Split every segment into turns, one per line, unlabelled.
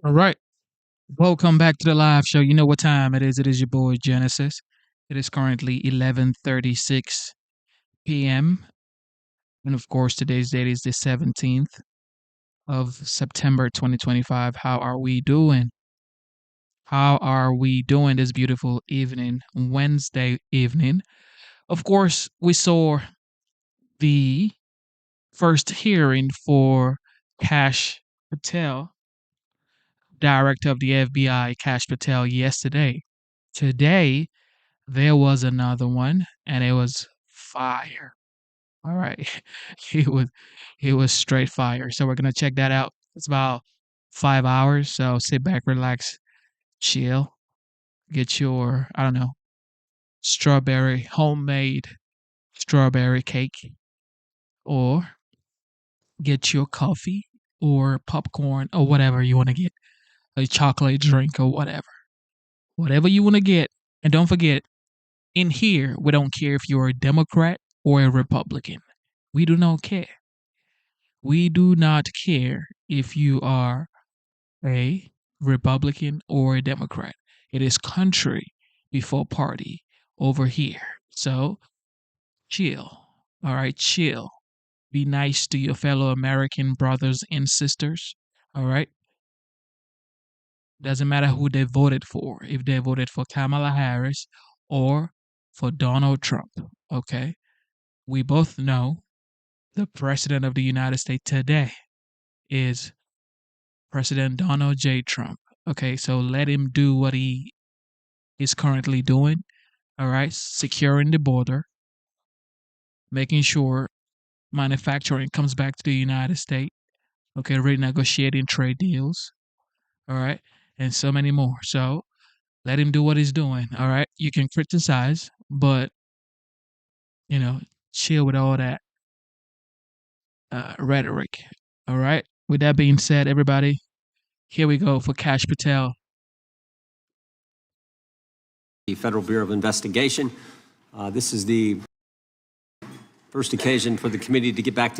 All right. Welcome back to the live show. You know what time it is. It is your boy Genesis. It is currently 11:36 p.m. And of course, today's date is the 17th of September 2025. How are we doing? How are we doing this beautiful evening, Wednesday evening? Of course, we saw the first hearing for Kash Patel, director of the FBI, Kash Patel, yesterday. Today, there was another one, and it was fire. All right. It was straight fire. So we're gonna check that out. It's about 5 hours. So sit back, relax, chill, get your, I don't know, homemade strawberry cake, or get your coffee or popcorn or whatever you want to get, a chocolate drink or whatever. Whatever you want to get. And don't forget, in here, we don't care if you're a Democrat or a Republican. We do not care. We do not care if you are a Republican or a Democrat. It is country before party over here. So chill. All right, chill. Be nice to your fellow American brothers and sisters. All right. Doesn't matter who they voted for, if they voted for Kamala Harris or for Donald Trump. Okay. We both know the president of the United States today is President Donald J. Trump. Okay, so let him do what he is currently doing. All right, securing the border, making sure manufacturing comes back to the United States. Okay, renegotiating trade deals. All right, and so many more. So let him do what he's doing. All right, you can criticize, but you know, chill with all that rhetoric. All right. With that being said, everybody, here we go for Cash Patel.
The Federal Bureau of Investigation. This is the first occasion for the committee to get back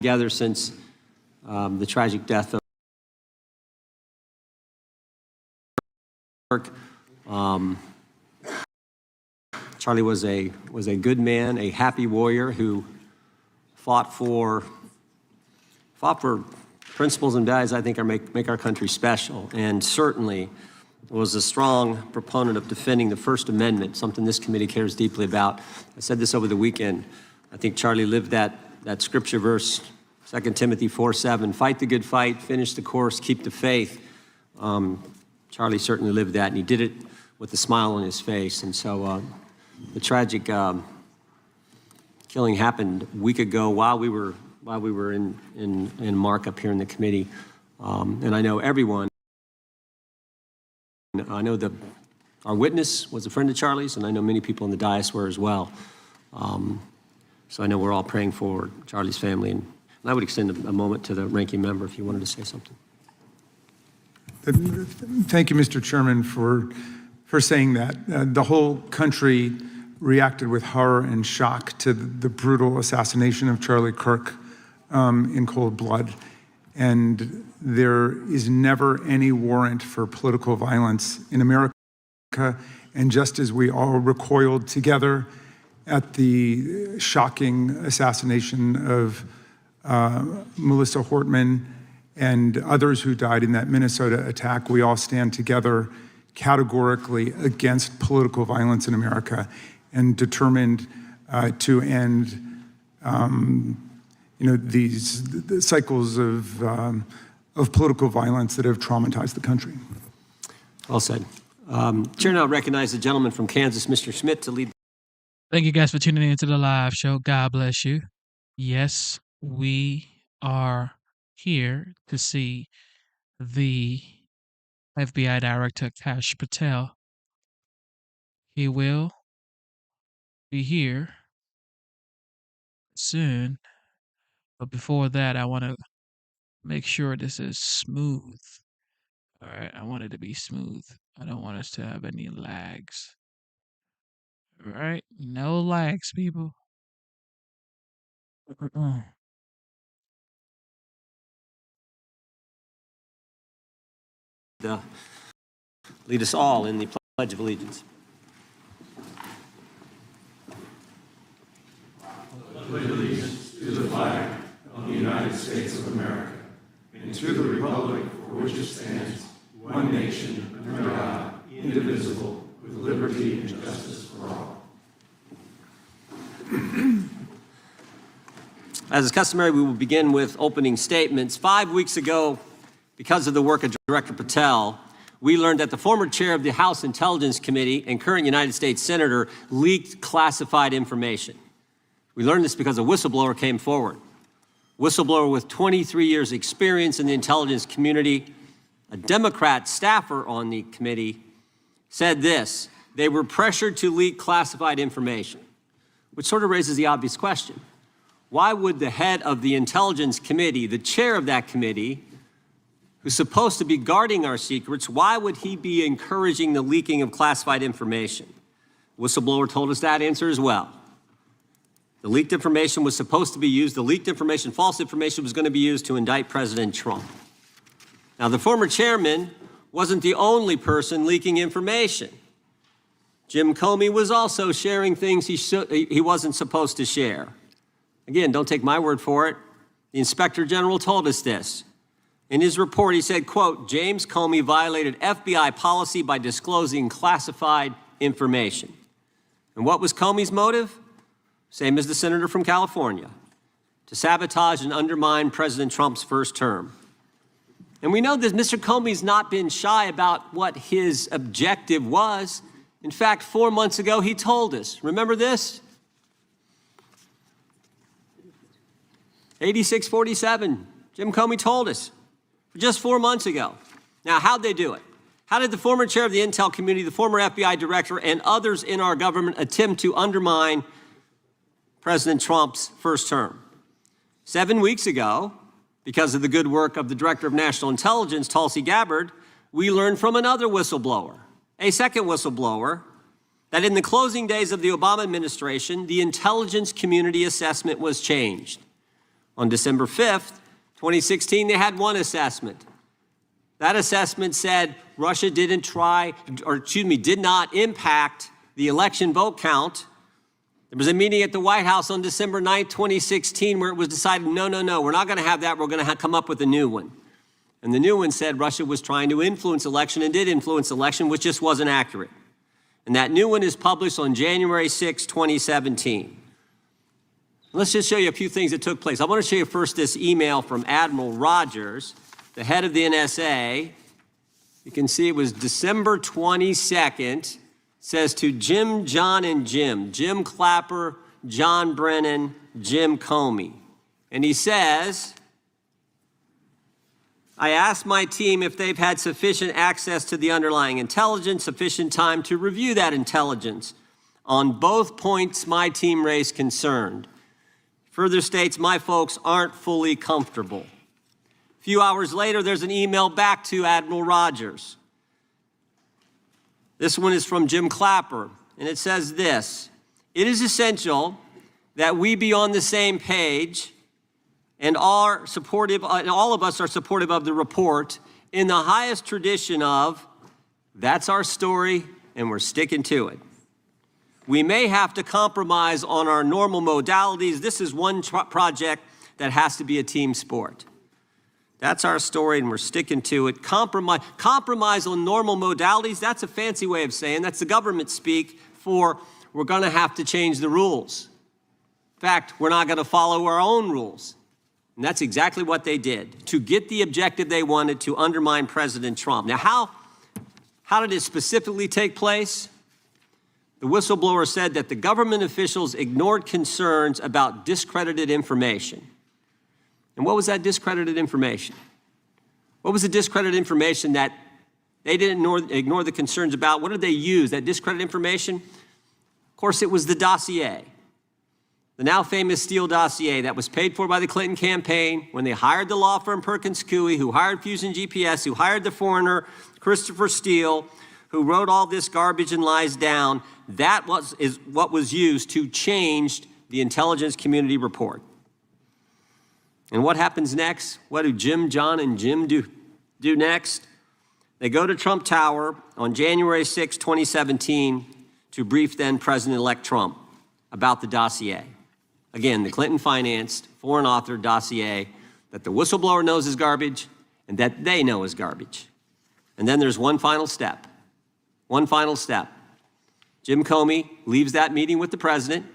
together since the tragic death of Kirk. Charlie was a good man, a happy warrior who fought for principles and values I think make our country special, and certainly was a strong proponent of defending the First Amendment, something this committee cares deeply about. I said this over the weekend. I think Charlie lived that scripture verse, 2 Timothy 4:7, fight the good fight, finish the course, keep the faith. Charlie certainly lived that, and he did it with a smile on his face. And so the tragic killing happened a week ago while we were in markup here in the committee. And I know everyone, I know our witness was a friend of Charlie's, and I know many people in the dais were as well. So I know we're all praying for Charlie's family, and I would extend a moment to the ranking member if you wanted to say something.
Thank you, Mr. Chairman, for saying that. The whole country reacted with horror and shock to the brutal assassination of Charlie Kirk in cold blood. And there is never any warrant for political violence in America. And just as we all recoiled together at the shocking assassination of Melissa Hortman and others who died in that Minnesota attack, we all stand together categorically against political violence in America and determined to end the cycles of political violence that have traumatized the country.
Well said. Chair now recognizes the gentleman from Kansas, Mr. Schmidt, to lead.
Thank you guys for tuning into the live show. God bless you. Yes, we are here to see the FBI Director, Kash Patel. He will be here soon. But before that, I want to make sure this is smooth. All right, I want it to be smooth. I don't want us to have any lags. All right, no lags, people.
lead us all in the Pledge of Allegiance.
Pledge allegiance to the flag of the United States of America and to the republic for which it stands, one nation, under God, indivisible, with liberty and justice for all.
As is customary, we will begin with opening statements. 5 weeks ago, because of the work of Director Patel, we learned that the former chair of the House Intelligence Committee and current United States Senator leaked classified information. We learned this because a whistleblower came forward. Whistleblower with 23 years experience in the intelligence community, a Democrat staffer on the committee, said this: they were pressured to leak classified information, which sort of raises the obvious question. Why would the head of the Intelligence Committee, the chair of that committee, who's supposed to be guarding our secrets, why would he be encouraging the leaking of classified information? Whistleblower told us that answer as well. The leaked information was supposed to be used, the leaked information, false information, was going to be used to indict President Trump. Now, the former chairman wasn't the only person leaking information. Jim Comey was also sharing things he wasn't supposed to share. Again, don't take my word for it. The Inspector General told us this. In his report, he said, quote, James Comey violated FBI policy by disclosing classified information. And what was Comey's motive? Same as the senator from California: to sabotage and undermine President Trump's first term. And we know that Mr. Comey's not been shy about what his objective was. In fact, 4 months ago, he told us. Remember this? 8647. Jim Comey told us just 4 months ago. Now, how'd they do it? How did the former chair of the Intel community, the former FBI director, and others in our government attempt to undermine President Trump's first term? 7 weeks ago, because of the good work of the Director of National Intelligence, Tulsi Gabbard, we learned from another whistleblower, a second whistleblower, that in the closing days of the Obama administration, the intelligence community assessment was changed. On December 5th, 2016, they had one assessment. That assessment said Russia did not impact the election vote count. There was a meeting at the White House on December 9th, 2016, where it was decided, no, we're not going to have that. We're going to come up with a new one. And the new one said Russia was trying to influence election and did influence election, which just wasn't accurate. And that new one is published on January 6, 2017. Let's just show you a few things that took place. I want to show you first this email from Admiral Rogers, the head of the NSA. You can see it was December 22nd. Says to Jim, John, and Jim Clapper, John Brennan, Jim Comey. And he says, I asked my team if they've had sufficient access to the underlying intelligence, sufficient time to review that intelligence. On both points, my team raised concern. Further states, my folks aren't fully comfortable. A few hours later, there's an email back to Admiral Rogers. This one is from Jim Clapper, and it says this: it is essential that we be on the same page and all of us are supportive of the report in the highest tradition of, that's our story and we're sticking to it. We may have to compromise on our normal modalities. This is one project that has to be a team sport. That's our story, and we're sticking to it. Compromise on normal modalities, that's a fancy way of saying, that's the government speak for we're going to have to change the rules. In fact, we're not going to follow our own rules. And that's exactly what they did to get the objective they wanted, to undermine President Trump. Now, how did it specifically take place? The whistleblower said that the government officials ignored concerns about discredited information. And what was that discredited information? What was the discredited information that they didn't ignore the concerns about? What did they use, that discredited information? Of course, it was the dossier, the now famous Steele dossier that was paid for by the Clinton campaign when they hired the law firm Perkins Coie, who hired Fusion GPS, who hired the foreigner Christopher Steele, who wrote all this garbage and lies down. That is what was used to change the intelligence community report. And what happens next? What do Jim, John, and Jim do next? They go to Trump Tower on January 6, 2017, to brief then President-elect Trump about the dossier. Again, the Clinton-financed, foreign-authored dossier that the whistleblower knows is garbage and that they know is garbage. And then there's one final step. One final step. Jim Comey leaves that meeting with the president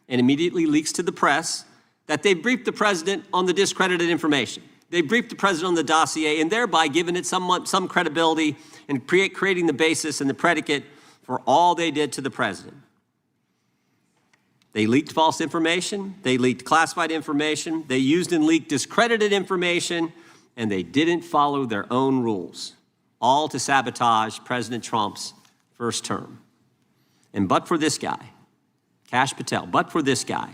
and immediately leaks to the press that they briefed the president on the discredited information. They briefed the president on the dossier and thereby giving it some credibility and creating the basis and the predicate for all they did to the president. They leaked false information, they leaked classified information, they used and leaked discredited information, and they didn't follow their own rules, all to sabotage President Trump's first term. And but for this guy, Kash Patel, but for this guy,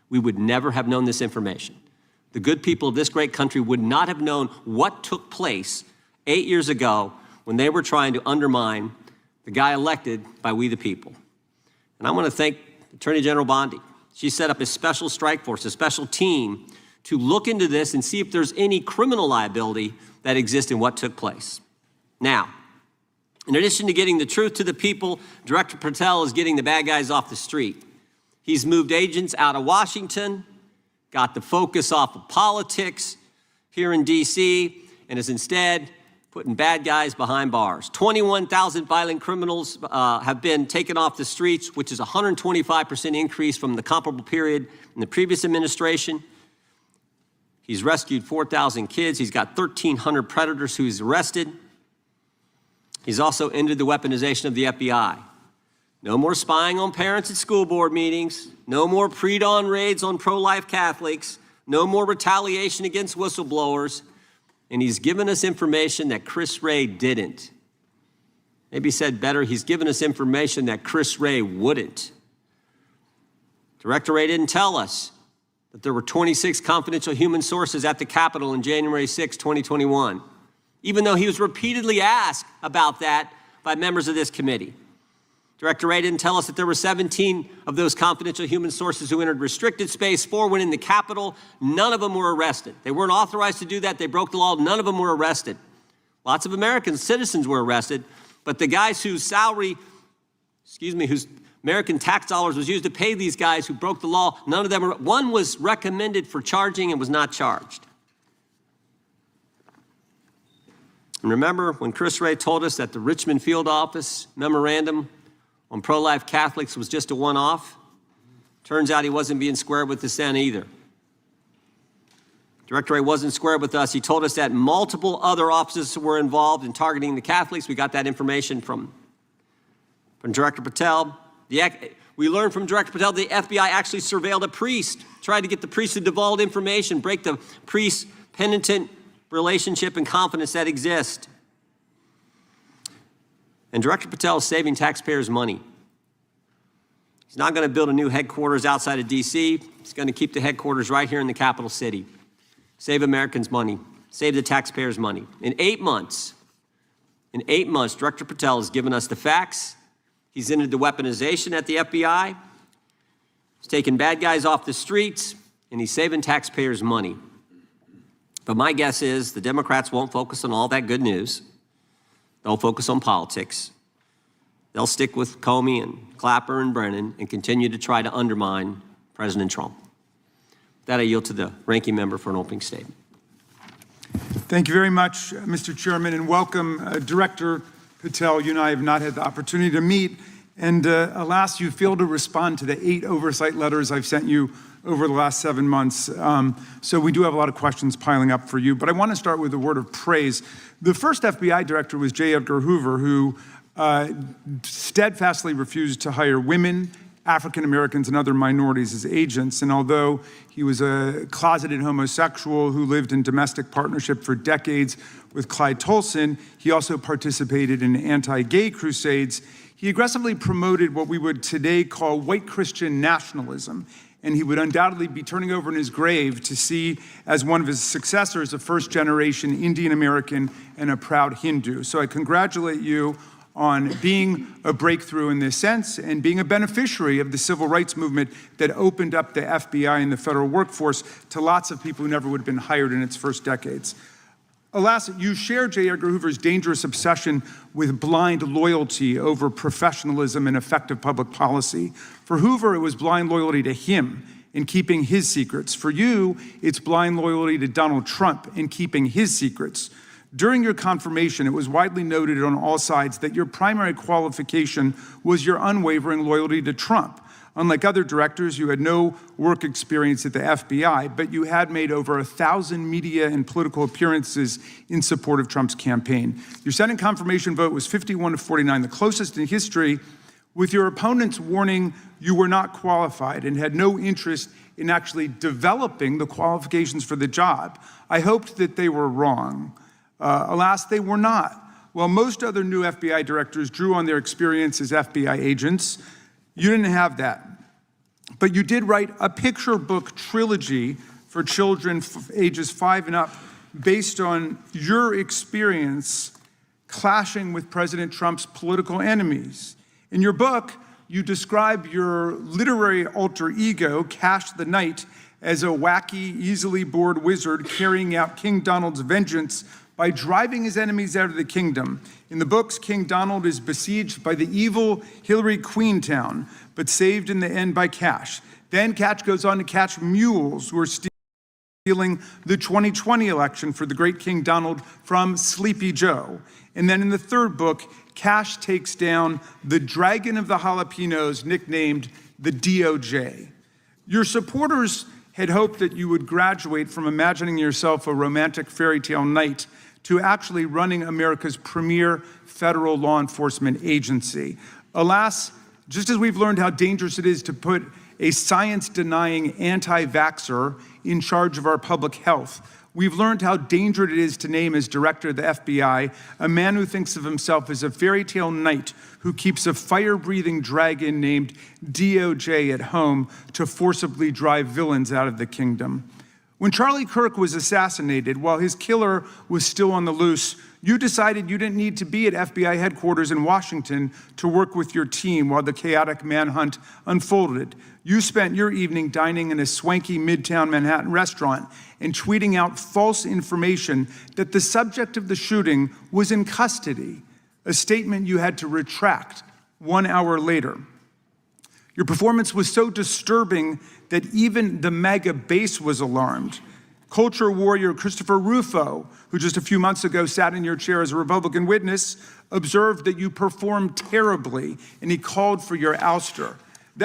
we would never have known this information. The good people of this great country would not have known what took place 8 years ago when they were trying to undermine the guy elected by we the people. And I want to thank Attorney General Bondi. She set up a special strike force, a special team, to look into this and see if there's any criminal liability that exists in what took place. Now, in addition to getting the truth to the people, Director Patel is getting the bad guys off the street. He's moved agents out of Washington, got the focus off of politics here in D.C., and is instead putting bad guys behind bars. 21,000 violent criminals have been taken off the streets, which is a 125% increase from the comparable period in the previous administration. He's rescued 4,000 kids. He's got 1,300 predators who he's arrested. He's also ended the weaponization of the FBI. No more spying on parents at school board meetings. No more pre-dawn raids on pro-life Catholics. No more retaliation against whistleblowers. And he's given us information that Chris Wray didn't. Maybe said better, he's given us information that Chris Wray wouldn't. Director Wray didn't tell us that there were 26 confidential human sources at the Capitol on January 6, 2021, even though he was repeatedly asked about that by members of this committee. Director Wray didn't tell us that there were 17 of those confidential human sources who entered restricted space. 4 went in the Capitol. None of them were arrested. They weren't authorized to do that. They broke the law. None of them were arrested. Lots of American citizens were arrested, but the guys whose whose American tax dollars was used to pay these guys who broke the law, none of them were. One was recommended for charging and was not charged. And remember when Chris Wray told us that the Richmond field office memorandum on pro-life Catholics was just a one-off? Turns out he wasn't being square with the Senate either. Director Wray wasn't square with us. He told us that multiple other offices were involved in targeting the Catholics. We got that information from Director Patel. We learned from Director Patel the FBI actually surveilled a priest, tried to get the priest to divulge information, break the priest-penitent relationship and confidence that exists. And Director Patel is saving taxpayers money. He's not going to build a new headquarters outside of D.C. He's going to keep the headquarters right here in the capital city. Save Americans money. Save the taxpayers money. In 8 months, Director Patel has given us the facts. He's ended the weaponization at the FBI. He's taken bad guys off the streets, and he's saving taxpayers money. But my guess is the Democrats won't focus on all that good news. They'll focus on politics. They'll stick with Comey and Clapper and Brennan and continue to try to undermine President Trump. With that, I yield to the ranking member for an opening statement.
Thank you very much, Mr. Chairman, and welcome, Director Patel. You and I have not had the opportunity to meet, and alas, you failed to respond to the 8 oversight letters I've sent you over the last 7 months. So we do have a lot of questions piling up for you, but I want to start with a word of praise. The first FBI director was J. Edgar Hoover, who steadfastly refused to hire women, African Americans, and other minorities as agents. And although he was a closeted homosexual who lived in domestic partnership for decades with Clyde Tolson, he also participated in anti-gay crusades. He aggressively promoted what we would today call white Christian nationalism, and he would undoubtedly be turning over in his grave to see as one of his successors a first-generation Indian American and a proud Hindu. So I congratulate you on being a breakthrough in this sense and being a beneficiary of the civil rights movement that opened up the FBI and the federal workforce to lots of people who never would have been hired in its first decades. Alas, you share J. Edgar Hoover's dangerous obsession with blind loyalty over professionalism and effective public policy. For Hoover, it was blind loyalty to him in keeping his secrets. For you, it's blind loyalty to Donald Trump in keeping his secrets. During your confirmation, it was widely noted on all sides that your primary qualification was your unwavering loyalty to Trump. Unlike other directors, you had no work experience at the FBI, but you had made over 1,000 media and political appearances in support of Trump's campaign. Your Senate confirmation vote was 51-49, the closest in history, with your opponents warning you were not qualified and had no interest in actually developing the qualifications for the job. I hoped that they were wrong. Alas, they were not. While most other new FBI directors drew on their experience as FBI agents, you didn't have that. But you did write a picture book trilogy for children ages 5 and up based on your experience clashing with President Trump's political enemies. In your book, you describe your literary alter ego, Kash the Knight, as a wacky, easily bored wizard carrying out King Donald's vengeance by driving his enemies out of the kingdom. In the books, King Donald is besieged by the evil Hillary Queentown, but saved in the end by Kash. Then Kash goes on to catch mules who are stealing the 2020 election for the great King Donald from Sleepy Joe. And then in the third book, Kash takes down the dragon of the jalapenos, nicknamed the DOJ. Your supporters had hoped that you would graduate from imagining yourself a romantic fairy tale knight to actually running America's premier federal law enforcement agency. Alas, just as we've learned how dangerous it is to put a science-denying anti-vaxxer in charge of our public health, we've learned how dangerous it is to name as director of the FBI a man who thinks of himself as a fairy tale knight who keeps a fire-breathing dragon named DOJ at home to forcibly drive villains out of the kingdom. When Charlie Kirk was assassinated, while his killer was still on the loose, you decided you didn't need to be at FBI headquarters in Washington to work with your team while the chaotic manhunt unfolded. You spent your evening dining in a swanky Midtown Manhattan restaurant and tweeting out false information that the subject of the shooting was in custody, a statement you had to retract 1 hour later. Your performance was so disturbing that even the MAGA base was alarmed. Culture warrior Christopher Rufo, who just a few months ago sat in your chair as a Republican witness, observed that you performed terribly, and he called for your ouster. The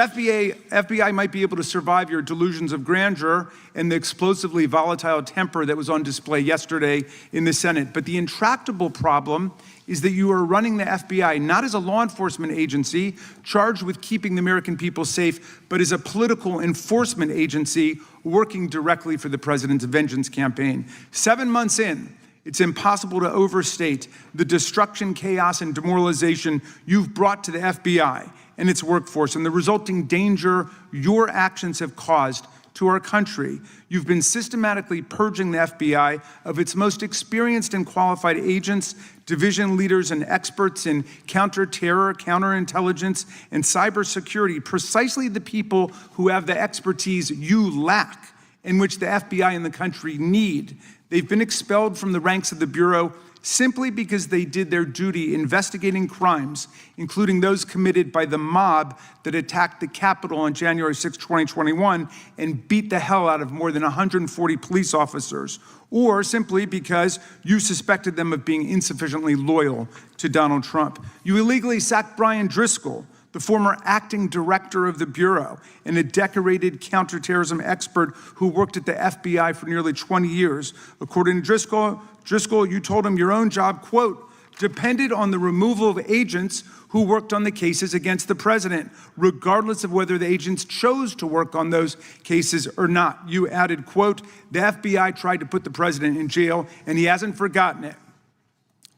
FBI might be able to survive your delusions of grandeur and the explosively volatile temper that was on display yesterday in the Senate. But the intractable problem is that you are running the FBI not as a law enforcement agency charged with keeping the American people safe, but as a political enforcement agency working directly for the president's vengeance campaign. 7 months in, it's impossible to overstate the destruction, chaos, and demoralization you've brought to the FBI and its workforce and the resulting danger your actions have caused to our country. You've been systematically purging the FBI of its most experienced and qualified agents, division leaders, and experts in counterterror, counterintelligence, and cybersecurity, precisely the people who have the expertise you lack and which the FBI and the country need. They've been expelled from the ranks of the Bureau simply because they did their duty investigating crimes, including those committed by the mob that attacked the Capitol on January 6, 2021, and beat the hell out of more than 140 police officers, or simply because you suspected them of being insufficiently loyal to Donald Trump. You illegally sacked Brian Driscoll, the former acting director of the Bureau and a decorated counterterrorism expert who worked at the FBI for nearly 20 years. According to Driscoll, you told him your own job, quote, depended on the removal of agents who worked on the cases against the president, regardless of whether the agents chose to work on those cases or not. You added, quote, the FBI tried to put the president in jail and he hasn't forgotten it.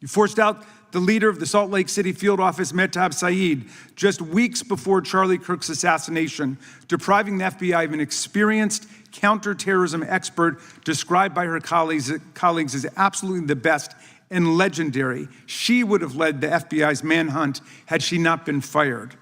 You forced out the leader of the Salt Lake City field office, Mehtab Saeed, just weeks before Charlie Kirk's assassination, depriving the FBI of an experienced counterterrorism expert described by her colleagues as absolutely the best and legendary. She would have led the FBI's manhunt had she not been fired.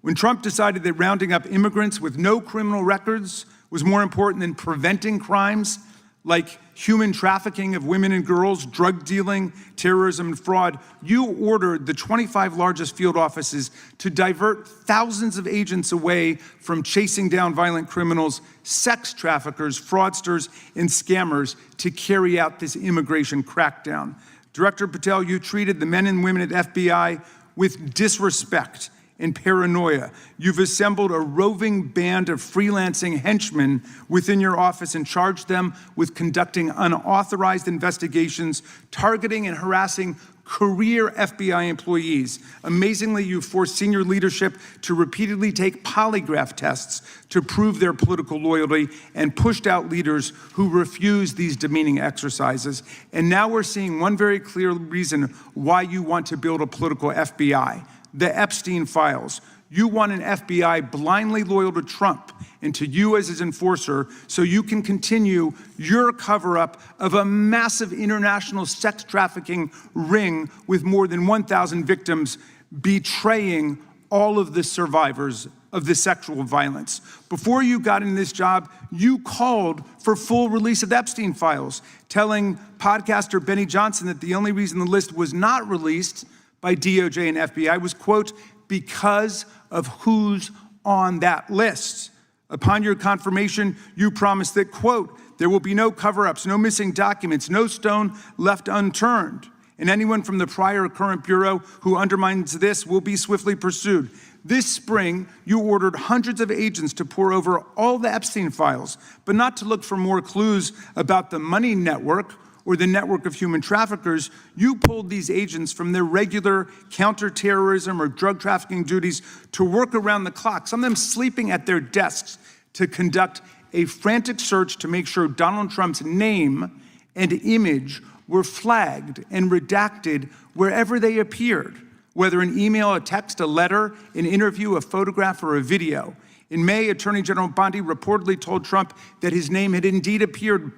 When Trump decided that rounding up immigrants with no criminal records was more important than preventing crimes, like human trafficking of women and girls, drug dealing, terrorism, and fraud, you ordered the 25 largest field offices to divert thousands of agents away from chasing down violent criminals, sex traffickers, fraudsters, and scammers to carry out this immigration crackdown. Director Patel, you treated the men and women at FBI with disrespect and paranoia. You've assembled a roving band of freelancing henchmen within your office and charged them with conducting unauthorized investigations, targeting and harassing career FBI employees. Amazingly, you forced senior leadership to repeatedly take polygraph tests to prove their political loyalty and pushed out leaders who refused these demeaning exercises. And now we're seeing one very clear reason why you want to build a political FBI. The Epstein files. You want an FBI blindly loyal to Trump and to you as his enforcer so you can continue your cover-up of a massive international sex trafficking ring with more than 1,000 victims, betraying all of the survivors of the sexual violence. Before you got in this job, you called for full release of the Epstein files, telling podcaster Benny Johnson that the only reason the list was not released by DOJ and FBI was, quote, because of who's on that list. Upon your confirmation, you promised that, quote, there will be no cover-ups, no missing documents, no stone left unturned. And anyone from the prior or current bureau who undermines this will be swiftly pursued. This spring, you ordered hundreds of agents to pore over all the Epstein files, but not to look for more clues about the money network or the network of human traffickers. You pulled these agents from their regular counterterrorism or drug trafficking duties to work around the clock, some of them sleeping at their desks, to conduct a frantic search to make sure Donald Trump's name and image were flagged and redacted wherever they appeared, whether an email, a text, a letter, an interview, a photograph, or a video. In May, Attorney General Bondi reportedly told Trump that his name had indeed appeared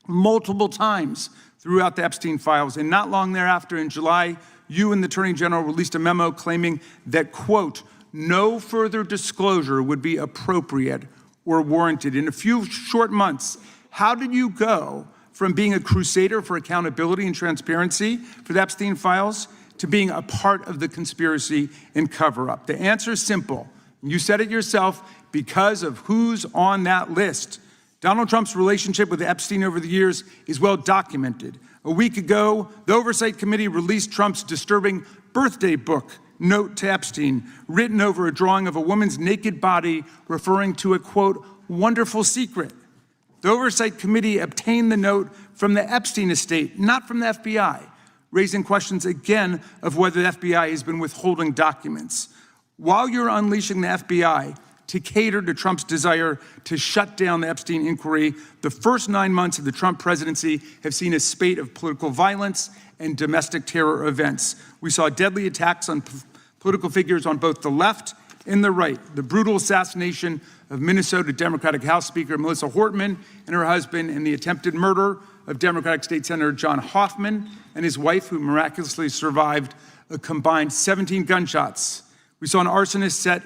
multiple times throughout the Epstein files. And not long thereafter, in July, you and the Attorney General released a memo claiming that, quote, no further disclosure would be appropriate or warranted. In a few short months, how did you go from being a crusader for accountability and transparency for the Epstein files to being a part of the conspiracy and cover-up? The answer is simple. You said it yourself, because of who's on that list. Donald Trump's relationship with Epstein over the years is well documented. A week ago, the Oversight Committee released Trump's disturbing birthday book, Note to Epstein, written over a drawing of a woman's naked body, referring to a, quote, wonderful secret. The Oversight Committee obtained the note from the Epstein estate, not from the FBI, raising questions again of whether the FBI has been withholding documents. While you're unleashing the FBI to cater to Trump's desire to shut down the Epstein inquiry, the first 9 months of the Trump presidency have seen a spate of political violence and domestic terror events. We saw deadly attacks on political figures on both the left and the right. The brutal assassination of Minnesota Democratic House Speaker Melissa Hortman and her husband, and the attempted murder of Democratic State Senator John Hoffman and his wife, who miraculously survived a combined 17 gunshots. We saw an arsonist set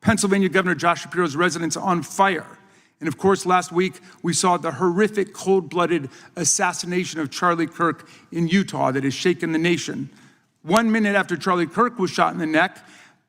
Pennsylvania Governor Josh Shapiro's residence on fire. And of course, last week, we saw the horrific, cold-blooded assassination of Charlie Kirk in Utah that has shaken the nation. 1 minute after Charlie Kirk was shot in the neck,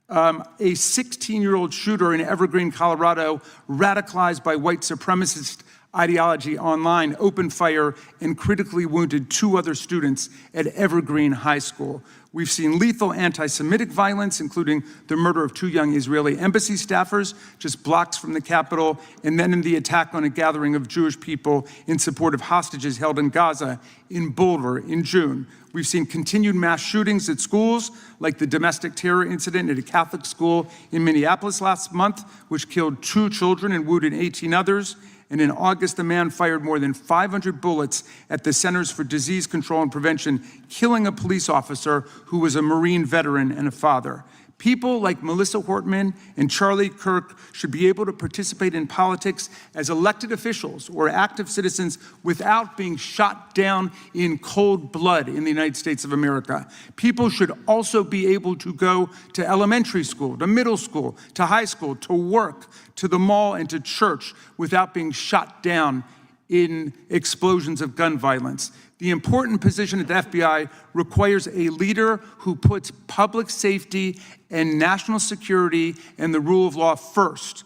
a 16-year-old shooter in Evergreen, Colorado, radicalized by white supremacist ideology online, opened fire and critically wounded 2 other students at Evergreen High School. We've seen lethal anti-Semitic violence, including the murder of 2 young Israeli embassy staffers just blocks from the Capitol, and then in the attack on a gathering of Jewish people in support of hostages held in Gaza in Boulder in June. We've seen continued mass shootings at schools, like the domestic terror incident at a Catholic school in Minneapolis last month, which killed 2 children and wounded 18 others. And in August, a man fired more than 500 bullets at the Centers for Disease Control and Prevention, killing a police officer who was a Marine veteran and a father. People like Melissa Hortman and Charlie Kirk should be able to participate in politics as elected officials or active citizens without being shot down in cold blood in the United States of America. People should also be able to go to elementary school, to middle school, to high school, to work, to the mall, and to church without being shot down in explosions of gun violence. The important position at the FBI requires a leader who puts public safety and national security and the rule of law first.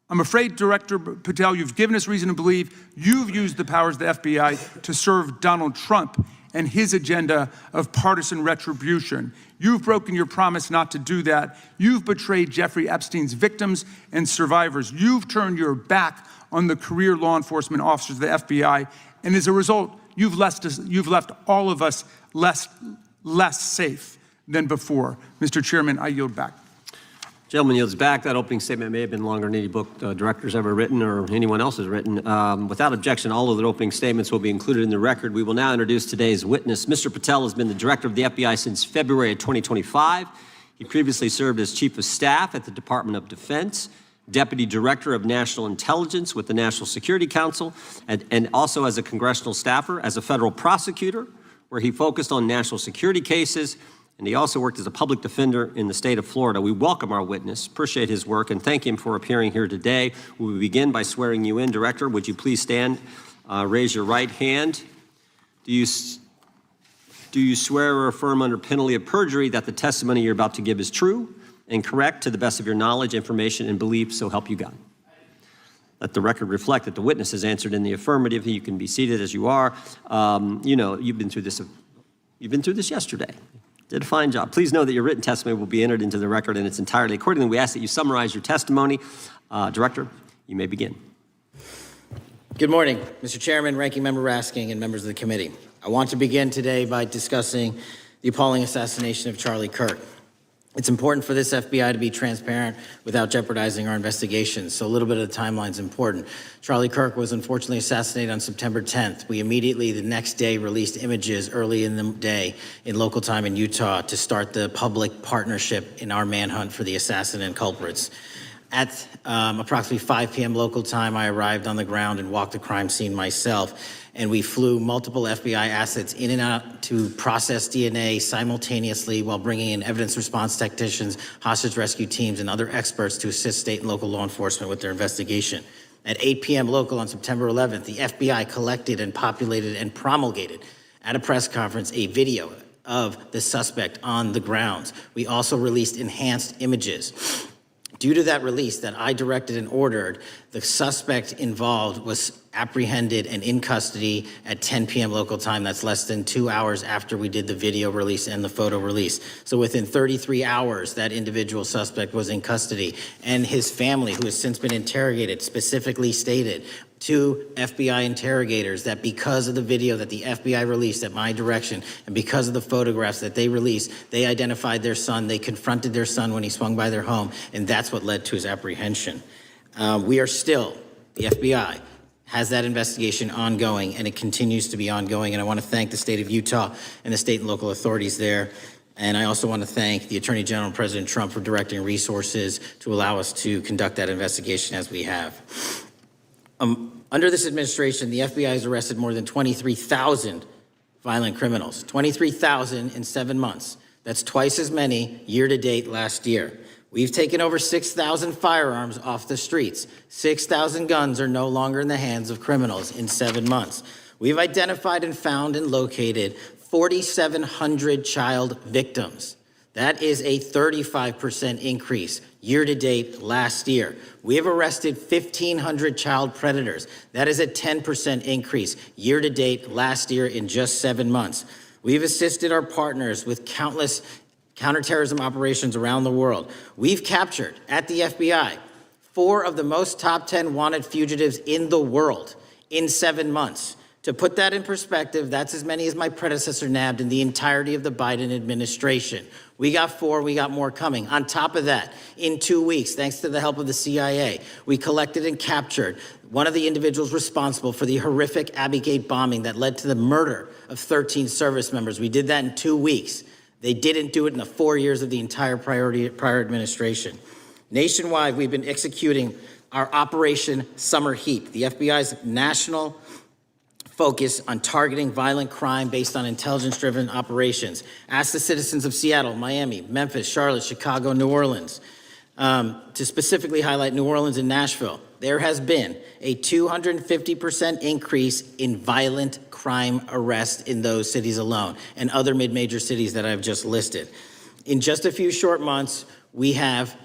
I'm afraid, Director Patel, you've given us reason to believe you've used the powers of the FBI to serve Donald Trump and his agenda of partisan retribution. You've broken your promise not to do that. You've betrayed Jeffrey Epstein's victims and survivors. You've turned your back on the career law enforcement officers of the FBI, and as a result, you've left all of us less safe than before. Mr. Chairman, I yield back.
Gentleman yields back. That opening statement may have been longer than any book director's ever written or anyone else has written. Without objection, all of the opening statements will be included in the record. We will now introduce today's witness. Mr. Patel has been the director of the FBI since February of 2025. He previously served as chief of staff at the Department of Defense, deputy director of national intelligence with the National Security Council, and also as a congressional staffer, as a federal prosecutor, where he focused on national security cases. And he also worked as a public defender in the state of Florida. We welcome our witness, appreciate his work, and thank him for appearing here today. We will begin by swearing you in. Director, would you please stand, raise your right hand. Do you swear or affirm under penalty of perjury that the testimony you're about to give is true and correct to the best of your knowledge, information, and belief, so help you God? Let the record reflect that the witness has answered in the affirmative. You can be seated as you are. You know, you've been through this yesterday. Did a fine job. Please know that your written testimony will be entered into the record in its entirety. Accordingly, we ask that you summarize your testimony. Director, you may begin.
Good morning, Mr. Chairman, Ranking Member Raskin, and members of the committee. I want to begin today by discussing the appalling assassination of Charlie Kirk. It's important for this FBI to be transparent without jeopardizing our investigations, so a little bit of the timeline is important. Charlie Kirk was unfortunately assassinated on September 10th. We immediately, the next day, released images early in the day in local time in Utah to start the public partnership in our manhunt for the assassin and culprits. At approximately 5 p.m. local time, I arrived on the ground and walked the crime scene myself, and we flew multiple FBI assets in and out to process DNA simultaneously while bringing in evidence response technicians, hostage rescue teams, and other experts to assist state and local law enforcement with their investigation. At 8 p.m. local on September 11th, the FBI collected and populated and promulgated at a press conference a video of the suspect on the grounds. We also released enhanced images. Due to that release that I directed and ordered, the suspect involved was apprehended and in custody at 10 p.m. local time. That's less than 2 hours after we did the video release and the photo release. So within 33 hours, that individual suspect was in custody, and his family, who has since been interrogated, specifically stated to FBI interrogators that because of the video that the FBI released at my direction and because of the photographs that they released, they identified their son, they confronted their son when he swung by their home, and that's what led to his apprehension. We are still, the FBI has that investigation ongoing, and it continues to be ongoing, and I want to thank the state of Utah and the state and local authorities there. And I also want to thank the Attorney General and President Trump for directing resources to allow us to conduct that investigation as we have. Under this administration, the FBI has arrested more than 23,000 violent criminals. 23,000 in 7 months. That's twice as many year to date last year. We've taken over 6,000 firearms off the streets. 6,000 guns are no longer in the hands of criminals in 7 months. We've identified and found and located 4,700 child victims. That is a 35% increase year to date last year. We have arrested 1,500 child predators. That is a 10% increase year to date last year in just 7 months. We've assisted our partners with countless counterterrorism operations around the world. We've captured at the FBI 4 of the most top 10 wanted fugitives in the world in 7 months. To put that in perspective, that's as many as my predecessor nabbed in the entirety of the Biden administration. We got 4, we got more coming. On top of that, in 2 weeks, thanks to the help of the CIA, we collected and captured one of the individuals responsible for the horrific Abbey Gate bombing that led to the murder of 13 service members. We did that in 2 weeks. They didn't do it in the 4 years of the entire prior administration. Nationwide, we've been executing our Operation Summer Heat, the FBI's national focus on targeting violent crime based on intelligence-driven operations. Ask the citizens of Seattle, Miami, Memphis, Charlotte, Chicago, New Orleans. To specifically highlight New Orleans and Nashville, there has been a 250% increase in violent crime arrests in those cities alone and other mid-major cities that I've just listed. In just a few short months, we have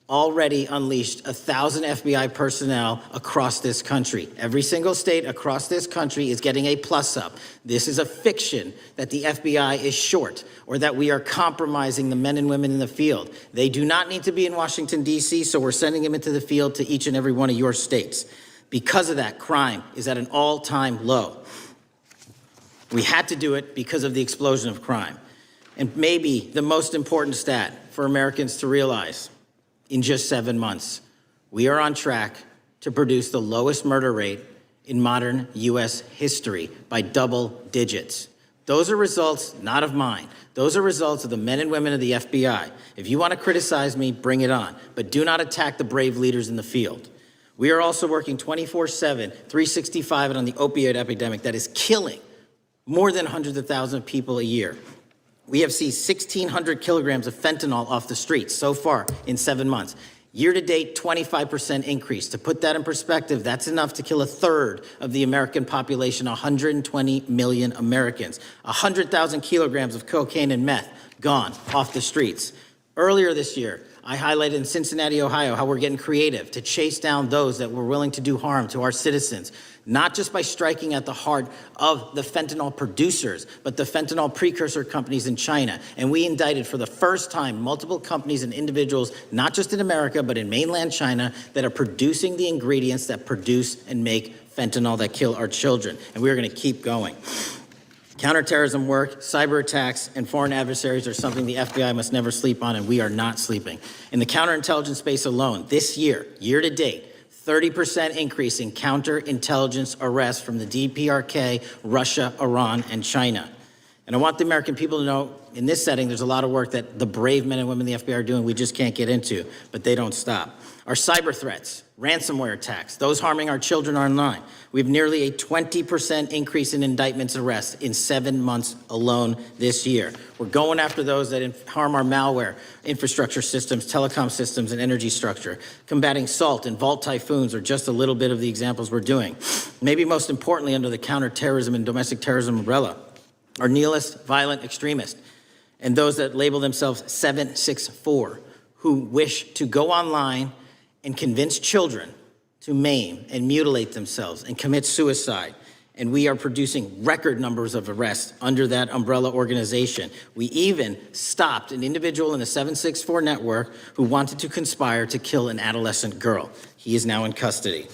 already unleashed 1,000 FBI personnel across this country. Every single state across this country is getting a plus up. This is a fiction that the FBI is short or that we are compromising the men and women in the field. They do not need to be in Washington, D.C., so we're sending them into the field to each and every one of your states. Because of that, crime is at an all-time low. We had to do it because of the explosion of crime. And maybe the most important stat for Americans to realize: in just 7 months, we are on track to produce the lowest murder rate in modern U.S. history by double digits. Those are results not of mine. Those are results of the men and women of the FBI. If you want to criticize me, bring it on, but do not attack the brave leaders in the field. We are also working 24/7, 365 on the opioid epidemic that is killing more than hundreds of thousands of people a year. We have seized 1,600 kilograms of fentanyl off the streets so far in 7 months. Year to date, 25% increase. To put that in perspective, that's enough to kill a third of the American population, 120 million Americans. 100,000 kilograms of cocaine and meth gone off the streets. Earlier this year, I highlighted in Cincinnati, Ohio, how we're getting creative to chase down those that were willing to do harm to our citizens, not just by striking at the heart of the fentanyl producers, but the fentanyl precursor companies in China. And we indicted for the first time multiple companies and individuals, not just in America, but in mainland China, that are producing the ingredients that produce and make fentanyl that kill our children. And we're going to keep going. Counterterrorism work, cyber attacks, and foreign adversaries are something the FBI must never sleep on, and we are not sleeping. In the counterintelligence space alone, this year, year to date, 30% increase in counterintelligence arrests from the DPRK, Russia, Iran, and China. And I want the American people to know, in this setting, there's a lot of work that the brave men and women in the FBI are doing we just can't get into, but they don't stop. Our cyber threats, ransomware attacks, those harming our children online. We have nearly a 20% increase in indictments and arrests in 7 months alone this year. We're going after those that harm our malware, infrastructure systems, telecom systems, and energy structure. Combating SALT and Vault typhoons are just a little bit of the examples we're doing. Maybe most importantly, under the counterterrorism and domestic terrorism umbrella, are nihilist, violent extremists, and those that label themselves 764, who wish to go online and convince children to maim and mutilate themselves and commit suicide. And we are producing record numbers of arrests under that umbrella organization. We even stopped an individual in the 764 network who wanted to conspire to kill an adolescent girl. He is now in custody.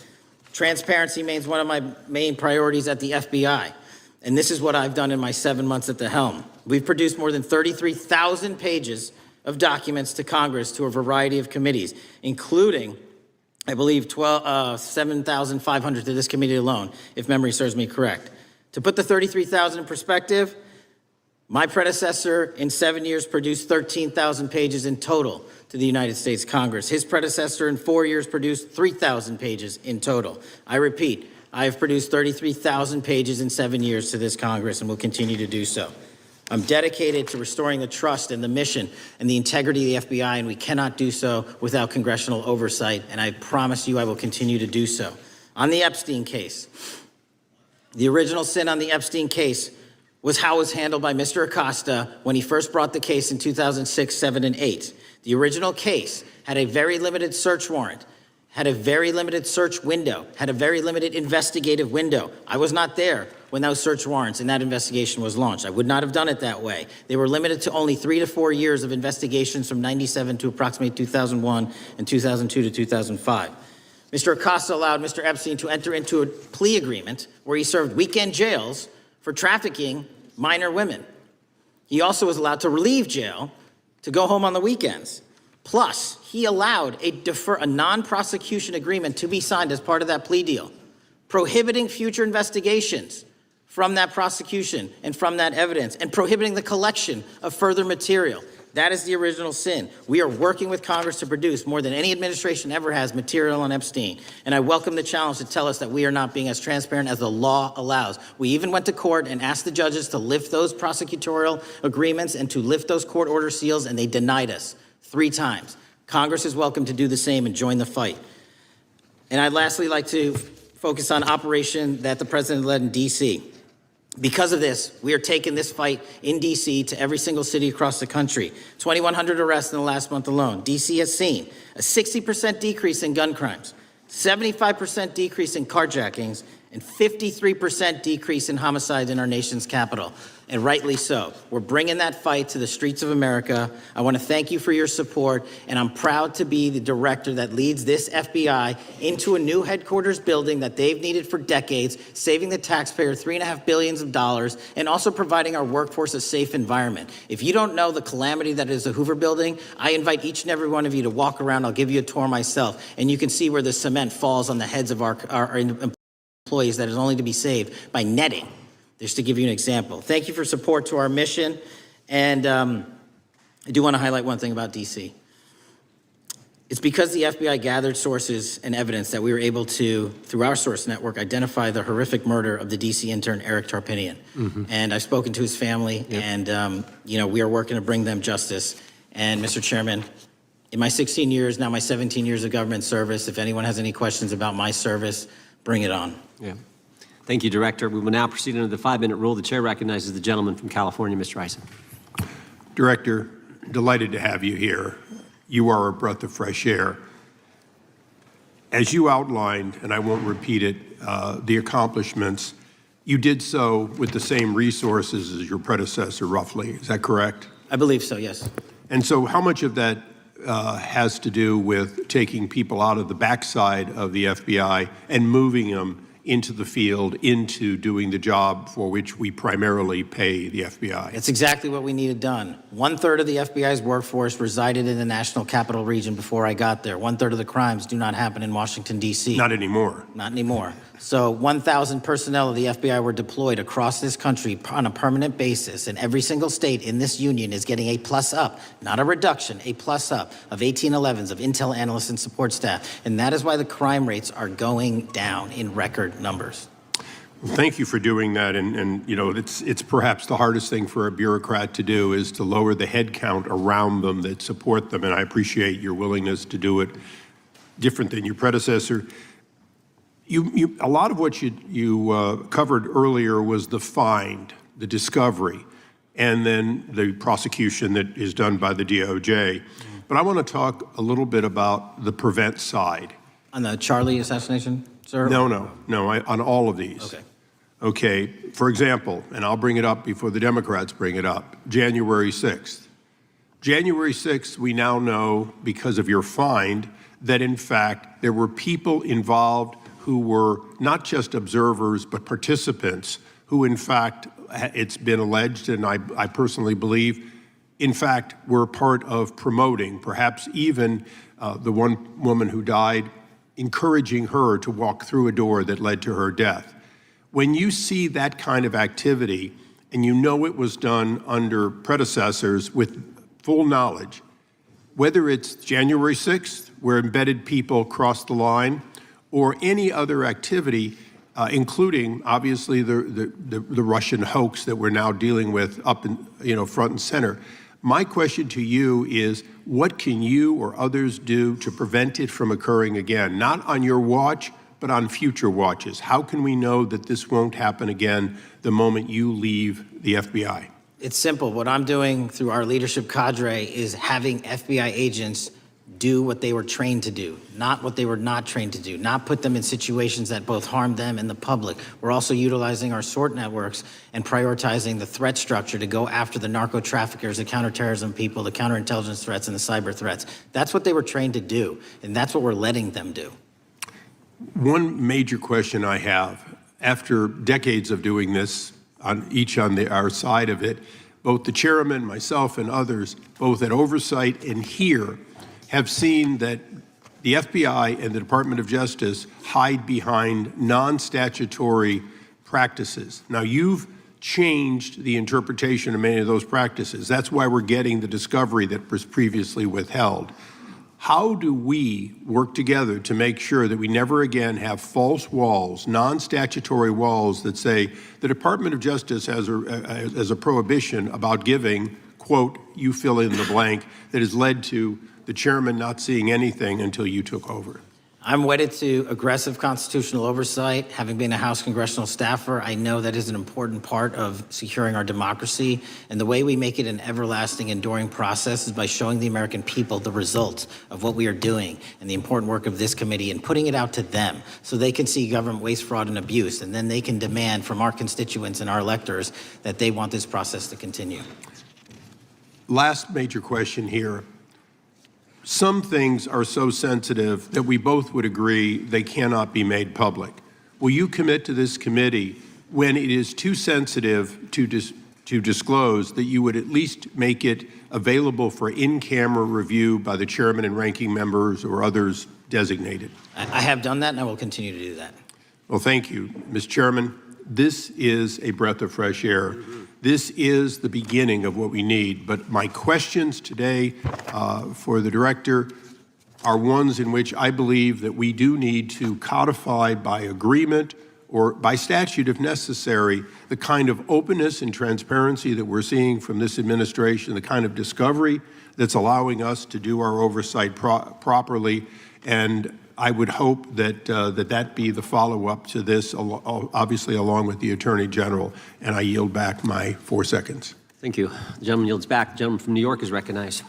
Transparency remains one of my main priorities at the FBI. And this is what I've done in my 7 months at the helm. We've produced more than 33,000 pages of documents to Congress to a variety of committees, including, I believe, 7,500 to this committee alone, if memory serves me correct. To put the 33,000 in perspective, my predecessor in 7 years produced 13,000 pages in total to the United States Congress. His predecessor in 4 years produced 3,000 pages in total. I repeat, I have produced 33,000 pages in 7 years to this Congress and will continue to do so. I'm dedicated to restoring the trust and the mission and the integrity of the FBI, and we cannot do so without congressional oversight, and I promise you I will continue to do so. On the Epstein case, the original sin on the Epstein case was how it was handled by Mr. Acosta when he first brought the case in 2006, 7, and 8. The original case had a very limited search warrant, had a very limited search window, had a very limited investigative window. I was not there when those search warrants and that investigation was launched. I would not have done it that way. They were limited to only 3 to 4 years of investigations from 97 to approximately 2001 and 2002 to 2005. Mr. Acosta allowed Mr. Epstein to enter into a plea agreement where he served weekend jails for trafficking minor women. He also was allowed to leave jail to go home on the weekends. Plus, he allowed a non-prosecution agreement to be signed as part of that plea deal, prohibiting future investigations from that prosecution and from that evidence, and prohibiting the collection of further material. That is the original sin. We are working with Congress to produce more than any administration ever has material on Epstein. And I welcome the challenge to tell us that we are not being as transparent as the law allows. We even went to court and asked the judges to lift those prosecutorial agreements and to lift those court order seals, and they denied us 3 times. Congress is welcome to do the same and join the fight. And I'd lastly like to focus on operation that the president led in D.C. Because of this, we are taking this fight in D.C. to every single city across the country. 2,100 arrests in the last month alone. D.C. has seen a 60% decrease in gun crimes, 75% decrease in carjackings, and 53% decrease in homicide in our nation's capital, and rightly so. We're bringing that fight to the streets of America. I want to thank you for your support, and I'm proud to be the director that leads this FBI into a new headquarters building that they've needed for decades, saving the taxpayer $3.5 billion, and also providing our workforce a safe environment. If you don't know the calamity that is the Hoover Building, I invite each and every one of you to walk around. I'll give you a tour myself, and you can see where the cement falls on the heads of our employees that is only to be saved by netting, just to give you an example. Thank you for support to our mission. And I do want to highlight one thing about DC. It's because the FBI gathered sources and evidence that we were able to, through our source network, identify the horrific murder of the DC intern, Eric Tarpinian. And I've spoken to his family, and we are working to bring them justice. And Mr. Chairman, in my 16 years, now my 17 years of government service, if anyone has any questions about my service, bring it on.
Yeah. Thank you, Director. We will now proceed under the 5-minute rule. The chair recognizes the gentleman from California, Mr. Ison.
Director, delighted to have you here. You are a breath of fresh air. As you outlined, and I won't repeat it, the accomplishments, you did so with the same resources as your predecessor, roughly. Is that correct?
I believe so, yes.
And so how much of that has to do with taking people out of the backside of the FBI and moving them into the field, into doing the job for which we primarily pay the FBI?
It's exactly what we needed done. 1/3 of the FBI's workforce resided in the National Capital Region before I got there. 1/3 of the crimes do not happen in Washington, D.C.
Not anymore.
Not anymore. So 1,000 personnel of the FBI were deployed across this country on a permanent basis, and every single state in this union is getting a plus up, not a reduction, a plus up of 1811s of intel analysts and support staff. And that is why the crime rates are going down in record numbers.
Well, thank you for doing that. And it's perhaps the hardest thing for a bureaucrat to do is to lower the head count around them that support them. And I appreciate your willingness to do it different than your predecessor. A lot of what you covered earlier was the find, the discovery, and then the prosecution that is done by the DOJ. But I want to talk a little bit about the prevent side.
On the Charlie assassination, sir?
No, on all of these.
Okay.
Okay, for example, and I'll bring it up before the Democrats bring it up, January 6th. January 6th, we now know, because of your find, that in fact there were people involved who were not just observers, but participants who, in fact, it's been alleged, and I personally believe, in fact, were part of promoting, perhaps even the one woman who died, encouraging her to walk through a door that led to her death. When you see that kind of activity, and you know it was done under predecessors with full knowledge, whether it's January 6th, where embedded people crossed the line, or any other activity, including obviously the Russian hoax that we're now dealing with up in front and center. My question to you is, what can you or others do to prevent it from occurring again? Not on your watch, but on future watches. How can we know that this won't happen again the moment you leave the FBI?
It's simple. What I'm doing through our leadership cadre is having FBI agents do what they were trained to do, not what they were not trained to do, not put them in situations that both harm them and the public. We're also utilizing our SORT networks and prioritizing the threat structure to go after the narco traffickers, the counterterrorism people, the counterintelligence threats, and the cyber threats. That's what they were trained to do, and that's what we're letting them do.
One major question I have, after decades of doing this, on our side of it, both the chairman, myself, and others, both at oversight and here, have seen that the FBI and the Department of Justice hide behind non-statutory practices. Now, you've changed the interpretation of many of those practices. That's why we're getting the discovery that was previously withheld. How do we work together to make sure that we never again have false walls, non-statutory walls that say the Department of Justice has a prohibition about giving, quote, you fill in the blank, that has led to the chairman not seeing anything until you took over?
I'm wedded to aggressive constitutional oversight. Having been a House congressional staffer, I know that is an important part of securing our democracy. And the way we make it an everlasting, enduring process is by showing the American people the results of what we are doing and the important work of this committee and putting it out to them so they can see government waste, fraud, and abuse. And then they can demand from our constituents and our electors that they want this process to continue.
Last major question here. Some things are so sensitive that we both would agree they cannot be made public. Will you commit to this committee when it is too sensitive to disclose that you would at least make it available for in-camera review by the chairman and ranking members or others designated?
I have done that and I will continue to do that.
Well, thank you, Mr. Chairman. This is a breath of fresh air. This is the beginning of what we need. But my questions today for the director are ones in which I believe that we do need to codify by agreement or by statute, if necessary, the kind of openness and transparency that we're seeing from this administration, the kind of discovery that's allowing us to do our oversight properly. And I would hope that that be the follow-up to this, obviously along with the Attorney General. And I yield back my 4 seconds.
Thank you. The gentleman yields back. The gentleman from New York is recognized.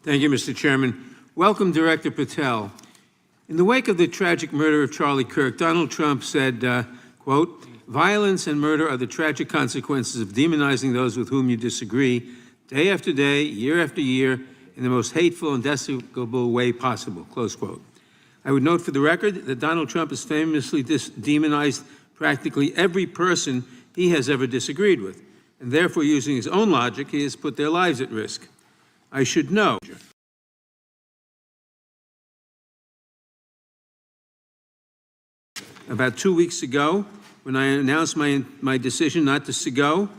Thank you, Mr. Chairman. Welcome, Director Patel. In the wake of the tragic murder of Charlie Kirk, Donald Trump said, quote, "Violence and murder are the tragic consequences of demonizing those with whom you disagree, day after day, year after year, in the most hateful and despicable way possible," close quote. I would note for the record that Donald Trump has famously demonized practically every person he has ever disagreed with, and therefore, using his own logic, he has put their lives at risk. I should know. About 2 weeks ago, when I announced my decision not to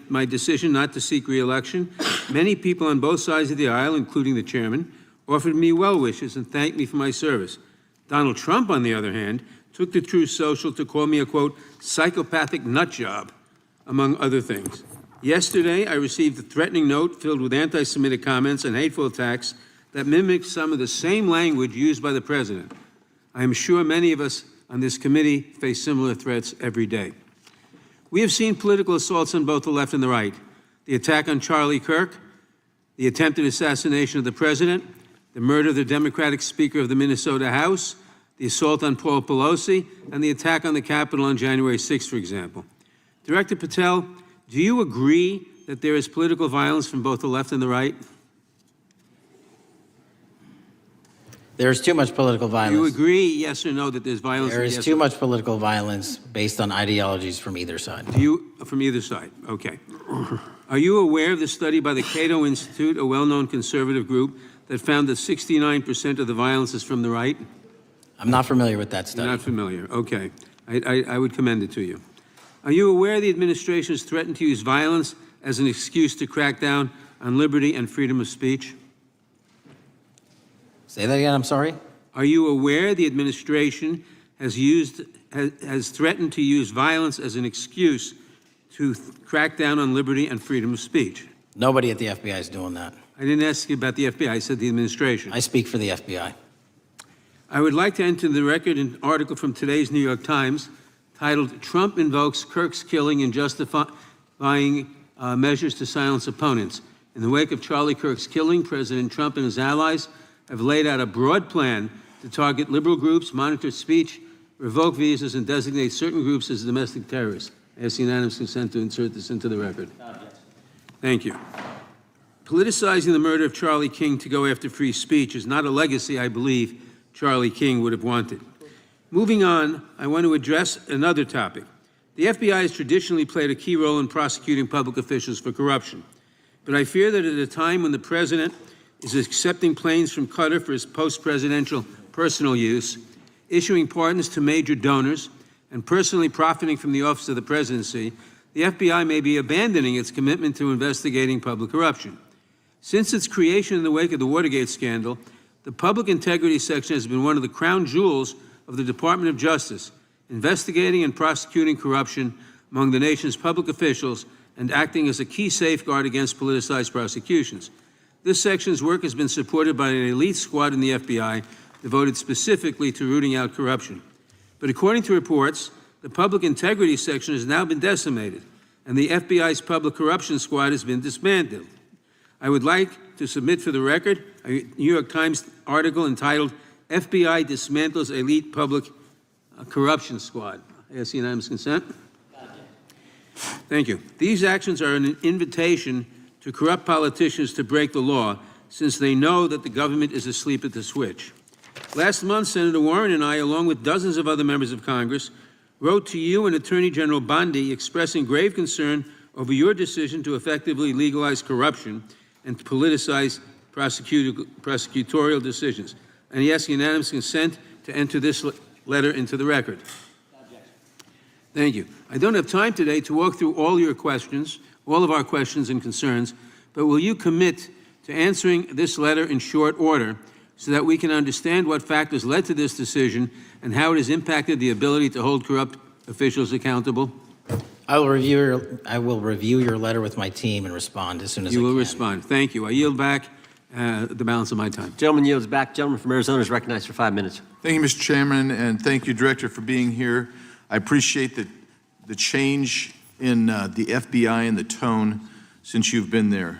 my decision not to seek re-election, many people on both sides of the aisle, including the chairman, offered me well wishes and thanked me for my service. Donald Trump, on the other hand, took to Truth Social to call me a, quote, "psychopathic nut job," among other things. Yesterday, I received a threatening note filled with anti-Semitic comments and hateful attacks that mimicked some of the same language used by the president. I am sure many of us on this committee face similar threats every day. We have seen political assaults on both the left and the right. The attack on Charlie Kirk, the attempted assassination of the president, the murder of the Democratic Speaker of the Minnesota House, the assault on Paul Pelosi, and the attack on the Capitol on January 6th, for example. Director Patel, do you agree that there is political violence from both the left and the right?
There is too much political violence.
Do you agree, yes or no, that there's violence?
There is too much political violence based on ideologies from either side.
From either side, okay. Are you aware of the study by the Cato Institute, a well-known conservative group, that found that 69% of the violence is from the right?
I'm not familiar with that study.
You're not familiar, okay. I would commend it to you. Are you aware the administration has threatened to use violence as an excuse to crack down on liberty and freedom of speech?
Say that again, I'm sorry?
Are you aware the administration has threatened to use violence as an excuse to crack down on liberty and freedom of speech?
Nobody at the FBI is doing that.
I didn't ask you about the FBI, I said the administration.
I speak for the FBI.
I would like to enter the record an article from today's New York Times titled, "Trump Invokes Kirk's Killing and Justifying Measures to Silence Opponents." In the wake of Charlie Kirk's killing, President Trump and his allies have laid out a broad plan to target liberal groups, monitor speech, revoke visas, and designate certain groups as domestic terrorists. I ask unanimous consent to insert this into the record. Thank you. Politicizing the murder of Charlie King to go after free speech is not a legacy I believe Charlie King would have wanted. Moving on, I want to address another topic. The FBI has traditionally played a key role in prosecuting public officials for corruption. But I fear that at a time when the president is accepting planes from Qatar for his post-presidential personal use, issuing pardons to major donors, and personally profiting from the office of the presidency, the FBI may be abandoning its commitment to investigating public corruption. Since its creation in the wake of the Watergate scandal, the Public Integrity Section has been one of the crown jewels of the Department of Justice, investigating and prosecuting corruption among the nation's public officials and acting as a key safeguard against politicized prosecutions. This section's work has been supported by an elite squad in the FBI, devoted specifically to rooting out corruption. But according to reports, the public integrity section has now been decimated, and the FBI's public corruption squad has been disbanded. I would like to submit for the record a New York Times article entitled FBI Dismantles Elite Public Corruption Squad. I ask unanimous consent. Thank you. These actions are an invitation to corrupt politicians to break the law, since they know that the government is asleep at the switch. Last month, Senator Warren and I, along with dozens of other members of Congress, wrote to you and Attorney General Bondi expressing grave concern over your decision to effectively legalize corruption and to politicize prosecutorial decisions. And he asks unanimous consent to enter this letter into the record. Thank you. I don't have time today to walk through all your questions, all of our questions and concerns, but will you commit to answering this letter in short order so that we can understand what factors led to this decision and how it has impacted the ability to hold corrupt officials accountable?
I will review your letter with my team and respond as soon as I can.
You will respond. Thank you. I yield back the balance of my time.
Gentleman yields back. Gentleman from Arizona is recognized for 5 minutes.
Thank you, Mr. Chairman, and thank you, Director, for being here. I appreciate the change in the FBI and the tone since you've been there.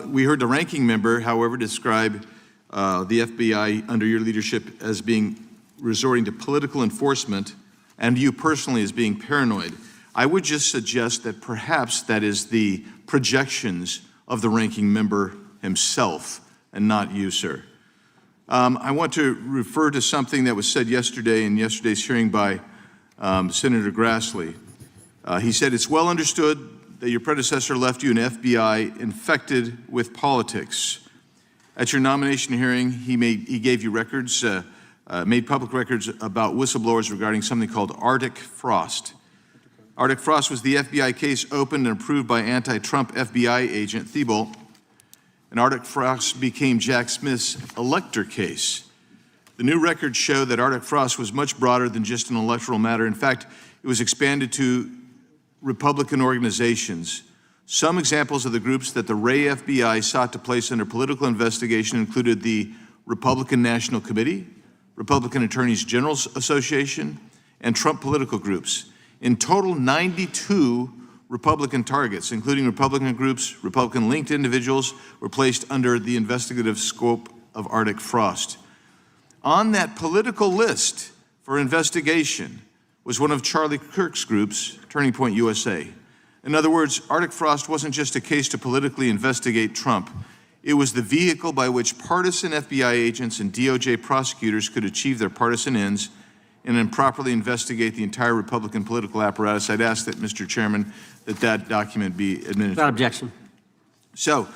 We heard the ranking member, however, describe the FBI under your leadership as being resorting to political enforcement and you personally as being paranoid. I would just suggest that perhaps that is the projections of the ranking member himself and not you, sir. I want to refer to something that was said yesterday in yesterday's hearing by Senator Grassley. He said, it's well understood that your predecessor left you an FBI infected with politics. At your nomination hearing, he gave you records, made public records about whistleblowers regarding something called Arctic Frost. Arctic Frost was the FBI case opened and approved by anti-Trump FBI agent Thibault, and Arctic Frost became Jack Smith's elector case. The new records show that Arctic Frost was much broader than just an electoral matter. In fact, it was expanded to Republican organizations. Some examples of the groups that the Ray FBI sought to place under political investigation included the Republican National Committee, Republican Attorneys General Association, and Trump political groups. In total, 92 Republican targets, including Republican groups, Republican-linked individuals, were placed under the investigative scope of Arctic Frost. On that political list for investigation was one of Charlie Kirk's groups, Turning Point USA. In other words, Arctic Frost wasn't just a case to politically investigate Trump. It was the vehicle by which partisan FBI agents and DOJ prosecutors could achieve their partisan ends and improperly investigate the entire Republican political apparatus. I'd ask that, Mr. Chairman, that document be administered.
Without objection.
So,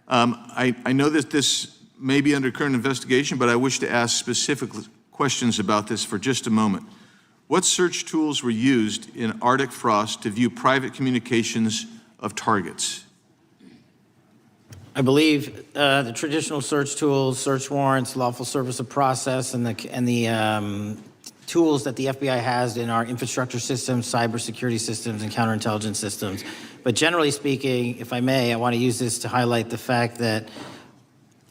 I know that this may be under current investigation, but I wish to ask specific questions about this for just a moment. What search tools were used in Arctic Frost to view private communications of targets?
I believe the traditional search tools, search warrants, lawful service of process, and the tools that the FBI has in our infrastructure systems, cybersecurity systems, and counterintelligence systems. But generally speaking, if I may, I want to use this to highlight the fact that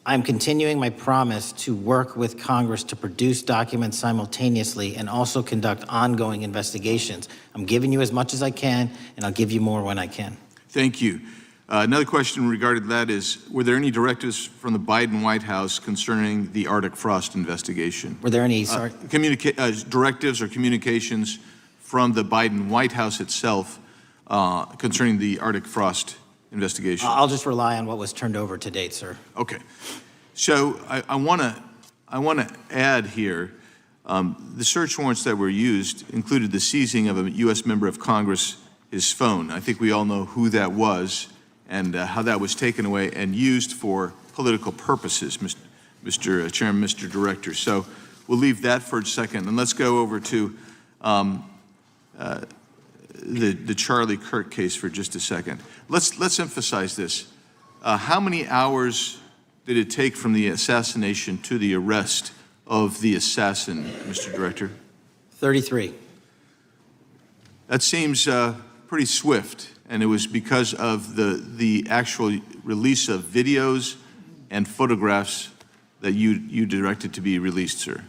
I'm continuing my promise to work with Congress to produce documents simultaneously and also conduct ongoing investigations. I'm giving you as much as I can, and I'll give you more when I can.
Thank you. Another question regarding that is, were there any directives from the Biden White House concerning the Arctic Frost investigation?
Were there any,
directives or communications from the Biden White House itself concerning the Arctic Frost investigation?
I'll just rely on what was turned over to date, sir.
Okay. So I want to add here, the search warrants that were used included the seizing of a U.S. member of Congress, his phone. I think we all know who that was and how that was taken away and used for political purposes, Mr. Chairman, Mr. Director. So we'll leave that for a second, and let's go over to the Charlie Kirk case for just a second. Let's emphasize this. How many hours did it take from the assassination to the arrest of the assassin, Mr. Director?
33.
That seems pretty swift, and it was because of the actual release of videos and photographs that you directed to be released, sir.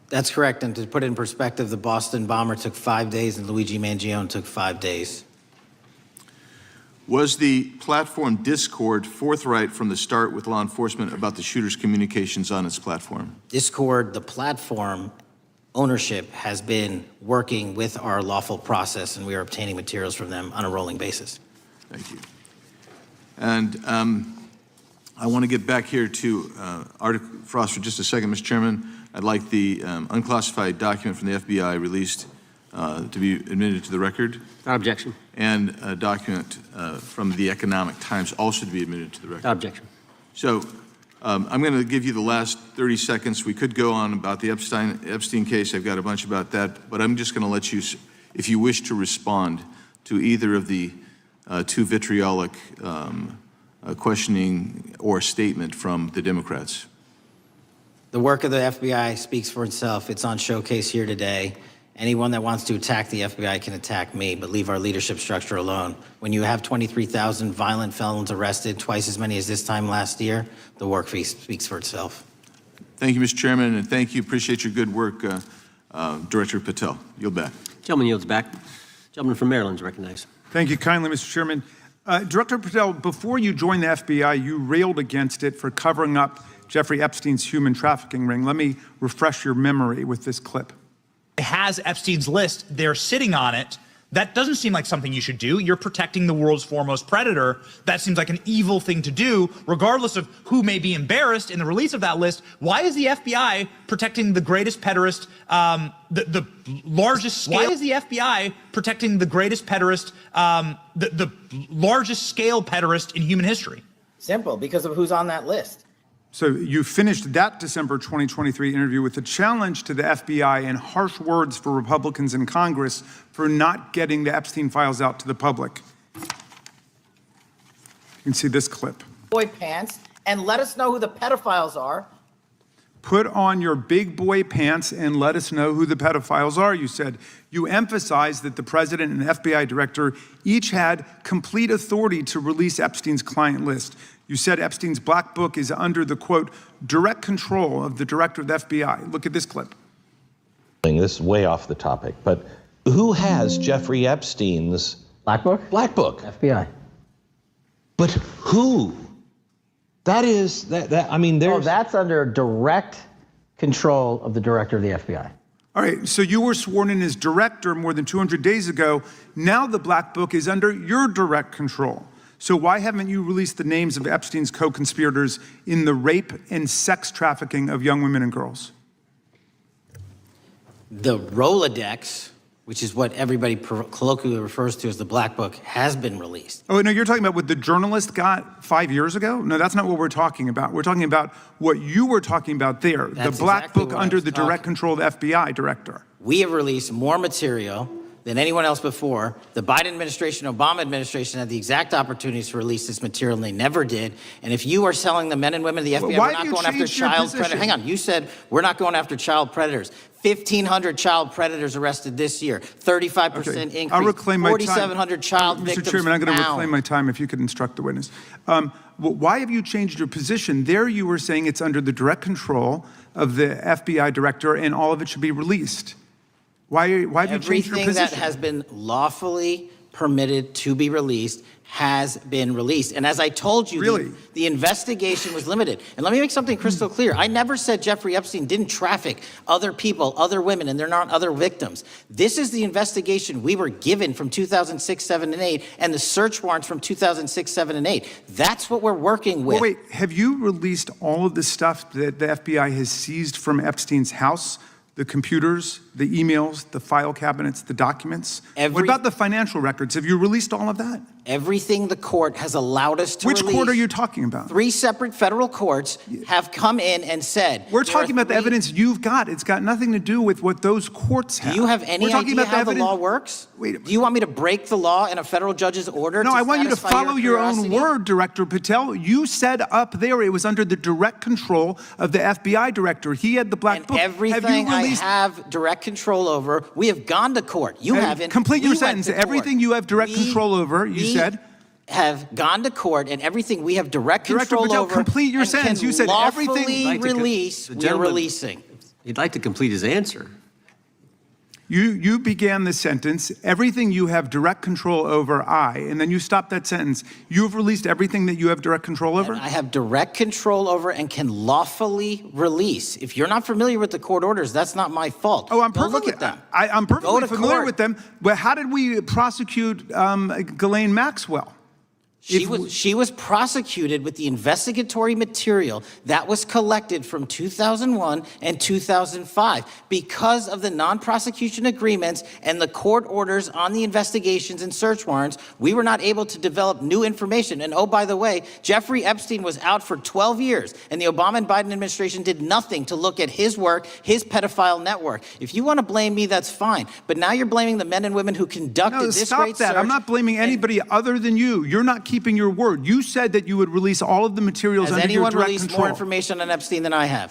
That's correct. And to put it in perspective, the Boston bomber took 5 days and Luigi Mangione took 5 days.
Was the platform Discord forthright from the start with law enforcement about the shooter's communications on its platform?
Discord, the platform ownership, has been working with our lawful process, and we are obtaining materials from them on a rolling basis.
Thank you. And I want to get back here to Article Frost for just a second, Mr. Chairman. I'd like the unclassified document from the FBI released to be admitted to the record.
Without objection.
And a document from the Economic Times also to be admitted to the record.
Without objection.
So I'm going to give you the last 30 seconds. We could go on about the Epstein case. I've got a bunch about that, but I'm just going to let you, if you wish to respond to either of the too vitriolic questioning or statement from the Democrats.
The work of the FBI speaks for itself. It's on showcase here today. Anyone that wants to attack the FBI can attack me, but leave our leadership structure alone. When you have 23,000 violent felons arrested, twice as many as this time last year, the work speaks for itself.
Thank you, Mr. Chairman, and thank you. Appreciate your good work, Director Patel. Yield back.
Gentleman yields back. Gentleman from Maryland is recognized.
Thank you kindly, Mr. Chairman. Director Patel, before you joined the FBI, you railed against it for covering up Jeffrey Epstein's human trafficking ring. Let me refresh your memory with this clip.
Has Epstein's list, they're sitting on it. That doesn't seem like something you should do. You're protecting the world's foremost predator. That seems like an evil thing to do, regardless of who may be embarrassed in the release of that list. Why is the FBI protecting the greatest pederast, the largest scale? Why is the FBI protecting the greatest pederast, the largest scale pederast in human history?
Simple, because of who's on that list.
So you finished that December 2023 interview with a challenge to the FBI and harsh words for Republicans in Congress for not getting the Epstein files out to the public. You can see this clip.
Boy pants, and let us know who the pedophiles are.
Put on your big boy pants and let us know who the pedophiles are, you said. You emphasized that the president and FBI director each had complete authority to release Epstein's client list. You said Epstein's black book is under the, quote, direct control of the director of the FBI. Look at this clip.
This is way off the topic, but who has Jeffrey Epstein's
Black book?
black book?
FBI.
But who? That is, I mean, there's...
Oh, that's under direct control of the director of the FBI.
All right, so you were sworn in as director more than 200 days ago. Now the black book is under your direct control. So why haven't you released the names of Epstein's co-conspirators in the rape and sex trafficking of young women and girls?
The Rolodex, which is what everybody colloquially refers to as the Black Book, has been released.
Oh, no, you're talking about what the journalist got 5 years ago? No, that's not what we're talking about. We're talking about what you were talking about there,
That's
the black
exactly
book
what I
under
was
the direct control of the FBI director.
We have released more material than anyone else before. The Biden administration, Obama administration had the exact opportunities to release this material, and they never did. And if you are selling the men and women of the FBI,
Why
we're
have
not
you
going after
changed your
child
position?
predators. Hang on, you said we're not going after child predators. 1,500 child predators arrested this year, 35% increase.
I'll reclaim my time.
4,700 child victims
Mr. Chairman, I'm going to
found.
reclaim my time if you could instruct the witness. Why have you changed your position? There you were saying it's under the direct control of the FBI director and all of it should be released. Why have you changed your position?
Everything that has been lawfully permitted to be released has been released. And as I told you,
Really?
the investigation was limited. And let me make something crystal clear. I never said Jeffrey Epstein didn't traffic other people, other women, and they're not other victims. This is the investigation we were given from 2006, 7, and 8, and the search warrants from 2006, 7, and 8. That's what we're working with.
Well, wait, have you released all of the stuff that the FBI has seized from Epstein's house? The computers, the emails, the file cabinets, the documents? What about the financial records? Have you released all of that?
Everything the court has allowed us to
Which
release.
court are you talking about?
3 separate federal courts have come in and said...
We're talking about the evidence you've got. It's got nothing to do with what those courts have.
Do you have any idea how the law works?
Wait,
do you want me to break the law in a federal judge's order?
No,
to
I want you to
satisfy
follow your own
curiosity?
word, Director Patel. You said up there it was under the direct control of the FBI director. He had the black book.
Everything I have direct control over, we have gone to court. You haven't.
Complete your
We went
sentence.
to court.
Everything you have direct control over, you said.
have gone to court, and everything we have direct control
Patel,
over.
complete your
and
sentence.
can
You said everything-
lawfully
Like to co-
release.
the
We're
gentleman-
releasing.
He'd like to complete his answer.
You began the sentence, everything you have direct control over, and then you stopped that sentence. You have released everything that you have direct control over?
I have direct control over and can lawfully release. If you're not familiar with the court orders, that's not my fault.
Oh, I'm
Go
perfectly,
look at them.
I'm
Go
perfectly
to
familiar
court.
with them. But how did we prosecute Ghislaine Maxwell?
She was prosecuted with the investigatory material that was collected from 2001 and 2005 because of the non-prosecution agreements and the court orders on the investigations and search warrants. We were not able to develop new information. And oh, by the way, Jeffrey Epstein was out for 12 years, and the Obama and Biden administration did nothing to look at his work, his pedophile network. If you want to blame me, that's fine. But now you're blaming the men and women who conducted this
Stop
great
that.
search.
I'm not blaming anybody other than you. You're not keeping your word. You said that you would release all of the materials
Has
under your
anyone
direct
released
control.
more information on Epstein than I have?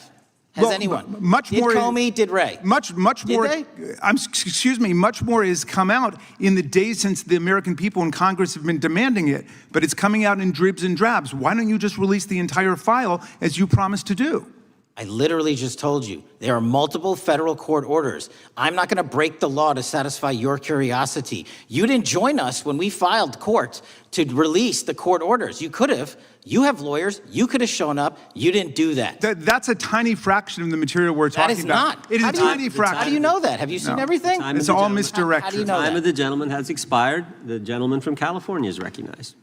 Has
Well,
anyone?
much more-
Did Comey? Did Ray?
Much
Did
more.
they?
Excuse me. Much more has come out in the days since the American people and Congress have been demanding it. But it's coming out in dribs and drabs. Why don't you just release the entire file as you promised to do?
I literally just told you, there are multiple federal court orders. I'm not going to break the law to satisfy your curiosity. You didn't join us when we filed court to release the court orders. You could have. You have lawyers. You could have shown up. You didn't do that.
That's a tiny fraction of the material we're
That
talking
is
about.
not.
It is
How
a
do you-
tiny fraction.
How do you know that? Have you seen
No.
everything?
Time
It's
of the
all
gentleman.
misdirection.
How do you know
Time
that?
of the gentleman has expired. The gentleman from California is recognized.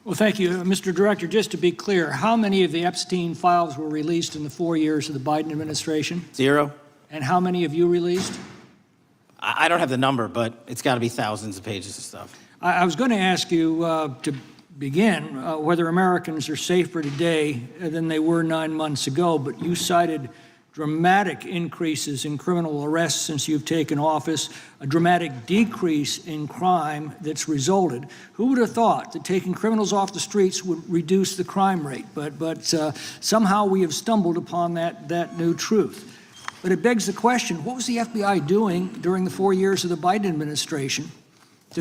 Well, thank you. Mr. Director, just to be clear, how many of the Epstein files were released in the 4 years of the Biden administration?
0.
And how many have you released?
I don't have the number, but it's got to be thousands of pages of stuff.
I was going to ask you to begin whether Americans are safer today than they were 9 months ago, but you cited dramatic increases in criminal arrests since you've taken office, a dramatic decrease in crime that's resulted. Who would have thought that taking criminals off the streets would reduce the crime rate? But somehow we have stumbled upon that new truth. But it begs the question, what was the FBI doing during the 4 years of the Biden administration to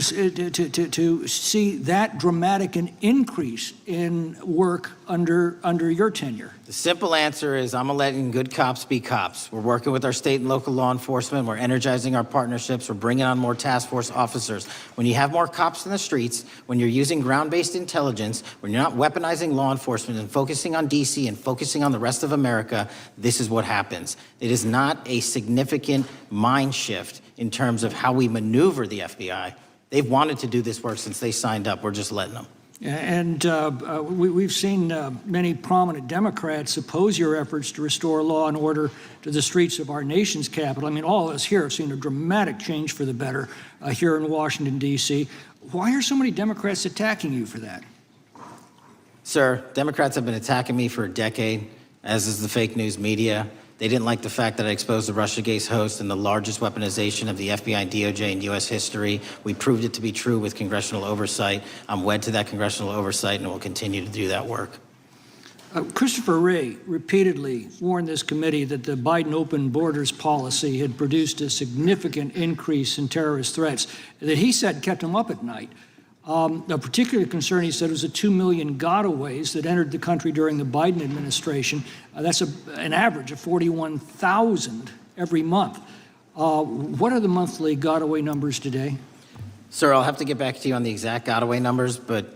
see that dramatic an increase in work under your tenure?
The simple answer is I'm letting good cops be cops. We're working with our state and local law enforcement. We're energizing our partnerships. We're bringing on more task force officers. When you have more cops in the streets, when you're using ground-based intelligence, when you're not weaponizing law enforcement and focusing on D.C. and focusing on the rest of America, this is what happens. It is not a significant mind shift in terms of how we maneuver the FBI. They've wanted to do this work since they signed up. We're just letting them.
And we've seen many prominent Democrats oppose your efforts to restore law and order to the streets of our nation's capital. I mean, all of us here have seen a dramatic change for the better here in Washington, D.C. Why are so many Democrats attacking you for that?
Sir, Democrats have been attacking me for a decade, as is the fake news media. They didn't like the fact that I exposed the Russiagate host and the largest weaponization of the FBI, DOJ, and U.S. history. We proved it to be true with congressional oversight. I'm wed to that congressional oversight and will continue to do that work.
Christopher Wray repeatedly warned this committee that the Biden open borders policy had produced a significant increase in terrorist threats that he said kept him up at night. A particular concern, he said, was the 2 million gotaways that entered the country during the Biden administration. That's an average of 41,000 every month. What are the monthly gotaway numbers today?
Sir, I'll have to get back to you on the exact gotaway numbers, but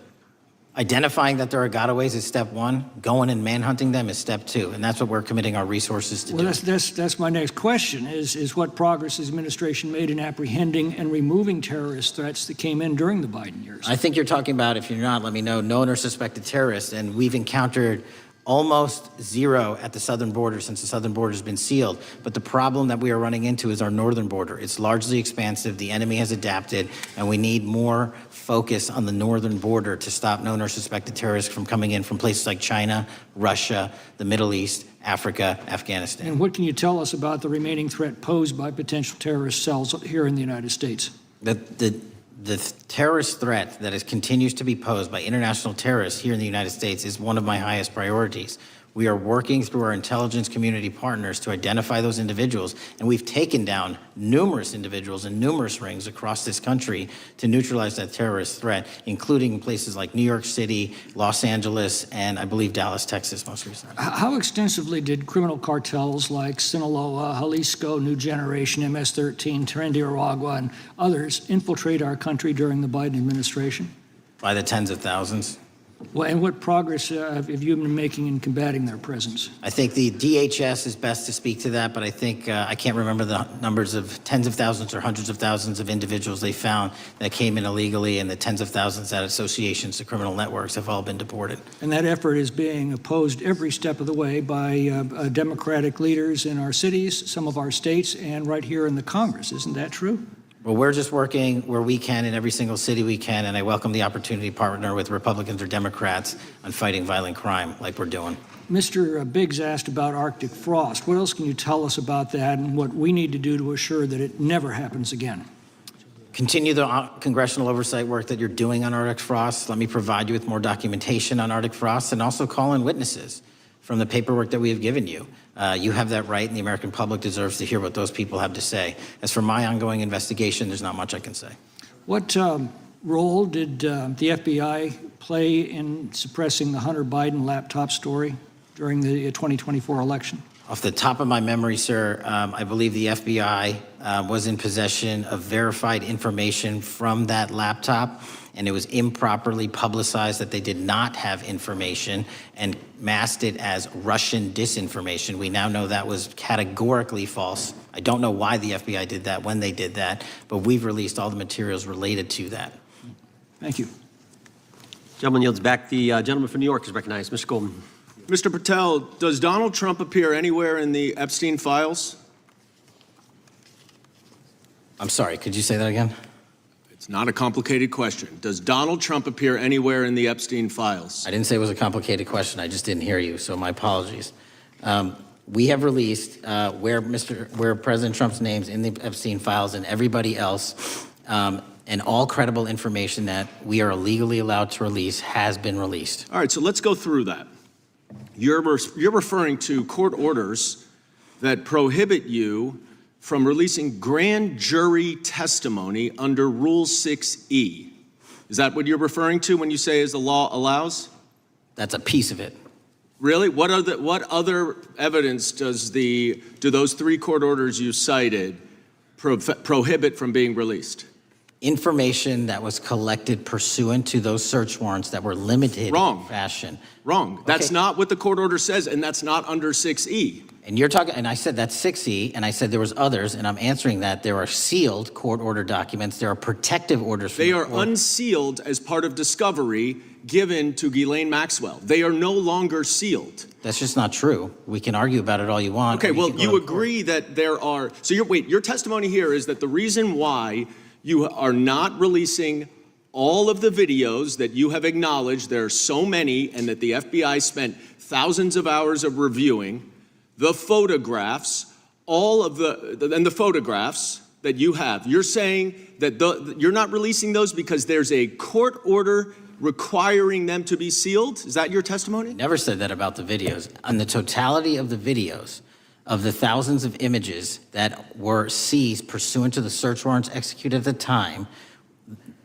identifying that there are gotaways is step one. Going and manhunting them is step two, and that's what we're committing our resources to do.
Well, that's my next question, is what progress has the administration made in apprehending and removing terrorist threats that came in during the Biden years?
I think you're talking about, if you're not, let me know, known or suspected terrorists, and we've encountered almost zero at the southern border since the southern border has been sealed. But the problem that we are running into is our northern border. It's largely expansive. The enemy has adapted, and we need more focus on the northern border to stop known or suspected terrorists from coming in from places like China, Russia, the Middle East, Africa, Afghanistan.
And what can you tell us about the remaining threat posed by potential terrorist cells here in the United States?
The terrorist threat that continues to be posed by international terrorists here in the United States is one of my highest priorities. We are working through our intelligence community partners to identify those individuals, and we've taken down numerous individuals in numerous rings across this country to neutralize that terrorist threat, including in places like New York City, Los Angeles, and I believe Dallas, Texas most recently.
How extensively did criminal cartels like Sinaloa, Jalisco, New Generation, MS-13, Trinidad, and others infiltrate our country during the Biden administration?
By the tens of thousands.
Well, and what progress have you been making in combating their presence?
I think the DHS is best to speak to that, but I think I can't remember the numbers of tens of thousands or hundreds of thousands of individuals they found that came in illegally, and the tens of thousands that associations to criminal networks have all been deported.
And that effort is being opposed every step of the way by Democratic leaders in our cities, some of our states, and right here in the Congress. Isn't that true?
Well, we're just working where we can in every single city we can, and I welcome the opportunity to partner with Republicans or Democrats on fighting violent crime like we're doing.
Mr. Biggs asked about Arctic frost. What else can you tell us about that and what we need to do to assure that it never happens again?
Continue the congressional oversight work that you're doing on Arctic frost. Let me provide you with more documentation on Arctic frost, and also call in witnesses from the paperwork that we have given you. You have that right, and the American public deserves to hear what those people have to say. As for my ongoing investigation, there's not much I can say.
What role did the FBI play in suppressing the Hunter Biden laptop story during the 2024 election?
Off the top of my memory, sir, I believe the FBI was in possession of verified information from that laptop, and it was improperly publicized that they did not have information and masked it as Russian disinformation. We now know that was categorically false. I don't know why the FBI did that, when they did that, but we've released all the materials related to that.
Thank you.
Gentleman yields back. The gentleman from New York is recognized. Mr. Golden.
Mr. Patel, does Donald Trump appear anywhere in the Epstein files?
I'm sorry, could you say that again?
It's not a complicated question. Does Donald Trump appear anywhere in the Epstein files?
I didn't say it was a complicated question. I just didn't hear you, so my apologies. We have released where President Trump's name's in the Epstein files and everybody else, and all credible information that we are legally allowed to release has been released.
All right, so let's go through that. You're referring to court orders that prohibit you from releasing grand jury testimony under Rule 6E. Is that what you're referring to when you say as the law allows?
That's a piece of it.
Really? What other evidence do those three court orders you cited prohibit from being released?
Information that was collected pursuant to those search warrants that were limited in fashion.
Wrong. That's not what the court order says, and that's not under 6E.
And you're talking, and I said that's 6E, and I said there was others, and I'm answering that. There are sealed court order documents. There are protective orders.
They are unsealed as part of discovery given to Ghislaine Maxwell. They are no longer sealed.
That's just not true. We can argue about it all you want.
Okay, well, you agree that there are, so your testimony here is that the reason why you are not releasing all of the videos that you have acknowledged, there are so many, and that the FBI spent thousands of hours of reviewing, the photographs, the photographs that you have. You're saying that you're not releasing those because there's a court order requiring them to be sealed? Is that your testimony?
Never said that about the videos. On the totality of the videos, of the thousands of images that were seized pursuant to the search warrants executed at the time,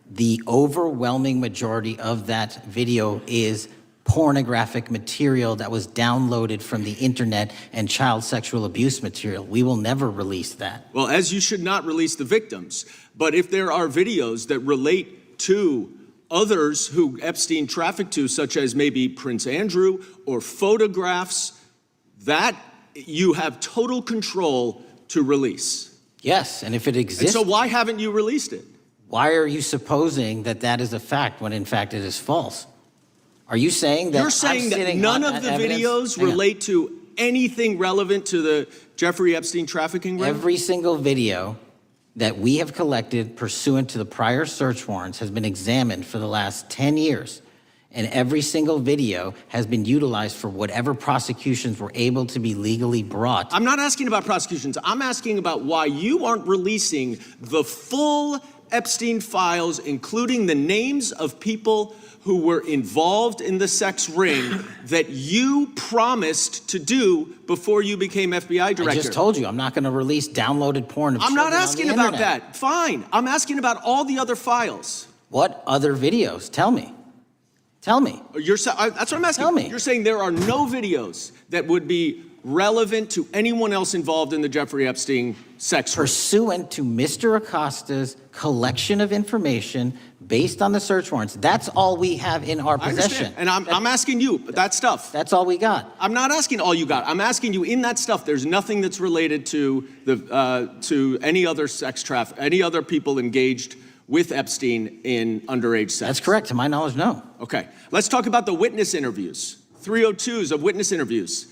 the overwhelming majority of that video is pornographic material that was downloaded from the internet and child sexual abuse material. We will never release that.
Well, as you should not release the victims, but if there are videos that relate to others who Epstein trafficked to, such as maybe Prince Andrew, or photographs, that you have total control to release.
Yes, and if it exists.
And so why haven't you released it?
Why are you supposing that that is a fact when in fact it is false? Are you saying that
You're saying that none of the videos relate to anything relevant to the Jeffrey Epstein trafficking ring?
Every single video that we have collected pursuant to the prior search warrants has been examined for the last 10 years. And every single video has been utilized for whatever prosecutions were able to be legally brought.
I'm not asking about prosecutions. I'm asking about why you aren't releasing the full Epstein files, including the names of people who were involved in the sex ring that you promised to do before you became FBI director.
I just told you, I'm not going to release downloaded porn of
I'm not
children on
asking
the
about
internet.
that. Fine. I'm asking about all the other files.
What other videos? Tell me. Tthat's
That's what I'm asking.
Tell me.
You're saying there are no videos that would be relevant to anyone else involved in the Jeffrey Epstein sex ring.
Pursuant to Mr. Acosta's collection of information based on the search warrants. That's all we have in our
I
possession.
understand. And I'm asking you, that stuff.
That's all we got.
I'm not asking all you got. I'm asking you, in that stuff, there's nothing that's related to to any other sex traffic, any other people engaged with Epstein in underage sex.
That's correct. To my knowledge, no.
Okay. Let's talk about the witness interviews. 302s of witness interviews.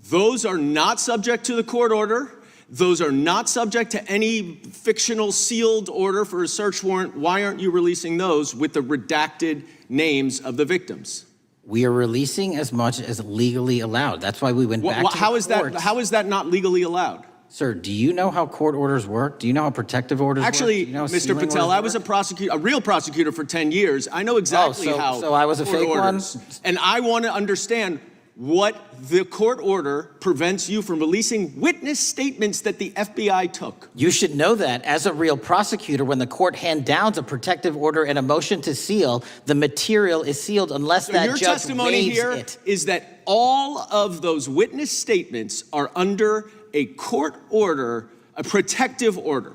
Those are not subject to the court order. Those are not subject to any fictional sealed order for a search warrant. Why aren't you releasing those with the redacted names of the victims?
We are releasing as much as legally allowed. That's why we went back to the courts.
How is that not legally allowed?
Sir, do you know how court orders work? Do you know how protective orders
Actually,
work? Do you know how
Mr.
sealing
Patel,
orders
I was
work?
a real prosecutor for 10 years. I know exactly how.
So I was a
court
fake
orders.
one?
And I want to understand what the court order prevents you from releasing witness statements that the FBI took.
You should know that as a real prosecutor, when the court hand downs a protective order and a motion to seal, the material is sealed unless
So
that
your
judge
testimony
waives
here
it.
is that all of those witness statements are under a court order, a protective order.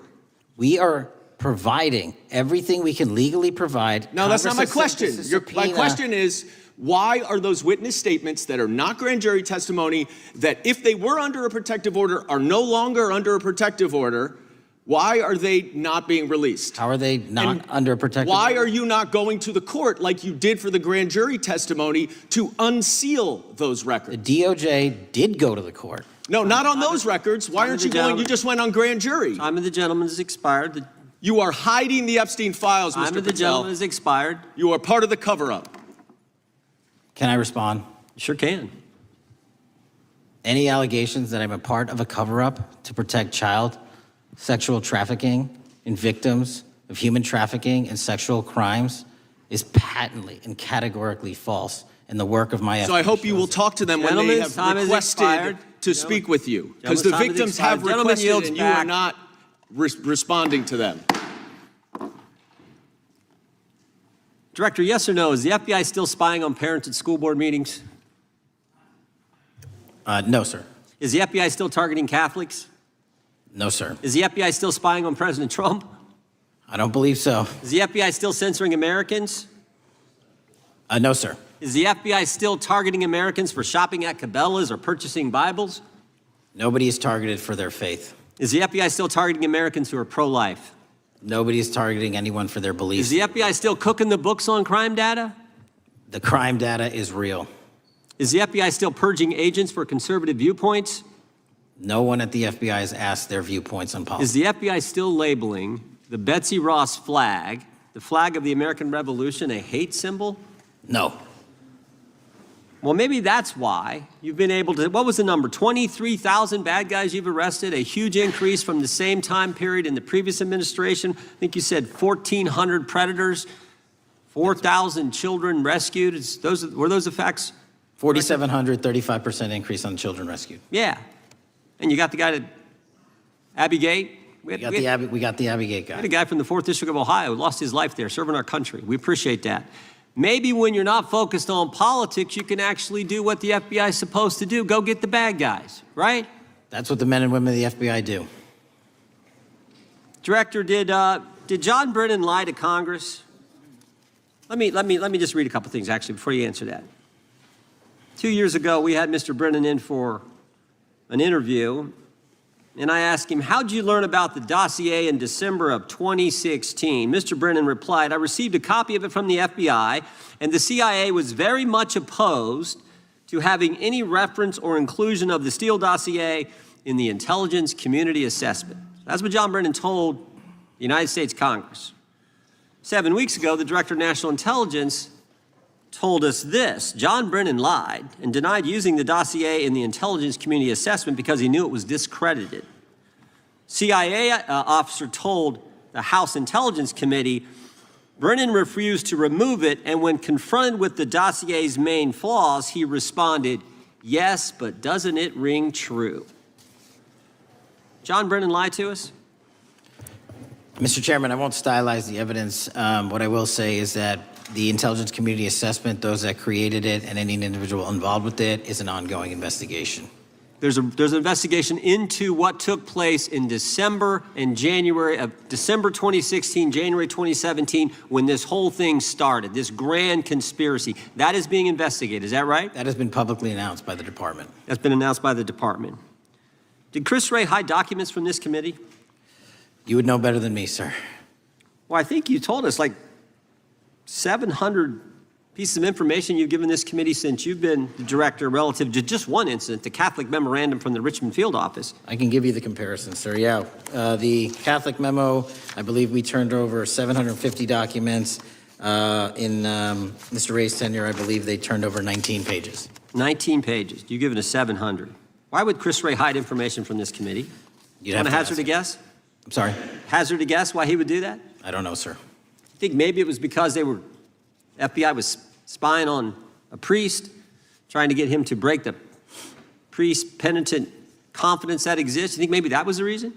We are providing everything we can legally provide.
No, that's not my
Congress has
question.
sent us a
My
subpoena.
question is, why are those witness statements that are not grand jury testimony, that if they were under a protective order are no longer under a protective order, why are they not being released?
How are they not
And
under a protective
Why
order?
are you not going to the court like you did for the grand jury testimony to unseal those
The
records?
DOJ did go to the court.
No, not on those records. Why aren't you going? You just went on grand jury.
Time of the gentleman has expired.
You are hiding the Epstein files,
Time
Mr.
of the gentleman
Patel.
has expired.
You are part of the cover-up.
Can I respond?
You sure can.
Any allegations that I'm a part of a cover-up to protect child sexual trafficking and victims of human trafficking and sexual crimes is patently and categorically false in the work of my
So I hope you will talk to them when they
Gentlemen's
have
time has
requested
expired.
to speak with you. Because the
Gentlemen's time has
victims have
expired. Gentleman
requested
yields
and you are
back.
not responding to them.
Director, yes or no, is the FBI still spying on parents at school board meetings?
No, sir.
Is the FBI still targeting Catholics?
No, sir.
Is the FBI still spying on President Trump?
I don't believe so.
Is the FBI still censoring Americans?
No, sir.
Is the FBI still targeting Americans for shopping at Cabela's or purchasing Bibles?
Nobody is targeted for their faith.
Is the FBI still targeting Americans who are pro-life?
Nobody is targeting anyone for their
Is
beliefs.
the FBI still cooking the books on crime data?
The crime data is real.
Is the FBI still purging agents for conservative viewpoints?
No one at the FBI has asked their viewpoints on
Is
policy.
the FBI still labeling the Betsy Ross flag, the flag of the American Revolution, a hate symbol?
No.
Well, maybe that's why you've been able to, what was the number? 23,000 bad guys you've arrested, a huge increase from the same time period in the previous administration. I think you said 1,400 predators, 4,000 children rescued. Were those the facts?
4,700, 35% increase on children rescued.
Yeah. And you got the guy that, Abbey Gate?
We got the Abbey Gate
We had
guy.
a guy from the 4th District of Ohio who lost his life there serving our country. We appreciate that. Maybe when you're not focused on politics, you can actually do what the FBI is supposed to do. Go get the bad guys, right?
That's what the men and women of the FBI do.
Director, did John Brennan lie to Congress? Let me just read a couple things actually before you answer that. 2 years ago, we had Mr. Brennan in for an interview, and I asked him, how'd you learn about the dossier in December of 2016? Mr. Brennan replied, I received a copy of it from the FBI, and the CIA was very much opposed to having any reference or inclusion of the Steele dossier in the intelligence community assessment. That's what John Brennan told the United States Congress. 7 weeks ago, the Director of National Intelligence told us this: John Brennan lied and denied using the dossier in the intelligence community assessment because he knew it was discredited. CIA officer told the House Intelligence Committee, Brennan refused to remove it, and when confronted with the dossier's main flaws, he responded, "Yes, but doesn't it ring true?" John Brennan lied to us?
Mr. Chairman, I won't stylize the evidence. What I will say is that the intelligence community assessment, those that created it, and any individual involved with it, is an ongoing investigation.
There's an investigation into what took place in December and January of December 2016, January 2017, when this whole thing started, this grand conspiracy. That is being investigated, is that right?
That has been publicly announced by the department.
That's been announced by the department. Did Chris Wray hide documents from this committee?
You would know better than me, sir.
Well, I think you told us like 700 pieces of information you've given this committee since you've been the director relative to just one incident, the Catholic memorandum from the Richmond field office.
I can give you the comparison, sir. Yeah, the Catholic memo, I believe we turned over 750 documents. In Mr. Ray's tenure, I believe they turned over 19 pages.
19 pages. You've given us 700. Why would Chris Wray hide information from this committee?
You'd
Want
have
to
to
hazard a guess?
I'm sorry?
Hazard a guess why he would do that?
I don't know, sir.
I think maybe it was because FBI was spying on a priest, trying to get him to break the priest penitent confidence that exists. You think maybe that was the reason?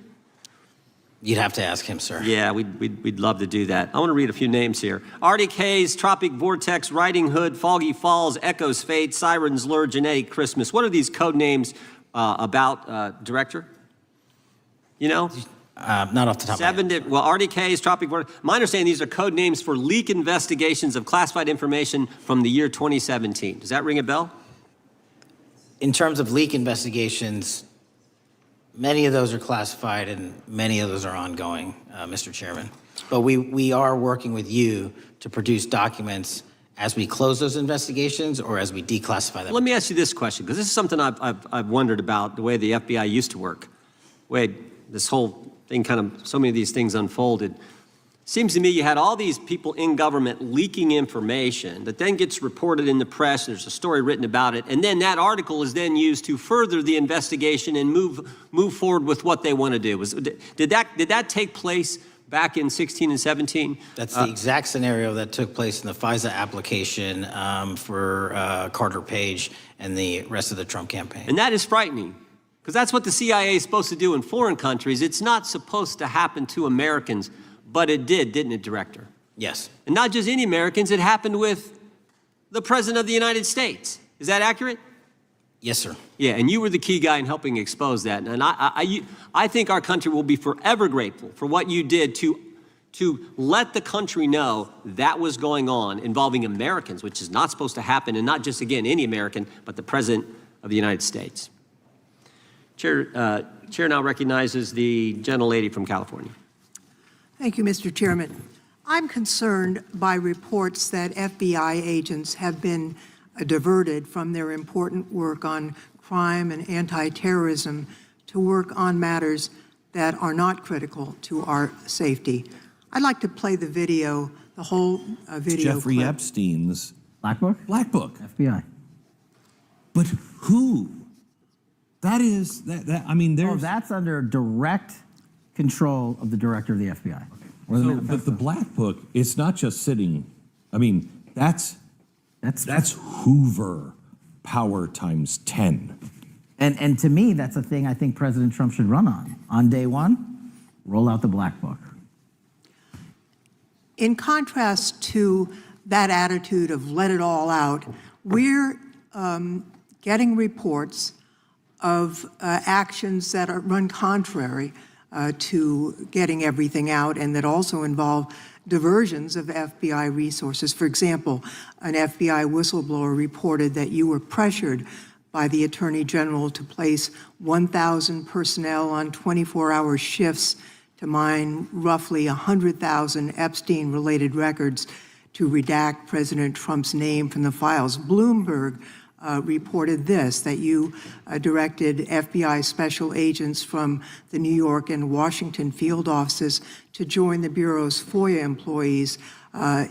You'd have to ask him, sir.
Yeah, we'd love to do that. I want to read a few names here. Arctic Haze, Tropic Vortex, Riding Hood, Foggy Falls, Echoes Fate, Sirens Lure, Genetic Christmas. What are these code names about, Director? You know?
Not off the top of my head.
Well, Arctic Haze, Tropic Vortex. My understanding, these are code names for leak investigations of classified information from the year 2017. Does that ring a bell?
In terms of leak investigations, many of those are classified and many of those are ongoing, Mr. Chairman. But we are working with you to produce documents as we close those investigations or as we declassify them.
Let me ask you this question, because this is something I've wondered about, the way the FBI used to work. Wade, this whole thing so many of these things unfolded. Seems to me you had all these people in government leaking information that then gets reported in the press, and there's a story written about it, and then that article is then used to further the investigation and move forward with what they want to do. Did that take place back in 16 and 17?
That's the exact scenario that took place in the FISA application for Carter Page and the rest of the Trump campaign.
And that is frightening, because that's what the CIA is supposed to do in foreign countries. It's not supposed to happen to Americans, but it did, didn't it, Director?
Yes.
And not just any Americans, it happened with the President of the United States. Is that accurate?
Yes, sir.
Yeah, and you were the key guy in helping expose that. And I think our country will be forever grateful for what you did to let the country know that was going on involving Americans, which is not supposed to happen, and not just, again, any American, but the President of the United States. Chair now recognizes the gentlelady from California.
Thank you, Mr. Chairman. I'm concerned by reports that FBI agents have been diverted from their important work on crime and anti-terrorism to work on matters that are not critical to our safety. I'd like to play the video, the whole video
Jeffrey
clip.
Epstein's
Black Book?
Black Book.
FBI.
But who? That is, I mean, there's...
Oh, that's under direct control of the director of the FBI.
But the Black Book, it's not just sitting, I mean, that's Hoover power times 10.
And to me, that's a thing I think President Trump should run on. On day one, roll out the Black Book.
In contrast to that attitude of let it all out, we're getting reports of actions that run contrary to getting everything out and that also involve diversions of FBI resources. For example, an FBI whistleblower reported that you were pressured by the Attorney General to place 1,000 personnel on 24-hour shifts to mine roughly 100,000 Epstein-related records to redact President Trump's name from the files. Bloomberg reported this, that you directed FBI special agents from the New York and Washington field offices to join the Bureau's FOIA employees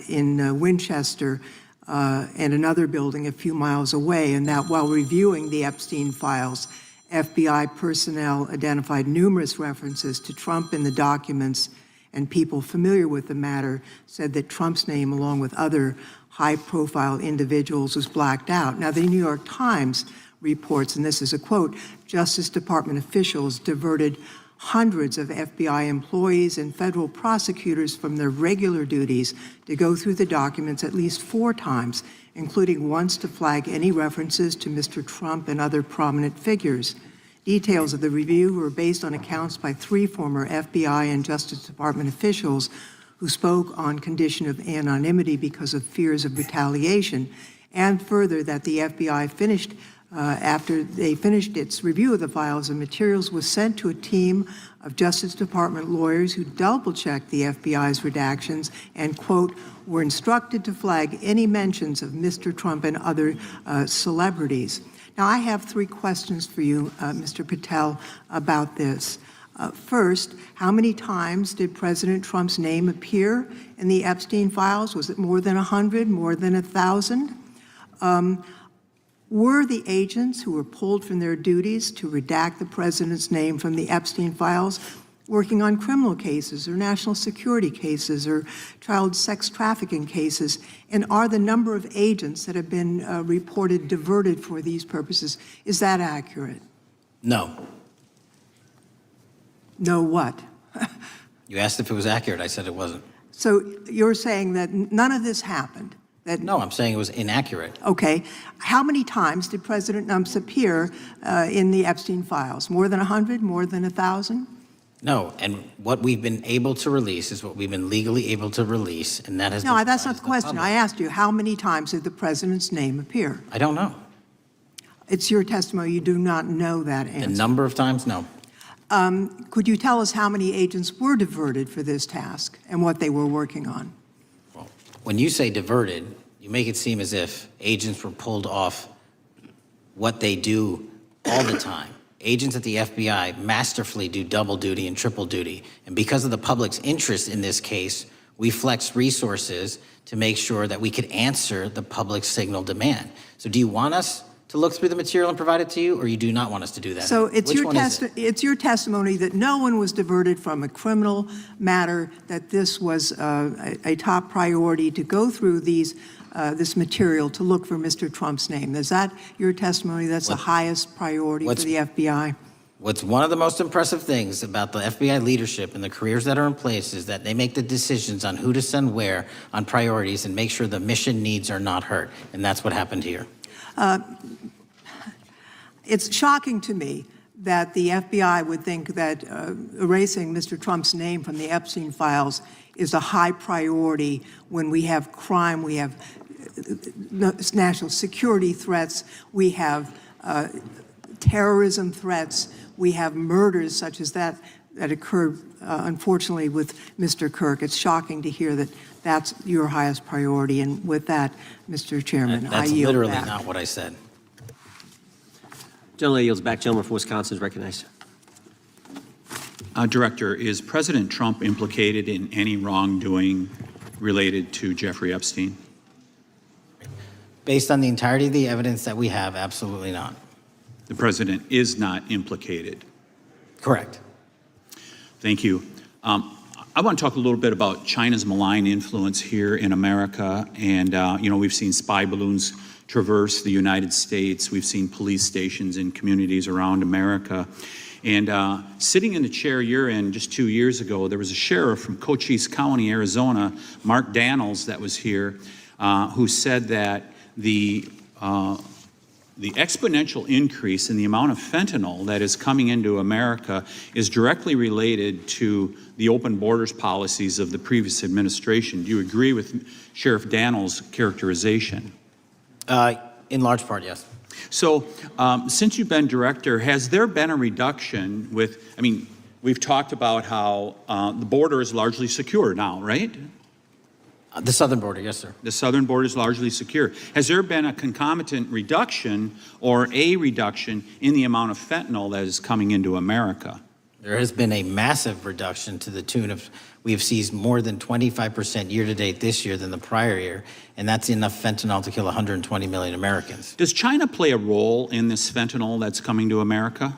in Winchester and another building a few miles away, and that while reviewing the Epstein files, FBI personnel identified numerous references to Trump in the documents and people familiar with the matter said that Trump's name, along with other high-profile individuals, was blacked out. Now, the New York Times reports, and this is a quote, Justice Department officials diverted hundreds of FBI employees and federal prosecutors from their regular duties to go through the documents at least 4 times, including once to flag any references to Mr. Trump and other prominent figures. Details of the review were based on accounts by 3 former FBI and Justice Department officials who spoke on condition of anonymity because of fears of retaliation, and further that the FBI finished after they finished its review of the files and materials, was sent to a team of Justice Department lawyers who double-checked the FBI's redactions and, quote, were instructed to flag any mentions of Mr. Trump and other celebrities. Now, I have 3 questions for you, Mr. Patel, about this. First, how many times did President Trump's name appear in the Epstein files? Was it more than 100, more than 1,000? Were the agents who were pulled from their duties to redact the president's name from the Epstein files working on criminal cases or national security cases or child sex trafficking cases? And are the number of agents that have been reported diverted for these purposes, is that accurate?
No.
No what?
You asked if it was accurate. I said it wasn't.
So you're saying that none of this happened?
No, I'm saying it was inaccurate.
Okay. How many times did President Trump appear in the Epstein files? More than 100? More than 1,000?
No, and what we've been able to release is what we've been legally able to release, and that has
No,
been
that's not the question. I asked you, how many times did the president's name appear?
I don't know.
It's your testimony. You do not know that answer.
The number of times? No.
Could you tell us how many agents were diverted for this task and what they were working on?
Well, when you say diverted, you make it seem as if agents were pulled off what they do all the time. Agents at the FBI masterfully do double duty and triple duty. And because of the public's interest in this case, we flexed resources to make sure that we could answer the public's signal demand. So do you want us to look through the material and provide it to you, or you do not want us to do that?
So it's
Which
your testimony that no one was diverted from a criminal matter, that this was a top priority to go through this material to look for Mr. Trump's name. Is that your testimony? That's the highest priority for the FBI?
What's one of the most impressive things about the FBI leadership and the careers that are in place is that they make the decisions on who to send where on priorities and make sure the mission needs are not hurt. And that's what happened here.
It's shocking to me that the FBI would think that erasing Mr. Trump's name from the Epstein files is a high priority when we have crime, we have national security threats, we have terrorism threats, we have murders such as that occurred, unfortunately, with Mr. Kirk. It's shocking to hear that that's your highest priority. And with that, Mr. Chairman, I yield back.
That's literally not what I said.
Gentleman yields back. Gentleman from Wisconsin is recognized.
Director, is President Trump implicated in any wrongdoing related to Jeffrey Epstein?
Based on the entirety of the evidence that we have, absolutely not.
The president is not implicated.
Correct.
Thank you. I want to talk a little bit about China's malign influence here in America. And, we've seen spy balloons traverse the United States. We've seen police stations in communities around America. And sitting in the chair you're in just 2 years ago, there was a sheriff from Cochise County, Arizona, Mark Daniels, that was here, who said that the exponential increase in the amount of fentanyl that is coming into America is directly related to the open borders policies of the previous administration. Do you agree with Sheriff Daniels' characterization?
In large part, yes.
So since you've been director, has there been a reduction we've talked about how the border is largely secure now, right?
The southern border, yes, sir.
The southern border is largely secure. Has there been a concomitant reduction or a reduction in the amount of fentanyl that is coming into America?
There has been a massive reduction to the tune of, we have seized more than 25% year-to-date this year than the prior year, and that's enough fentanyl to kill 120 million Americans.
Does China play a role in this fentanyl that's coming to America?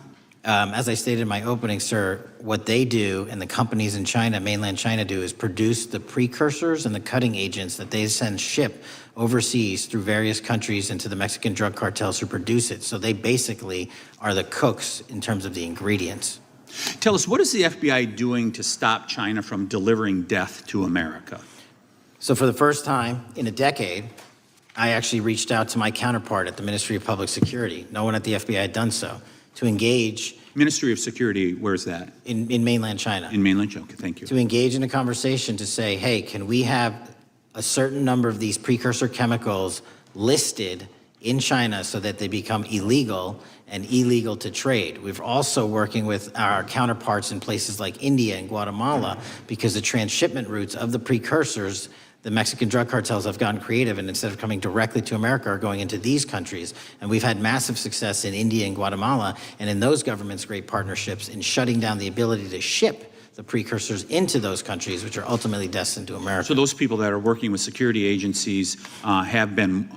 As I stated in my opening, sir, what they do and the companies in China, mainland China, do is produce the precursors and the cutting agents that they ship overseas through various countries into the Mexican drug cartels who produce it. So they basically are the cooks in terms of the ingredients.
Tell us, what is the FBI doing to stop China from delivering death to America?
So for the first time in a decade, I actually reached out to my counterpart at the Ministry of Public Security. No one at the FBI had done so, to engage.
Ministry of Security, where's that?
In mainland China.
In mainland China, okay, thank you.
To engage in a conversation to say, hey, can we have a certain number of these precursor chemicals listed in China so that they become illegal and illegal to trade. We're also working with our counterparts in places like India and Guatemala because the transshipment routes of the precursors, the Mexican drug cartels have gotten creative, and instead of coming directly to America are going into these countries. And we've had massive success in India and Guatemala, and in those governments, great partnerships in shutting down the ability to ship the precursors into those countries, which are ultimately destined to America.
So those people that are working with security agencies have been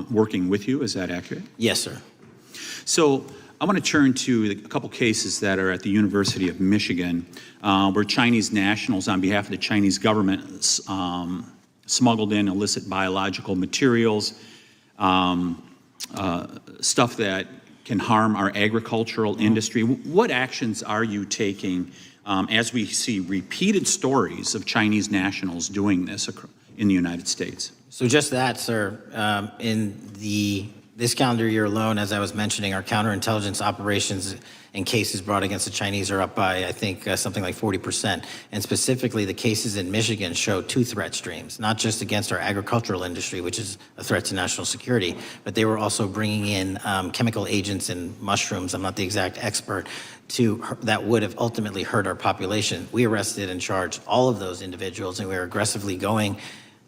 working with you, is that accurate?
Yes, sir.
So I want to turn to a couple cases that are at the University of Michigan, where Chinese nationals, on behalf of the Chinese government, smuggled in illicit biological materials, stuff that can harm our agricultural industry. What actions are you taking as we see repeated stories of Chinese nationals doing this in the United States?
So just that, sir. In this calendar year alone, as I was mentioning, our counterintelligence operations and cases brought against the Chinese are up by, I think, something like 40%. And specifically, the cases in Michigan show two threat streams, not just against our agricultural industry, which is a threat to national security, but they were also bringing in chemical agents and mushrooms, I'm not the exact expert, that would have ultimately hurt our population. We arrested and charged all of those individuals, and we are aggressively going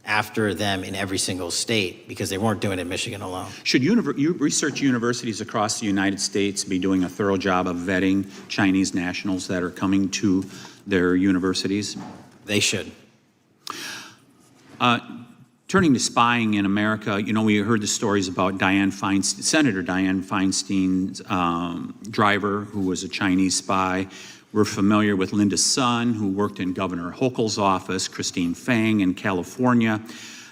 after them in every single state because they weren't doing it in Michigan alone.
Should research universities across the United States be doing a thorough job of vetting Chinese nationals that are coming to their universities?
They should.
Turning to spying in America, you know, we heard the stories about Senator Dianne Feinstein's driver, who was a Chinese spy. We're familiar with Linda Sun, who worked in Governor Hochul's office, Christine Fang in California.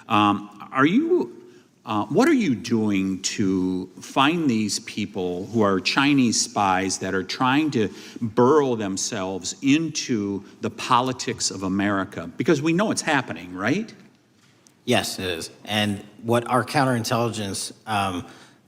What are you doing to find these people who are Chinese spies that are trying to burrow themselves into the politics of America? Because we know it's happening, right?
Yes, it is. And what our counterintelligence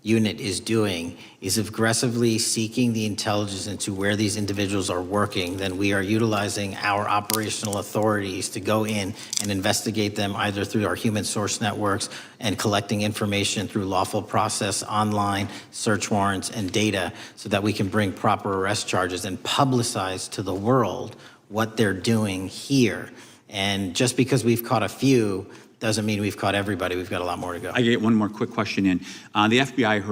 unit is doing is aggressively seeking the intelligence into where these individuals are working. Then we are utilizing our operational authorities to go in and investigate them either through our human source networks and collecting information through lawful process, online, search warrants, and data so that we can bring proper arrest charges and publicize to the world what they're doing here. And just because we've caught a few doesn't mean we've caught everybody. We've got a lot more to go.
I get one more quick question in. The FBI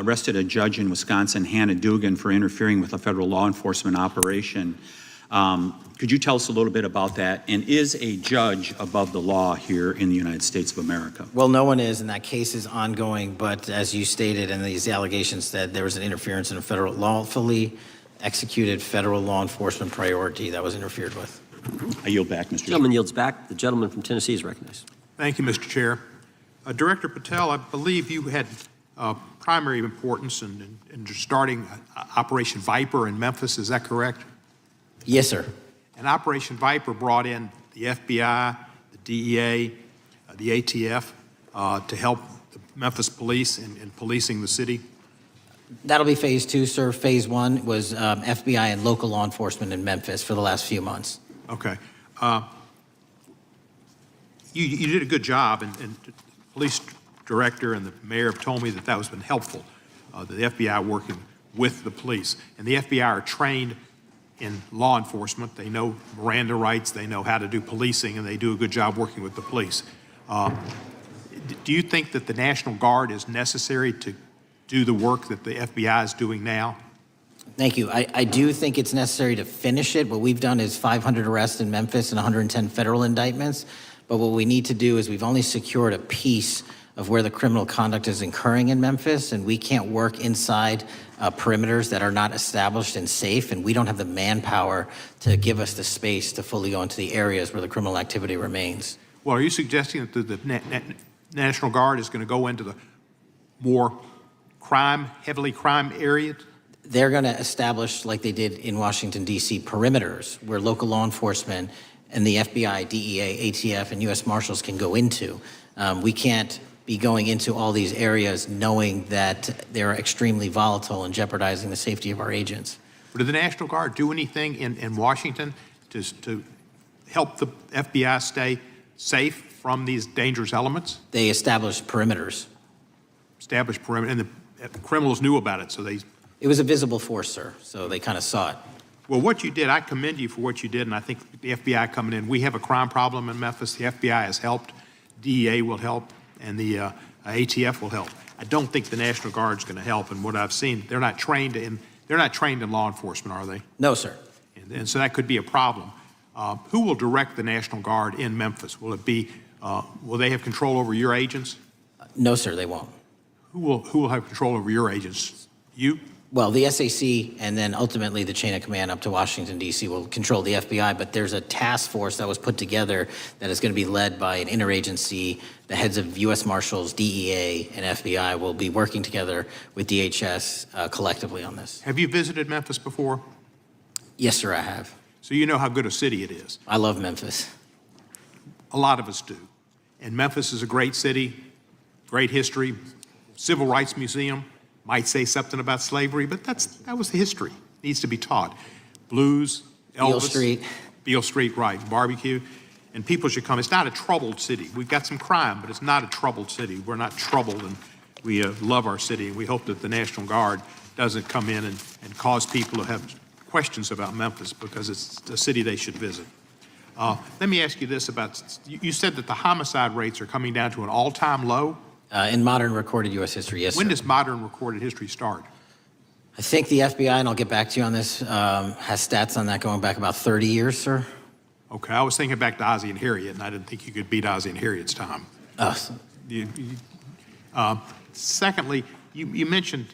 arrested a judge in Wisconsin, Hannah Dugan, for interfering with a federal law enforcement operation. Could you tell us a little bit about that? And is a judge above the law here in the United States of America?
Well, no one is, and that case is ongoing. But as you stated, and these allegations said there was an interference in a federal lawfully executed federal law enforcement priority that was interfered with.
I yield back, Mr. Chairman.
Gentleman yields back. The gentleman from Tennessee is recognized.
Thank you, Mr. Chair. Director Patel, I believe you had primary importance in starting Operation Viper in Memphis. Is that correct?
Yes, sir.
And Operation Viper brought in the FBI, the DEA, the ATF to help the Memphis police in policing the city?
That'll be phase two, sir. Phase one was FBI and local law enforcement in Memphis for the last few months.
Okay. You did a good job, and the police director and the mayor have told me that has been helpful, the FBI working with the police. And the FBI are trained in law enforcement. They know Miranda rights, they know how to do policing, and they do a good job working with the police. Do you think that the National Guard is necessary to do the work that the FBI is doing now?
Thank you. I do think it's necessary to finish it. What we've done is 500 arrests in Memphis and 110 federal indictments. But what we need to do is we've only secured a piece of where the criminal conduct is occurring in Memphis, and we can't work inside perimeters that are not established and safe, and we don't have the manpower to give us the space to fully go into the areas where the criminal activity remains.
Well, are you suggesting that the National Guard is going to go into the more heavily crime areas?
They're going to establish, like they did in Washington, D.C., perimeters where local law enforcement and the FBI, DEA, ATF, and U.S. Marshals can go into. We can't be going into all these areas knowing that they're extremely volatile and jeopardizing the safety of our agents.
Did the National Guard do anything in Washington to help the FBI stay safe from these dangerous elements?
They established perimeters.
Established perimeter, and the criminals knew about it, so they...
It was a visible force, sir, so they kind of saw it.
Well, what you did, I commend you for what you did, and I think the FBI coming in, we have a crime problem in Memphis. The FBI has helped, DEA will help, and the ATF will help. I don't think the National Guard's going to help, and what I've seen, they're not trained in law enforcement, are they?
No, sir.
And so that could be a problem. Who will direct the National Guard in Memphis? Will it be, will they have control over your agents?
No, sir, they won't.
Who will have control over your agents? You?
Well, the SAC and then ultimately the chain of command up to Washington, D.C. will control the FBI, but there's a task force that was put together that is going to be led by an interagency. The heads of U.S. Marshals, DEA, and FBI will be working together with DHS collectively on this.
Have you visited Memphis before?
Yes, sir, I have.
So you know how good a city it is.
I love Memphis.
A lot of us do. And Memphis is a great city, great history, civil rights museum. Might say something about slavery, but that was the history. Needs to be taught. Blues, Elvis.
Beale Street.
Beale Street, right. Barbecue. And people should come. It's not a troubled city. We've got some crime, but it's not a troubled city. We're not troubled, and we love our city, and we hope that the National Guard doesn't come in and cause people to have questions about Memphis because it's a city they should visit. Let me ask you this about, you said that the homicide rates are coming down to an all-time low?
In modern recorded U.S. history, yes,
When
sir.
does modern recorded history start?
I think the FBI, and I'll get back to you on this, has stats on that going back about 30 years, sir.
Okay, I was thinking back to Ozzie and Harriet, and I didn't think you could beat Ozzie and Harriet's time. Secondly, you mentioned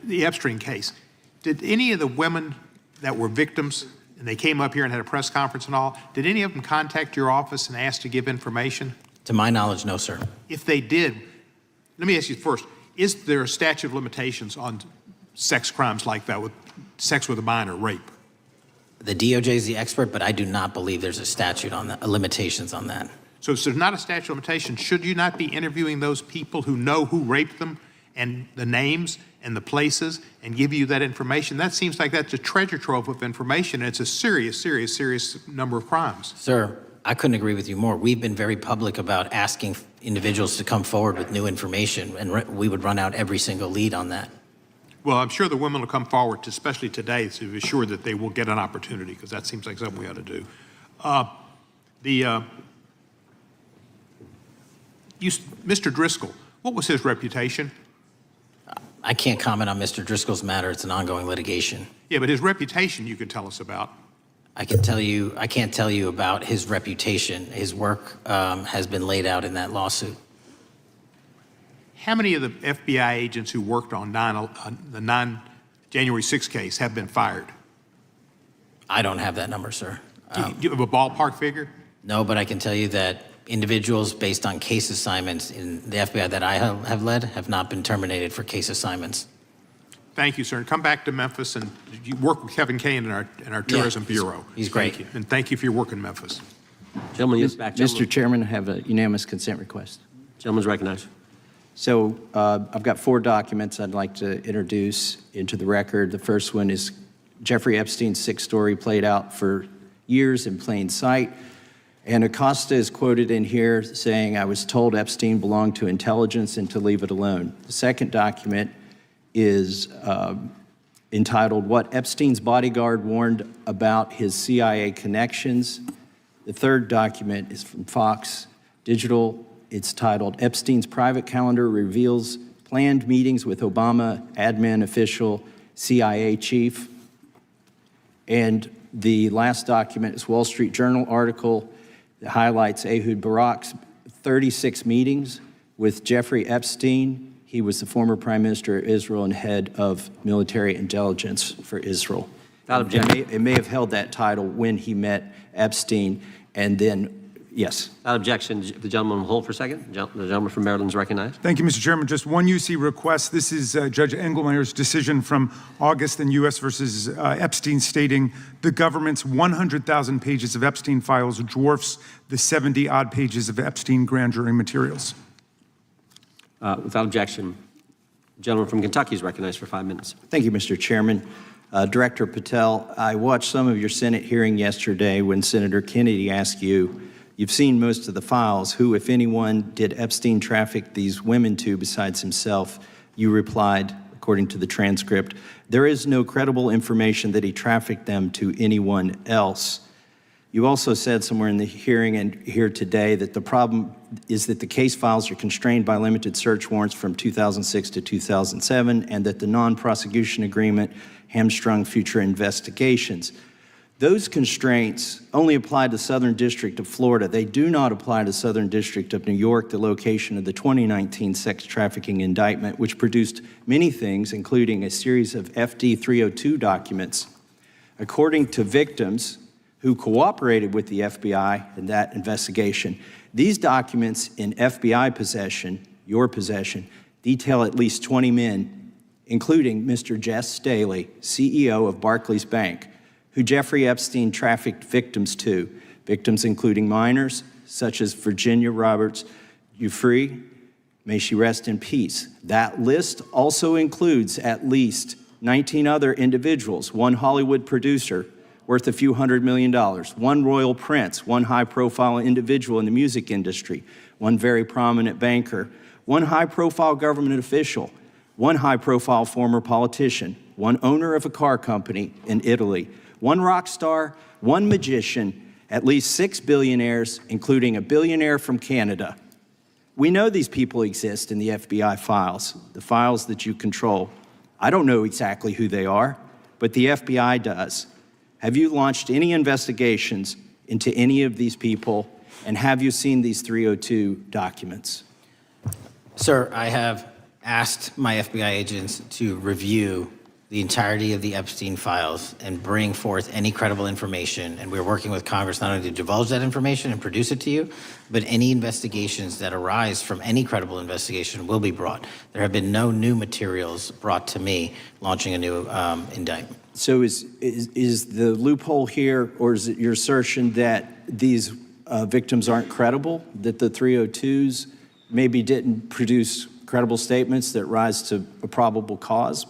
the Epstein case. Did any of the women that were victims, and they came up here and had a press conference and all, did any of them contact your office and ask to give information?
To my knowledge, no, sir.
If they did, let me ask you first, is there a statute of limitations on sex crimes like that, with sex with a minor, rape?
The DOJ is the expert, but I do not believe there's a statute on that, limitations on that.
So if there's not a statute of limitations, should you not be interviewing those people who know who raped them and the names and the places and give you that information? That seems like that's a treasure trove of information, and it's a serious, serious, serious number of crimes.
Sir, I couldn't agree with you more. We've been very public about asking individuals to come forward with new information, and we would run out every single lead on that.
Well, I'm sure the women will come forward, especially today, to be sure that they will get an opportunity, because that seems like something we ought to do. Mr. Driscoll, what was his reputation?
I can't comment on Mr. Driscoll's matter. It's an ongoing litigation.
Yeah, but his reputation you could tell us about.
I can't tell you about his reputation. His work has been laid out in that lawsuit.
How many of the FBI agents who worked on the January 6th case have been fired?
I don't have that number, sir.
Do you have a ballpark figure?
No, but I can tell you that individuals based on case assignments in the FBI that I have led have not been terminated for case assignments.
Thank you, sir. And come back to Memphis, and you work with Kevin Kane in our Tourism Bureau.
He's great.
Thank you. And thank you for your work in Memphis.
Gentleman, yes, back.
Mr. Chairman, I have a unanimous consent request.
Gentleman's recognized.
So I've got 4 documents I'd like to introduce into the record. The first one is Jeffrey Epstein's 6th story played out for years in plain sight. And Acosta is quoted in here saying, "I was told Epstein belonged to intelligence and to leave it alone." The second document is entitled, "What Epstein's Bodyguard Warned About His CIA Connections." The third document is from Fox Digital. It's titled, "Epstein's Private Calendar Reveals Planned Meetings with Obama Admin Official CIA Chief." And the last document is Wall Street Journal article that highlights Ehud Barak's 36 meetings With Jeffrey Epstein, he was the former Prime Minister of Israel and head of military intelligence for Israel. It may have held that title when he met Epstein, and then, yes.
Without objection, the gentleman will hold for a second. The gentleman from Maryland is recognized.
Thank you, Mr. Chairman. Just one UC request. This is Judge Engelmeyer's decision from August in U.S. versus Epstein, stating the government's 100,000 pages of Epstein files dwarfs the 70-odd pages of Epstein grand jury materials.
Without objection, the gentleman from Kentucky is recognized for 5 minutes.
Thank you, Mr. Chairman. Director Patel, I watched some of your Senate hearing yesterday when Senator Kennedy asked you, you've seen most of the files, who, if anyone, did Epstein traffic these women to besides himself? You replied, according to the transcript, there is no credible information that he trafficked them to anyone else. You also said somewhere in the hearing and here today that the problem is that the case files are constrained by limited search warrants from 2006 to 2007, and that the non-prosecution agreement hamstrung future investigations. Those constraints only apply to Southern District of Florida. They do not apply to Southern District of New York, the location of the 2019 sex trafficking indictment, which produced many things, including a series of FD 302 documents. According to victims who cooperated with the FBI in that investigation, these documents in FBI possession, your possession, detail at least 20 men, including Mr. Jess Staley, CEO of Barclays Bank, who Jeffrey Epstein trafficked victims to, victims including minors, such as Virginia Roberts Giuffre, may she rest in peace. That list also includes at least 19 other individuals, one Hollywood producer worth a few $100 million, one royal prince, one high-profile individual in the music industry, one very prominent banker, one high-profile government official, one high-profile former politician, one owner of a car company in Italy, one rock star, one magician, at least 6 billionaires, including a billionaire from Canada. We know these people exist in the FBI files, the files that you control. I don't know exactly who they are, but the FBI does. Have you launched any investigations into any of these people, and have you seen these 302 documents?
Sir, I have asked my FBI agents to review the entirety of the Epstein files and bring forth any credible information. And we're working with Congress not only to divulge that information and produce it to you, but any investigations that arise from any credible investigation will be brought. There have been no new materials brought to me launching a new indictment.
So is the loophole here, or is it your assertion that these victims aren't credible, that the 302s maybe didn't produce credible statements that rise to a probable cause?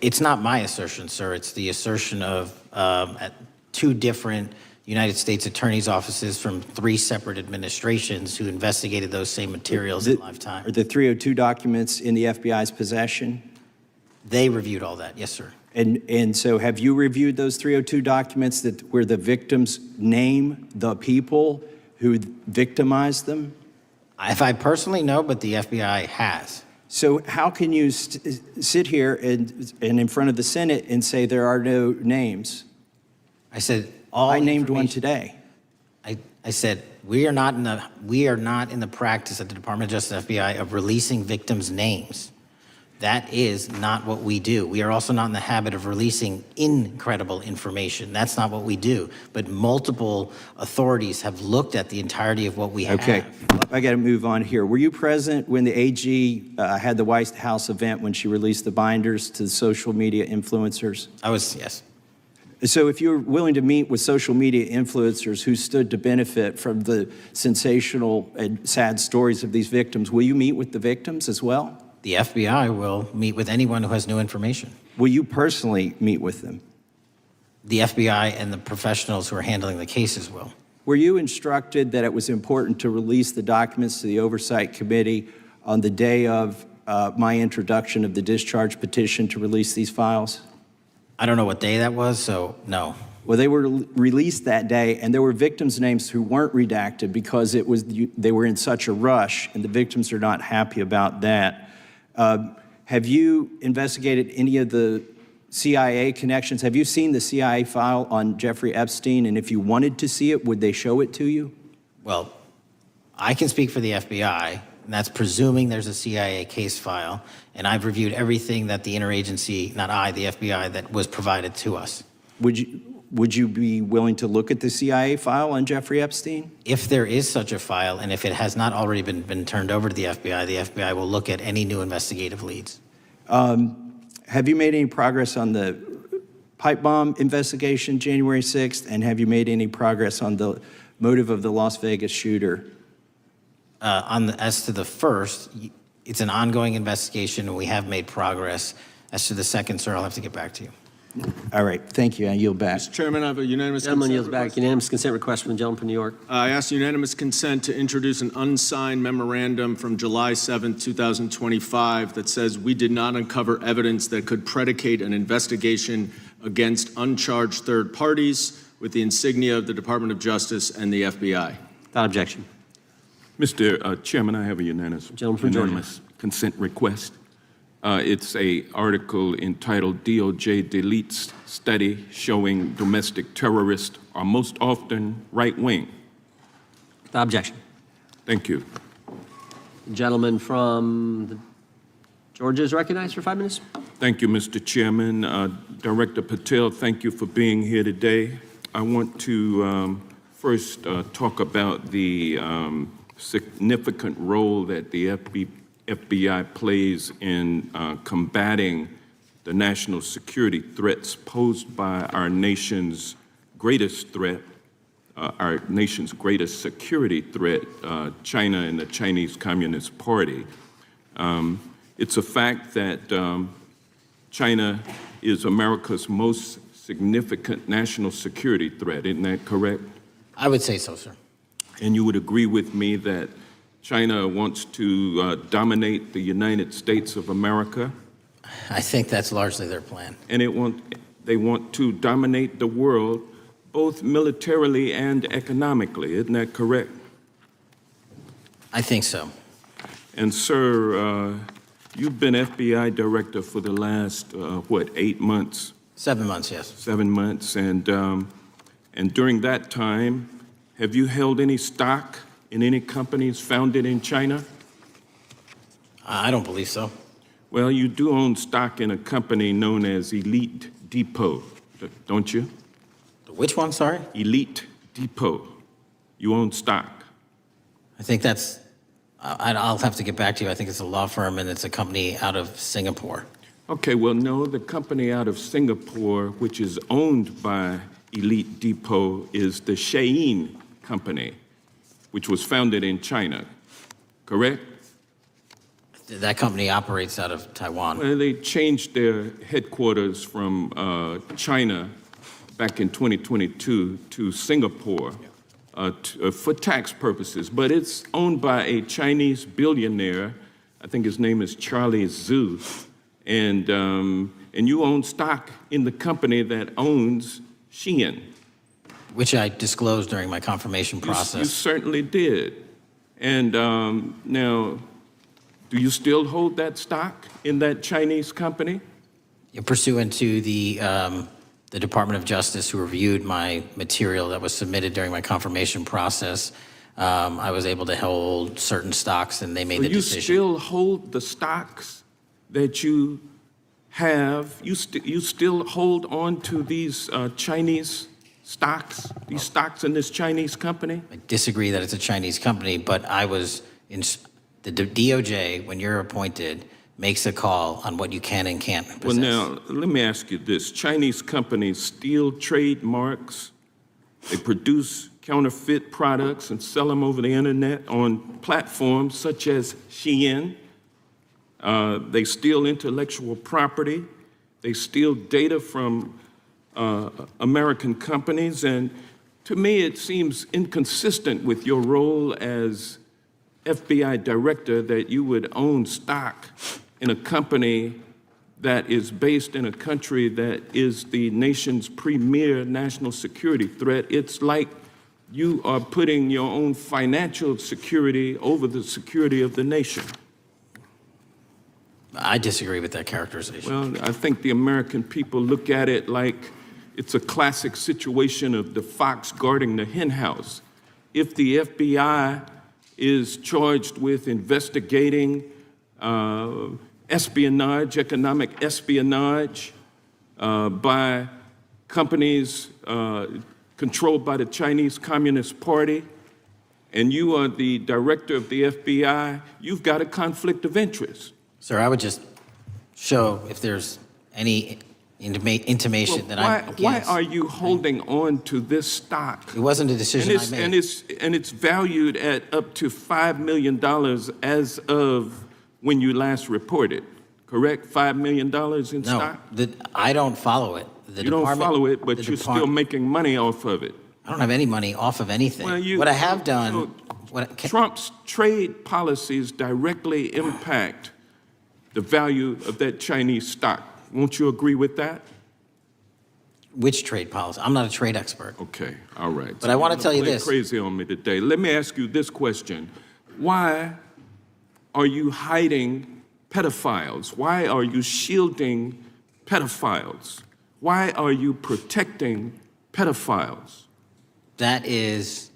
It's not my assertion, sir. It's the assertion of two different United States attorneys' offices from 3 separate administrations who investigated those same materials in lifetime.
Are the 302 documents in the FBI's possession?
They reviewed all that, yes, sir.
And so have you reviewed those 302 documents where the victims name the people who victimized them?
If I personally know, but the FBI has.
So how can you sit here and in front of the Senate and say there are no names?
I said
I named one today.
I said we are not in the practice at the Department of Justice FBI of releasing victims' names. That is not what we do. We are also not in the habit of releasing incredible information. That's not what we do. But multiple authorities have looked at the entirety of what we have.
Okay, I got to move on here. Were you present when the AG had the White House event when she released the binders to the social media influencers?
I was, yes.
So if you're willing to meet with social media influencers who stood to benefit from the sensational and sad stories of these victims, will you meet with the victims as well?
The FBI will meet with anyone who has new information.
Will you personally meet with them?
The FBI and the professionals who are handling the cases will.
Were you instructed that it was important to release the documents to the Oversight Committee on the day of my introduction of the discharge petition to release these files?
I don't know what day that was, so no.
Well, they were released that day, and there were victims' names who weren't redacted because they were in such a rush, and the victims are not happy about that. Have you investigated any of the CIA connections? Have you seen the CIA file on Jeffrey Epstein? And if you wanted to see it, would they show it to you?
Well, I can speak for the FBI. and that's presuming there's a CIA case file. And I've reviewed everything that the interagency, not I, the FBI, that was provided to us.
Would you be willing to look at the CIA file on Jeffrey Epstein?
If there is such a file, and if it has not already been turned over to the FBI will look at any new investigative leads.
Have you made any progress on the pipe bomb investigation January 6th? And have you made any progress on the motive of the Las Vegas shooter?
As to the first, it's an ongoing investigation, and we have made progress. As to the second, sir, I'll have to get back to you.
All right, thank you. I yield back.
Mr. Chairman, I have a unanimous
Gentleman
consent
yields back.
request.
Unanimous consent request from the gentleman from New York.
I ask unanimous consent to introduce an unsigned memorandum from July 7th, 2025 that says we did not uncover evidence that could predicate an investigation against uncharged third parties with the insignia of the Department of Justice and the FBI.
Without objection.
Mr. Chairman, I have a unanimous consent request. It's a article entitled DOJ Deletes Study Showing Domestic Terrorists Are Most Often Right-Wing.
Without objection.
Thank you.
The gentleman from Georgia is recognized for 5 minutes.
Thank you, Mr. Chairman. Director Patel, thank you for being here today. I want to first talk about the significant role that the FBI plays in combating the national security threats posed by our nation's greatest threat, our nation's greatest security threat, China and the Chinese Communist Party. It's a fact that China is America's most significant national security threat. Isn't that correct?
I would say so, sir.
And you would agree with me that China wants to dominate the United States of America?
I think that's largely their plan.
And they want to dominate the world, both militarily and economically. Isn't that correct?
I think so.
And sir, you've been FBI director for the last, 8 months?
7 months, yes.
7 months. And during that time, have you held any stock in any companies founded in China?
I don't believe so.
Well, you do own stock in a company known as Elite Depot, don't you?
Which one, sorry?
Elite Depot. You own stock.
I think that's, I'll have to get back to you. I think it's a law firm and it's a company out of Singapore.
Okay, well, no, the company out of Singapore, which is owned by Elite Depot, is the Shein Company, which was founded in China, correct?
That company operates out of Taiwan.
Well, they changed their headquarters from China back in 2022 to Singapore for tax purposes, but it's owned by a Chinese billionaire. I think his name is Charlie Zhu, and you own stock in the company that owns Shein.
Which I disclosed during my confirmation process.
You certainly did. And now, do you still hold that stock in that Chinese company?
Pursuant to the Department of Justice, who reviewed my material that was submitted during my confirmation process, I was able to hold certain stocks, and they made the decision.
You still hold the stocks that you have? You still hold on to these Chinese stocks, these stocks in this Chinese company?
I disagree that it's a Chinese company, but I was in the DOJ, when you're appointed, makes a call on what you can and can't possess.
Well, now, let me ask you this. Chinese companies steal trademarks, they produce counterfeit products and sell them over the internet on platforms such as Shein. They steal intellectual property. They steal data from American companies, and to me it seems inconsistent with your role as FBI director that you would own stock in a company that is based in a country that is the nation's premier national security threat. It's like you are putting your own financial security over the security of the nation.
I disagree with that characterization.
Well, I think the American people look at it like it's a classic situation of the fox guarding the hen house. If the FBI is charged with investigating espionage, economic espionage by companies controlled by the Chinese Communist Party, and you are the director of the FBI, you've got a conflict of interest.
Sir, I would just show if there's any intimation that I'm against.
Why are you holding on to this stock?
It wasn't a decision I made.
And it's valued at up to $5 million as of when you last reported, correct? $5 million in stock?
No, I don't follow it.
You don't follow it, but you're still making money off of it.
I don't have any money off of anything.
Well,
what I have done...
Trump's trade policies directly impact the value of that Chinese stock. Won't you agree with that?
Which trade policy? I'm not a trade expert.
Okay, all right.
But I want to tell you this.
Crazy on me today. Let me ask you this question. Why are you hiding pedophiles? Why are you shielding pedophiles? Why are you protecting pedophiles?
That is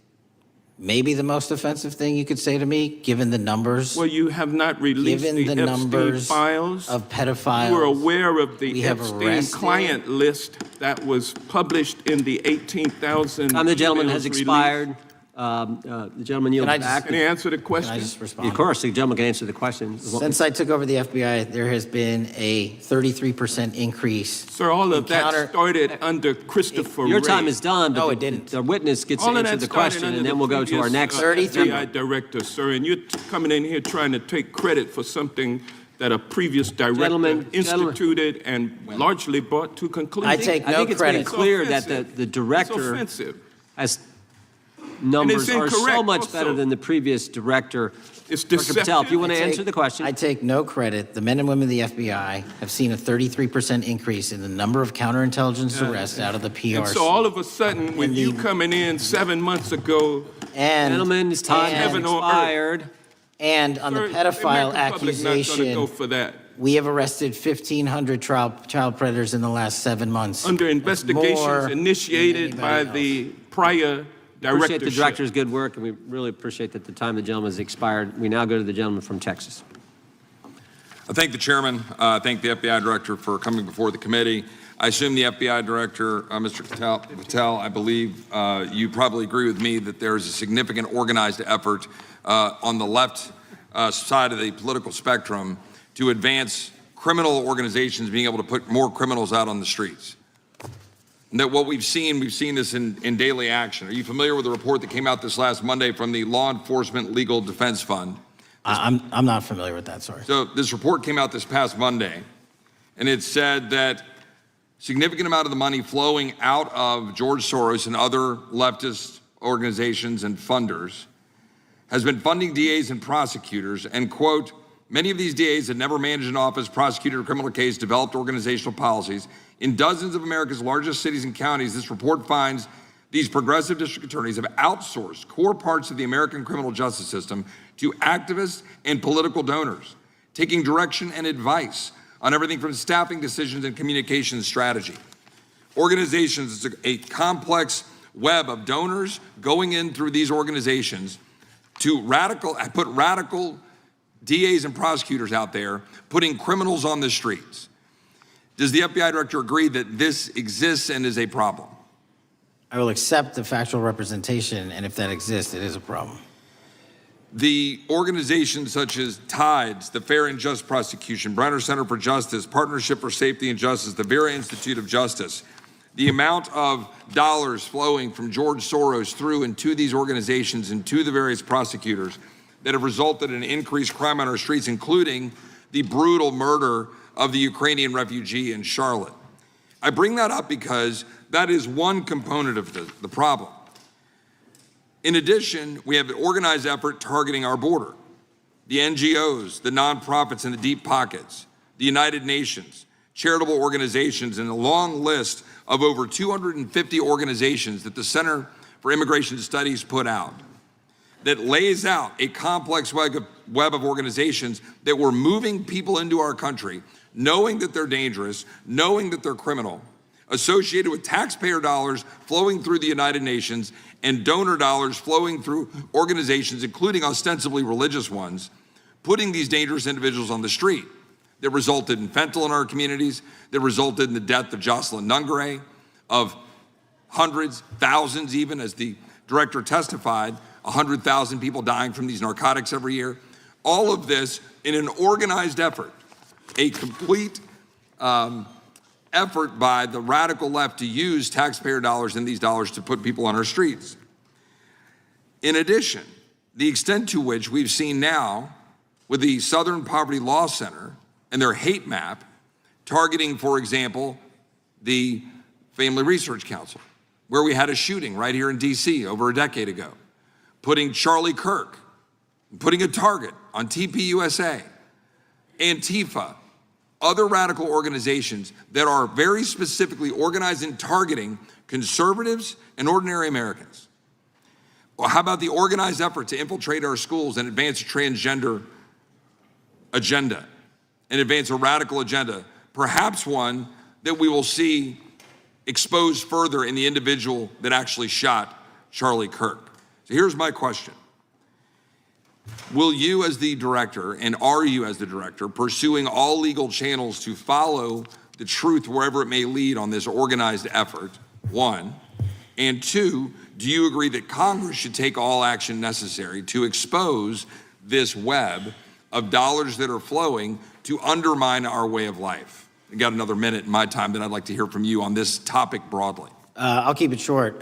maybe the most offensive thing you could say to me, given the numbers.
Well, you have not released
given the
Epstein
numbers
files
of pedophiles.
You are aware of the
we have
Epstein
arrested.
client list that was published in the 18,000.
Time the gentleman
emails
has
released.
expired. The gentleman yields back.
Can he answer the question?
Can I just respond?
Of course, the gentleman can answer the question.
Since I took over the FBI, there has been a 33% increase.
Sir, all of that started under Christopher
Your
Wray.
time is done, but
No, it didn't.
the witness gets
All
to
of
answer
that
the
started
question,
under
and
the
then we'll go to our
previous,
next.
FBI director, sir, and you're coming in here trying to take credit for something that a previous director instituted and largely brought to conclusion.
I take no
I think it's
credit.
been clear that the director
It's offensive.
has numbers are so
incorrect
much
also.
better than the previous director.
It's
Dr.
deceptive.
Patel, if you want to answer the question.
I take no credit. The men and women of the FBI have seen a 33% increase in the number of counterintelligence arrests out of the PRC.
And so all of a sudden, with you coming in 7 months ago,
and
Gentlemen, his time has
Heaven on earth.
expired.
And on
Sir,
the pedophile
the American public not gonna
accusation,
go for that.
we have arrested 1,500 child predators in the last 7 months.
Under
That's
investigations
more
initiated
than
by
anybody
the prior
Appreciate
directorship.
the director's good work, and we really appreciate that the time of the gentleman has expired. We now go to the gentleman from Texas.
I thank the chairman. I thank the FBI director for coming before the committee. I assume the FBI director, Mr. Patel, I believe you probably agree with me that there is a significant organized effort on the left side of the political spectrum to advance criminal organizations being able to put more criminals out on the streets. And that what we've seen this in daily action. Are you familiar with the report that came out this last Monday from the Law Enforcement Legal Defense Fund?
I'm not familiar with that, sorry.
So this report came out this past Monday, and it said that significant amount of the money flowing out of George Soros and other leftist organizations and funders has been funding DAs and prosecutors, and quote, many of these DAs had never managed an office, prosecuted a criminal case, developed organizational policies. In dozens of America's largest cities and counties, this report finds these progressive district attorneys have outsourced core parts of the American criminal justice system to activists and political donors, taking direction and advice on everything from staffing decisions and communication strategy. Organizations, it's a complex web of donors going in through these organizations to put radical DAs and prosecutors out there, putting criminals on the streets. Does the FBI director agree that this exists and is a problem?
I will accept the factual representation, and if that exists, it is a problem.
The organizations such as TIDES, the Fair and Just Prosecution, Brenner Center for Justice, Partnership for Safety and Justice, the Vera Institute of Justice, the amount of dollars flowing from George Soros through and to these organizations and to the various prosecutors that have resulted in increased crime on our streets, including the brutal murder of the Ukrainian refugee in Charlotte. I bring that up because that is one component of the problem. In addition, we have an organized effort targeting our border. The NGOs, the nonprofits and the deep pockets, the United Nations, charitable organizations, and a long list of over 250 organizations that the Center for Immigration Studies put out that lays out a complex web of organizations that were moving people into our country, knowing that they're dangerous, knowing that they're criminal, associated with taxpayer dollars flowing through the United Nations and donor dollars flowing through organizations, including ostensibly religious ones, putting these dangerous individuals on the street. That resulted in fentanyl in our communities, that resulted in the death of Jocelyn Nungare, of hundreds, thousands even, as the director testified, 100,000 people dying from these narcotics every year. All of this in an organized effort, a complete effort by the radical left to use taxpayer dollars and these dollars to put people on our streets. In addition, the extent to which we've seen now with the Southern Poverty Law Center and their hate map targeting, for example, the Family Research Council, where we had a shooting right here in DC over a decade ago, putting Charlie Kirk, putting a target on TPUSA, Antifa, other radical organizations that are very specifically organized in targeting conservatives and ordinary Americans. Well, how about the organized effort to infiltrate our schools and advance a transgender agenda and advance a radical agenda, perhaps one that we will see exposed further in the individual that actually shot Charlie Kirk. So here's my question. Will you as the director, and are you as the director, pursuing all legal channels to follow the truth wherever it may lead on this organized effort, one? And two, do you agree that Congress should take all action necessary to expose this web of dollars that are flowing to undermine our way of life? I got another minute in my time that I'd like to hear from you on this topic broadly.
I'll keep it short.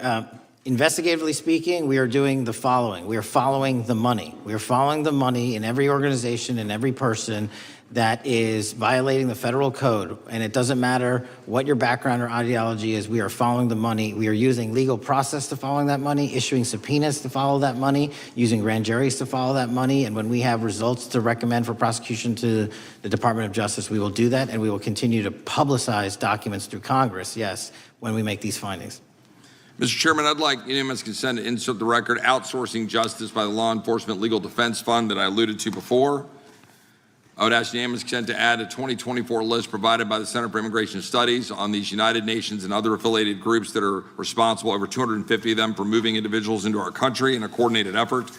Investigatively speaking, we are doing the following. We are following the money. We are following the money in every organization and every person that is violating the federal code. And it doesn't matter what your background or ideology is, we are following the money. We are using legal process to follow that money, issuing subpoenas to follow that money, using grand juries to follow that money. And when we have results to recommend for prosecution to the Department of Justice, we will do that. And we will continue to publicize documents through Congress, yes, when we make these findings.
Mr. Chairman, I'd like unanimous consent to insert the record outsourcing justice by the Law Enforcement Legal Defense Fund that I alluded to before. I would ask unanimous consent to add a 2024 list provided by the Center for Immigration Studies on these United Nations and other affiliated groups that are responsible, over 250 of them, for moving individuals into our country in a coordinated effort.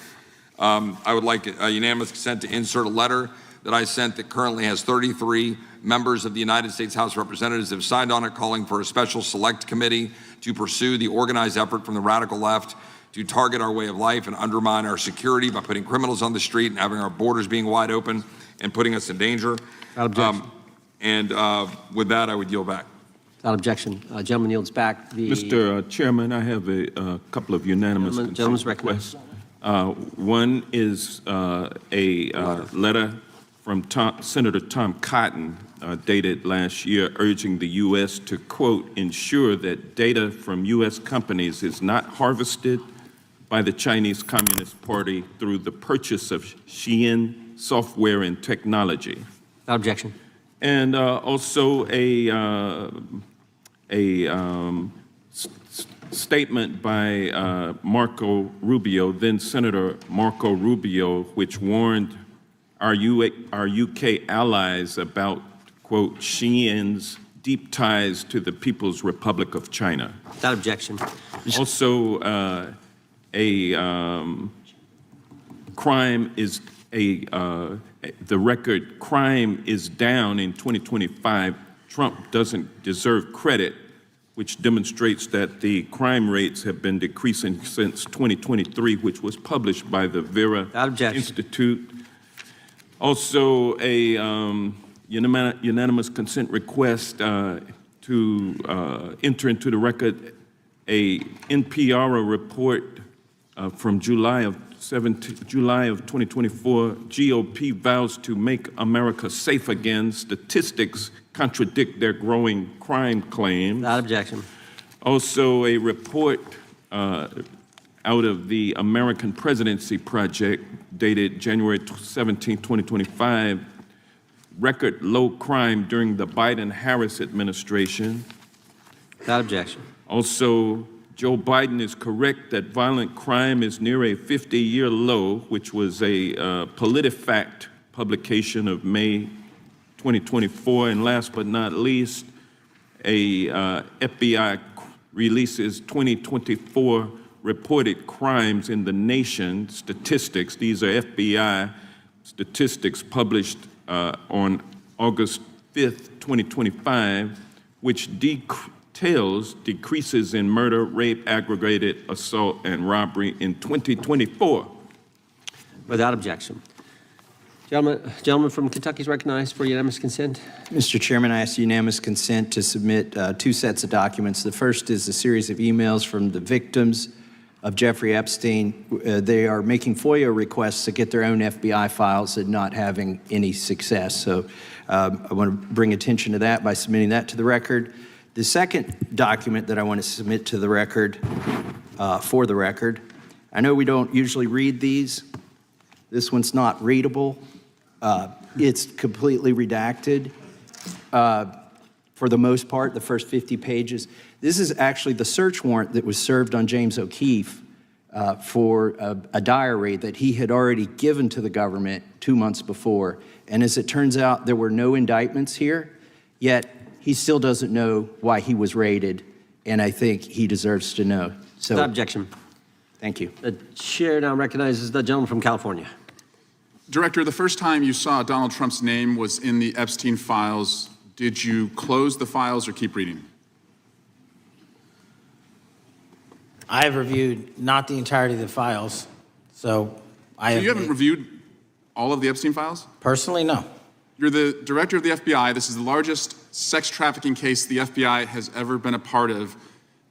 I would like a unanimous consent to insert a letter that I sent that currently has 33 members of the United States House of Representatives have signed on it, calling for a special select committee to pursue the organized effort from the radical left to target our way of life and undermine our security by putting criminals on the street and having our borders being wide open and putting us in danger.
Without objection.
With that, I would yield back.
Without objection. Gentleman yields back.
Mr. Chairman, I have a couple of unanimous
Gentleman's
requests. One is a letter from Senator Tom Cotton, dated last year, urging the U.S. to, quote, ensure that data from U.S. companies is not harvested by the Chinese Communist Party through the purchase of Xi'an software and technology.
Without objection.
And also a statement by Marco Rubio, then Senator Marco Rubio, which warned our UK allies about, quote, Xi'an's deep ties to the People's Republic of China.
Without objection.
Also, crime is the record crime is down in 2025. Trump doesn't deserve credit, which demonstrates that the crime rates have been decreasing since 2023, which was published by the Vera Institute. Also, a unanimous consent request to enter into the record a NPR report from July of 2024. GOP vows to make America safe again. Statistics contradict their growing crime claims.
Without objection.
Also, a report out of the American Presidency Project, dated January 17, 2025, record low crime during the Biden-Harris administration.
Without objection.
Also, Joe Biden is correct that violent crime is near a 50-year low, which was a PolitiFact publication of May 2024. And last but not least, FBI releases 2024 reported crimes in the nation statistics. These are FBI statistics published on August 5th, 2025, which details decreases in murder, rape, aggravated assault, and robbery in 2024.
Without objection. Gentleman from Kentucky is recognized for unanimous consent.
Mr. Chairman, I ask unanimous consent to submit two sets of documents. The first is a series of emails from the victims of Jeffrey Epstein. They are making FOIA requests to get their own FBI files and not having any success. So I want to bring attention to that by submitting that to the record. The second document that I want to submit to the record, for the record, I know we don't usually read these. This one's not readable. It's completely redacted for the most part, the first 50 pages. This is actually the search warrant that was served on James O'Keefe for a diary that he had already given to the government 2 months before. And as it turns out, there were no indictments here, yet he still doesn't know why he was raided, and I think he deserves to know. So,
Without objection.
Thank you.
The chair now recognizes the gentleman from California.
Director, the first time you saw Donald Trump's name was in the Epstein files. Did you close the files or keep reading?
I have reviewed not the entirety of the files, so
You haven't reviewed all of the Epstein files?
Personally, no.
You're the director of the FBI. This is the largest sex trafficking case the FBI has ever been a part of.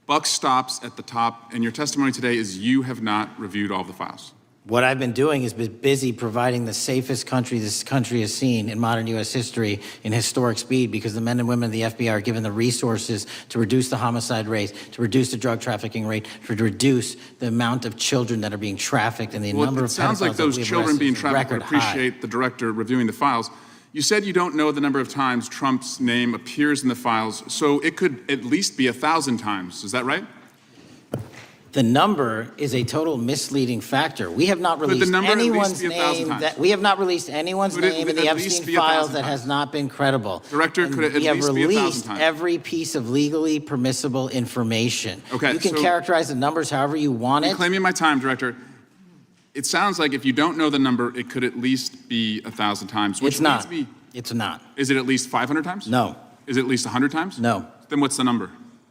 Buck stops at the top, and your testimony today is you have not reviewed all of the files.
What I've been doing is been busy providing the safest country this country has seen in modern U.S. history in historic speed, because the men and women of the FBI are given the resources to reduce the homicide rate, to reduce the drug trafficking rate, to reduce the amount of children that are being trafficked and the number of pedophiles.
It sounds like those children being trafficked would appreciate the director reviewing the files. You said you don't know the number of times Trump's name appears in the files, so it could at least be 1,000 times. Is that right?
The number is a total misleading factor. We have not released anyone's name that we have not released anyone's name in the Epstein files that has not been credible.
Director, could it at
we have
least be 1,000
released
times?
every piece of legally permissible information.
Okay,
you can
so-
characterize the numbers however you want it.
Reclaiming my time, Director. It sounds like if you don't know the number, it could at least be 1,000 times. Which
It's not.
means
It's not.
Is it at least 500 times?
No.
Is it at least 100 times?
No.
Then what's the number?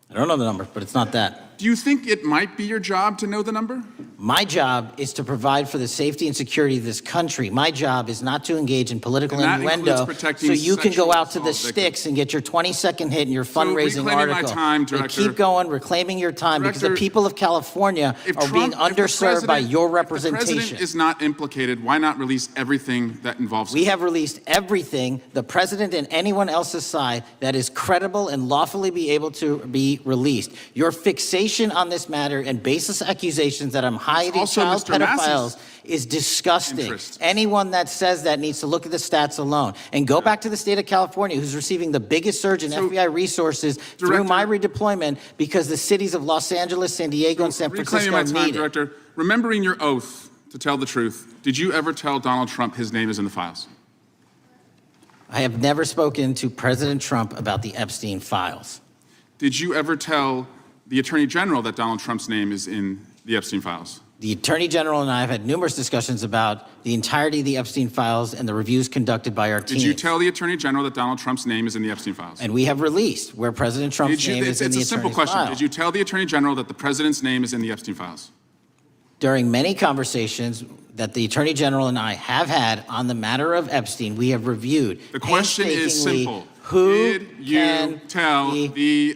I don't know the number, but it's not that.
Do you think it might be your job to know the number?
My job is to provide for the safety and security of this country. My job is not to engage in political
And that
innuendo
includes protecting
so you can go
sexual
out to the
assault
sticks and get your 20-second hit in your fundraising
reclaiming my
article.
time,
And
Director.
keep going, reclaiming your time, because the
Director,
people of California are being underserved by your
If the
representation.
president is not implicated, why not release everything that involves
We have released everything, the president and anyone else's side, that is credible and lawfully be able to be released. Your fixation on this matter and baseless accusations that I'm hiding
Also
child
Mr. Mass's
pedophiles is disgusting.
interest.
Anyone that says that needs to look at the stats alone. And go back to the state of California, who's receiving the biggest surge in FBI resources through my redeployment, because the cities of Los Angeles, San Diego, and San
Reclaiming
Francisco
my time,
need it.
Director. Remembering your oath to tell the truth, did you ever tell Donald Trump his name is in the files?
I have never spoken to President Trump about the Epstein files.
Did you ever tell the Attorney General that Donald Trump's name is in the Epstein files?
The Attorney General and I have had numerous discussions about the entirety of the Epstein files and the reviews conducted by our team.
Did you tell the Attorney General that Donald Trump's name is in the Epstein files?
And we have released where President Trump's name is in the
It's a simple
attorney's
question.
file.
Did you tell the Attorney General that the President's name is in the Epstein files?
During many conversations that the Attorney General and I have had on the matter of Epstein, we have reviewed
The question is
painstakingly
simple.
who
Did you tell the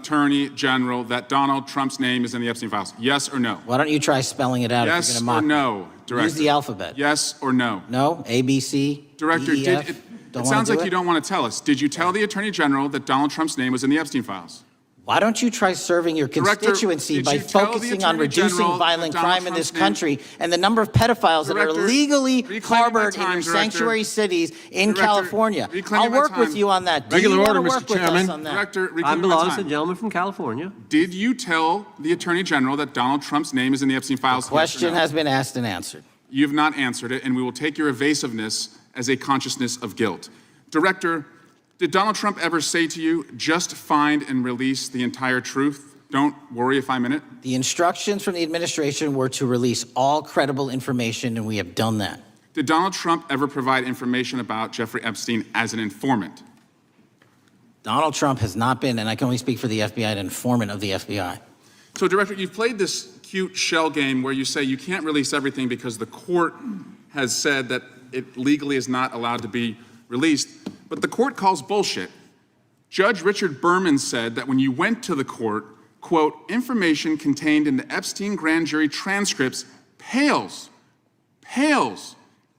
Attorney General that Donald Trump's name is in the Epstein files? Yes or no?
Why don't you try spelling it out
Yes
if
or
you're going to mock me?
no, Director?
Use the alphabet.
Yes or no?
No? A, B, C,
Director,
D, E, F?
it
Don't wanna
sounds
do
like
it?
you don't want to tell us. Did you tell the Attorney General that Donald Trump's name was in the Epstein files?
Why don't you try serving your
Director,
constituency
did
by
you tell the
focusing on
Attorney
reducing
General
violent
that Donald
crime in this
Trump's name-
country and the number of pedophiles that are
Director,
illegally
reclaiming
harbored
my time,
in your
Director.
sanctuary cities in
Director,
California?
reclaiming
I'll
my
work with
time.
you on that. Do
Regular
you
order,
want to
Mr.
work with
Chairman.
us on that?
Director,
Time
reclaiming my
belongs to
time.
the gentleman from California.
Did you tell the Attorney General that Donald Trump's name is in the Epstein files?
The question has been asked and answered.
You have not answered it, and we will take your evasiveness as a consciousness of guilt. Director, Did Donald Trump ever say to you, just find and release the entire truth? Don't worry if I'm in it?
The instructions from the administration were to release all credible information, and we have done that.
Did Donald Trump ever provide information about Jeffrey Epstein as an informant?
Donald Trump has not been, and I can only speak for the FBI, an informant of the FBI.
So, Director, you've played this cute shell game where you say you can't release everything because the court has said that it legally is not allowed to be released, but the court calls bullshit. Judge Richard Berman said that when you went to the court, quote, information contained in the Epstein grand jury transcripts pales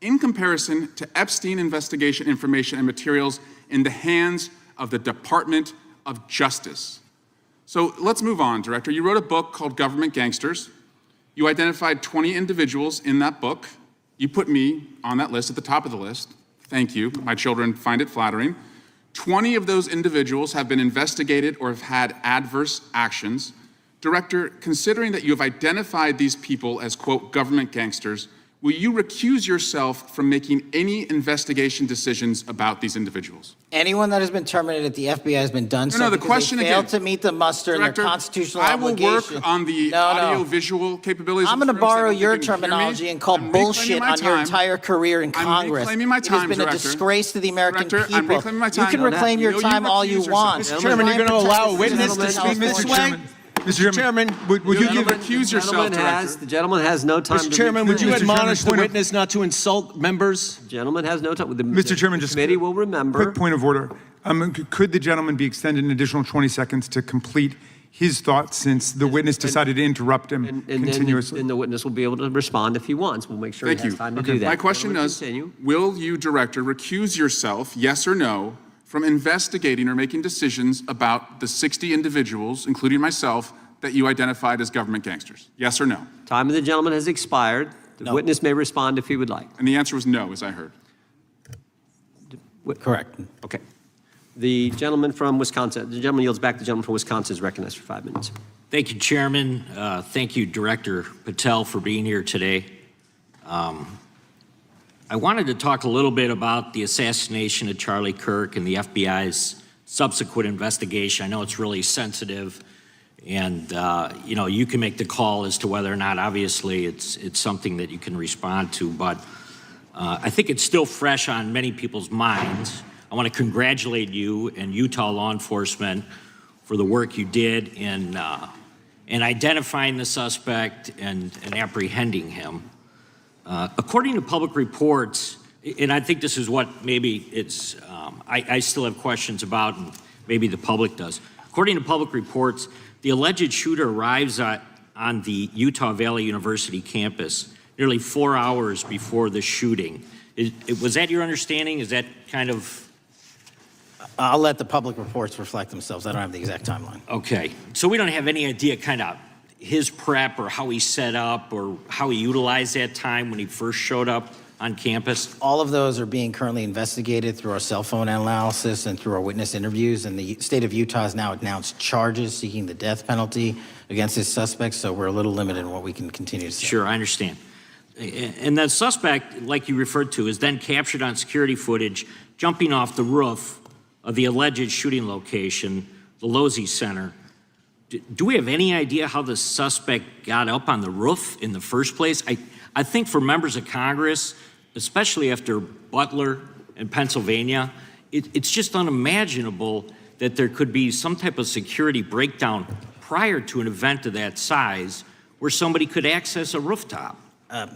in comparison to Epstein investigation information and materials in the hands of the Department of Justice. So let's move on, Director. You wrote a book called Government Gangsters. You identified 20 individuals in that book. You put me on that list, at the top of the list. Thank you. My children find it flattering. 20 of those individuals have been investigated or have had adverse actions. Director, considering that you have identified these people as, quote, government gangsters, will you recuse yourself from making any investigation decisions about these individuals?
Anyone that has been terminated at the FBI has been done so
the
because
question
they failed
again,
to meet the muster in their
Director,
constitutional
I will
obligation.
work on the audio-visual capabilities.
I'm going to borrow your terminology and call bullshit on your entire career in Congress.
reclaiming my time,
It has been a
Director.
disgrace to the American
Director, I'm
people.
reclaiming my time.
You can reclaim your time all you want.
Mr. Chairman, you're going to allow a witness to speak this way?
Mr. Chairman, would you give
recuse yourself,
The gentleman has no time.
Mr. Chairman, would you
Mr. Chairman,
admonish the
point of-
witness not to insult members?
Gentleman has no time.
Mr. Chairman,
the
just
committee will remember.
quick point of order. Could the gentleman be extended an additional 20 seconds to complete his thoughts since the witness decided to interrupt him continuously?
And the witness will be able to respond if he wants. We'll make sure
Thank
he has
you.
time to do that.
My question is, will you, Director, recuse yourself, yes or no, from investigating or making decisions about the 60 individuals, including myself, that you identified as government gangsters? Yes or no?
Time of the gentleman has expired. The witness may respond if he would like.
And the answer was no, as I heard.
Correct.
Okay. The gentleman from Wisconsin, the gentleman yields back. The gentleman from Wisconsin is recognized for 5 minutes.
Thank you, Chairman. Thank you, Director Patel, for being here today. I wanted to talk a little bit about the assassination of Charlie Kirk and the FBI's subsequent investigation. I know it's really sensitive, and you can make the call as to whether or not, obviously, it's something that you can respond to, but I think it's still fresh on many people's minds. I want to congratulate you and Utah law enforcement for the work you did in identifying the suspect and apprehending him. According to public reports, and I think this is what maybe it's, I still have questions about, and maybe the public does. According to public reports, the alleged shooter arrives on the Utah Valley University campus nearly 4 hours before the shooting. Was that your understanding? Is that kind of...
I'll let the public reports reflect themselves. I don't have the exact timeline.
Okay. So we don't have any idea kind of his prep or how he set up or how he utilized that time when he first showed up on campus?
All of those are being currently investigated through our cell phone analysis and through our witness interviews. And the state of Utah has now announced charges seeking the death penalty against his suspects. So we're a little limited in what we can continue to say.
Sure, I understand. And the suspect, like you referred to, is then captured on security footage jumping off the roof of the alleged shooting location, the Losey Center. Do we have any idea how the suspect got up on the roof in the first place? I think for members of Congress, especially after Butler in Pennsylvania, it's just unimaginable that there could be some type of security breakdown prior to an event of that size where somebody could access a rooftop.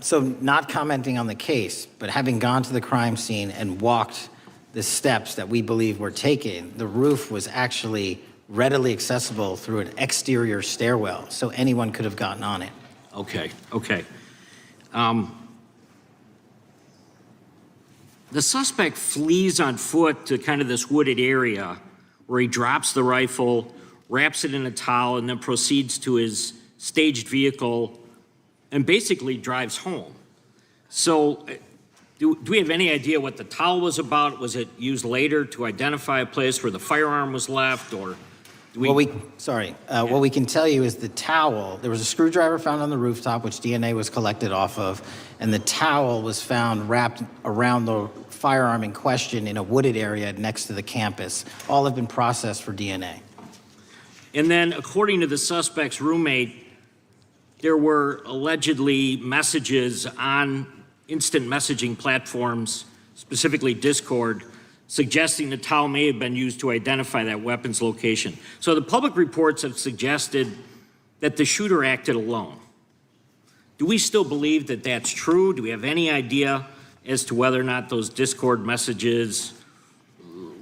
So not commenting on the case, but having gone to the crime scene and walked the steps that we believe were taken, the roof was actually readily accessible through an exterior stairwell, so anyone could have gotten on it.
Okay. The suspect flees on foot to kind of this wooded area where he drops the rifle, wraps it in a towel, and then proceeds to his staged vehicle and basically drives home. So do we have any idea what the towel was about? Was it used later to identify a place where the firearm was left, or
What we can tell you is the towel, there was a screwdriver found on the rooftop, which DNA was collected off of, and the towel was found wrapped around the firearm in question in a wooded area next to the campus. All have been processed for DNA.
And then, according to the suspect's roommate, there were allegedly messages on instant messaging platforms, specifically Discord, suggesting the towel may have been used to identify that weapon's location. So the public reports have suggested that the shooter acted alone. Do we still believe that that's true? Do we have any idea as to whether or not those Discord messages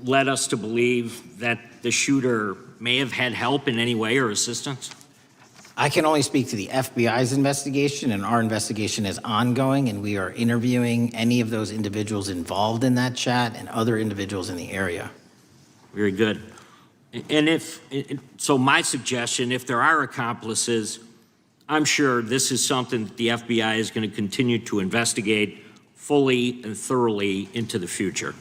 led us to believe that the shooter may have had help in any way or assistance?
I can only speak to the FBI's investigation, and our investigation is ongoing, and we are interviewing any of those individuals involved in that chat and other individuals in the area.
Very good. And so my suggestion, if there are accomplices, I'm sure this is something that the FBI is going to continue to investigate fully and thoroughly into the future.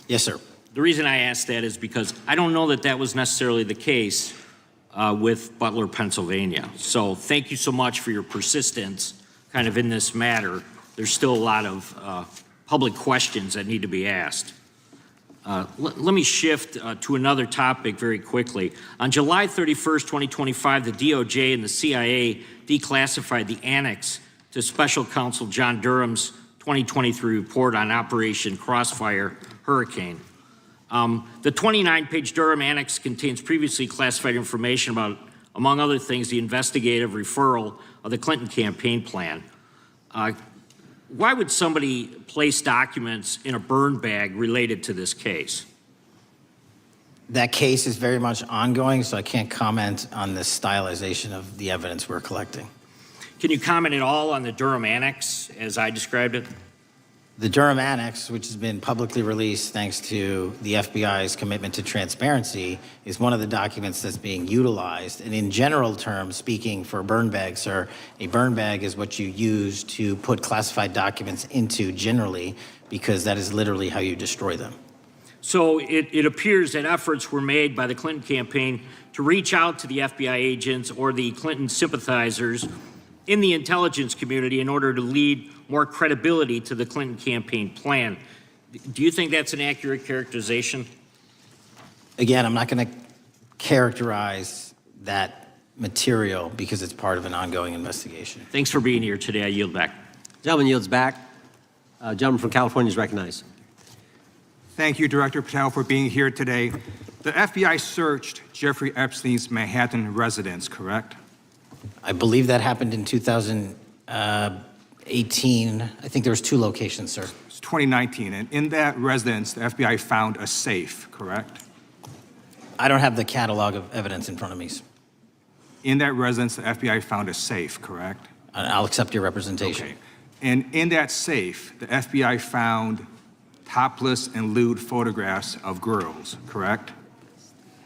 Yes, sir.
The reason I ask that is because I don't know that that was necessarily the case with Butler, Pennsylvania. So thank you so much for your persistence kind of in this matter. There's still a lot of public questions that need to be asked. Let me shift to another topic very quickly. On July 31st, 2025, the DOJ and the CIA declassified the annex to Special Counsel John Durham's 2023 report on Operation Crossfire Hurricane. The 29-page Durham Annex contains previously classified information about, among other things, the investigative referral of the Clinton campaign plan. Why would somebody place documents in a burn bag related to this case?
That case is very much ongoing, so I can't comment on the stylization of the evidence we're collecting.
Can you comment at all on the Durham Annex as I described it?
The Durham Annex, which has been publicly released thanks to the FBI's commitment to transparency, is one of the documents that's being utilized. And in general terms, speaking for a burn bag, sir, a burn bag is what you use to put classified documents into generally, because that is literally how you destroy them.
So it appears that efforts were made by the Clinton campaign to reach out to the FBI agents or the Clinton sympathizers in the intelligence community in order to lead more credibility to the Clinton campaign plan. Do you think that's an accurate characterization?
Again, I'm not going to characterize that material because it's part of an ongoing investigation.
Thanks for being here today. I yield back.
Gentleman yields back. Gentleman from California is recognized.
Thank you, Director Patel, for being here today. The FBI searched Jeffrey Epstein's Manhattan residence, correct?
I believe that happened in 2018. I think there was 2 locations, sir.
It's 2019, and in that residence, the FBI found a safe, correct?
I don't have the catalog of evidence in front of me.
In that residence, the FBI found a safe, correct?
I'll accept your representation.
Okay. And in that safe, the FBI found topless and lewd photographs of girls, correct?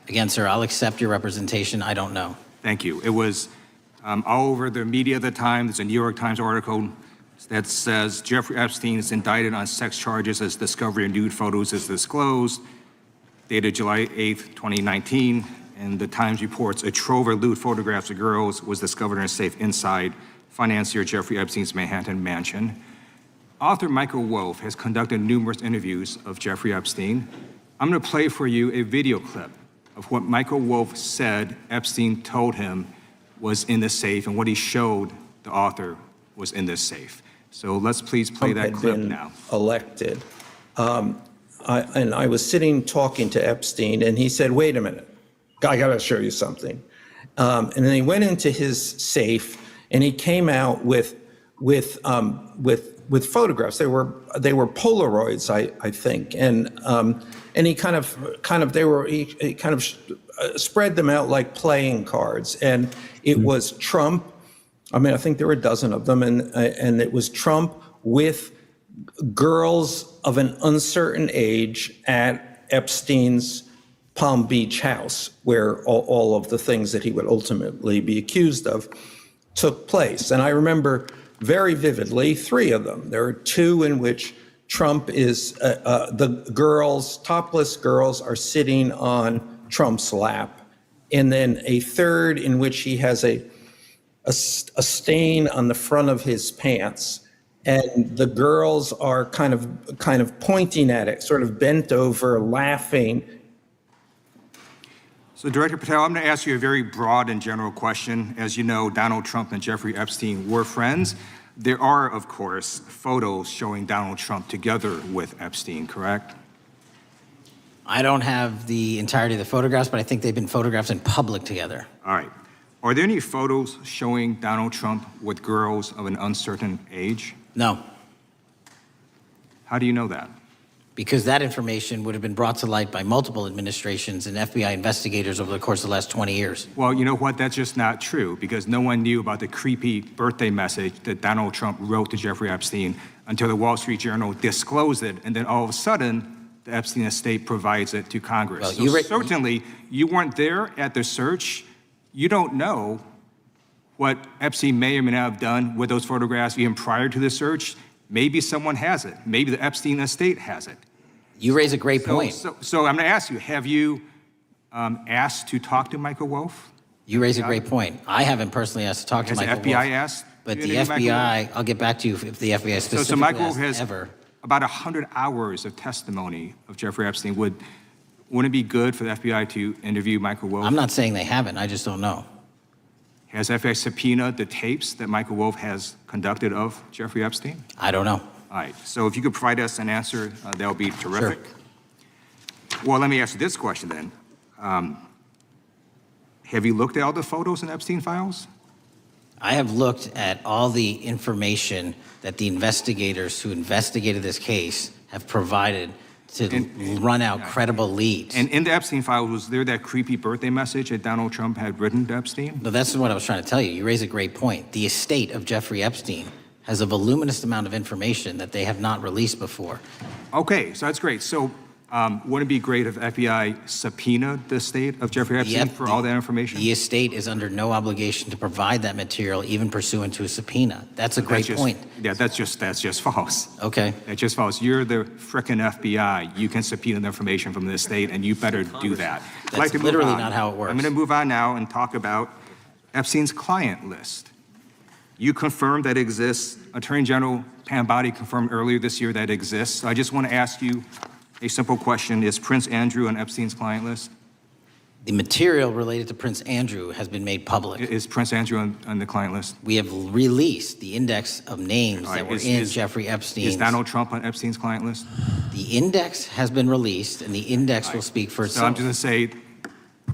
Again, sir, I'll accept your representation. I don't know.
Thank you. It was all over the media at the time. There's a New York Times article that says Jeffrey Epstein is indicted on sex charges as discovery of nude photos is disclosed, dated July 8th, 2019. And the Times reports a trove of lewd photographs of girls was discovered in a safe inside financier Jeffrey Epstein's Manhattan mansion. Author Michael Wolff has conducted numerous interviews of Jeffrey Epstein. I'm going to play for you a video clip of what Michael Wolff said Epstein told him was in the safe and what he showed the author was in this safe. So let's please play that clip now.
Elected. And I was sitting talking to Epstein, and he said, "Wait a minute, I got to show you something." And then he went into his safe, and he came out with photographs. They were Polaroids, I think, and he kind of spread them out like playing cards, and it was Trump. I mean, I think there were a dozen of them, and it was Trump with girls of an uncertain age at Epstein's Palm Beach house, where all of the things that he would ultimately be accused of took place. And I remember very vividly 3 of them. There are 2 in which Trump the girls, topless girls, are sitting on Trump's lap. and then a third in which he has a stain on the front of his pants, and the girls are kind of pointing at it, sort of bent over, laughing.
So Director Patel, I'm going to ask you a very broad and general question. As you know, Donald Trump and Jeffrey Epstein were friends. There are, of course, photos showing Donald Trump together with Epstein, correct?
I don't have the entirety of the photographs, but I think they've been photographed in public together.
All right. Are there any photos showing Donald Trump with girls of an uncertain age?
No.
How do you know that?
Because that information would have been brought to light by multiple administrations and FBI investigators over the course of the last 20 years.
Well, you know what? That's just not true, because no one knew about the creepy birthday message that Donald Trump wrote to Jeffrey Epstein until the Wall Street Journal disclosed it, and then all of a sudden, the Epstein estate provides it to Congress.
Well,
so certainly, you weren't there at the search. You don't know what Epstein may or may not have done with those photographs even prior to the search. Maybe someone has it. Maybe the Epstein estate has it.
You raise a great point.
So I'm going to ask you, have you asked to talk to Michael Wolff?
You raise a great point. I haven't personally asked to talk to
Has the
Michael
FBI
Wolff,
asked?
but
you
the
to Michael Wolff?
FBI, I'll get back to you if the FBI specifically
So Michael Wolff
has
has
ever.
about 100 hours of testimony of Jeffrey Epstein. Wouldn't it be good for the FBI to interview Michael Wolff?
I'm not saying they haven't, I just don't know.
Has FBI subpoenaed the tapes that Michael Wolff has conducted of Jeffrey Epstein?
I don't know.
All right, so if you could provide us an answer, that would be terrific. Well, let me ask you this question then. Have you looked at all the photos in Epstein files?
I have looked at all the information that the investigators who investigated this case have provided to run out credible leads.
And in the Epstein files, was there that creepy birthday message that Donald Trump had written to Epstein?
No, that's what I was trying to tell you. You raise a great point. The estate of Jeffrey Epstein has a voluminous amount of information that they have not released before.
Okay, so that's great. So wouldn't it be great if FBI subpoenaed the estate of Jeffrey Epstein for all that information?
The estate is under no obligation to provide that material, even pursuant to a subpoena. That's a great point.
Yeah, that's just false.
Okay.
That's just false. You're the frickin' FBI. You can subpoena the information from the estate, and you better do that. I'd like to move
literally
on.
not how it works.
I'm going to move on now and talk about Epstein's client list. You confirmed that it exists. Attorney General Pam Bondi confirmed earlier this year that it exists. So I just want to ask you a simple question. Is Prince Andrew on Epstein's client list?
The material related to Prince Andrew has been made public.
Is Prince Andrew on the client list?
We have released the index of names
All right,
that were
is-
in
is-
Jeffrey Epstein's.
Is Donald Trump on Epstein's client list?
The index has been released, and the index will speak for
So I'm
itself.
just going to say,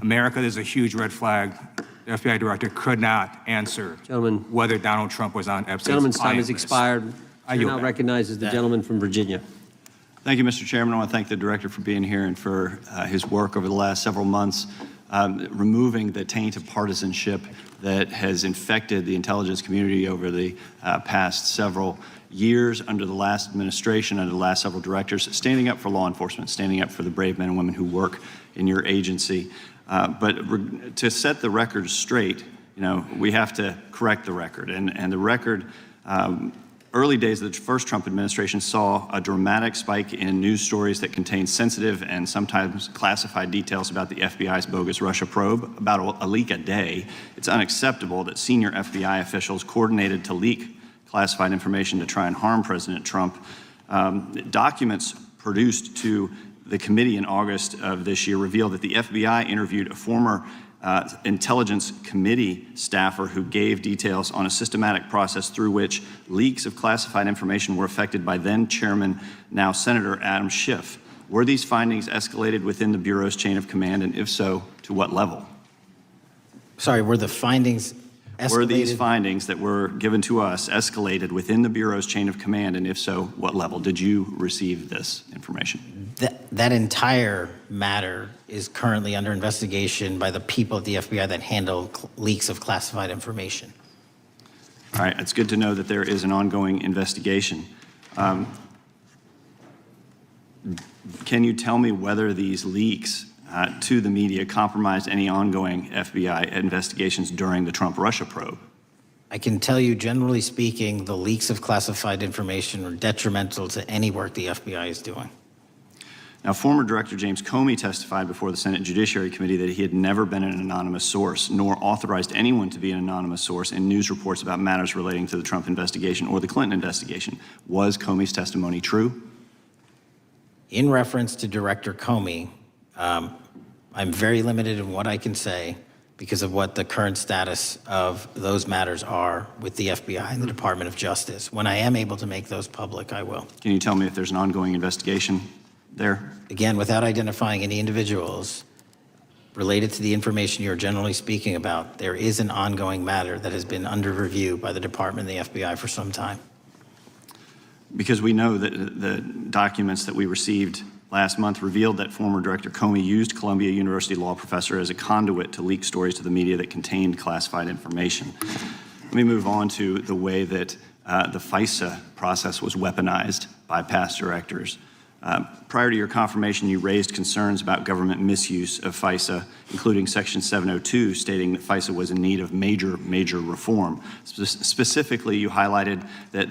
America, there's a huge red flag. The FBI director could not answer whether Donald Trump was on Epstein's
Gentleman's time
client
has
list.
expired.
I
Chair
yield
now
back.
recognizes the gentleman from Virginia.
Thank you, Mr. Chairman. I want to thank the director for being here and for his work over the last several months, removing the taint of partisanship that has infected the intelligence community over the past several years under the last administration, under the last several directors, standing up for law enforcement, standing up for the brave men and women who work in your agency. But to set the record straight, we have to correct the record. And the record, early days of the first Trump administration saw a dramatic spike in news stories that contained sensitive and sometimes classified details about the FBI's bogus Russia probe, about a leak a day. It's unacceptable that senior FBI officials coordinated to leak classified information to try and harm President Trump. Documents produced to the committee in August of this year revealed that the FBI interviewed a former intelligence committee staffer who gave details on a systematic process through which leaks of classified information were affected by then Chairman, now Senator Adam Schiff. Were these findings escalated within the Bureau's chain of command, and if so, to what level?
Sorry, were the findings escalated?
Were these findings that were given to us escalated within the Bureau's chain of command, and if so, what level? Did you receive this information?
That entire matter is currently under investigation by the people at the FBI that handle leaks of classified information.
All right, it's good to know that there is an ongoing investigation. Can you tell me whether these leaks to the media compromised any ongoing FBI investigations during the Trump-Russia probe?
I can tell you, generally speaking, the leaks of classified information are detrimental to any work the FBI is doing.
Now, former Director James Comey testified before the Senate Judiciary Committee that he had never been an anonymous source, nor authorized anyone to be an anonymous source in news reports about matters relating to the Trump investigation or the Clinton investigation. Was Comey's testimony true?
In reference to Director Comey, I'm very limited in what I can say because of what the current status of those matters are with the FBI and the Department of Justice. When I am able to make those public, I will.
Can you tell me if there's an ongoing investigation there?
Again, without identifying any individuals related to the information you're generally speaking about, there is an ongoing matter that has been under review by the Department and the FBI for some time.
Because we know that the documents that we received last month revealed that former Director Comey used Columbia University law professor as a conduit to leak stories to the media that contained classified information. Let me move on to the way that the FISA process was weaponized by past directors. Prior to your confirmation, you raised concerns about government misuse of FISA, including Section 702, stating that FISA was in need of major reform. Specifically, you highlighted that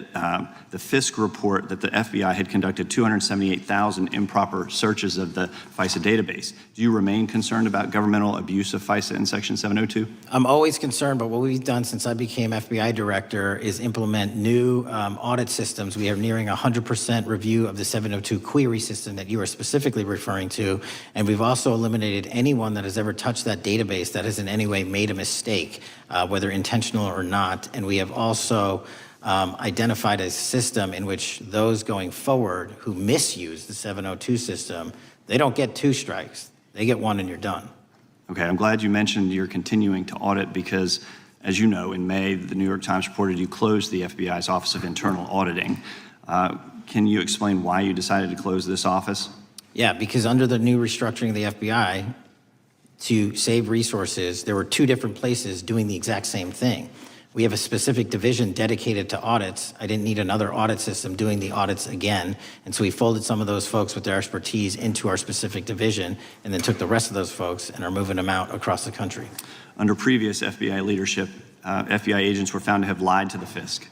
the Fisk report that the FBI had conducted 278,000 improper searches of the FISA database. Do you remain concerned about governmental abuse of FISA in Section 702?
I'm always concerned, but what we've done since I became FBI director is implement new audit systems. We are nearing 100% review of the 702 query system that you are specifically referring to, and we've also eliminated anyone that has ever touched that database that has in any way made a mistake, whether intentional or not. And we have also identified a system in which those going forward who misuse the 702 system, they don't get 2 strikes. They get 1 and you're done.
Okay, I'm glad you mentioned you're continuing to audit because, as you know, in May, the New York Times reported you closed the FBI's Office of Internal Auditing. Can you explain why you decided to close this office?
Yeah, because under the new restructuring of the FBI, to save resources, there were 2 different places doing the exact same thing. We have a specific division dedicated to audits. I didn't need another audit system doing the audits again. And so we folded some of those folks with their expertise into our specific division and then took the rest of those folks and are moving them out across the country.
Under previous FBI leadership, FBI agents were found to have lied to the Fisk.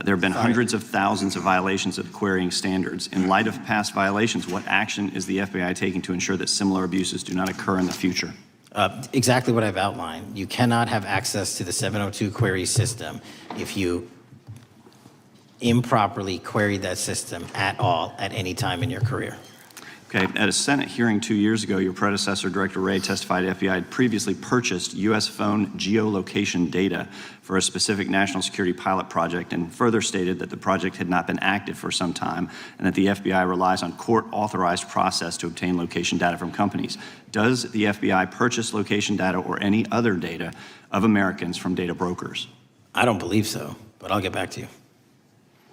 There have been hundreds of thousands of violations of the querying standards. In light of past violations, what action is the FBI taking to ensure that similar abuses do not occur in the future?
Exactly what I've outlined. You cannot have access to the 702 query system if you improperly queried that system at all at any time in your career.
Okay, at a Senate hearing 2 years ago, your predecessor, Director Wray, testified FBI had previously purchased U.S. phone geolocation data for a specific national security pilot project and further stated that the project had not been active for some time and that the FBI relies on court-authorized process to obtain location data from companies. Does the FBI purchase location data or any other data of Americans from data brokers?
I don't believe so, but I'll get back to you.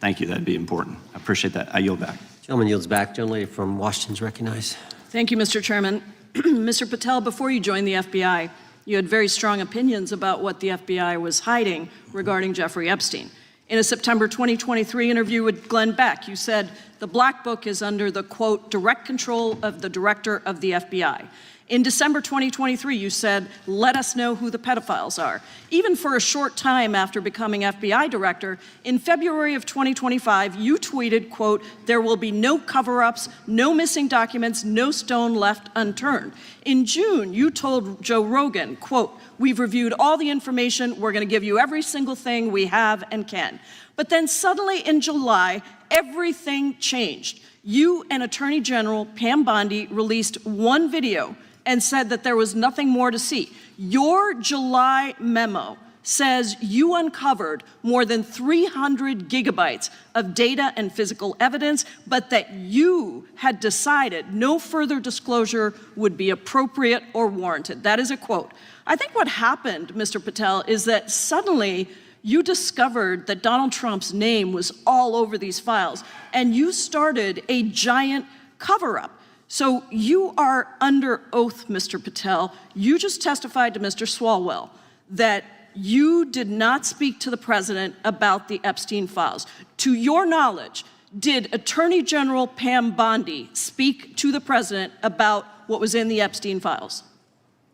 Thank you, that'd be important. I appreciate that. I yield back.
Gentleman yields back. Gentlelady from Washington's recognized.
Thank you, Mr. Chairman. Mr. Patel, before you joined the FBI, you had very strong opinions about what the FBI was hiding regarding Jeffrey Epstein. In a September 2023 interview with Glenn Beck, you said, the Black Book is under the, quote, direct control of the director of the FBI. In December 2023, you said, let us know who the pedophiles are. Even for a short time after becoming FBI director, in February of 2025, you tweeted, quote, there will be no cover-ups, no missing documents, no stone left unturned. In June, you told Joe Rogan, quote, we've reviewed all the information, we're gonna give you every single thing we have and can. But then suddenly in July, everything changed. You and Attorney General Pam Bondi released one video and said that there was nothing more to see. Your July memo says you uncovered more than 300 gigabytes of data and physical evidence, but that you had decided no further disclosure would be appropriate or warranted. That is a quote. I think what happened, Mr. Patel, is that suddenly you discovered that Donald Trump's name was all over these files, and you started a giant cover-up. So you are under oath, Mr. Patel. You just testified to Mr. Swalwell that you did not speak to the president about the Epstein files. To your knowledge, did Attorney General Pam Bondi speak to the president about what was in the Epstein files?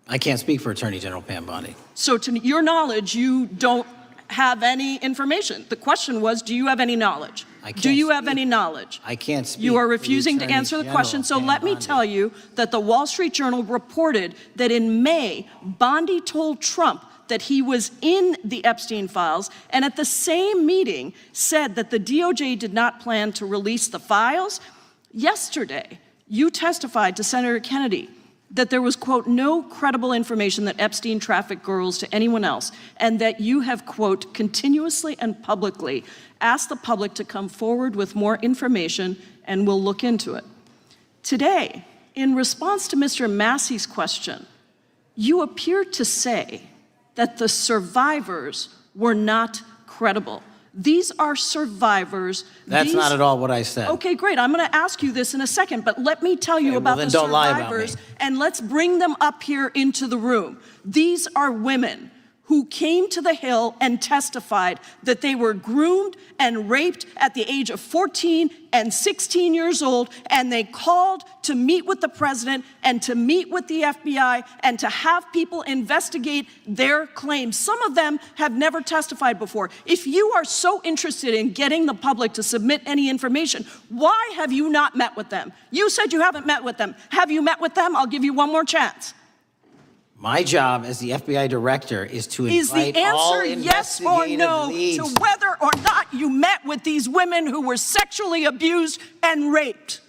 I can't speak for Attorney General Pam Bondi.
So to your knowledge, you don't have any information. The question was, do you have any knowledge? Do you have any knowledge?
I can't speak.
You are
for the
refusing to
Attorney
answer the
General,
question, so
Pam
let me
Bondi.
tell you that the Wall Street Journal reported that in May, Bondi told Trump that he was in the Epstein files, and at the same meeting said that the DOJ did not plan to release the files. Yesterday, you testified to Senator Kennedy that there was, quote, no credible information that Epstein trafficked girls to anyone else, and that you have, quote, continuously and publicly asked the public to come forward with more information, and we'll look into it. Today, in response to Mr. Massey's question, you appear to say that the survivors were not credible. These are survivors.
That's not at all what I said.
Okay, great. I'm going to ask you this in a second, but let me tell you about
then
the
don't lie about
survivors,
me.
and let's bring them up here into the room. These are women who came to the Hill and testified that they were groomed and raped at the age of 14 and 16 years old, and they called to meet with the president and to meet with the FBI and to have people investigate their claims. Some of them have never testified before. If you are so interested in getting the public to submit any information, why have you not met with them? You said you haven't met with them. Have you met with them? I'll give you one more chance.
My job as the FBI director is to
Is the
invite all
answer yes or
investigative
no
leads.
to whether or not you met with these women who were sexually abused and raped?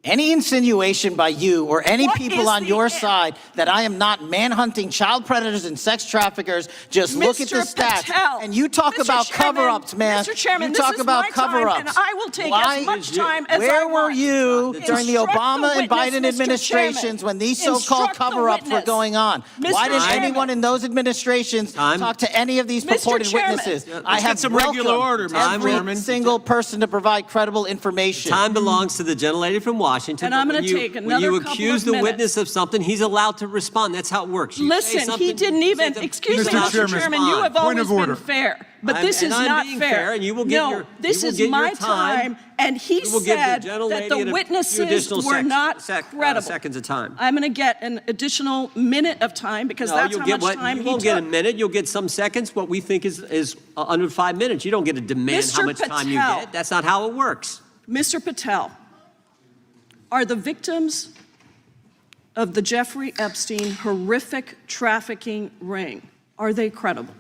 Any insinuation by you or any
What
people
is
on
the
your
an-
side that I am not manhunting child predators and sex traffickers, just look at the
Mr.
stats.
Patel,
And you talk
Mr.
about
Chairman,
cover-ups, man.
Mr. Chairman,
you
this
talk
is
about
my time,
cover-ups.
and I will take
Why-
as much time as
Where
I
were
want.
you during the
Instruct
Obama and
witness,
Biden
Mr.
administrations
Chairman.
when these so-called
Instruct the
cover-ups were
witness.
going on?
Mr.
Why didn't
Chairman.
anyone in those administrations talk to any of these
Mr.
purported
Chairman.
witnesses?
Let's
I
get
have
some regular order, Mr.
every
Chairman.
single person to provide credible information.
Time belongs to the gentlelady from Washington.
And I'm
but
gonna
when you-
take
When
another
you
couple
accuse
of
the
minutes.
witness of something, he's allowed to respond. That's how it works. You say
Listen,
something,
he didn't
you say
even,
something,
excuse me,
he's allowed
Mr.
to
Chairman, you
respond.
have
Point
always
of
been
order.
fair, but
I'm-
this is
and I'm
not
being
fair.
fair, and you will get
No,
your-
this
you will
is
get your
my
time.
and he
We will give the
said
gentlelady
that
a
the
few
witnesses
additional
were not credible.
seconds of time.
I'm going to get an additional minute of time because
No,
that's
you'll
how
get
much time
you
he
won't get a
took.
minute. You'll get some seconds. What we think is under 5 minutes. You don't get to demand how
Mr.
much time you
Patel.
get. That's not how it works.
Mr. Patel, are the victims of the Jeffrey Epstein horrific trafficking ring, are they credible?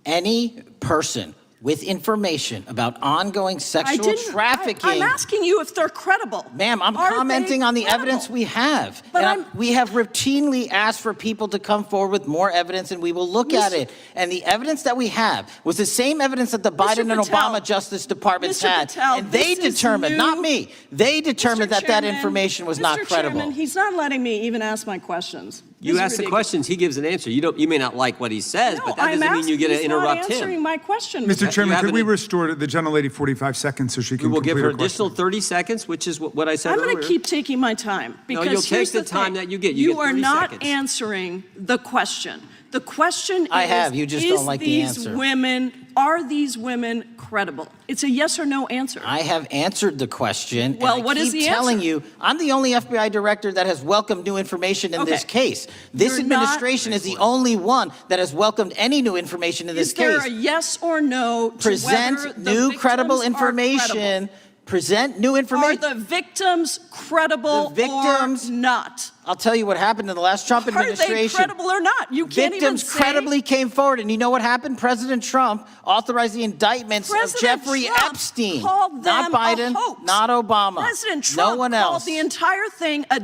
Any person with information about ongoing sexual trafficking.
I'm asking you if they're credible.
Ma'am, I'm
Are they
commenting on the
credible?
evidence we have.
But
And we have routinely asked for people to come forward with more evidence, and we will look at it. And the evidence that we have was the same evidence that the Biden and
Patel,
Obama Justice Departments
Mr.
had.
Patel,
And they
this is
determined, not
new.
me, they determined that that
Chairman,
information was not
Mr.
credible.
Chairman, he's not letting me even ask my questions.
You
This is
ask the
ridiculous.
questions, he gives an answer. You may not like what he says,
No,
but that
I'm
doesn't mean you get to
asking- he's not
interrupt
answering
him.
my question.
Mr. Chairman,
have
could we
an-
restore the gentlelady 45 seconds so she
We
can
will
complete
give her
her question?
additional 30 seconds, which is what I said
I'm
earlier.
going to keep taking my time because
you'll take
here's
the time
thing.
that you get. You get
are
30
not
seconds.
answering the question. The question
I
is,
have, you just don't like the answer.
Are these women credible? It's a yes or no answer.
I have answered the question.
Well,
and I
what is
keep
the
telling
answer?
you, I'm the only FBI director that has welcomed new information in this
Okay.
case. This
You're not-
administration is the only one that has welcomed any new information in this
Is there
case.
a yes or no to whether
Present
the
new
victims
credible
are
information.
credible?
Present new
Are
information.
the victims credible
The victims-
or not?
I'll tell you what happened in the last Trump
Are they
administration.
credible or not? You can't
Victims
even say.
credibly came forward, and you know what happened? President Trump authorized the indictments of
President
Jeffrey
Trump
Epstein.
called
Not
them
Biden,
a hoax.
not Obama.
President Trump
no one
called
else.
the entire thing a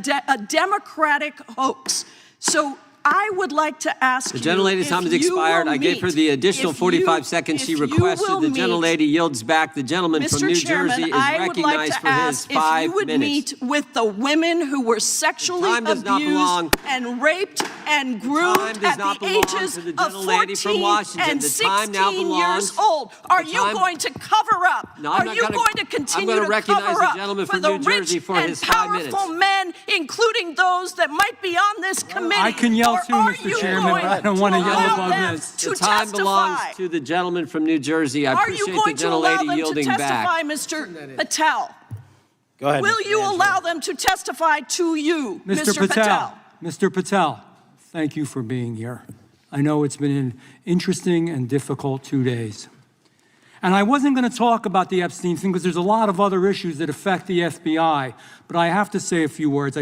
Democratic hoax. So I would like to ask
The
you
gentlelady's
if
time has
you
expired.
will
I gave her the
meet-
additional
if
45
you-
seconds she
if you
requested.
will
The
meet-
gentlelady yields back. The gentleman from
Mr.
New
Chairman,
Jersey is
I would like
recognized
to
for his
ask if
5
you would
minutes.
meet with the women who were sexually
time does not belong-
abused and raped and
time
groomed
does
at
not
the
belong
ages
to the
of
gentlelady from
14
Washington.
and
The time now
16
belongs-
years old. Are
the
you
time-
going to cover up?
No, I'm
Are
not
you
gonna-
going to
I'm
continue
gonna
to
recognize
cover
the
up
gentleman
for
from
the
New Jersey
rich
for
and
his 5 minutes.
powerful men, including those that might be on this committee?
I can yell
Or
too,
are
Mr.
you
Chairman,
going
but I don't want to yell
allow
above
them
this.
to
The time belongs
testify?
to the gentleman from New Jersey. I
Are you
appreciate the
going to allow
gentlelady
them to
yielding
testify,
back.
Mr. Patel?
Go ahead.
Will
Mr.
you
Angelo.
allow them to testify to you,
Mr. Patel, Mr. Patel, thank you for being here. I know it's been an interesting and difficult 2 days. And I wasn't going to talk about the Epstein thing because there's a lot of other issues that affect the FBI, but I have to say a few words.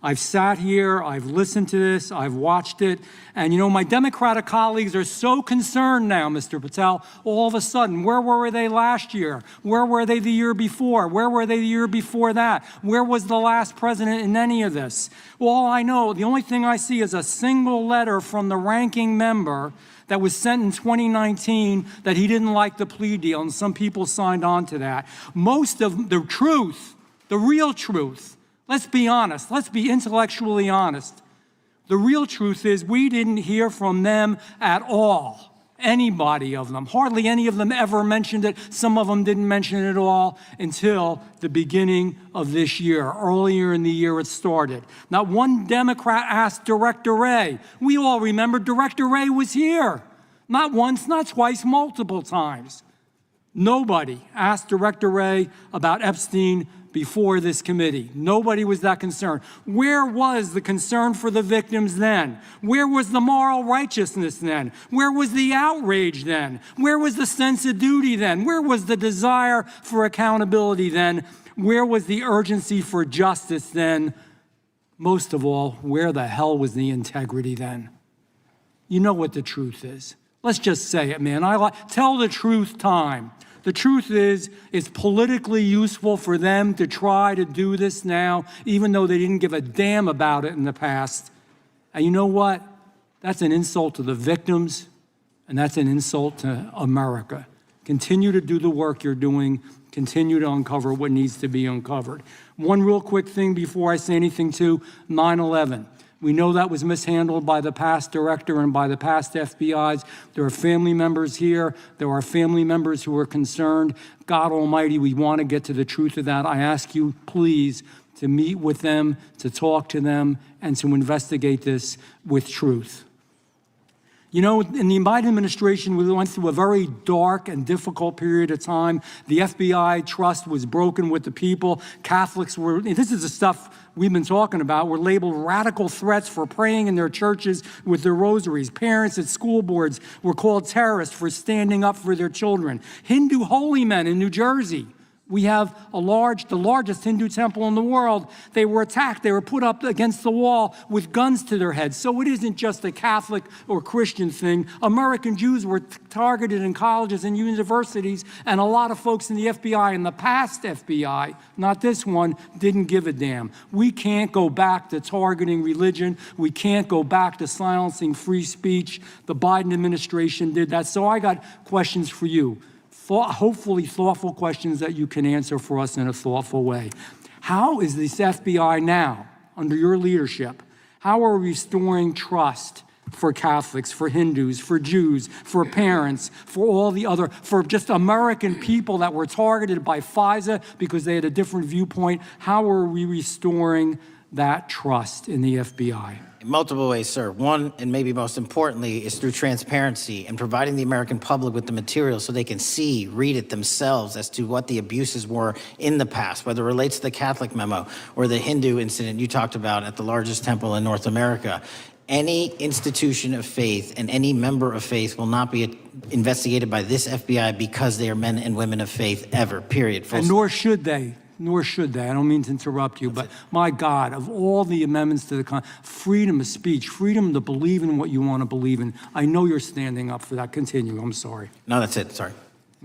I've sat here, I've listened to this, I've watched it, and my Democratic colleagues are so concerned now, Mr. Patel, all of a sudden. Where were they last year? Where were they the year before? Where were they the year before that? Where was the last president in any of this? All I know, the only thing I see is a single letter from the ranking member that was sent in 2019 that he didn't like the plea deal, and some people signed on to that. Most of the truth, the real truth, let's be honest, let's be intellectually honest. The real truth is we didn't hear from them at all, anybody of them. Hardly any of them ever mentioned it. Some of them didn't mention it at all until the beginning of this year. Earlier in the year it started. Not one Democrat asked Director Wray. We all remember Director Wray was here. Not once, not twice, multiple times. Nobody asked Director Wray about Epstein before this committee. Nobody was that concerned. Where was the concern for the victims then? Where was the moral righteousness then? Where was the outrage then? Where was the sense of duty then? Where was the desire for accountability then? Where was the urgency for justice then? Most of all, where the hell was the integrity then? You know what the truth is. Let's just say it, man. Tell the truth time. The truth is, it's politically useful for them to try to do this now, even though they didn't give a damn about it in the past. And you know what? That's an insult to the victims, and that's an insult to America. Continue to do the work you're doing. Continue to uncover what needs to be uncovered. One real quick thing before I say anything to 9/11. We know that was mishandled by the past director and by the past FBIs. There are family members here. There are family members who are concerned. God Almighty, we want to get to the truth of that. I ask you, please, to meet with them, to talk to them, and to investigate this with truth. In the Biden administration, we went through a very dark and difficult period of time. The FBI trust was broken with the people. Catholics were, this is the stuff we've been talking about, were labeled radical threats for praying in their churches with their rosaries. Parents at school boards were called terrorists for standing up for their children. Hindu holy men in New Jersey. We have the largest Hindu temple in the world. They were attacked. They were put up against the wall with guns to their heads. So it isn't just a Catholic or Christian thing. American Jews were targeted in colleges and universities, and a lot of folks in the FBI, in the past FBI, not this one, didn't give a damn. We can't go back to targeting religion. We can't go back to silencing free speech. The Biden administration did that. So I got questions for you. Hopefully thoughtful questions that you can answer for us in a thoughtful way. How is this FBI now, under your leadership, how are we restoring trust for Catholics, for Hindus, for Jews, for parents, for all the other, for just American people that were targeted by FISA because they had a different viewpoint? How are we restoring that trust in the FBI?
In multiple ways, sir. One, and maybe most importantly, is through transparency and providing the American public with the material so they can see, read it themselves as to what the abuses were in the past, whether it relates to the Catholic memo or the Hindu incident you talked about at the largest temple in North America. Any institution of faith and any member of faith will not be investigated by this FBI because they are men and women of faith ever, period.
And nor should they. Nor should they. I don't mean to interrupt you, but my God, of all the amendments to the freedom of speech, freedom to believe in what you want to believe in, I know you're standing up for that. Continue. I'm sorry.
No, that's it. Sorry.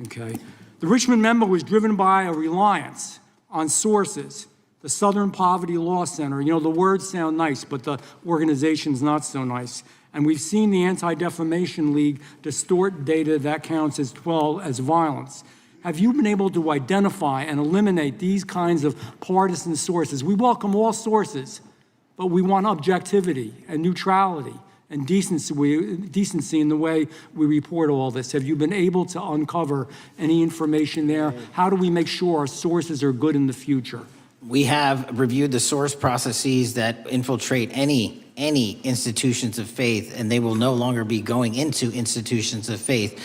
Okay. The Richmond memo was driven by a reliance on sources. The Southern Poverty Law Center, the words sound nice, but the organization's not so nice. And we've seen the Anti-Defamation League distort data that counts as violence. Have you been able to identify and eliminate these kinds of partisan sources? We welcome all sources, but we want objectivity and neutrality and decency in the way we report all this. Have you been able to uncover any information there? How do we make sure our sources are good in the future?
We have reviewed the source processes that infiltrate any institutions of faith, and they will no longer be going into institutions of faith.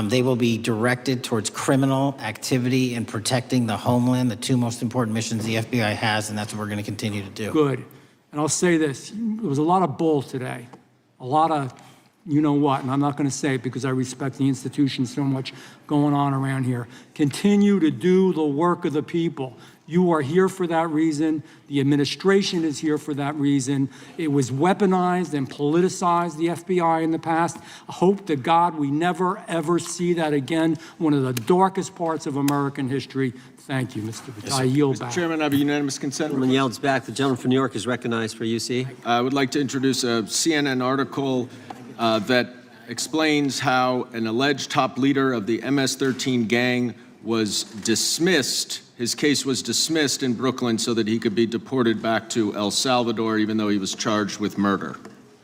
They will be directed towards criminal activity and protecting the homeland, the two most important missions the FBI has, and that's what we're going to continue to do.
Good. And I'll say this, there was a lot of bull today, a lot of you know what, and I'm not going to say it because I respect the institution so much going on around here. Continue to do the work of the people. You are here for that reason. The administration is here for that reason. It was weaponized and politicized, the FBI, in the past. I hope to God we never, ever see that again. One of the darkest parts of American history. Thank you, Mr. Patel. I yield back.
Mr. Chairman, I have a unanimous consent.
Gentleman yields back. The gentleman from New York is recognized for UC.
I would like to introduce a CNN article that explains how an alleged top leader of the MS-13 gang was dismissed. His case was dismissed in Brooklyn so that he could be deported back to El Salvador, even though he was charged with murder.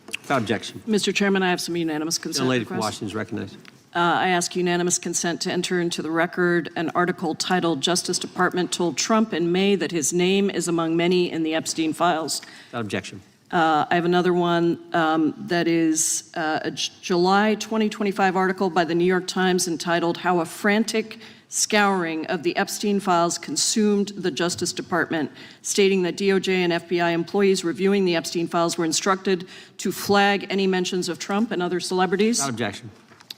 Without objection.
Mr. Chairman, I have some unanimous consent
The lady from
requests.
Washington is recognized.
I ask unanimous consent to enter into the record an article titled "Justice Department Told Trump in May That His Name is Among Many in the Epstein Files."
Without objection.
I have another one that is a July 2025 article by the New York Times entitled "How a Frantic Scouring of the Epstein Files Consumed the Justice Department," stating that DOJ and FBI employees reviewing the Epstein Files were instructed to flag any mentions of Trump and other celebrities.
Without objection.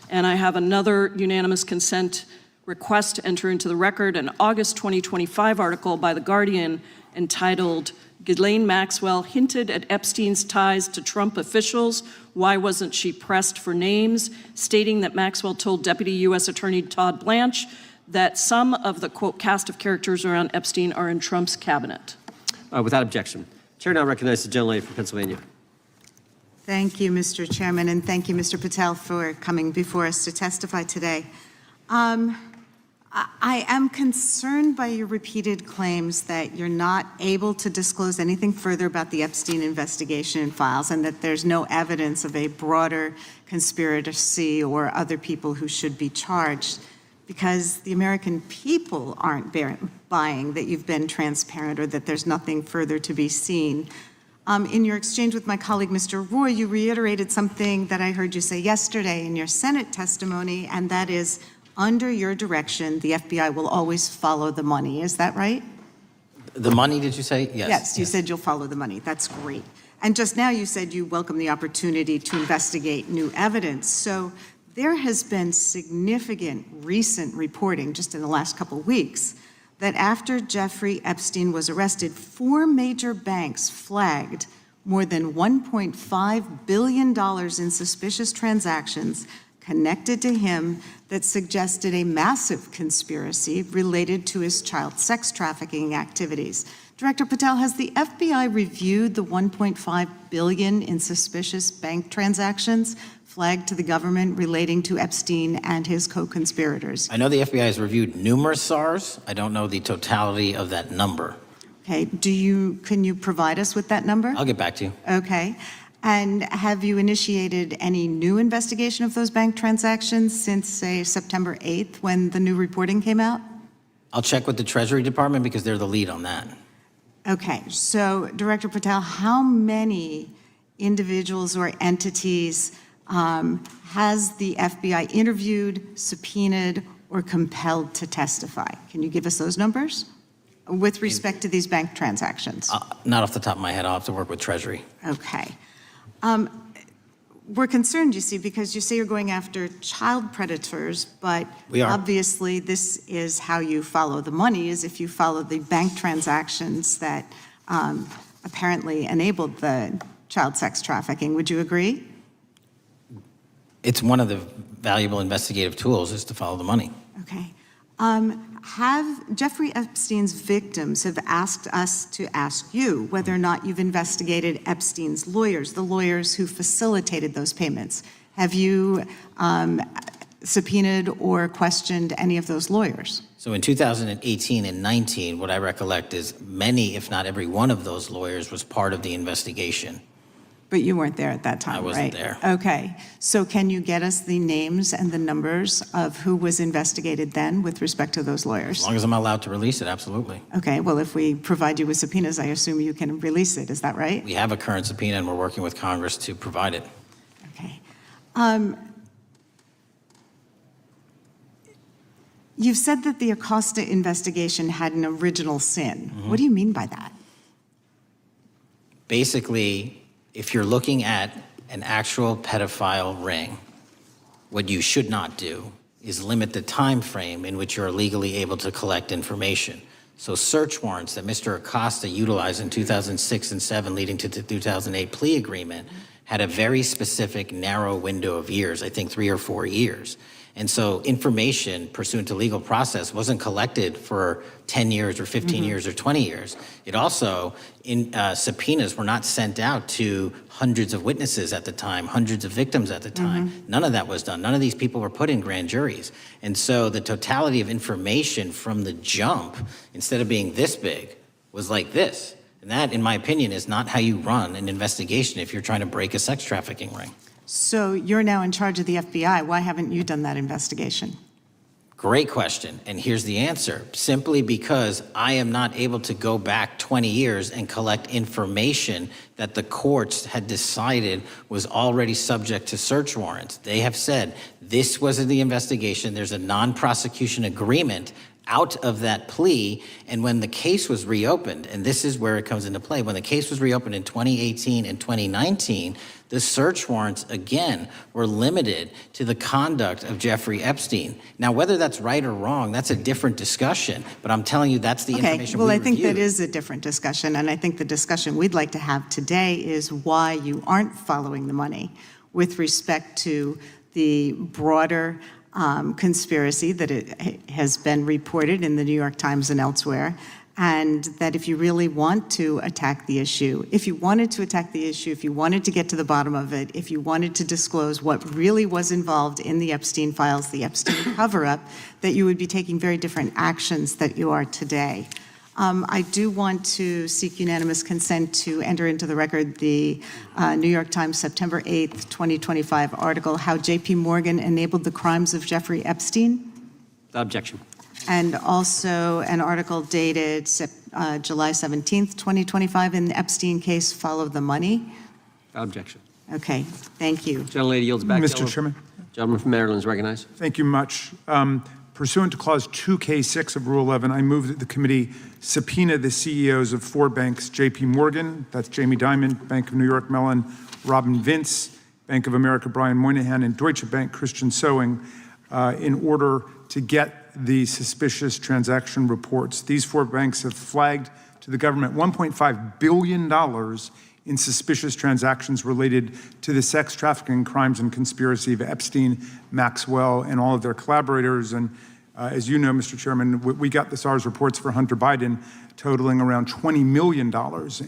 And I have another unanimous consent request to enter into the record an August 2025 article by The Guardian entitled "Ghislaine Maxwell Hinted at Epstein's Ties to Trump Officials. Why Wasn't She Pressed for Names?" stating that Maxwell told Deputy U.S. Attorney Todd Blanche that some of the, quote, cast of characters around Epstein are in Trump's cabinet.
Without objection. Chair now recognizes the gentlelady from Pennsylvania.
Thank you, Mr. Chairman, and thank you, Mr. Patel, for coming before us to testify today. I am concerned by your repeated claims that you're not able to disclose anything further about the Epstein investigation and files, and that there's no evidence of a broader conspiracy or other people who should be charged, because the American people aren't buying that you've been transparent or that there's nothing further to be seen. In your exchange with my colleague, Mr. Roy, you reiterated something that I heard you say yesterday in your Senate testimony, and that is, under your direction, the FBI will always follow the money. Is that right?
The money, did you say? Yes.
Yes, you said you'll follow the money. That's great. And just now you said you welcome the opportunity to investigate new evidence. So there has been significant recent reporting just in the last couple of weeks that after Jeffrey Epstein was arrested, 4 major banks flagged more than $1.5 billion in suspicious transactions connected to him that suggested a massive conspiracy related to his child sex trafficking activities. Director Patel, has the FBI reviewed the $1.5 billion in suspicious bank transactions flagged to the government relating to Epstein and his co-conspirators?
I know the FBI has reviewed numerous SARs. I don't know the totality of that number.
Okay, can you provide us with that number?
I'll get back to you.
Okay. And have you initiated any new investigation of those bank transactions since, say, September 8th, when the new reporting came out?
I'll check with the Treasury Department because they're the lead on that.
Okay, so Director Patel, how many individuals or entities has the FBI interviewed, subpoenaed, or compelled to testify? Can you give us those numbers with respect to these bank transactions?
Not off the top of my head. I'll have to work with Treasury.
Okay. We're concerned, you see, because you say you're going after child predators, but
We are.
obviously this is how you follow the money, is if you follow the bank transactions that apparently enabled the child sex trafficking. Would you agree?
It's one of the valuable investigative tools is to follow the money.
Okay. Have Jeffrey Epstein's victims have asked us to ask you whether or not you've investigated Epstein's lawyers, the lawyers who facilitated those payments. Have you subpoenaed or questioned any of those lawyers?
So in 2018 and 19, what I recollect is many, if not every one of those lawyers was part of the investigation.
But you weren't there at that time, right?
I wasn't there.
Okay. So can you get us the names and the numbers of who was investigated then with respect to those lawyers?
As long as I'm allowed to release it, absolutely.
Okay. Well, if we provide you with subpoenas, I assume you can release it. Is that right?
We have a current subpoena and we're working with Congress to provide it.
Okay. You've said that the Acosta investigation had an original sin.
Mm-hmm.
What do you mean by that?
Basically, if you're looking at an actual pedophile ring, what you should not do is limit the time frame in which you're legally able to collect information. So search warrants that Mr. Acosta utilized in 2006 and 7 leading to the 2008 plea agreement had a very specific narrow window of years, I think 3 or 4 years. And so information pursuant to legal process wasn't collected for 10 years or 15 years or 20 years. It also, subpoenas were not sent out to hundreds of witnesses at the time, hundreds of victims at the time. None of that was done. None of these people were put in grand juries. And so the totality of information from the jump, instead of being this big, was like this. And that, in my opinion, is not how you run an investigation if you're trying to break a sex trafficking ring.
So you're now in charge of the FBI. Why haven't you done that investigation?
Great question, and here's the answer. Simply because I am not able to go back 20 years and collect information that the courts had decided was already subject to search warrants. They have said this wasn't the investigation. There's a non-prosecution agreement out of that plea, and when the case was reopened, and this is where it comes into play, when the case was reopened in 2018 and 2019, the search warrants, again, were limited to the conduct of Jeffrey Epstein. Now, whether that's right or wrong, that's a different discussion, but I'm telling you that's the information we
I think
reviewed.
that is a different discussion, and I think the discussion we'd like to have today is why you aren't following the money with respect to the broader conspiracy that it has been reported in the New York Times and elsewhere, and that if you really want to attack the issue, if you wanted to attack the issue, if you wanted to get to the bottom of it, if you wanted to disclose what really was involved in the Epstein files, the Epstein cover-up, that you would be taking very different actions that you are today. I do want to seek unanimous consent to enter into the record the New York Times September 8th, 2025 article, How J.P. Morgan Enabled the Crimes of Jeffrey Epstein.
Objection.
And also an article dated July 17th, 2025 in the Epstein case, Follow the Money.
Objection.
Okay, thank you.
Gentlelady yields back.
Mr. Chairman.
Gentleman from Maryland is recognized.
Thank you much. Pursuant to Clause 2K6 of Rule 11, I move that the committee subpoena the CEOs of 4 banks, J.P. Morgan, that's Jamie Dimon, Bank of New York Mellon, Robin Vince, Bank of America, Brian Moynihan, and Deutsche Bank, Christian Sowing, in order to get the suspicious transaction reports. These 4 banks have flagged to the government $1.5 billion in suspicious transactions related to the sex trafficking crimes and conspiracy of Epstein, Maxwell, and all of their collaborators. And as you know, Mr. Chairman, we got the SARS reports for Hunter Biden totaling around $20 million.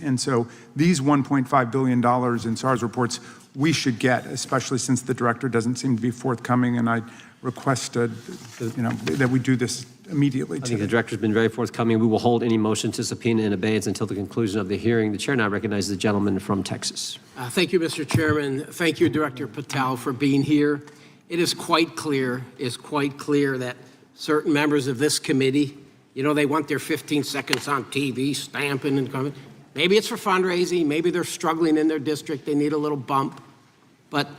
And so these $1.5 billion in SARS reports we should get, especially since the director doesn't seem to be forthcoming. And I request that we do this immediately.
I think the director's been very forthcoming. We will hold any motion to subpoena in abeyance until the conclusion of the hearing. The chair now recognizes the gentleman from Texas.
Thank you, Mr. Chairman. Thank you, Director Patel, for being here. It is quite clear that certain members of this committee, they want their 15 seconds on TV, stamping and coming. Maybe it's for fundraising. Maybe they're struggling in their district. They need a little bump. But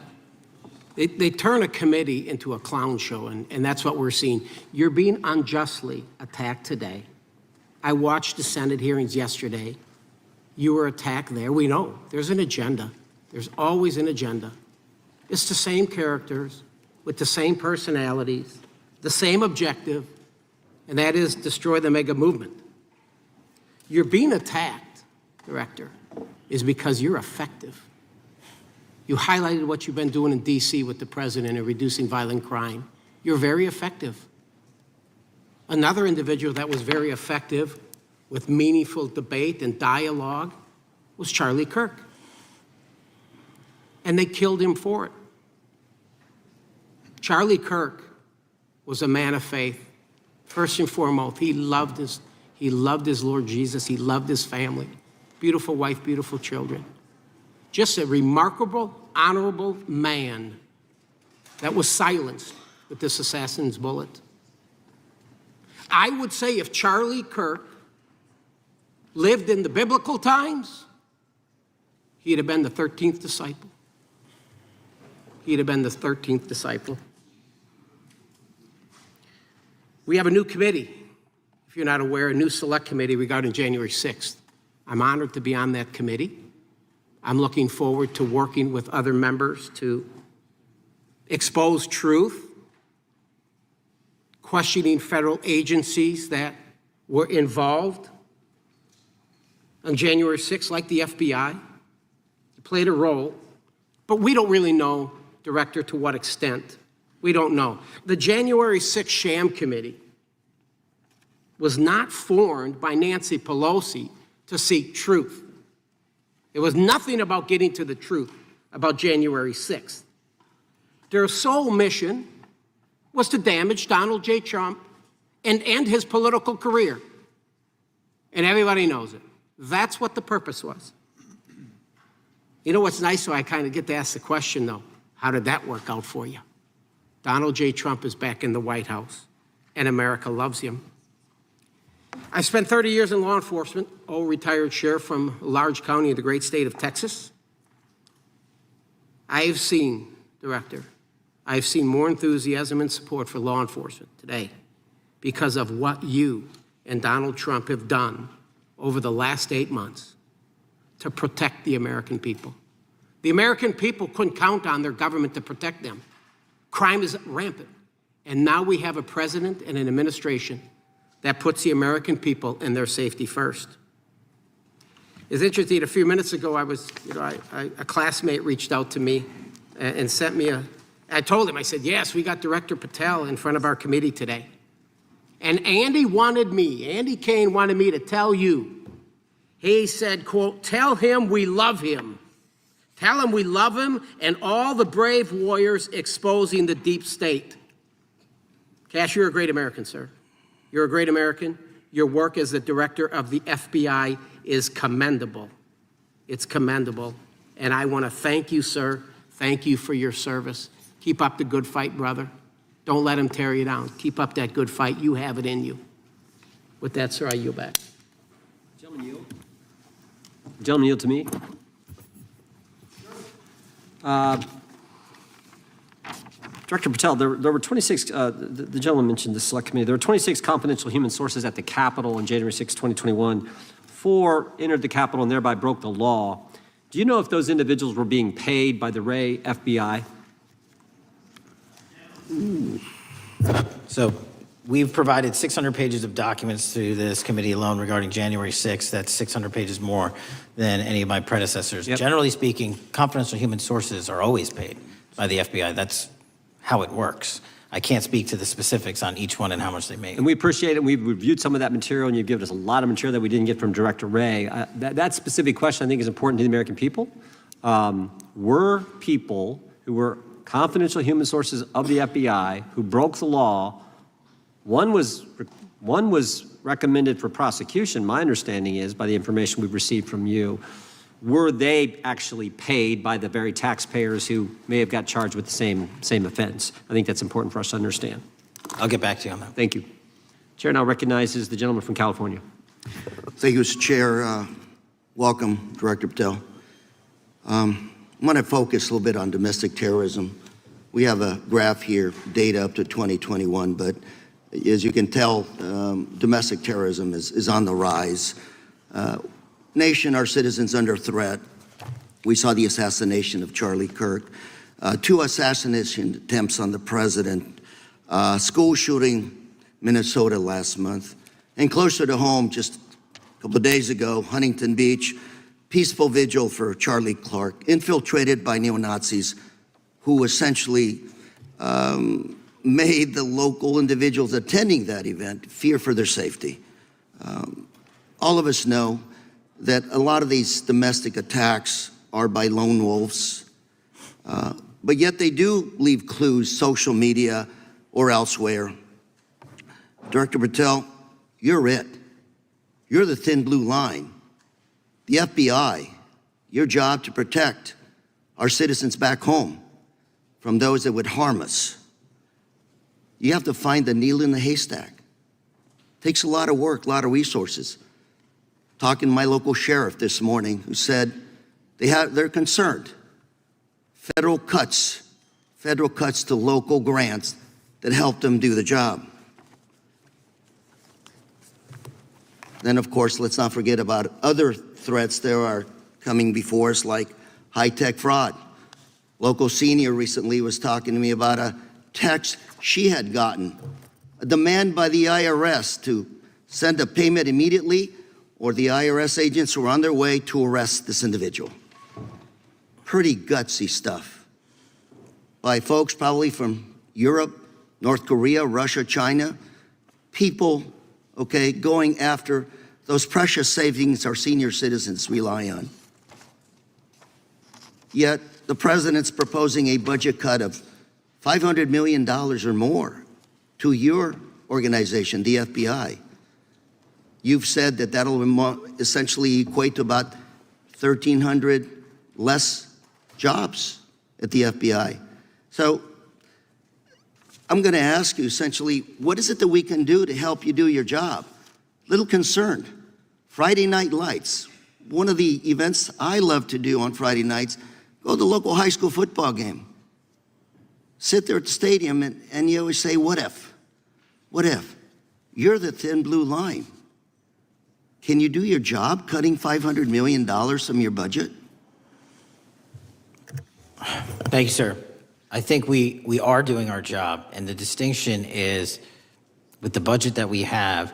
they turn a committee into a clown show, and that's what we're seeing. You're being unjustly attacked today. I watched the Senate hearings yesterday. You were attacked there. We know there's an agenda. There's always an agenda. It's the same characters with the same personalities, the same objective, and that is destroy the mega movement. You're being attacked, Director, is because you're effective. You highlighted what you've been doing in D.C. with the president in reducing violent crime. You're very effective. Another individual that was very effective with meaningful debate and dialogue was Charlie Kirk. And they killed him for it. Charlie Kirk was a man of faith. First and foremost, he loved his Lord Jesus. He loved his family. Beautiful wife, beautiful children. Just a remarkable, honorable man that was silenced with this assassin's bullet. I would say if Charlie Kirk lived in the biblical times, he'd have been the 13th disciple. He'd have been the 13th disciple. We have a new committee, if you're not aware, a new select committee regarding January 6th. I'm honored to be on that committee. I'm looking forward to working with other members to expose truth, questioning federal agencies that were involved on January 6th, like the FBI, played a role, but we don't really know, Director, to what extent. We don't know. The January 6th sham committee was not formed by Nancy Pelosi to seek truth. It was nothing about getting to the truth about January 6th. Their sole mission was to damage Donald J. Trump and end his political career. And everybody knows it. That's what the purpose was. You know what's nice, so I kind of get to ask the question, though, how did that work out for you? Donald J. Trump is back in the White House, and America loves him. I spent 30 years in law enforcement, retired sheriff from a large county in the great state of Texas. I've seen, Director, I've seen more enthusiasm and support for law enforcement today because of what you and Donald Trump have done over the last 8 months to protect the American people. The American people couldn't count on their government to protect them. Crime is rampant. And now we have a president and an administration that puts the American people and their safety first. It's interesting, a few minutes ago, a classmate reached out to me and sent me I told him, I said, yes, we got Director Patel in front of our committee today. And Andy Kane wanted me to tell you, he said, quote, tell him we love him. Tell him we love him and all the brave warriors exposing the deep state. Kash, you're a great American, sir. You're a great American. Your work as the director of the FBI is commendable. It's commendable. And I want to thank you, sir. Thank you for your service. Keep up the good fight, brother. Don't let him tear you down. Keep up that good fight. You have it in you. With that, sir, I yield back.
Gentleman yield. Gentleman yield to me. Director Patel, there were 26, the gentleman mentioned the select committee, there were 26 confidential human sources at the Capitol on January 6, 2021. 4 entered the Capitol and thereby broke the law. Do you know if those individuals were being paid by the Ray FBI?
So we've provided 600 pages of documents to this committee alone regarding January 6th. That's 600 pages more than any of my predecessors.
Yep.
Generally speaking, confidential human sources are always paid by the FBI. That's how it works. I can't speak to the specifics on each one and how much they make.
And we appreciate it. We've reviewed some of that material, and you've given us a lot of material that we didn't get from Director Ray. That specific question, I think, is important to the American people. Were people who were confidential human sources of the FBI who broke the law, one was recommended for prosecution, my understanding is, by the information we've received from you. Were they actually paid by the very taxpayers who may have got charged with the same offense? I think that's important for us to understand.
I'll get back to you on that.
Thank you. Chair now recognizes the gentleman from California.
Thank you, Mr. Chair. Welcome, Director Patel. I want to focus a little bit on domestic terrorism. We have a graph here, data up to 2021, but as you can tell, domestic terrorism is on the rise. Nation, our citizens under threat. We saw the assassination of Charlie Kirk, 2 assassination attempts on the president, school shooting, Minnesota last month, and closer to home, just a couple of days ago, Huntington Beach, peaceful vigil for Charlie Clark, infiltrated by neo-Nazis who essentially made the local individuals attending that event fear for their safety. All of us know that a lot of these domestic attacks are by lone wolves, but yet they do leave clues, social media or elsewhere. Director Patel, you're it. You're the thin blue line. The FBI, your job to protect our citizens back home from those that would harm us. You have to find the needle in the haystack. Takes a lot of work, a lot of resources. Talking to my local sheriff this morning who said they're concerned. Federal cuts to local grants that help them do the job. Then, of course, let's not forget about other threats that are coming before us, like high-tech fraud. Local senior recently was talking to me about a text she had gotten, a demand by the IRS to send a payment immediately, or the IRS agents were on their way to arrest this individual. Pretty gutsy stuff by folks probably from Europe, North Korea, Russia, China, people, okay, going after those precious savings our senior citizens rely on. Yet the president's proposing a budget cut of $500 million or more to your organization, the FBI. You've said that that'll essentially equate to about 1,300 less jobs at the FBI. So I'm going to ask you essentially, what is it that we can do to help you do your job? Little concerned. Friday night lights. One of the events I love to do on Friday nights, go to the local high school football game. Sit there at the stadium and you always say, what if? What if? You're the thin blue line. Can you do your job cutting $500 million from your budget?
Thank you, sir. I think we are doing our job, and the distinction is with the budget that we have,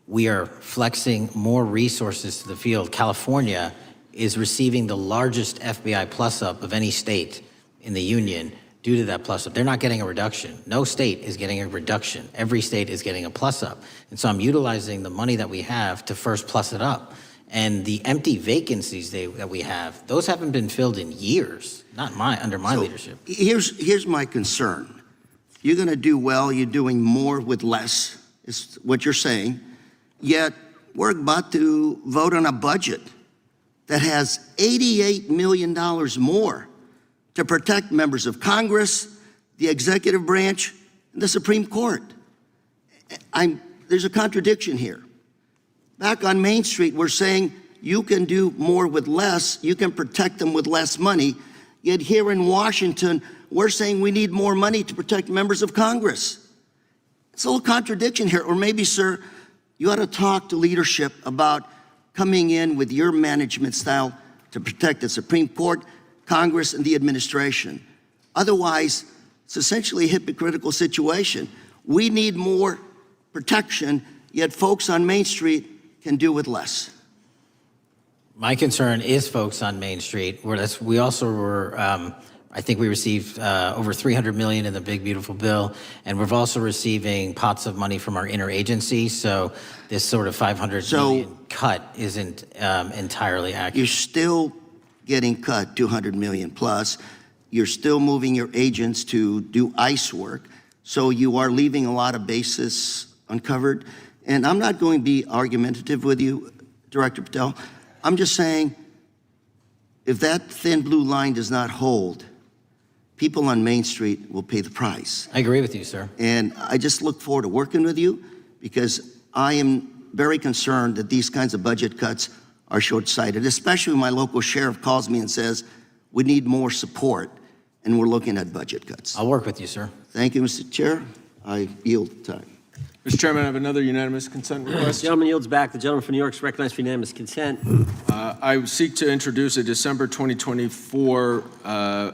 we are flexing more resources to the field. California is receiving the largest FBI plus-up of any state in the union due to that plus-up. They're not getting a reduction. No state is getting a reduction. Every state is getting a plus-up. And so I'm utilizing the money that we have to first plus it up. And the empty vacancies that we have, those haven't been filled in years, not under my leadership.
Here's my concern. You're going to do well. You're doing more with less, is what you're saying. Yet we're about to vote on a budget that has $88 million more to protect members of Congress, the executive branch, and the Supreme Court. There's a contradiction here. Back on Main Street, we're saying you can do more with less, you can protect them with less money, yet here in Washington, we're saying we need more money to protect members of Congress. It's a little contradiction here. Or maybe, sir, you ought to talk to leadership about coming in with your management style to protect the Supreme Court, Congress, and the administration. Otherwise, it's essentially a hypocritical situation. We need more protection, yet folks on Main Street can do with less.
My concern is folks on Main Street. We also were, I think we received over $300 million in the big, beautiful bill, and we're also receiving pots of money from our interagency, so this sort of $500 million cut isn't entirely accurate.
You're still getting cut $200 million plus. You're still moving your agents to do ICE work, so you are leaving a lot of bases uncovered. And I'm not going to be argumentative with you, Director Patel. I'm just saying, if that thin blue line does not hold, people on Main Street will pay the price.
I agree with you, sir.
And I just look forward to working with you because I am very concerned that these kinds of budget cuts are short-sighted, especially when my local sheriff calls me and says, we need more support, and we're looking at budget cuts.
I'll work with you, sir.
Thank you, Mr. Chair. I yield time.
Mr. Chairman, I have another unanimous consent request.
Gentleman yields back. The gentleman from New York is recognized for unanimous consent.
I seek to introduce a December 2024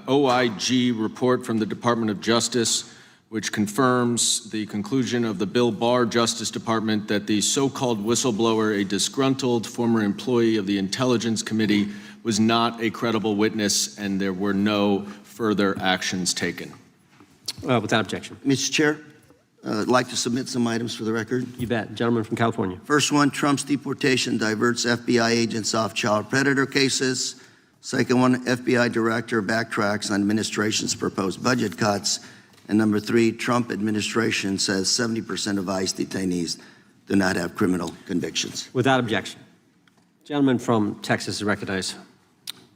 OIG report from the Department of Justice, which confirms the conclusion of the Bill Barr Justice Department that the so-called whistleblower, a disgruntled former employee of the Intelligence Committee, was not a credible witness and there were no further actions taken.
Without objection.
Mr. Chair, I'd like to submit some items for the record.
You bet. Gentleman from California.
First one, Trump's deportation diverts FBI agents off child predator cases. Second one, FBI director backtracks on administration's proposed budget cuts. And number three, Trump administration says 70% of ICE detainees do not have criminal convictions.
Without objection. Gentleman from Texas is recognized.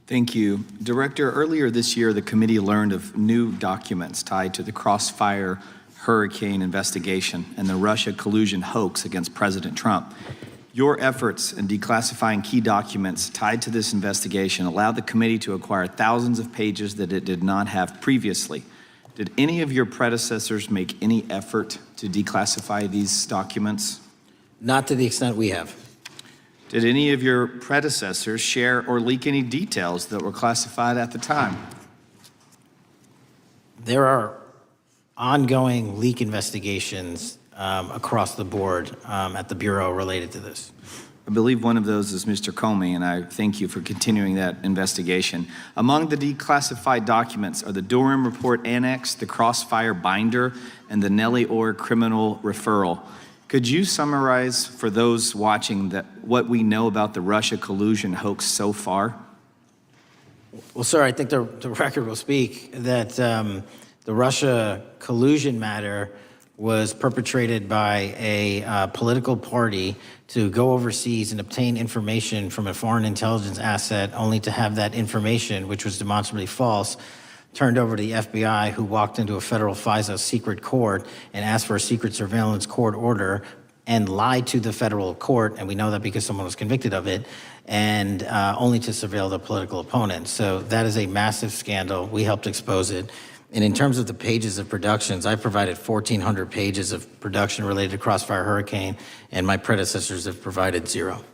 Thank you. Director, earlier this year, the committee learned of new documents tied to the Crossfire hurricane investigation and the Russia collusion hoax against President Trump. Your efforts in declassifying key documents tied to this investigation allowed the committee to acquire thousands of pages that it did not have previously. Did any of your predecessors make any effort to declassify these documents?
Not to the extent we have.
Did any of your predecessors share or leak any details that were classified at the time?
There are ongoing leak investigations across the board at the Bureau related to this.
I believe one of those is Mr. Comey, and I thank you for continuing that investigation. Among the declassified documents are the Durham Report Annex, the Crossfire Binder, and the Nellie Orr Criminal Referral. Could you summarize for those watching what we know about the Russia collusion hoax so far?
Well, sir, I think the record will speak that the Russia collusion matter was perpetrated by a political party to go overseas and obtain information from a foreign intelligence asset, only to have that information, which was demonstrably false, turned over to the FBI, who walked into a federal FISA secret court and asked for a secret surveillance court order and lied to the federal court, and we know that because someone was convicted of it, and only to surveil the political opponent. So that is a massive scandal. We helped expose it. And in terms of the pages of productions, I provided 1,400 pages of production related to Crossfire Hurricane, and my predecessors have provided 0.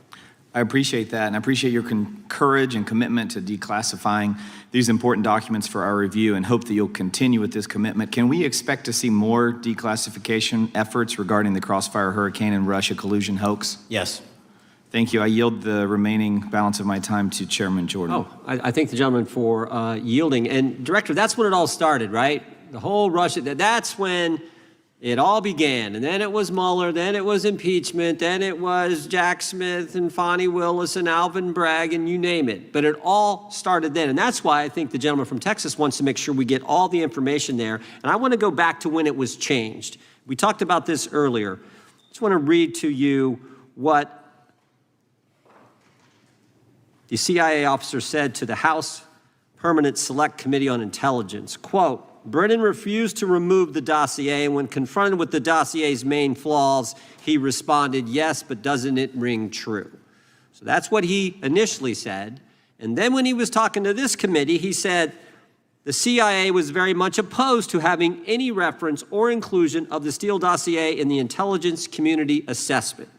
I appreciate that, and I appreciate your courage and commitment to declassifying these important documents for our review, and hope that you'll continue with this commitment. Can we expect to see more declassification efforts regarding the Crossfire Hurricane and Russia collusion hoax?
Yes.
Thank you. I yield the remaining balance of my time to Chairman Jordan.
Oh, I thank the gentleman for yielding. And Director, that's when it all started, right? The whole Russia, that's when it all began. And then it was Mueller, then it was impeachment, then it was Jack Smith and Fonnie Willis and Alvin Bragg and you name it. But it all started then. And that's why I think the gentleman from Texas wants to make sure we get all the information there. And I want to go back to when it was changed. We talked about this earlier. I just want to read to you what the CIA officer said to the House Permanent Select Committee on Intelligence, quote, Brennan refused to remove the dossier, and when confronted with the dossier's main flaws, he responded, yes, but doesn't it ring true? So that's what he initially said. And then when he was talking to this committee, he said the CIA was very much opposed to having any reference or inclusion of the Steele dossier in the intelligence community assessment.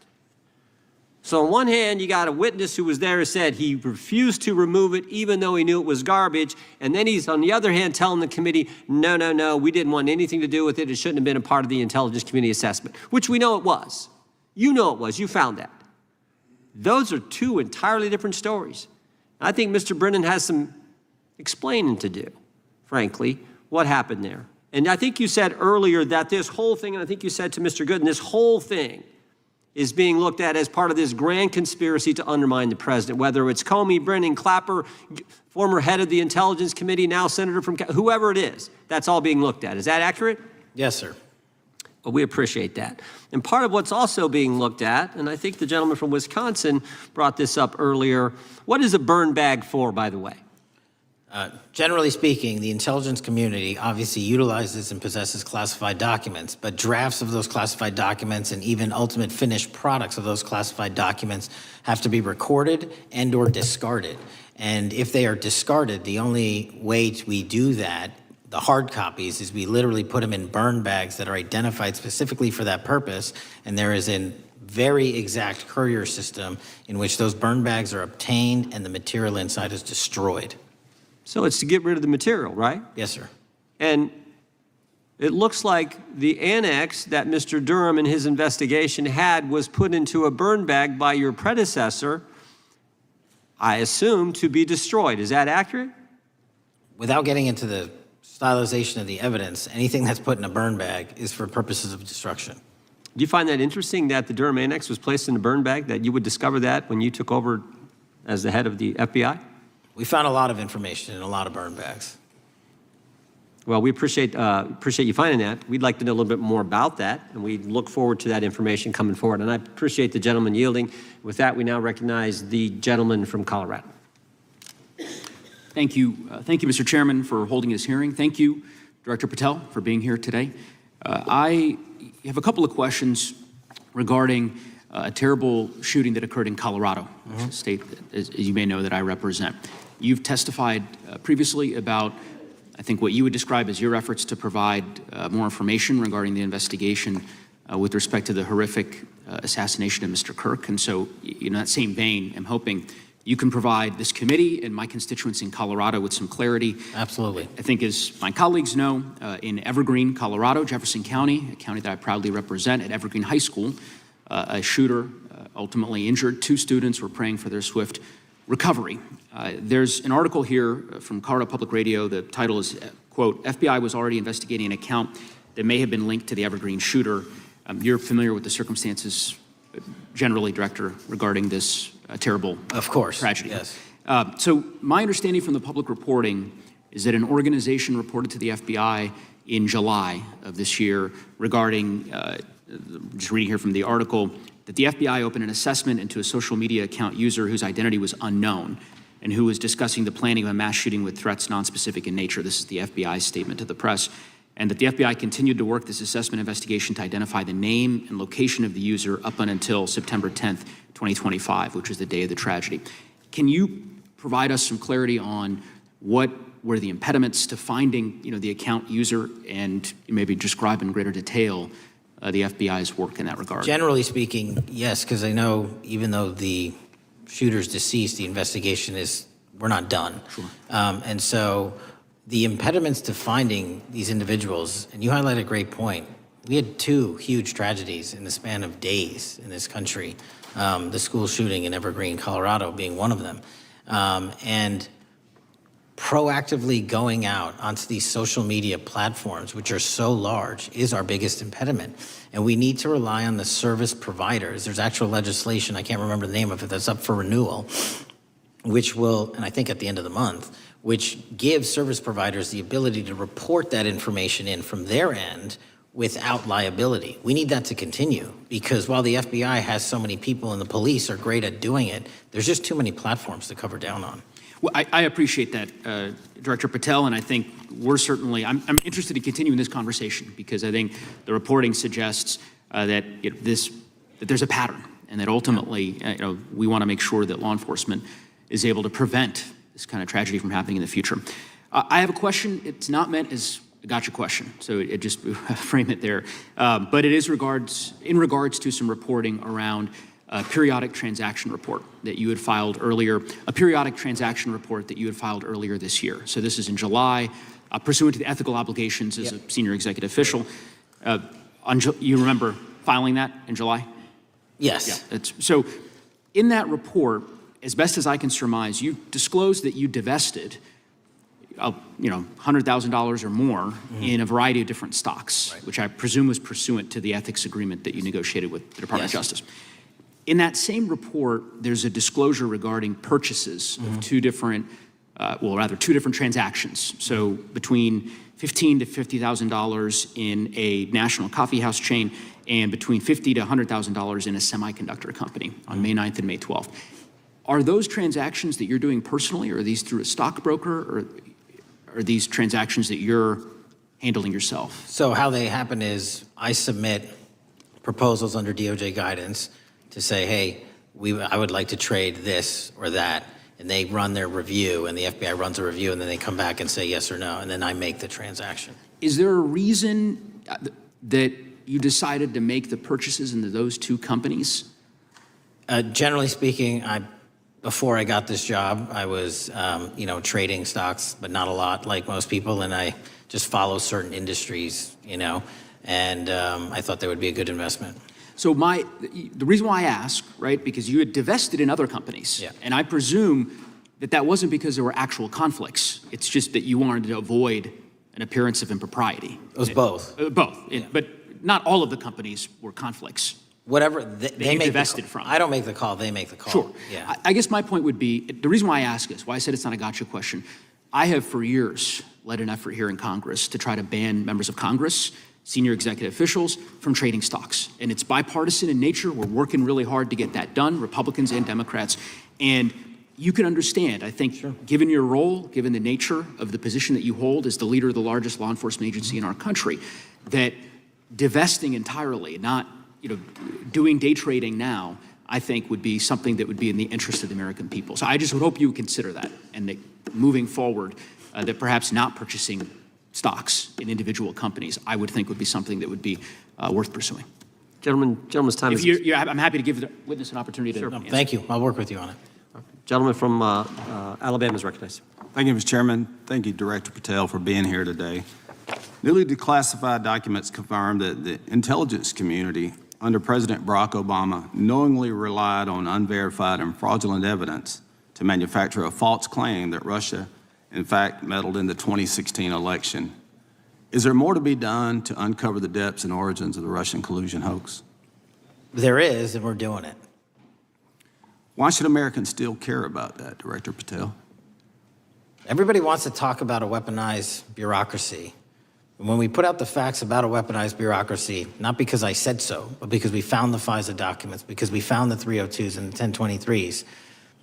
So on one hand, you got a witness who was there who said he refused to remove it even though he knew it was garbage. And then he's, on the other hand, telling the committee, no, we didn't want anything to do with it. It shouldn't have been a part of the intelligence community assessment, which we know it was. You know it was. You found that. Those are two entirely different stories. I think Mr. Brennan has some explaining to do, frankly, what happened there. And I think you said earlier that this whole thing, and I think you said to Mr. Gooden, this whole thing is being looked at as part of this grand conspiracy to undermine the president, whether it's Comey, Brennan, Clapper, former head of the Intelligence Committee, now senator from, whoever it is, that's all being looked at. Is that accurate?
Yes, sir.
Well, we appreciate that. And part of what's also being looked at, and I think the gentleman from Wisconsin brought this up earlier, what is a burn bag for, by the way?
Generally speaking, the intelligence community obviously utilizes and possesses classified documents, but drafts of those classified documents and even ultimate finished products of those classified documents have to be recorded and or discarded. And if they are discarded, the only way we do that, the hard copies, is we literally put them in burn bags that are identified specifically for that purpose, and there is a very exact courier system in which those burn bags are obtained and the material inside is destroyed.
So it's to get rid of the material, right?
Yes, sir.
And it looks like the annex that Mr. Durham in his investigation had was put into a burn bag by your predecessor, I assume, to be destroyed. Is that accurate?
Without getting into the stylization of the evidence, anything that's put in a burn bag is for purposes of destruction.
Do you find that interesting that the Durham annex was placed in a burn bag, that you would discover that when you took over as the head of the FBI?
We found a lot of information in a lot of burn bags.
Well, we appreciate you finding that. We'd like to know a little bit more about that, and we look forward to that information coming forward. And I appreciate the gentleman yielding. With that, we now recognize the gentleman from Colorado.
Thank you, Mr. Chairman, for holding this hearing. Thank you, Director Patel, for being here today. I have a couple of questions regarding a terrible shooting that occurred in Colorado, a state, as you may know, that I represent. You've testified previously about, I think, what you would describe as your efforts to provide more information regarding the investigation with respect to the horrific assassination of Mr. Kirk. And so, in that same vein, I'm hoping you can provide this committee and my constituents in Colorado with some clarity.
Absolutely.
I think, as my colleagues know, in Evergreen, Colorado, Jefferson County, a county that I proudly represent, at Evergreen High School, a shooter ultimately injured 2 students. We're praying for their swift recovery. There's an article here from Colorado Public Radio. The title is, quote, FBI was already investigating an account that may have been linked to the Evergreen shooter. You're familiar with the circumstances generally, Director, regarding this terrible tragedy.
Yes.
So my understanding from the public reporting is that an organization reported to the FBI in July of this year regarding, just reading here from the article, that the FBI opened an assessment into a social media account user whose identity was unknown and who was discussing the planning of a mass shooting with threats nonspecific in nature. This is the FBI's statement to the press. And that the FBI continued to work this assessment investigation to identify the name and location of the user up until September 10th, 2025, which was the day of the tragedy. Can you provide us some clarity on what were the impediments to finding, the account user, and maybe describe in greater detail the FBI's work in that regard?
Generally speaking, yes, because I know even though the shooter's deceased, the investigation we're not done.
Sure.
And so the impediments to finding these individuals, and you highlight a great point. We had 2 huge tragedies in the span of days in this country, the school shooting in Evergreen, Colorado being one of them. And proactively going out onto these social media platforms, which are so large, is our biggest impediment. And we need to rely on the service providers. There's actual legislation, I can't remember the name of it, that's up for renewal, which will, and I think at the end of the month, which gives service providers the ability to report that information in from their end without liability. We need that to continue, because while the FBI has so many people and the police are great at doing it, there's just too many platforms to cover down on.
Well, I appreciate that, Director Patel, and I think we're certainly, I'm interested in continuing this conversation, because I think the reporting suggests that there's a pattern, and that ultimately, we want to make sure that law enforcement is able to prevent this kind of tragedy from happening in the future. I have a question. It's not meant as a gotcha question, so it just frame it there. But it is in regards to some reporting around a periodic transaction report that you had filed earlier, this year. So this is in July, pursuant to the ethical obligations as a senior executive official. You remember filing that in July?
Yes.
Yeah. So in that report, as best as I can surmise, you disclosed that you divested, $100,000 or more in a variety of different stocks, which I presume was pursuant to the ethics agreement that you negotiated with the Department of Justice. In that same report, there's a disclosure regarding purchases of 2 different transactions. So between $15,000 to $50,000 in a national coffee house chain, and between $50,000 to $100,000 in a semiconductor company on May 9th and May 12th. Are those transactions that you're doing personally, or are these through a stockbroker, or are these transactions that you're handling yourself?
So how they happen is I submit proposals under DOJ guidance to say, hey, I would like to trade this or that, and they run their review, and the FBI runs a review, and then they come back and say yes or no, and then I make the transaction.
Is there a reason that you decided to make the purchases into those 2 companies?
Generally speaking, before I got this job, I was, trading stocks, but not a lot, like most people, and I just follow certain industries, and I thought they would be a good investment.
So the reason why I ask, right, because you had divested in other companies, and I presume that wasn't because there were actual conflicts. It's just that you wanted to avoid an appearance of impropriety.
It was both.
Both, but not all of the companies were conflicts.
Whatever they make
divested from.
I don't make the call, they make the call.
Sure.
Yeah.
I guess my point would be, the reason why I ask is, why I said it's not a gotcha question, I have for years led an effort here in Congress to try to ban members of Congress, senior executive officials, from trading stocks. And it's bipartisan in nature. We're working really hard to get that done, Republicans and Democrats. And you can understand, I think, given your role, given the nature of the position that you hold as the leader of the largest law enforcement agency in our country, that divesting entirely, not doing day trading now, I think would be something that would be in the interest of the American people. So I just would hope you would consider that, and that moving forward, that perhaps not purchasing stocks in individual companies, I would think would be something that would be worth pursuing.
Gentleman's time
If
is...
I'm happy to give the witness an opportunity to answer.
Thank you. I'll work with you on it.
Gentleman from Alabama is recognized.
Thank you, Mr. Chairman. Thank you, Director Patel, for being here today. Newly declassified documents confirm that the intelligence community under President Barack Obama knowingly relied on unverified and fraudulent evidence to manufacture a false claim that Russia, in fact, meddled in the 2016 election. Is there more to be done to uncover the depths and origins of the Russian collusion hoax?
There is, and we're doing it.
Why should Americans still care about that, Director Patel?
Everybody wants to talk about a weaponized bureaucracy. And when we put out the facts about a weaponized bureaucracy, not because I said so, but because we found the FISA documents, because we found the 302s and the 1023s,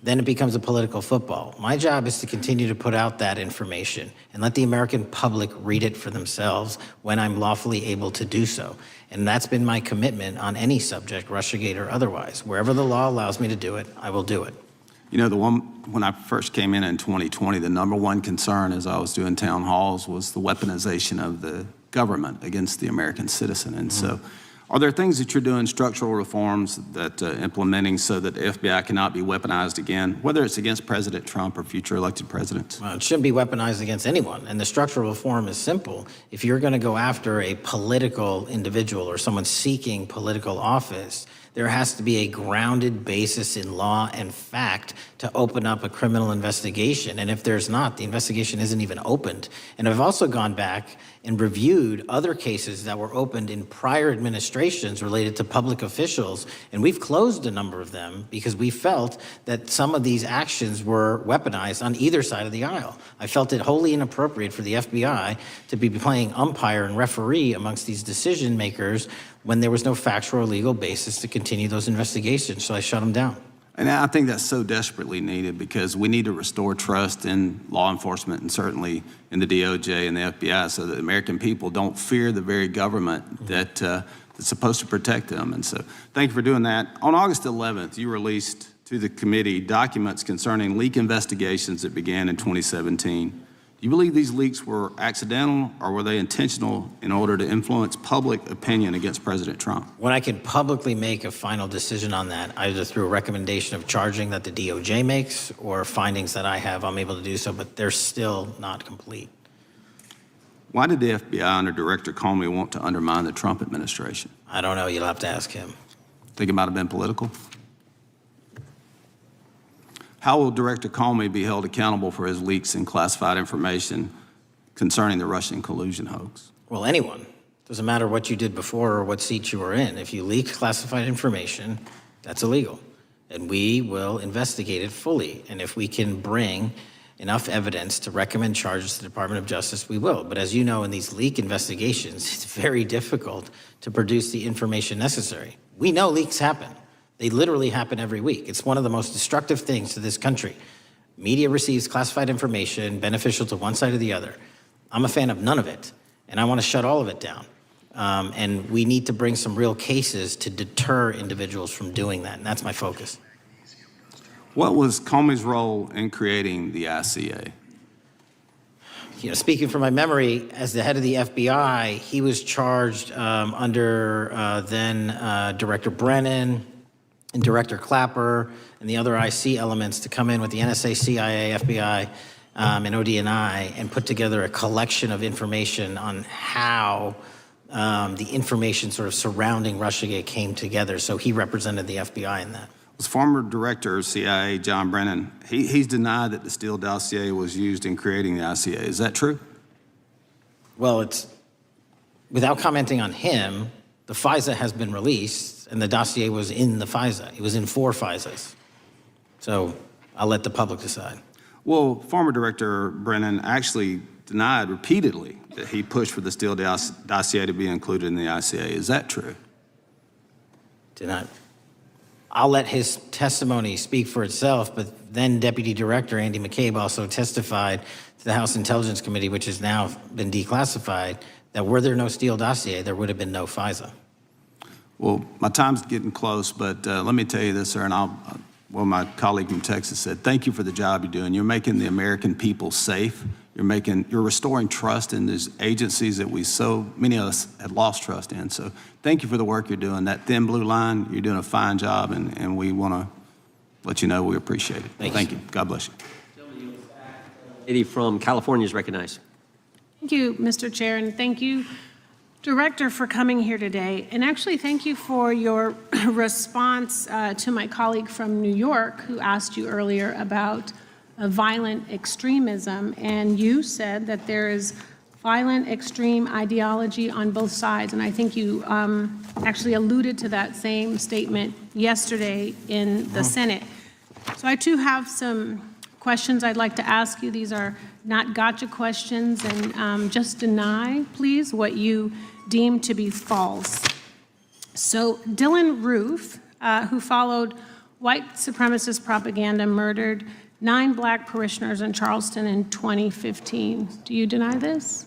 then it becomes a political football. My job is to continue to put out that information and let the American public read it for themselves when I'm lawfully able to do so. And that's been my commitment on any subject, Russiagate or otherwise. Wherever the law allows me to do it, I will do it.
You know, when I first came in 2020, the number one concern as I was doing town halls was the weaponization of the government against the American citizen. And so are there things that you're doing, structural reforms that implementing so that the FBI cannot be weaponized again, whether it's against President Trump or future elected presidents?
Well, it shouldn't be weaponized against anyone. And the structural reform is simple. If you're going to go after a political individual or someone seeking political office, there has to be a grounded basis in law and fact to open up a criminal investigation. And if there's not, the investigation isn't even opened. And I've also gone back and reviewed other cases that were opened in prior administrations related to public officials, and we've closed a number of them because we felt that some of these actions were weaponized on either side of the aisle. I felt it wholly inappropriate for the FBI to be playing umpire and referee amongst these decision makers when there was no factual or legal basis to continue those investigations, so I shut them down.
And I think that's so desperately needed because we need to restore trust in law enforcement and certainly in the DOJ and the FBI so that American people don't fear the very government that's supposed to protect them. And so thank you for doing that. On August 11th, you released to the committee documents concerning leak investigations that began in 2017. Do you believe these leaks were accidental or were they intentional in order to influence public opinion against President Trump?
When I can publicly make a final decision on that, either through a recommendation of charging that the DOJ makes or findings that I have, I'm able to do so, but they're still not complete.
Why did the FBI under Director Comey want to undermine the Trump administration?
I don't know. You'll have to ask him.
Think it might have been political? How will Director Comey be held accountable for his leaks and classified information concerning the Russian collusion hoax?
Well, anyone. Doesn't matter what you did before or what seat you were in. If you leak classified information, that's illegal. And we will investigate it fully. And if we can bring enough evidence to recommend charges to the Department of Justice, we will. But as you know, in these leak investigations, it's very difficult to produce the information necessary. We know leaks happen. They literally happen every week. It's one of the most destructive things to this country. Media receives classified information beneficial to one side or the other. I'm a fan of none of it, and I want to shut all of it down. And we need to bring some real cases to deter individuals from doing that, and that's my focus.
What was Comey's role in creating the ICA?
You know, speaking from my memory, as the head of the FBI, he was charged under then Director Brennan and Director Clapper and the other IC elements to come in with the NSA, CIA, FBI, and ODNI and put together a collection of information on how the information sort of surrounding Russiagate came together. So he represented the FBI in that.
Was former Director of CIA John Brennan, he's denied that the Steele dossier was used in creating the ICA. Is that true?
Well, it's, without commenting on him, the FISA has been released and the dossier was in the FISA. It was in 4 FISAs. So I'll let the public decide.
Well, former Director Brennan actually denied repeatedly that he pushed for the Steele dossier to be included in the ICA. Is that true?
Denied. I'll let his testimony speak for itself, but then Deputy Director Andy McCabe also testified to the House Intelligence Committee, which has now been declassified, that were there no Steele dossier, there would have been no FISA.
Well, my time's getting close, but let me tell you this, sir, and well, my colleague from Texas said, thank you for the job you're doing. You're making the American people safe. you're restoring trust in these agencies that so many of us had lost trust in. So thank you for the work you're doing. That thin blue line, you're doing a fine job, and we want to let you know we appreciate it. Thank you. God bless you.
Lady from California is recognized.
Thank you, Mr. Chair, and thank you, Director, for coming here today. And actually, thank you for your response to my colleague from New York who asked you earlier about violent extremism. And you said that there is violent extreme ideology on both sides. And I think you actually alluded to that same statement yesterday in the Senate. So I too have some questions I'd like to ask you. These are not gotcha questions, and just deny, please, what you deem to be false. So Dylan Roof, who followed white supremacist propaganda, murdered 9 black parishioners in Charleston in 2015. Do you deny this?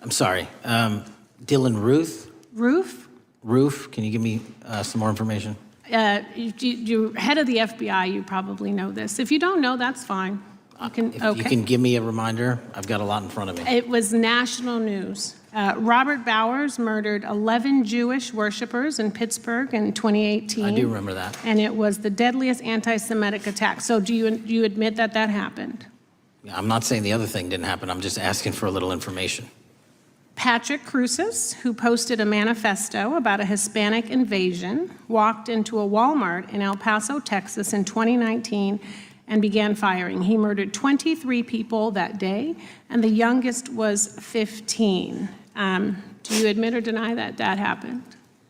I'm sorry. Dylan Ruth? Roof, can you give me some more information?
You're head of the FBI, you probably know this. If you don't know, that's fine.
If you can give me a reminder, I've got a lot in front of me.
It was national news. Robert Bowers murdered 11 Jewish worshipers in Pittsburgh in 2018.
I do remember that.
And it was the deadliest anti-Semitic attack. So do you admit that that happened?
I'm not saying the other thing didn't happen. I'm just asking for a little information.
Patrick Cruces, who posted a manifesto about a Hispanic invasion, walked into a Walmart in El Paso, Texas in 2019 and began firing. He murdered 23 people that day, and the youngest was 15. Do you admit or deny that that happened?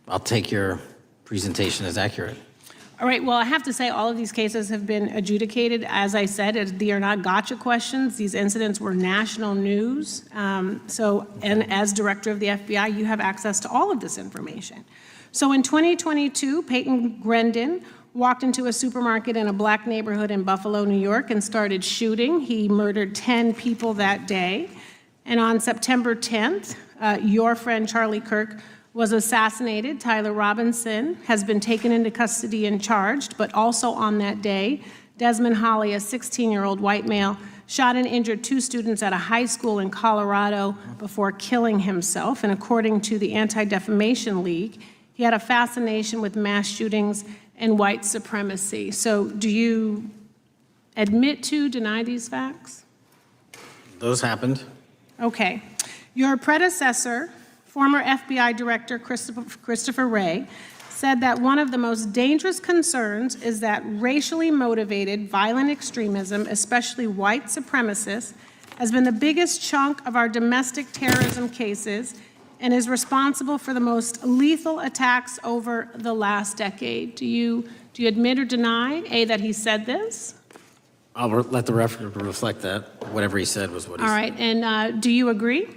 I'll take your presentation as accurate.
All right, well, I have to say all of these cases have been adjudicated. As I said, they are not gotcha questions. These incidents were national news. And as director of the FBI, you have access to all of this information. So in 2022, Peyton Grendon walked into a supermarket in a black neighborhood in Buffalo, New York, and started shooting. He murdered 10 people that day. And on September 10th, your friend Charlie Kirk was assassinated. Tyler Robinson has been taken into custody and charged, but also on that day, Desmond Holley, a 16-year-old white male, shot and injured 2 students at a high school in Colorado before killing himself. And according to the Anti-Defamation League, he had a fascination with mass shootings and white supremacy. So do you admit to, deny these facts?
Those happened.
Okay. Your predecessor, former FBI Director Christopher Wray, said that one of the most dangerous concerns is that racially motivated violent extremism, especially white supremacists, has been the biggest chunk of our domestic terrorism cases and is responsible for the most lethal attacks over the last decade. Do you admit or deny, A, that he said this?
I'll let the record reflect that. Whatever he said was what he said.
All right, and do you agree?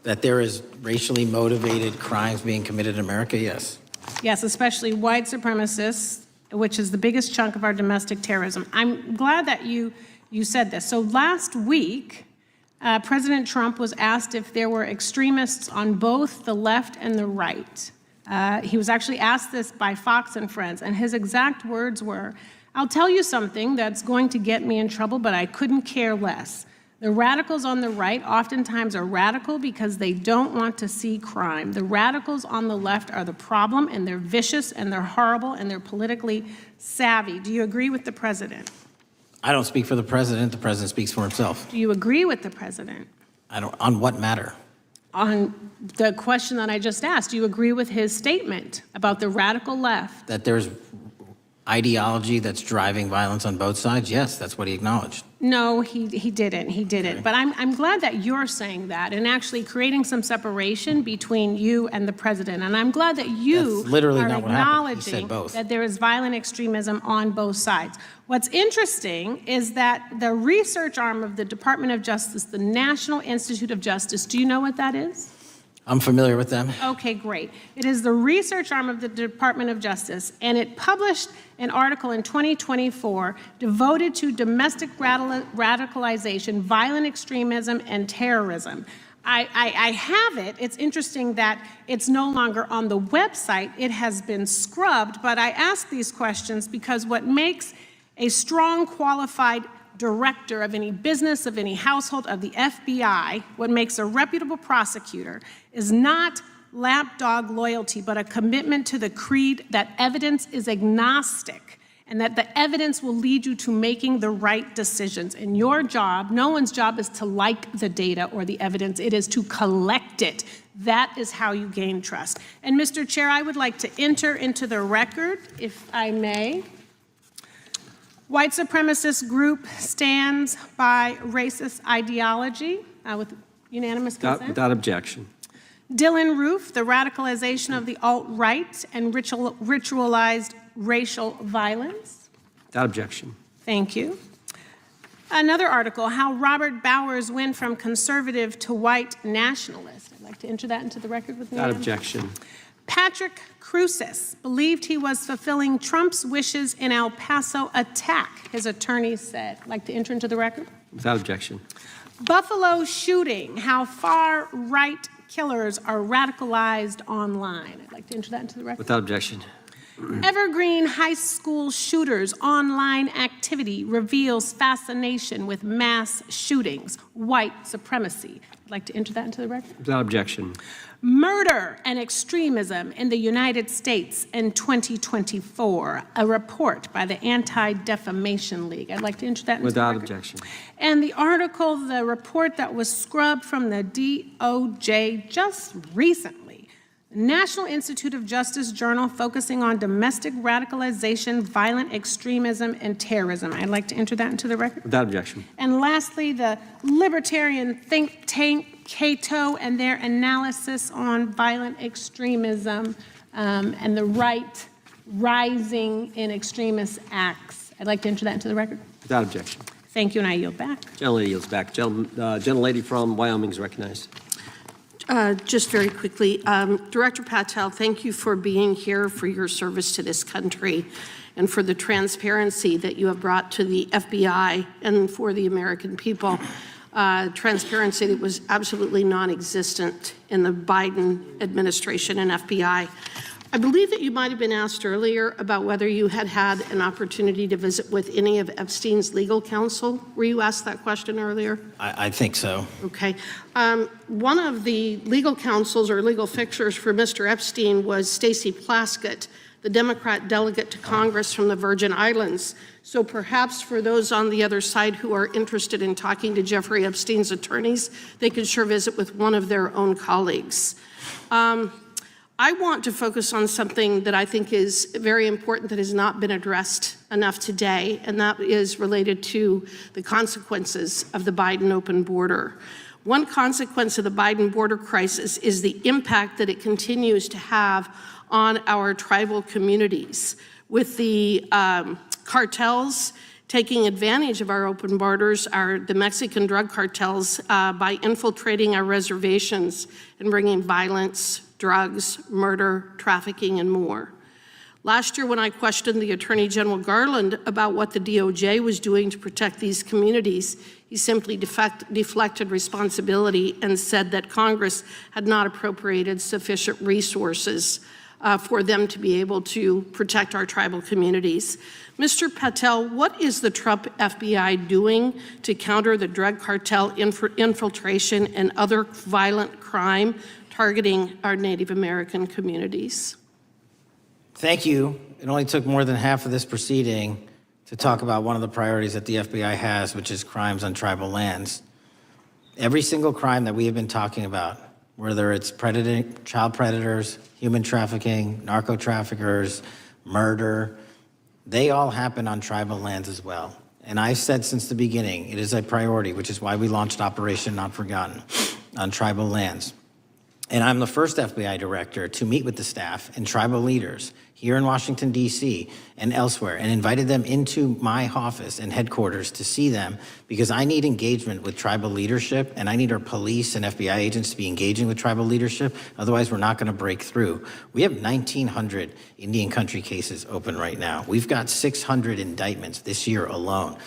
That there is racially motivated crimes being committed in America? Yes.
Yes, especially white supremacists, which is the biggest chunk of our domestic terrorism. I'm glad that you said this. So last week, President Trump was asked if there were extremists on both the left and the right. He was actually asked this by Fox and Friends, and his exact words were, "I'll tell you something that's going to get me in trouble, but I couldn't care less. The radicals on the right oftentimes are radical because they don't want to see crime. The radicals on the left are the problem, and they're vicious, and they're horrible, and they're politically savvy." Do you agree with the president?
I don't speak for the president. The president speaks for himself.
Do you agree with the president?
I don't. On what matter?
On the question that I just asked, do you agree with his statement about the radical left?
That there's ideology that's driving violence on both sides? Yes, that's what he acknowledged.
No, he didn't. He didn't. Okay. But I'm glad that you're saying that and actually creating some separation between you and the president. And I'm glad that you
that's literally
are
not what happened. He said
acknowledging
both.
that there is violent extremism on both sides. What's interesting is that the research arm of the Department of Justice, the National Institute of Justice, do you know what that is?
I'm familiar with them.
Okay, great. It is the research arm of the Department of Justice, and it published an article in 2024 devoted to domestic radicalization, violent extremism, and terrorism. I have it. It's interesting that it's no longer on the website. It has been scrubbed, but I ask these questions because what makes a strong, qualified director of any business, of any household, of the FBI, what makes a reputable prosecutor is not lapdog loyalty, but a commitment to the creed that evidence is agnostic and that the evidence will lead you to making the right decisions. And your job, no one's job is to like the data or the evidence, it is to collect it. That is how you gain trust. And Mr. Chair, I would like to enter into the record, if I may. White supremacist group stands by racist ideology with unanimous consent.
Without objection.
Dylan Roof, the radicalization of the alt-right and ritualized racial violence.
Without objection.
Thank you. Another article, how Robert Bowers went from conservative to white nationalist. I'd like to enter that into the record with me.
Without objection.
Patrick Cruces believed he was fulfilling Trump's wishes in El Paso attack, his attorney said. I'd like to enter into the record.
Without objection.
Buffalo shooting, how far-right killers are radicalized online. I'd like to enter that into the record.
Without objection.
Evergreen High School shooters online activity reveals fascination with mass shootings, white supremacy. I'd like to enter that into the record.
Without objection.
Murder and extremism in the United States in 2024, a report by the Anti-Defamation League. I'd like to enter that into
Without
the record.
objection.
And the article, the report that was scrubbed from the DOJ just recently. National Institute of Justice Journal focusing on domestic radicalization, violent extremism, and terrorism. I'd like to enter that into the record.
Without objection.
And lastly, the libertarian think tank Cato and their analysis on violent extremism and the right rising in extremist acts. I'd like to enter that into the record.
Without objection.
Thank you, and I yield back.
Gentlelady yields back. Gentlelady from Wyoming is recognized.
Just very quickly, Director Patel, thank you for being here, for your service to this country, and for the transparency that you have brought to the FBI and for the American people. Transparency that was absolutely non-existent in the Biden administration and FBI. I believe that you might have been asked earlier about whether you had had an opportunity to visit with any of Epstein's legal counsel. Were you asked that question earlier?
I think so.
Okay. One of the legal counsels or legal fixers for Mr. Epstein was Stacey Plaskett, the Democrat delegate to Congress from the Virgin Islands. So perhaps for those on the other side who are interested in talking to Jeffrey Epstein's attorneys, they could sure visit with one of their own colleagues. I want to focus on something that I think is very important that has not been addressed enough today, and that is related to the consequences of the Biden open border. One consequence of the Biden border crisis is the impact that it continues to have on our tribal communities, with the cartels taking advantage of our open borders, the Mexican drug cartels, by infiltrating our reservations and bringing violence, drugs, murder, trafficking, and more. Last year, when I questioned the Attorney General Garland about what the DOJ was doing to protect these communities, he simply deflected responsibility and said that Congress had not appropriated sufficient resources for them to be able to protect our tribal communities. Mr. Patel, what is the Trump FBI doing to counter the drug cartel infiltration and other violent crime targeting our Native American communities?
Thank you. It only took more than half of this proceeding to talk about one of the priorities that the FBI has, which is crimes on tribal lands. Every single crime that we have been talking about, whether it's child predators, human trafficking, narco traffickers, murder, they all happen on tribal lands as well. And I've said since the beginning, it is a priority, which is why we launched Operation Not Forgotten on tribal lands. And I'm the first FBI director to meet with the staff and tribal leaders here in Washington, D.C. and elsewhere, and invited them into my office and headquarters to see them, because I need engagement with tribal leadership, and I need our police and FBI agents to be engaging with tribal leadership. Otherwise, we're not going to break through. We have 1,900 Indian country cases open right now. We've got 600 indictments this year alone.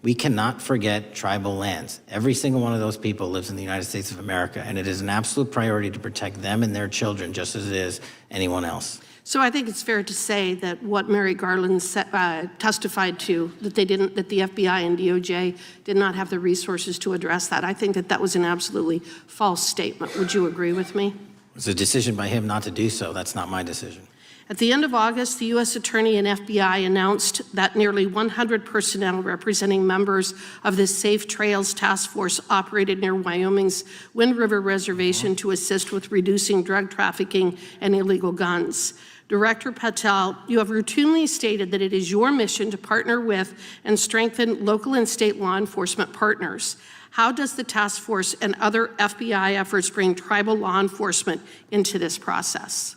We cannot forget tribal lands. Every single one of those people lives in the United States of America, and it is an absolute priority to protect them and their children just as it is anyone else.
So I think it's fair to say that what Mary Garland testified to, that the FBI and DOJ did not have the resources to address that. I think that was an absolutely false statement. Would you agree with me?
It's a decision by him not to do so. That's not my decision.
At the end of August, the U.S. Attorney and FBI announced that nearly 100 personnel representing members of the Safe Trails Task Force operated near Wyoming's Wind River Reservation to assist with reducing drug trafficking and illegal guns. Director Patel, you have routinely stated that it is your mission to partner with and strengthen local and state law enforcement partners. How does the task force and other FBI efforts bring tribal law enforcement into this process?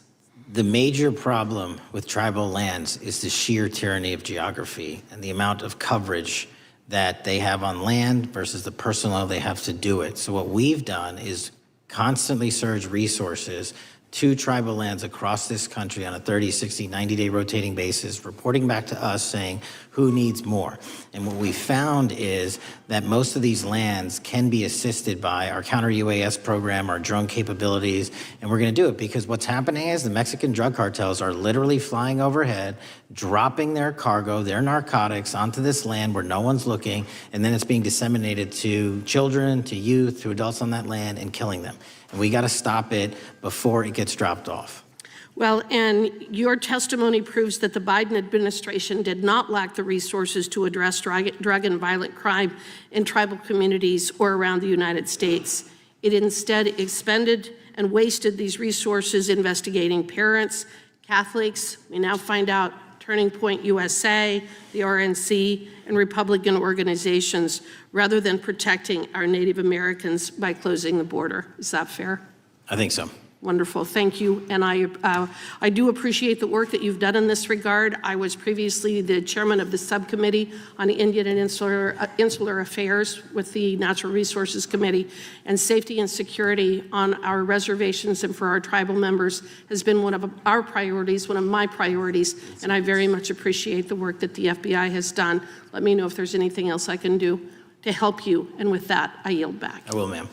The major problem with tribal lands is the sheer tyranny of geography and the amount of coverage that they have on land versus the personnel they have to do it. So what we've done is constantly surge resources to tribal lands across this country on a 30, 60, 90-day rotating basis, reporting back to us saying who needs more. And what we found is that most of these lands can be assisted by our counter-UAS program, our drone capabilities, and we're gonna do it because what's happening is the Mexican drug cartels are literally flying overhead, dropping their cargo, their narcotics onto this land where no one's looking, and then it's being disseminated to children, to youth, to adults on that land and killing them. And we got to stop it before it gets dropped off.
Well, and your testimony proves that the Biden administration did not lack the resources to address drug and violent crime in tribal communities or around the United States. It instead expended and wasted these resources investigating parents, Catholics, we now find out Turning Point USA, the RNC, and Republican organizations, rather than protecting our Native Americans by closing the border. Is that fair?
I think so.
Wonderful, thank you. And I do appreciate the work that you've done in this regard. I was previously the chairman of the subcommittee on Indian and Insular Affairs with the Natural Resources Committee, and safety and security on our reservations and for our tribal members has been one of our priorities, one of my priorities, and I very much appreciate the work that the FBI has done. Let me know if there's anything else I can do to help you, and with that, I yield back.
I will, ma'am.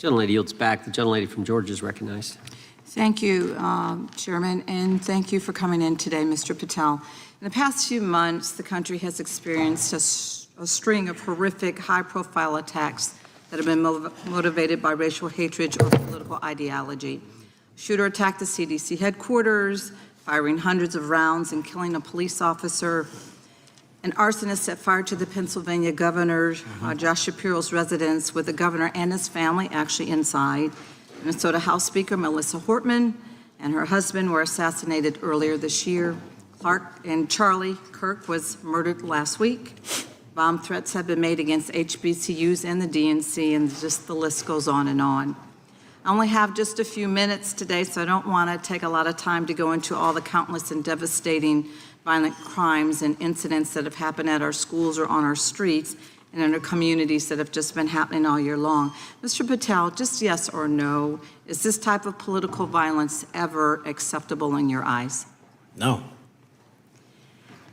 Gentlelady yields back. The gentlelady from Georgia is recognized.
Thank you, Chairman, and thank you for coming in today, Mr. Patel. In the past few months, the country has experienced a string of horrific, high-profile attacks that have been motivated by racial hatred or political ideology. A shooter attacked the CDC headquarters, firing hundreds of rounds and killing a police officer. An arsonist set fire to the Pennsylvania governor, Josh Shapiro's residence, with the governor and his family actually inside. Minnesota House Speaker Melissa Hortman and her husband were assassinated earlier this year. Clark and Charlie Kirk was murdered last week. Bomb threats have been made against HBCUs and the DNC, and just the list goes on and on. I only have just a few minutes today, so I don't want to take a lot of time to go into all the countless and devastating violent crimes and incidents that have happened at our schools or on our streets and in our communities that have just been happening all year long. Mr. Patel, just yes or no, is this type of political violence ever acceptable in your eyes?
No.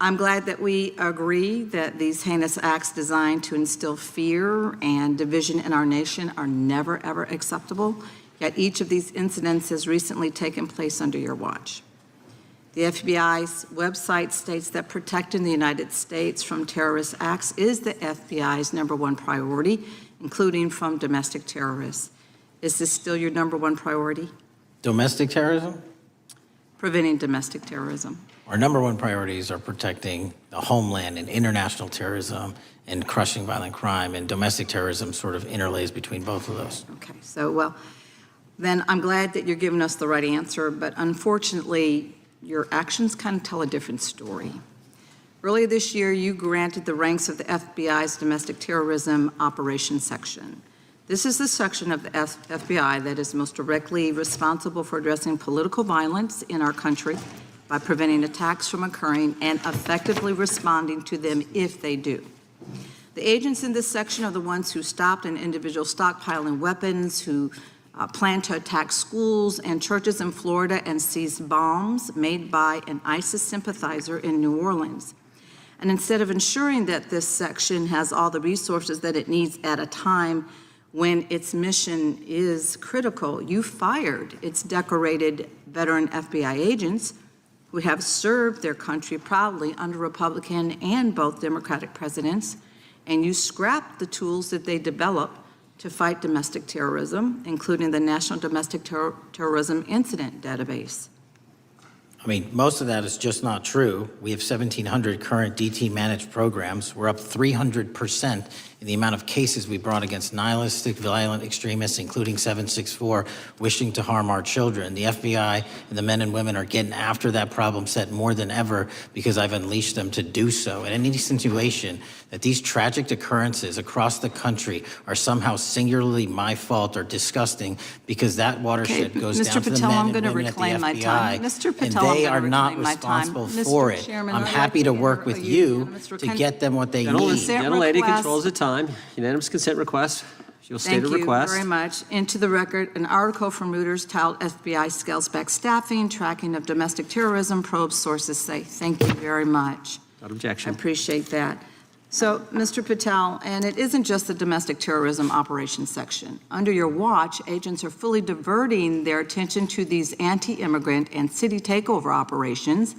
I'm glad that we agree that these heinous acts designed to instill fear and division in our nation are never, ever acceptable, yet each of these incidents has recently taken place under your watch. The FBI's website states that protecting the United States from terrorist acts is the FBI's #1 priority, including from domestic terrorists. Is this still your #1 priority?
Domestic terrorism?
Preventing domestic terrorism.
Our #1 priorities are protecting the homeland and international terrorism and crushing violent crime, and domestic terrorism sort of interlays between both of those.
Okay, so well, then I'm glad that you're giving us the right answer, but unfortunately, your actions kind of tell a different story. Earlier this year, you granted the ranks of the FBI's Domestic Terrorism Operations Section. This is the section of the FBI that is most directly responsible for addressing political violence in our country by preventing attacks from occurring and effectively responding to them if they do. The agents in this section are the ones who stopped an individual stockpiling weapons, who planned to attack schools and churches in Florida and seized bombs made by an ISIS sympathizer in New Orleans. And instead of ensuring that this section has all the resources that it needs at a time when its mission is critical, you fired its decorated veteran FBI agents who have served their country proudly under Republican and both Democratic presidents, and you scrapped the tools that they developed to fight domestic terrorism, including the National Domestic Terrorism Incident Database.
I mean, most of that is just not true. We have 1,700 current DT managed programs. We're up 300% in the amount of cases we brought against nihilistic, violent extremists, including 764, wishing to harm our children. The FBI and the men and women are getting after that problem set more than ever because I've unleashed them to do so. And any insinuation that these tragic occurrences across the country are somehow singularly my fault or disgusting because that watershed goes
Mr.
down to the
Patel,
men
I'm
and
going to
women at the
reclaim my time.
FBI,
Mr. Patel,
and
I'm
they
going
are
to
not
reclaim my time.
responsible for
Mr.
it.
Chairman,
I'm
I'd
happy
like
to
to
work
enter
with
a
you
unanimous
to
consent-
get them what they
Gentle-
need.
Consent
Gentlelady
request.
controls the time. Unanimous consent request. She'll state
Thank
a
you
request.
very much. Into the record, an article from Reuters titled FBI Scales Back Staffing, Tracking of Domestic Terrorism, Probes Sources Say. Thank you very much.
Without
I
objection.
appreciate that. So, Mr. Patel, and it isn't just the domestic terrorism operations section. Under your watch, agents are fully diverting their attention to these anti-immigrant and city takeover operations,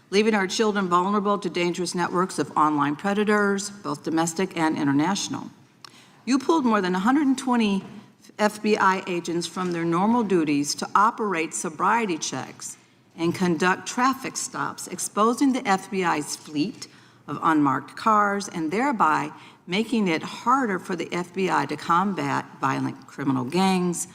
leaving our children vulnerable to dangerous networks of online predators, both domestic and international. You pulled more than 120 FBI agents from their normal duties to operate sobriety checks and conduct traffic stops, exposing the FBI's fleet of unmarked cars and thereby making it harder for the FBI to combat violent criminal gangs,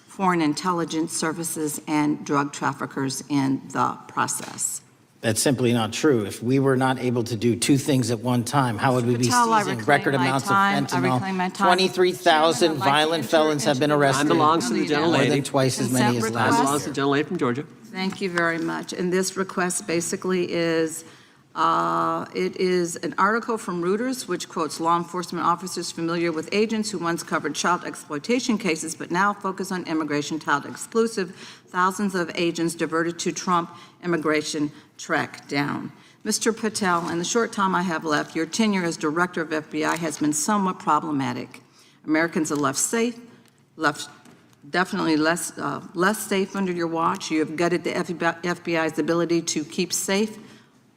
foreign intelligence services, and drug traffickers in the process.
That's simply not true. If we were not able to do two things at one time, how would we be
Patel, I
seizing
reclaim
record
my
amounts of
time. I reclaim my
fentanyl?
time.
23,000
Chairman, I'd like to
violent
enter
felons have
into
been
the
arrested.
Time belongs to the
More
gentlelady.
than twice as many as
Consent
Time
last
belongs
year.
to the gentlelady from Georgia.
Thank you very much. And this request basically is, it is an article from Reuters which quotes law enforcement officers familiar with agents who once covered child exploitation cases but now focus on immigration child exclusive. Thousands of agents diverted to Trump immigration track down. Mr. Patel, in the short time I have left, your tenure as director of FBI has been somewhat problematic. Americans are left safe, definitely less safe under your watch. You have gutted the FBI's ability to keep safe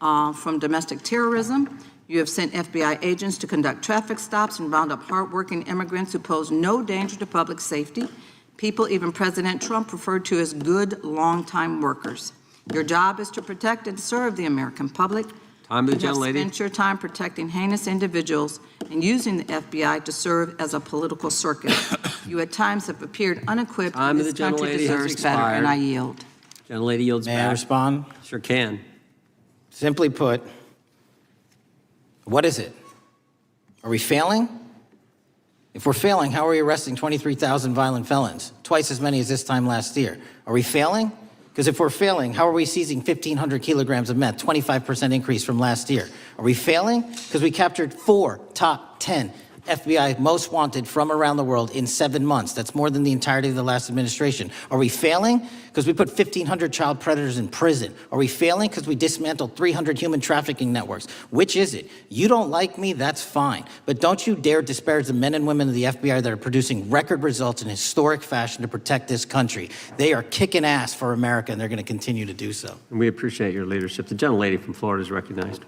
from domestic terrorism. You have sent FBI agents to conduct traffic stops and round up hardworking immigrants who pose no danger to public safety. People even President Trump referred to as good, long-time workers. Your job is to protect and serve the American public.
Time to the
You have
gentlelady.
spent your time protecting heinous individuals and using the FBI to serve as a political circus. You at times have appeared unequipped.
Time to
This
the
country
gentlelady has
deserves better, and
expired.
I yield.
Gentlelady yields
May
back.
I respond?
Sure can.
Simply put, what is it? Are we failing? If we're failing, how are we arresting 23,000 violent felons? Twice as many as this time last year. Are we failing? Because if we're failing, how are we seizing 1,500 kilograms of meth, 25% increase from last year? Are we failing? Because we captured 4 top 10 FBI most wanted from around the world in 7 months. That's more than the entirety of the last administration. Are we failing? Because we put 1,500 child predators in prison. Are we failing? Because we dismantled 300 human trafficking networks. Which is it? You don't like me, that's fine. But don't you dare disparage the men and women of the FBI that are producing record results in historic fashion to protect this country. They are kicking ass for America, and they're going to continue to do so.
And we appreciate your leadership. The gentlelady from Florida is recognized.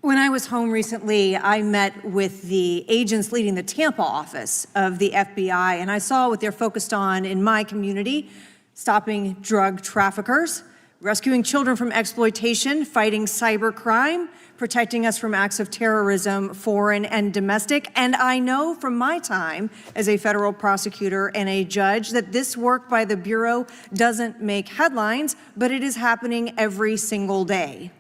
When I was home recently, I met with the agents leading the Tampa office of the FBI, and I saw what they're focused on in my community: stopping drug traffickers, rescuing children from exploitation, fighting cybercrime, protecting us from acts of terrorism, foreign and domestic. And I know from my time as a federal prosecutor and a judge that this work by the Bureau doesn't make headlines, but it is happening every single day.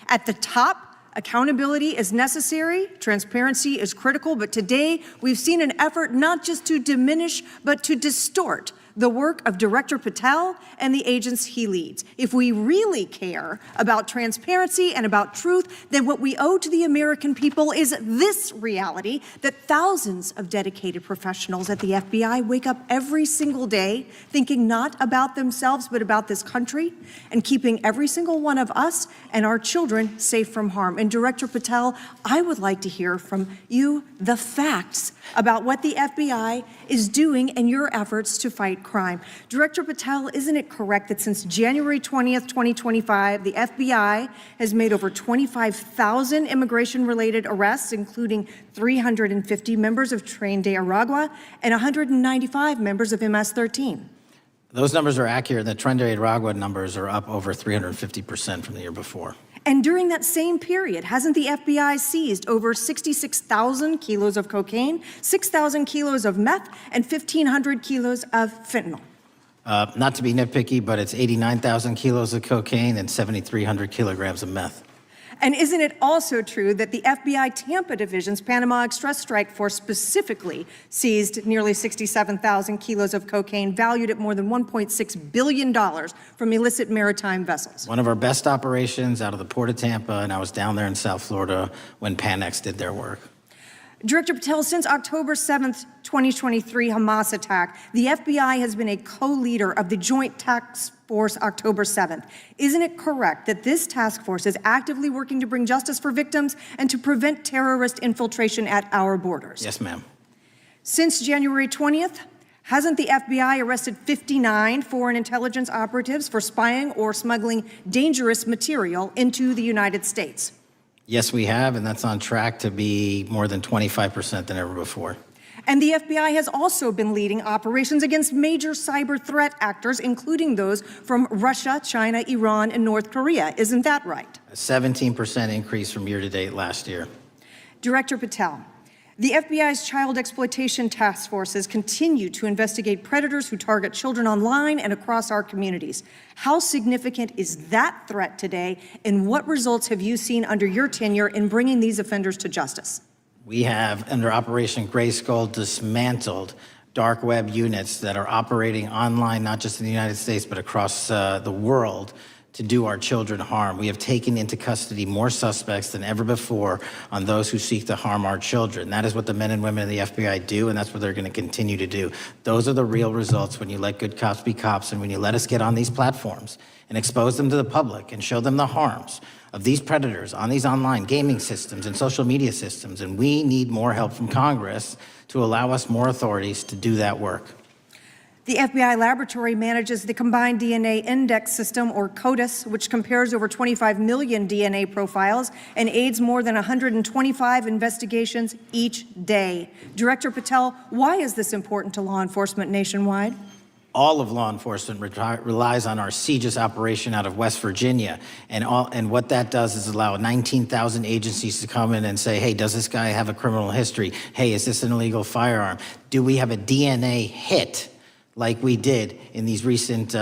At the top, accountability is necessary, transparency is critical, but today we've seen an effort not just to diminish, but to distort the work of Director Patel and the agents he leads. If we really care about transparency and about truth, then what we owe to the American people is this reality: that thousands of dedicated professionals at the FBI wake up every single day thinking not about themselves, but about this country and keeping every single one of us and our children safe from harm. And Director Patel, I would like to hear from you the facts about what the FBI is doing in your efforts to fight crime. Director Patel, isn't it correct that since January 20th, 2025, the FBI has made over 25,000 immigration-related arrests, including 350 members of Tren de Aragua and 195 members of MS-13?
Those numbers are accurate. The Tren de Aragua numbers are up over 350% from the year before.
And during that same period, hasn't the FBI seized over 66,000 kilos of cocaine, 6,000 kilos of meth, and 1,500 kilos of fentanyl?
Not to be nitpicky, but it's 89,000 kilos of cocaine and 7,300 kilograms of meth.
And isn't it also true that the FBI Tampa Division's Panama Express Strike Force specifically seized nearly 67,000 kilos of cocaine valued at more than $1.6 billion from illicit maritime vessels?
One of our best operations out of the Port of Tampa, and I was down there in South Florida when Panex did their work.
Director Patel, since October 7th, 2023 Hamas attack, the FBI has been a co-leader of the Joint Task Force October 7th. Isn't it correct that this task force is actively working to bring justice for victims and to prevent terrorist infiltration at our borders?
Yes, ma'am.
Since January 20th, hasn't the FBI arrested 59 foreign intelligence operatives for spying or smuggling dangerous material into the United States?
Yes, we have, and that's on track to be more than 25% than ever before.
And the FBI has also been leading operations against major cyber threat actors, including those from Russia, China, Iran, and North Korea. Isn't that right?
A 17% increase from year to date last year.
Director Patel, the FBI's Child Exploitation Task Forces continue to investigate predators who target children online and across our communities. How significant is that threat today, and what results have you seen under your tenure in bringing these offenders to justice?
We have, under Operation Grayskull, dismantled dark web units that are operating online, not just in the United States, but across the world, to do our children harm. We have taken into custody more suspects than ever before on those who seek to harm our children. That is what the men and women of the FBI do, and that's what they're going to continue to do. Those are the real results when you let good cops be cops and when you let us get on these platforms and expose them to the public and show them the harms of these predators on these online gaming systems and social media systems. And we need more help from Congress to allow us more authorities to do that work.
The FBI laboratory manages the Combined DNA Index System, or CODIS, which compares over 25 million DNA profiles and aids more than 125 investigations each day. Director Patel, why is this important to law enforcement nationwide?
All of law enforcement relies on our CJIS operation out of West Virginia. And what that does is allow 19,000 agencies to come in and say, hey, does this guy have a criminal history? Hey, is this an illegal firearm? Do we have a DNA hit like we did in these recent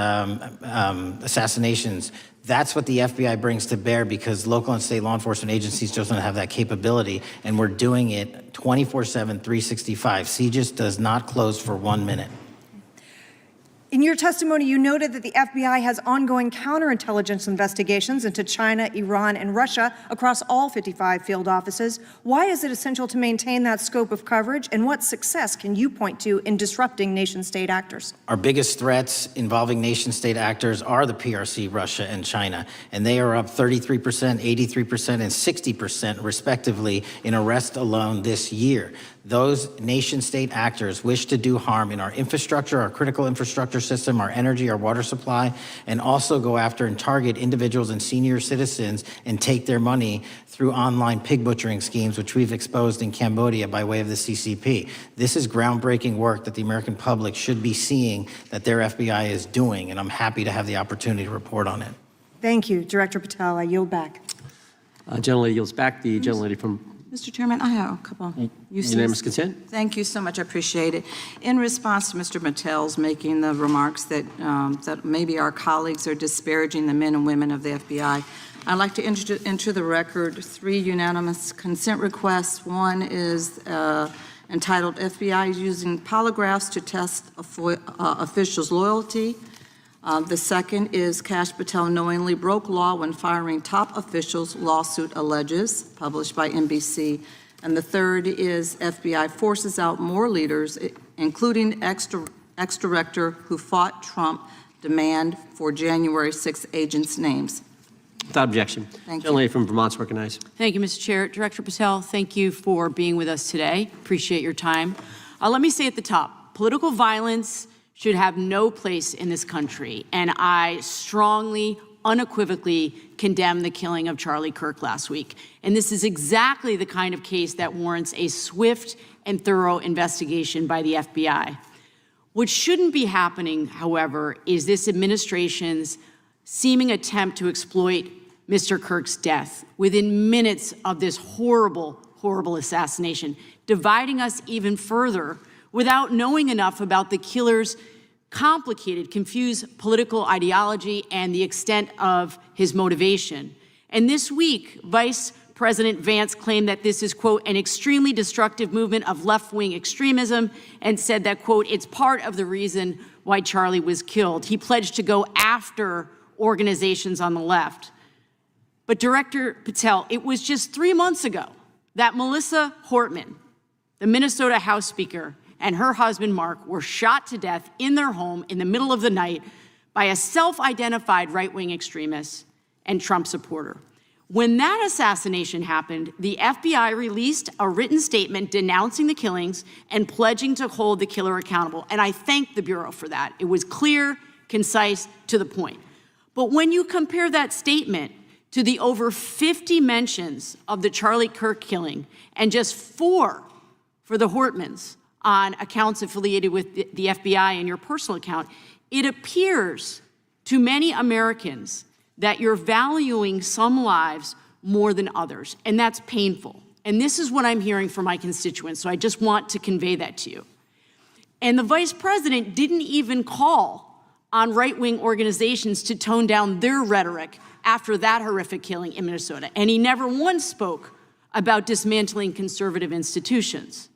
assassinations? That's what the FBI brings to bear, because local and state law enforcement agencies just don't have that capability, and we're doing it 24/7, 365. CJIS does not close for 1 minute.
In your testimony, you noted that the FBI has ongoing counterintelligence investigations into China, Iran, and Russia across all 55 field offices. Why is it essential to maintain that scope of coverage, and what success can you point to in disrupting nation-state actors?
Our biggest threats involving nation-state actors are the PRC, Russia, and China, and they are up 33%, 83%, and 60% respectively in arrest alone this year. Those nation-state actors wish to do harm in our infrastructure, our critical infrastructure system, our energy, our water supply, and also go after and target individuals and senior citizens and take their money through online pig butchering schemes, which we've exposed in Cambodia by way of the CCP. This is groundbreaking work that the American public should be seeing that their FBI is doing, and I'm happy to have the opportunity to report on it.
Thank you, Director Patel. I yield back.
Gentlelady yields back. The gentlelady from
Mr. Chairman, I have a couple.
Unanimous consent.
Thank you so much. I appreciate it. In response to Mr. Patel's making the remarks that that maybe our colleagues are disparaging the men and women of the FBI, I'd like to enter the record 3 unanimous consent requests. One is entitled FBI is using polygraphs to test officials' loyalty. The second is Kash Patel knowingly broke law when firing top officials, lawsuit alleges, published by NBC. And the third is FBI forces out more leaders, including ex-director who fought Trump, demand for January 6 agents' names.
Without objection.
Thank you.
Gentlelady from Vermont's recognized.
Thank you, Mr. Chair. Director Patel, thank you for being with us today. Appreciate your time. Let me say at the top, political violence should have no place in this country. And I strongly, unequivocally condemn the killing of Charlie Kirk last week. And this is exactly the kind of case that warrants a swift and thorough investigation by the FBI. What shouldn't be happening, however, is this administration's seeming attempt to exploit Mr. Kirk's death within minutes of this horrible, horrible assassination, dividing us even further without knowing enough about the killer's complicated, confused political ideology and the extent of his motivation. And this week, Vice President Vance claimed that this is, quote, an extremely destructive movement of left-wing extremism, and said that, quote, it's part of the reason why Charlie was killed. He pledged to go after organizations on the left. But Director Patel, it was just 3 months ago that Melissa Hortman, the Minnesota House Speaker, and her husband, Mark, were shot to death in their home in the middle of the night by a self-identified right-wing extremist and Trump supporter. When that assassination happened, the FBI released a written statement denouncing the killings and pledging to hold the killer accountable. And I thank the Bureau for that. It was clear, concise, to the point. But when you compare that statement to the over 50 mentions of the Charlie Kirk killing and just 4 for the Hortmans on accounts affiliated with the FBI and your personal account, it appears to many Americans that you're valuing some lives more than others, and that's painful. And this is what I'm hearing from my constituents, so I just want to convey that to you. And the Vice President didn't even call on right-wing organizations to tone down their rhetoric after that horrific killing in Minnesota, and he never once spoke about dismantling conservative institutions.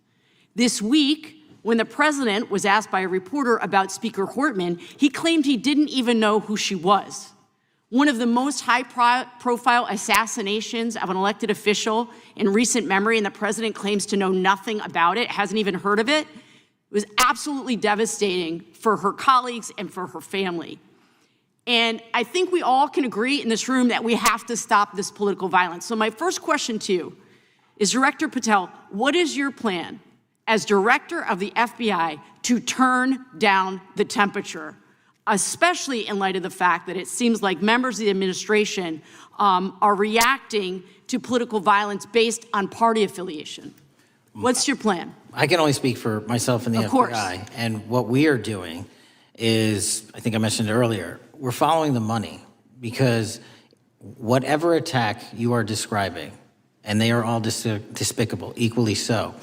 This week, when the President was asked by a reporter about Speaker Hortman, he claimed he didn't even know who she was. One of the most high-profile assassinations of an elected official in recent memory, and the President claims to know nothing about it, hasn't even heard of it. It was absolutely devastating for her colleagues and for her family. And I think we all can agree in this room that we have to stop this political violence. So my first question to you is, Director Patel, what is your plan as Director of the FBI to turn down the temperature, especially in light of the fact that it seems like members of the administration are reacting to political violence based on party affiliation? What's your plan?
I can only speak for myself and the
Of course.
FBI. And what we are doing is, I think I mentioned earlier, we're following the money, because whatever attack you are describing, and they are all despicable, equally so,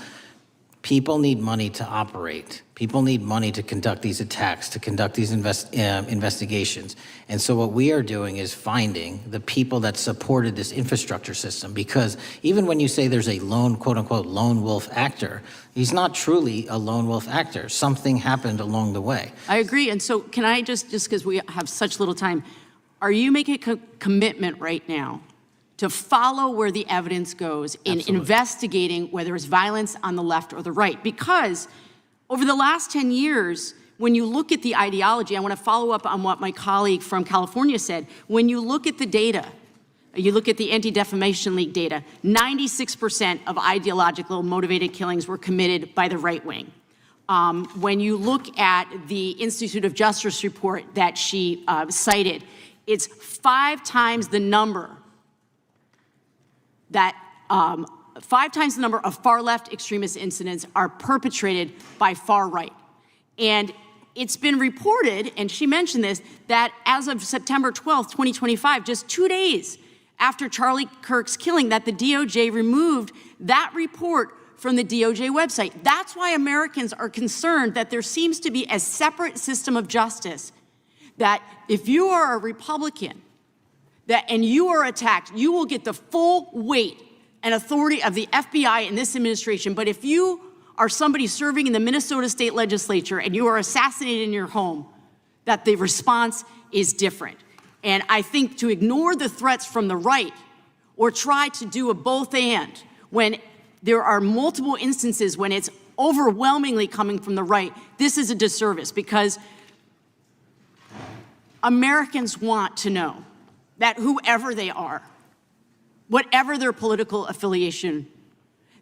people need money to operate. People need money to conduct these attacks, to conduct these investigations. And so what we are doing is finding the people that supported this infrastructure system, because even when you say there's a lone, quote unquote, lone wolf actor, he's not truly a lone wolf actor. Something happened along the way.
I agree. And so can I just because we have such little time, are you making a commitment right now to follow where the evidence goes in investigating whether it's violence on the left or the right? Because over the last 10 years, when you look at the ideology, I want to follow up on what my colleague from California said. When you look at the data, you look at the Anti-Defamation League data, 96% of ideological motivated killings were committed by the right wing. When you look at the Institute of Justice report that she cited, it's 5 times the number that 5 times the number of far-left extremist incidents are perpetrated by far right. And it's been reported, and she mentioned this, that as of September 12th, 2025, just 2 days after Charlie Kirk's killing, that the DOJ removed that report from the DOJ website. That's why Americans are concerned that there seems to be a separate system of justice, that if you are a Republican and you are attacked, you will get the full weight and authority of the FBI in this administration. But if you are somebody serving in the Minnesota State Legislature and you are assassinated in your home, that the response is different. And I think to ignore the threats from the right or try to do a both and when there are multiple instances when it's overwhelmingly coming from the right, this is a disservice, because Americans want to know that whoever they are, whatever their political affiliation,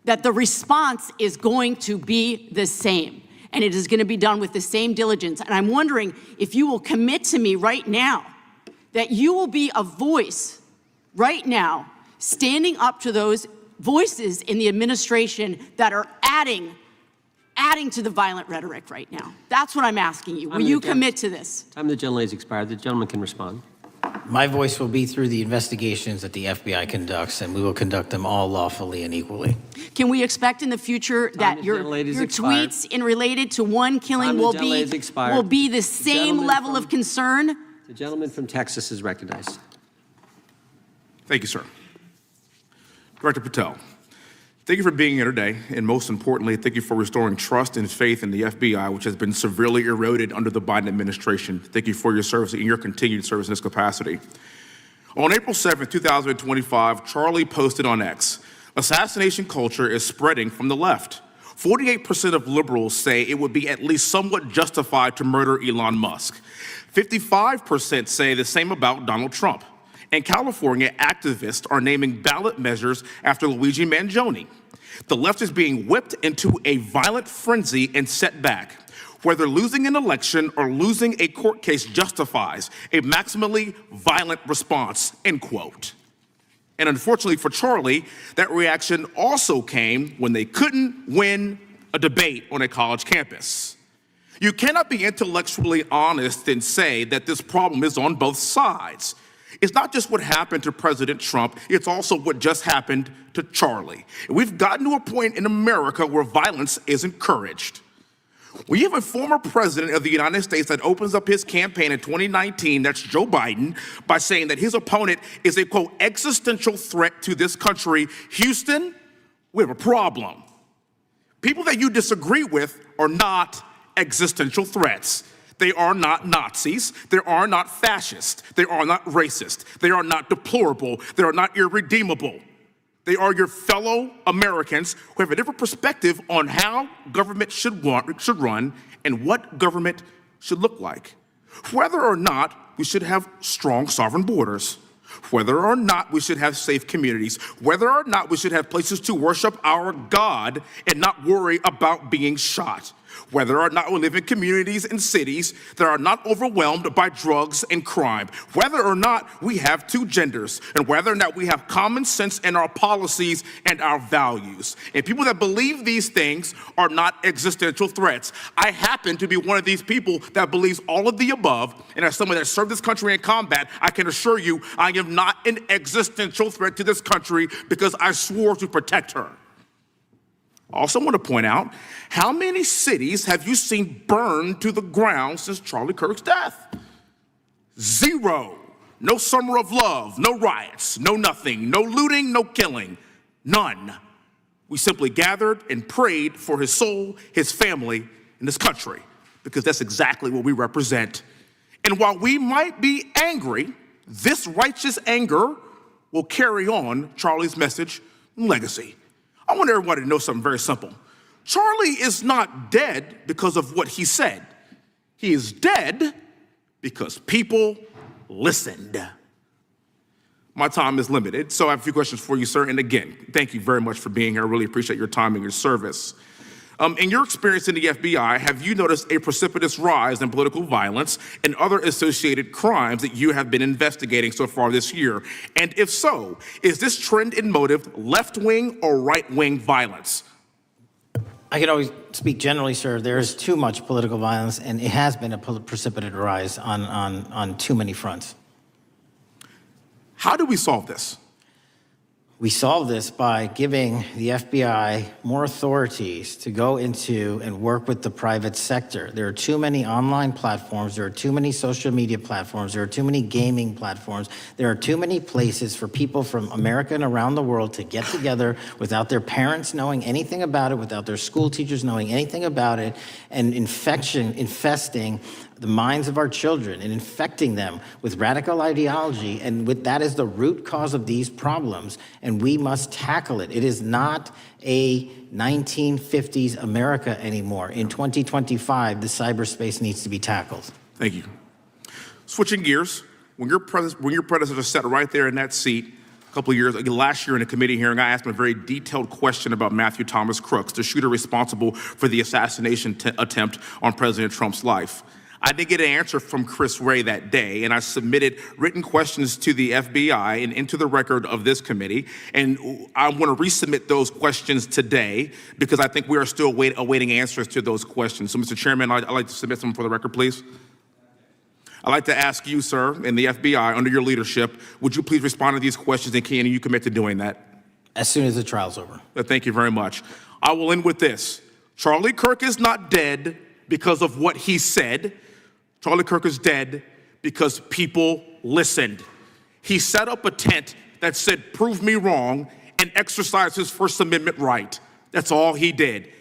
that the response is going to be the same. and it is going to be done with the same diligence. And I'm wondering if you will commit to me right now that you will be a voice right now standing up to those voices in the administration that are adding to the violent rhetoric right now. That's what I'm asking you. Will you commit to this?
Time of the gentlelady has expired. The gentleman can respond.
My voice will be through the investigations that the FBI conducts, and we will conduct them all lawfully and equally.
Can we expect in the future that your tweets in related to one killing will be the same level of concern?
The gentleman from Texas is recognized.
Thank you, sir. Director Patel, thank you for being here today, and most importantly, thank you for restoring trust and faith in the FBI, which has been severely eroded under the Biden administration. Thank you for your service and your continued service in this capacity. On April 7th, 2025, Charlie posted on X, "Assassination culture is spreading from the left. 48% of liberals say it would be at least somewhat justified to murder Elon Musk. 55% say the same about Donald Trump. In California, activists are naming ballot measures after Luigi Mangione. The left is being whipped into a violent frenzy and set back. Whether losing an election or losing a court case justifies a maximally violent response," end quote. And unfortunately for Charlie, that reaction also came when they couldn't win a debate on a college campus. You cannot be intellectually honest and say that this problem is on both sides. It's not just what happened to President Trump, it's also what just happened to Charlie. And we've gotten to a point in America where violence is encouraged. We have a former president of the United States that opens up his campaign in 2019, that's Joe Biden, by saying that his opponent is a, quote, existential threat to this country. Houston, we have a problem. People that you disagree with are not existential threats. They are not Nazis. They are not fascist. They are not racist. They are not deplorable. They are not irredeemable. They are your fellow Americans who have a different perspective on how government should run and what government should look like. Whether or not we should have strong sovereign borders, whether or not we should have safe communities, whether or not we should have places to worship our God and not worry about being shot, whether or not we live in communities and cities that are not overwhelmed by drugs and crime, whether or not we have two genders, and whether or not we have common sense in our policies and our values. And people that believe these things are not existential threats. I happen to be one of these people that believes all of the above, and as someone that served this country in combat, I can assure you I am not an existential threat to this country because I swore to protect her. I also want to point out, how many cities have you seen burned to the ground since Charlie Kirk's death? 0. No summer of love, no riots, no nothing, no looting, no killing, none. We simply gathered and prayed for his soul, his family, and this country, because that's exactly what we represent. And while we might be angry, this righteous anger will carry on Charlie's message and legacy. I want everybody to know something very simple. Charlie is not dead because of what he said. He is dead because people listened. My time is limited, so I have a few questions for you, sir. And again, thank you very much for being here. I really appreciate your time and your service. In your experience in the FBI, have you noticed a precipitous rise in political violence and other associated crimes that you have been investigating so far this year? And if so, is this trend in motive left-wing or right-wing violence?
I can always speak generally, sir. There is too much political violence, and it has been a precipitous rise on too many fronts.
How do we solve this?
We solve this by giving the FBI more authorities to go into and work with the private sector. There are too many online platforms. There are too many social media platforms. There are too many gaming platforms. There are too many places for people from America and around the world to get together without their parents knowing anything about it, without their school teachers knowing anything about it, and infesting the minds of our children and infecting them with radical ideology, and that is the root cause of these problems, and we must tackle it. It is not a 1950s America anymore. In 2025, the cyberspace needs to be tackled.
Thank you. Switching gears, when your predecessor sat right there in that seat, couple of years, last year in a committee hearing, I asked him a very detailed question about Matthew Thomas Crooks, the shooter responsible for the assassination attempt on President Trump's life. I didn't get an answer from Chris Wray that day, and I submitted written questions to the FBI and into the record of this committee, and I want to resubmit those questions today because I think we are still awaiting answers to those questions. So, Mr. Chairman, I'd like to submit some for the record, please. I'd like to ask you, sir, and the FBI, under your leadership, would you please respond to these questions, and can you commit to doing that?
As soon as the trial's over.
Thank you very much. I will end with this. Charlie Kirk is not dead because of what he said. Charlie Kirk is dead because people listened. He set up a tent that said, "Prove me wrong," and exercised his First Amendment right. That's all he did.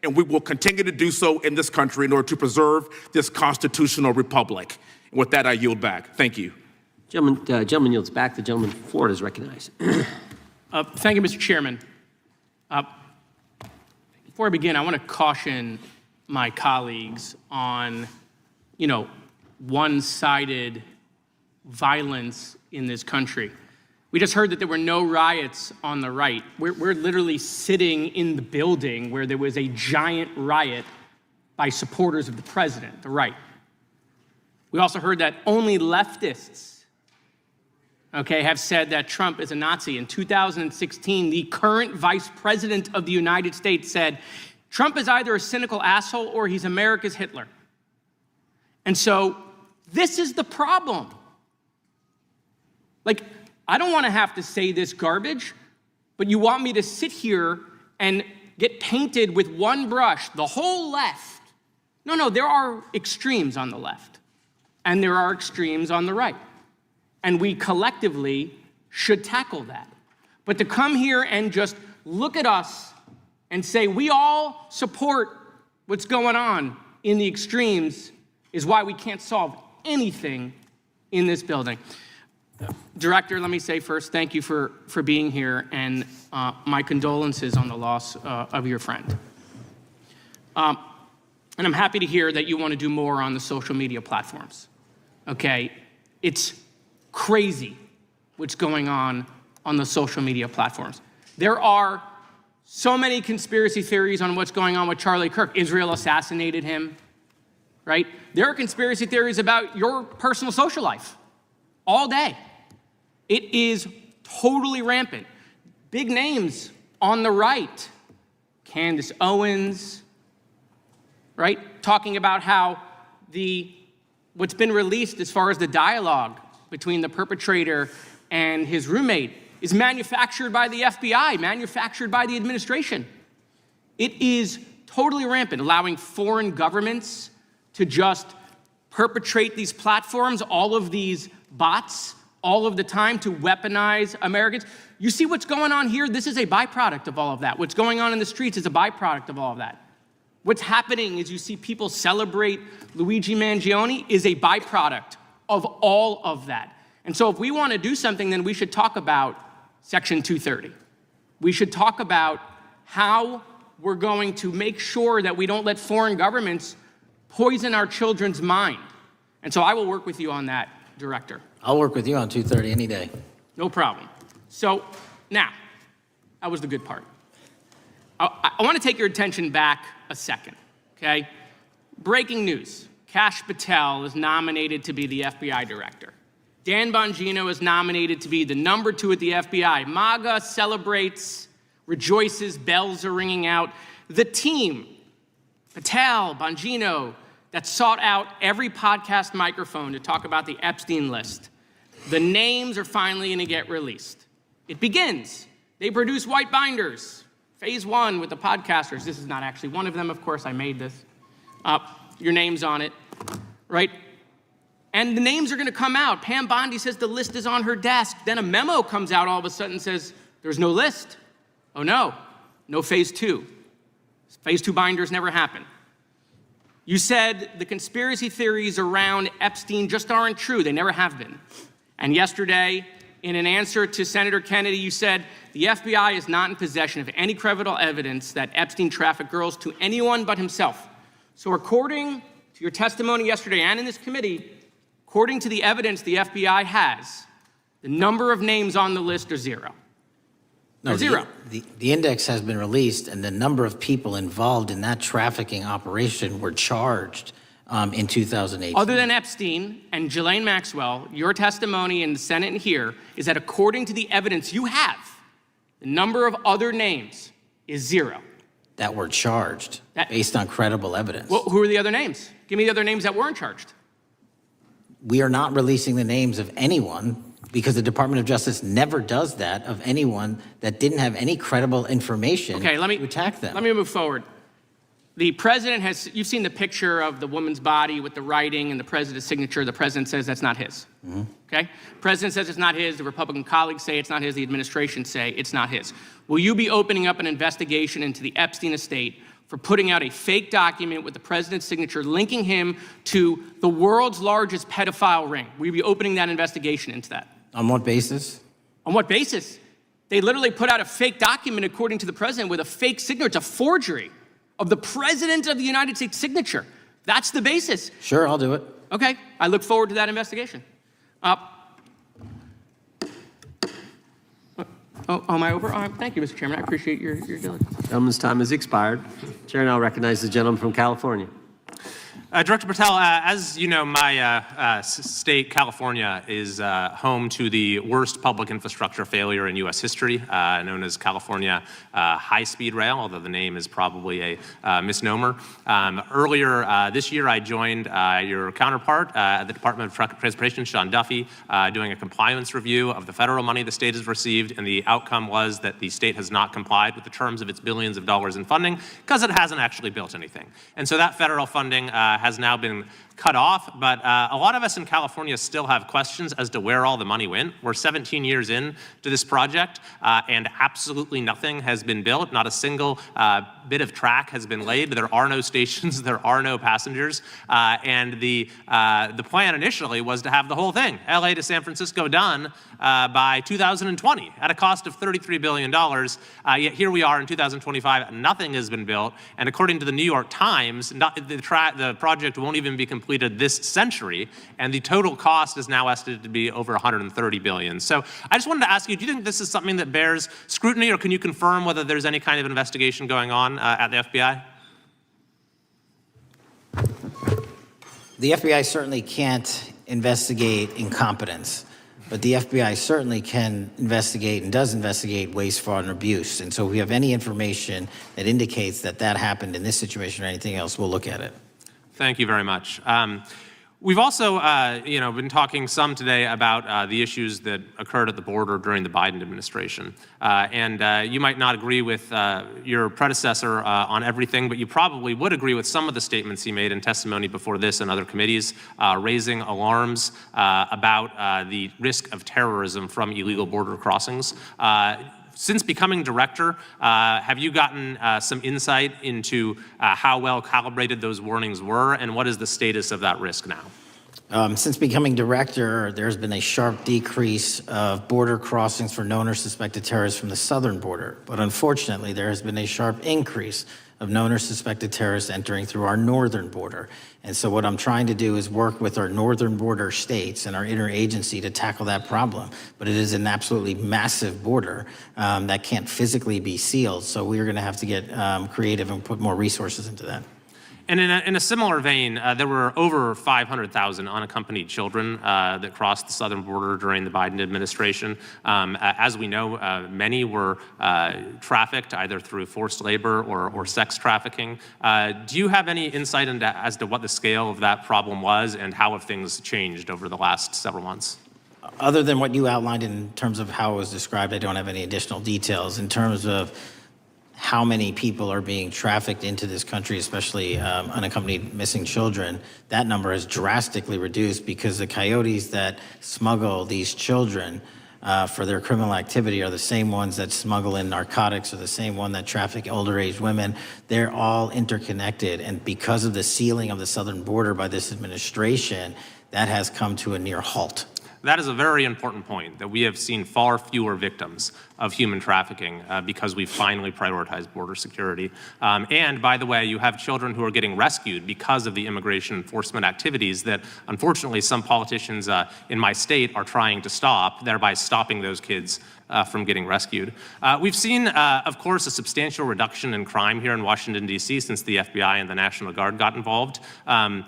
And we will continue to do so in this country in order to preserve this constitutional republic. And with that, I yield back. Thank you.
Gentleman yields back. The gentleman from Florida is recognized.
Thank you, Mr. Chairman. Before I begin, I want to caution my colleagues on, one-sided violence in this country. We just heard that there were no riots on the right. We're literally sitting in the building where there was a giant riot by supporters of the president, the right. We also heard that only leftists, have said that Trump is a Nazi. In 2016, the current vice president of the United States said, Trump is either a cynical asshole or he's America's Hitler. And so this is the problem. I don't want to have to say this garbage, but you want me to sit here and get painted with one brush, the whole left. No, there are extremes on the left, and there are extremes on the right. And we collectively should tackle that. But to come here and just look at us and say we all support what's going on in the extremes is why we can't solve anything in this building. Director, let me say first, thank you for being here, and my condolences on the loss of your friend. And I'm happy to hear that you want to do more on the social media platforms. It's crazy what's going on the social media platforms. There are so many conspiracy theories on what's going on with Charlie Kirk. Israel assassinated him, right? There are conspiracy theories about your personal social life all day. It is totally rampant. Big names on the right, Candace Owens, right? Talking about how what's been released as far as the dialogue between the perpetrator and his roommate is manufactured by the FBI, manufactured by the administration. It is totally rampant, allowing foreign governments to just perpetrate these platforms, all of these bots, all of the time to weaponize Americans. You see what's going on here? This is a byproduct of all of that. What's going on in the streets is a byproduct of all of that. What's happening is you see people celebrate Luigi Mangione is a byproduct of all of that. And so if we want to do something, then we should talk about Section 230. We should talk about how we're going to make sure that we don't let foreign governments poison our children's mind. And so I will work with you on that, Director.
I'll work with you on 230 any day.
No problem. So now, that was the good part. I want to take your attention back a second, okay? Breaking news. Kash Patel is nominated to be the FBI director. Dan Bongino is nominated to be the number 2 at the FBI. MAGA celebrates, rejoices, bells are ringing out. The team, Patel, Bongino, that sought out every podcast microphone to talk about the Epstein list. The names are finally going to get released. It begins. They produce white binders. Phase 1 with the podcasters. This is not actually one of them, of course. I made this. Your name's on it, right? And the names are going to come out. Pam Bondi says the list is on her desk. Then a memo comes out all of a sudden and says, there's no list. Oh, no phase 2. Phase 2 binders never happen. You said the conspiracy theories around Epstein just aren't true. They never have been. And yesterday, in an answer to Senator Kennedy, you said the FBI is not in possession of any credible evidence that Epstein trafficked girls to anyone but himself. So according to your testimony yesterday and in this committee, according to the evidence the FBI has, The number of names on the list are zero.
No,
Zero.
The index has been released, and the number of people involved in that trafficking operation were charged in 2018.
Other than Epstein and Ghislaine Maxwell, your testimony in the Senate and here is that according to the evidence you have, the number of other names is zero.
That were charged based on credible evidence.
Well, who are the other names? Give me the other names that weren't charged.
We are not releasing the names of anyone because the Department of Justice never does that of anyone that didn't have any credible information to attack them.
Let me move forward. The president has, you've seen the picture of the woman's body with the writing and the president's signature. The president says that's not his. Okay? President says it's not his. The Republican colleagues say it's not his. The administration say it's not his. Will you be opening up an investigation into the Epstein estate for putting out a fake document with the president's signature linking him to the world's largest pedophile ring? Will you be opening that investigation into that?
On what basis?
On what basis? They literally put out a fake document, according to the president, with a fake signature. It's a forgery of the president of the United States signature. That's the basis.
Sure, I'll do it.
Okay, I look forward to that investigation. Am I over? Thank you, Mr. Chairman. I appreciate your diligence.
Gentleman's time has expired. Chair now recognizes the gentleman from California.
Director Patel, as you know, my state, California, is home to the worst public infrastructure failure in U.S. history, known as California High-Speed Rail, although the name is probably a misnomer. Earlier this year, I joined your counterpart at the Department of Transportation, Sean Duffy, doing a compliance review of the federal money the state has received, and the outcome was that the state has not complied with the terms of its billions of dollars in funding because it hasn't actually built anything. And so that federal funding has now been cut off, but a lot of us in California still have questions as to where all the money went. We're 17 years in to this project, and absolutely nothing has been built. Not a single bit of track has been laid. There are no stations. There are no passengers. And the plan initially was to have the whole thing, LA to San Francisco, done by 2020 at a cost of $33 billion. Yet here we are in 2025, nothing has been built. And according to the New York Times, the project won't even be completed this century, and the total cost is now estimated to be over $130 billion. So I just wanted to ask you, do you think this is something that bears scrutiny, or can you confirm whether there's any kind of investigation going on at the FBI?
The FBI certainly can't investigate incompetence, but the FBI certainly can investigate and does investigate waste, fraud, and abuse. And so if we have any information that indicates that that happened in this situation or anything else, we'll look at it.
Thank you very much. We've also, been talking some today about the issues that occurred at the border during the Biden administration. And you might not agree with your predecessor on everything, but you probably would agree with some of the statements he made in testimony before this and other committees, raising alarms about the risk of terrorism from illegal border crossings. Since becoming director, have you gotten some insight into how well calibrated those warnings were, and what is the status of that risk now?
Since becoming director, there's been a sharp decrease of border crossings for known or suspected terrorists from the southern border. But unfortunately, there has been a sharp increase of known or suspected terrorists entering through our northern border. And so what I'm trying to do is work with our northern border states and our interagency to tackle that problem. But it is an absolutely massive border that can't physically be sealed. So we're going to have to get creative and put more resources into that.
And in a similar vein, there were over 500,000 unaccompanied children that crossed the southern border during the Biden administration. As we know, many were trafficked either through forced labor or sex trafficking. Do you have any insight as to what the scale of that problem was and how have things changed over the last several months?
Other than what you outlined in terms of how it was described, I don't have any additional details. In terms of how many people are being trafficked into this country, especially unaccompanied missing children, that number has drastically reduced because the coyotes that smuggle these children for their criminal activity are the same ones that smuggle in narcotics, or the same one that traffic older age women. They're all interconnected, and because of the sealing of the southern border by this administration, that has come to a near halt.
That is a very important point, that we have seen far fewer victims of human trafficking because we've finally prioritized border security. And by the way, you have children who are getting rescued because of the immigration enforcement activities that unfortunately some politicians in my state are trying to stop, thereby stopping those kids from getting rescued. We've seen, of course, a substantial reduction in crime here in Washington, D.C. since the FBI and the National Guard got involved. I'm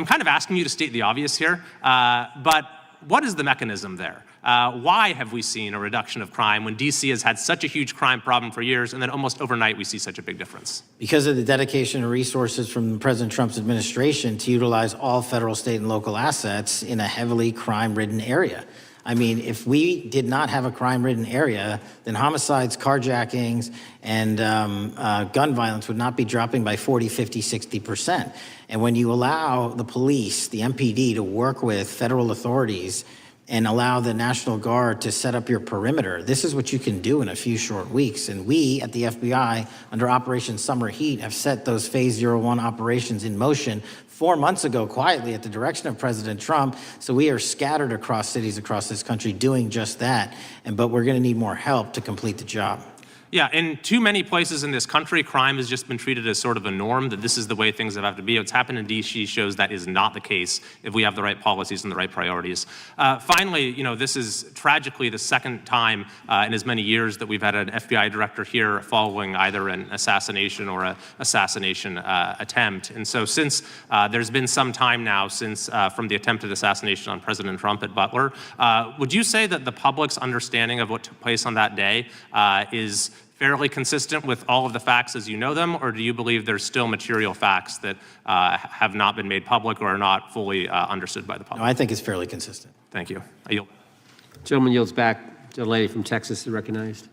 kind of asking you to state the obvious here, but what is the mechanism there? Why have we seen a reduction of crime when D.C. has had such a huge crime problem for years, and then almost overnight we see such a big difference?
Because of the dedication and resources from President Trump's administration to utilize all federal, state, and local assets in a heavily crime-ridden area. I mean, if we did not have a crime-ridden area, then homicides, carjackings, and gun violence would not be dropping by 40, 50, 60%. And when you allow the police, the MPD, to work with federal authorities and allow the National Guard to set up your perimeter, this is what you can do in a few short weeks. And we at the FBI, under Operation Summer Heat, have set those Phase 01 operations in motion 4 months ago, quietly at the direction of President Trump. So we are scattered across cities across this country doing just that. But we're going to need more help to complete the job.
Yeah, in too many places in this country, crime has just been treated as sort of a norm, that this is the way things have to be. What's happened in D.C. shows that is not the case if we have the right policies and the right priorities. Finally, this is tragically the second time in as many years that we've had an FBI director here following either an assassination or an assassination attempt. And so since there's been some time now since from the attempted assassination on President Trump at Butler, would you say that the public's understanding of what took place on that day is fairly consistent with all of the facts as you know them, or do you believe there's still material facts that have not been made public or are not fully understood by the public?
No, I think it's fairly consistent.
Thank you. I yield.
Gentleman yields back. The lady from Texas is recognized.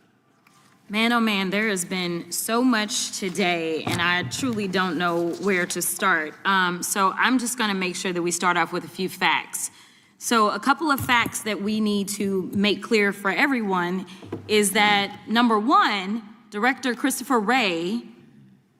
Man, oh man, there has been so much today, and I truly don't know where to start. So I'm just going to make sure that we start off with a few facts. So a couple of facts that we need to make clear for everyone is that, number one, Director Christopher Wray,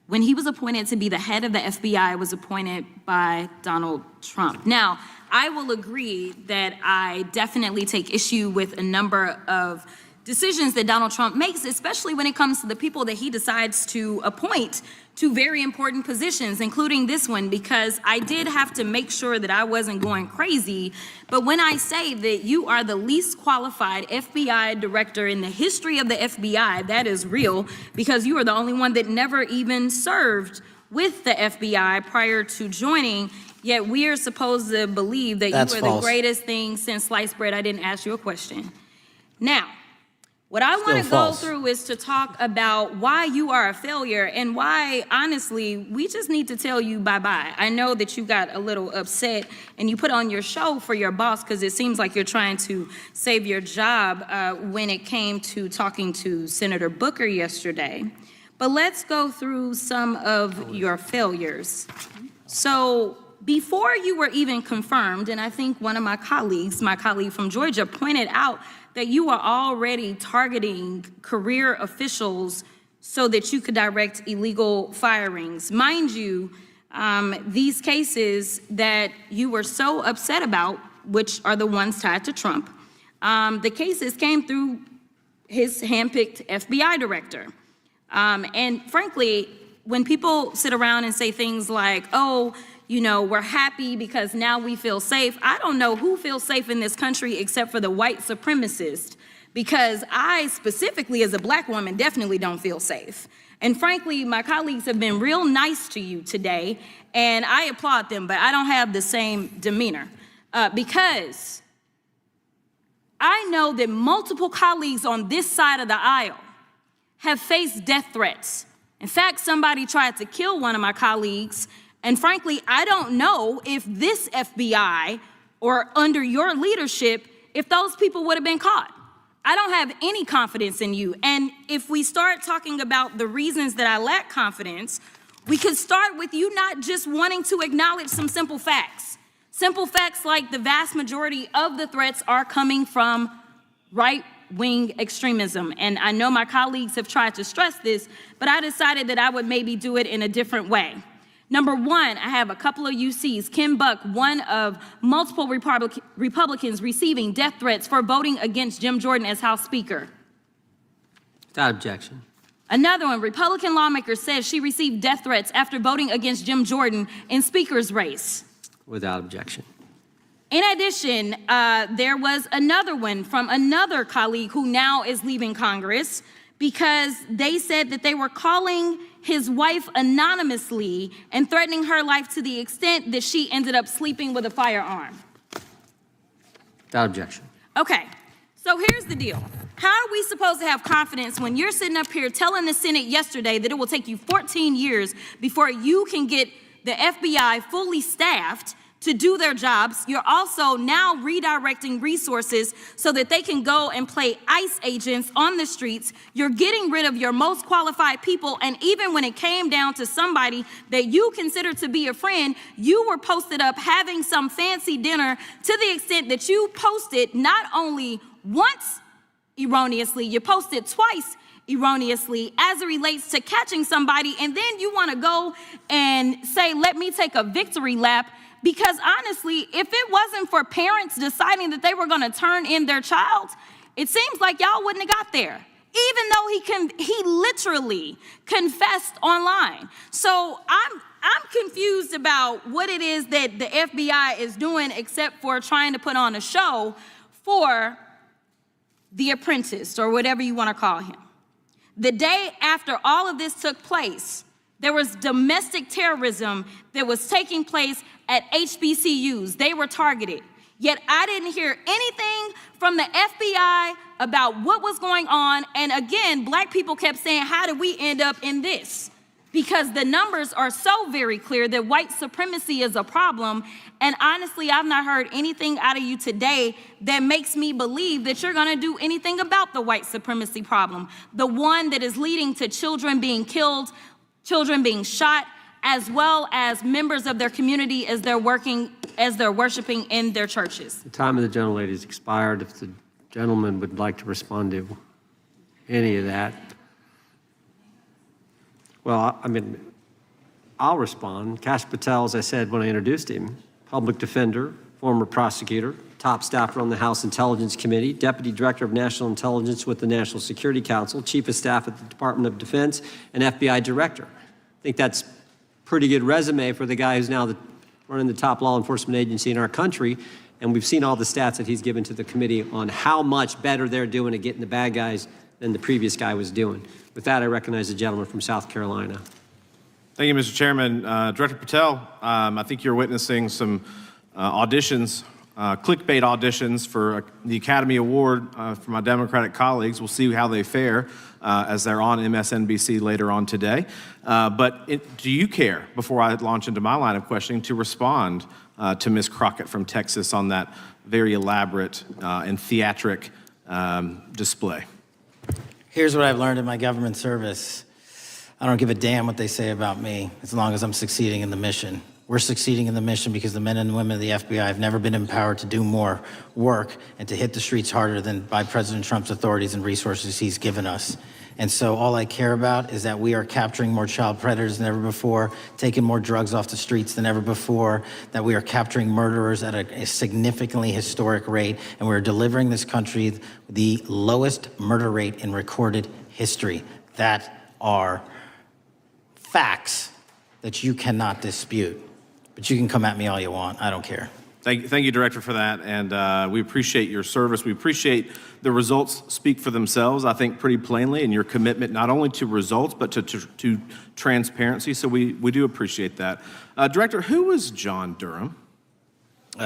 when he was appointed to be the head of the FBI, was appointed by Donald Trump. Now, I will agree that I definitely take issue with a number of decisions that Donald Trump makes, especially when it comes to the people that he decides to appoint to very important positions, including this one, because I did have to make sure that I wasn't going crazy. But when I say that you are the least qualified FBI director in the history of the FBI, that is real, because you are the only one that never even served with the FBI prior to joining, yet we are supposed to believe that
That's
you are
false.
the greatest thing since sliced bread. I didn't ask you a question. Now, what I want to go through is to talk about why you are a failure and why, honestly, we just need to tell you bye-bye. I know that you got a little upset and you put on your show for your boss because it seems like you're trying to save your job when it came to talking to Senator Booker yesterday. But let's go through some of your failures. So before you were even confirmed, and I think one of my colleague from Georgia, pointed out that you are already targeting career officials so that you could direct illegal firings. Mind you, these cases that you were so upset about, which are the ones tied to Trump, the cases came through his handpicked FBI director. And frankly, when people sit around and say things like, oh, we're happy because now we feel safe. I don't know who feels safe in this country except for the white supremacists, because I specifically as a black woman definitely don't feel safe. And frankly, my colleagues have been real nice to you today, and I applaud them, but I don't have the same demeanor because I know that multiple colleagues on this side of the aisle have faced death threats. In fact, somebody tried to kill one of my colleagues. And frankly, I don't know if this FBI or under your leadership, if those people would have been caught. I don't have any confidence in you. And if we start talking about the reasons that I lack confidence, we could start with you not just wanting to acknowledge some simple facts. Simple facts like the vast majority of the threats are coming from right-wing extremism. And I know my colleagues have tried to stress this, but I decided that I would maybe do it in a different way. Number one, I have a couple of UCs. Kim Buck, one of multiple Republicans receiving death threats for voting against Jim Jordan as House Speaker.
Without objection.
Another one, Republican lawmaker says she received death threats after voting against Jim Jordan in Speaker's race.
Without objection.
In addition, there was another one from another colleague who now is leaving Congress because they said that they were calling his wife anonymously and threatening her life to the extent that she ended up sleeping with a firearm.
Without objection.
Okay, so here's the deal. How are we supposed to have confidence when you're sitting up here telling the Senate yesterday that it will take you 14 years before you can get the FBI fully staffed to do their jobs? You're also now redirecting resources so that they can go and play ICE agents on the streets. You're getting rid of your most qualified people, and even when it came down to somebody that you consider to be a friend, you were posted up having some fancy dinner to the extent that you posted not only once erroneously, you posted twice erroneously as it relates to catching somebody, and then you want to go and say, let me take a victory lap. Because honestly, if it wasn't for parents deciding that they were going to turn in their child, it seems like y'all wouldn't have got there, even though he literally confessed online. So I'm confused about what it is that the FBI is doing except for trying to put on a show for the apprentice or whatever you want to call him. The day after all of this took place, there was domestic terrorism that was taking place at HBCUs. They were targeted. Yet I didn't hear anything from the FBI about what was going on. And again, black people kept saying, how did we end up in this? Because the numbers are so very clear that white supremacy is a problem. And honestly, I've not heard anything out of you today that makes me believe that you're gonna do anything about the white supremacy problem. The one that is leading to children being killed, children being shot, as well as members of their community as they're worshiping in their churches.
The time of the gentlelady has expired. If the gentleman would like to respond to any of that. Well, I mean, I'll respond. Kash Patel, as I said when I introduced him, public defender, former prosecutor, top staffer on the House Intelligence Committee, Deputy Director of National Intelligence with the National Security Council, Chief of Staff at the Department of Defense, and FBI Director. I think that's pretty good resume for the guy who's now running the top law enforcement agency in our country. And we've seen all the stats that he's given to the committee on how much better they're doing at getting the bad guys than the previous guy was doing. With that, I recognize the gentleman from South Carolina.
Thank you, Mr. Chairman. Director Patel, I think you're witnessing some auditions, clickbait auditions for the Academy Award for my Democratic colleagues. We'll see how they fare as they're on MSNBC later on today. Do you care, before I launch into my line of questioning, to respond to Ms. Crockett from Texas on that very elaborate and theatric display?
Here's what I've learned in my government service. I don't give a damn what they say about me as long as I'm succeeding in the mission. We're succeeding in the mission because the men and women of the FBI have never been empowered to do more work and to hit the streets harder than by President Trump's authorities and resources he's given us. And so all I care about is that we are capturing more child predators than ever before, taking more drugs off the streets than ever before, that we are capturing murderers at a significantly historic rate, and we're delivering this country the lowest murder rate in recorded history. That are facts that you cannot dispute. But you can come at me all you want. I don't care.
Thank you, Director, for that. And we appreciate your service. We appreciate the results speak for themselves, I think, pretty plainly, and your commitment not only to results, but to transparency. So we do appreciate that. Director, who was John Durham?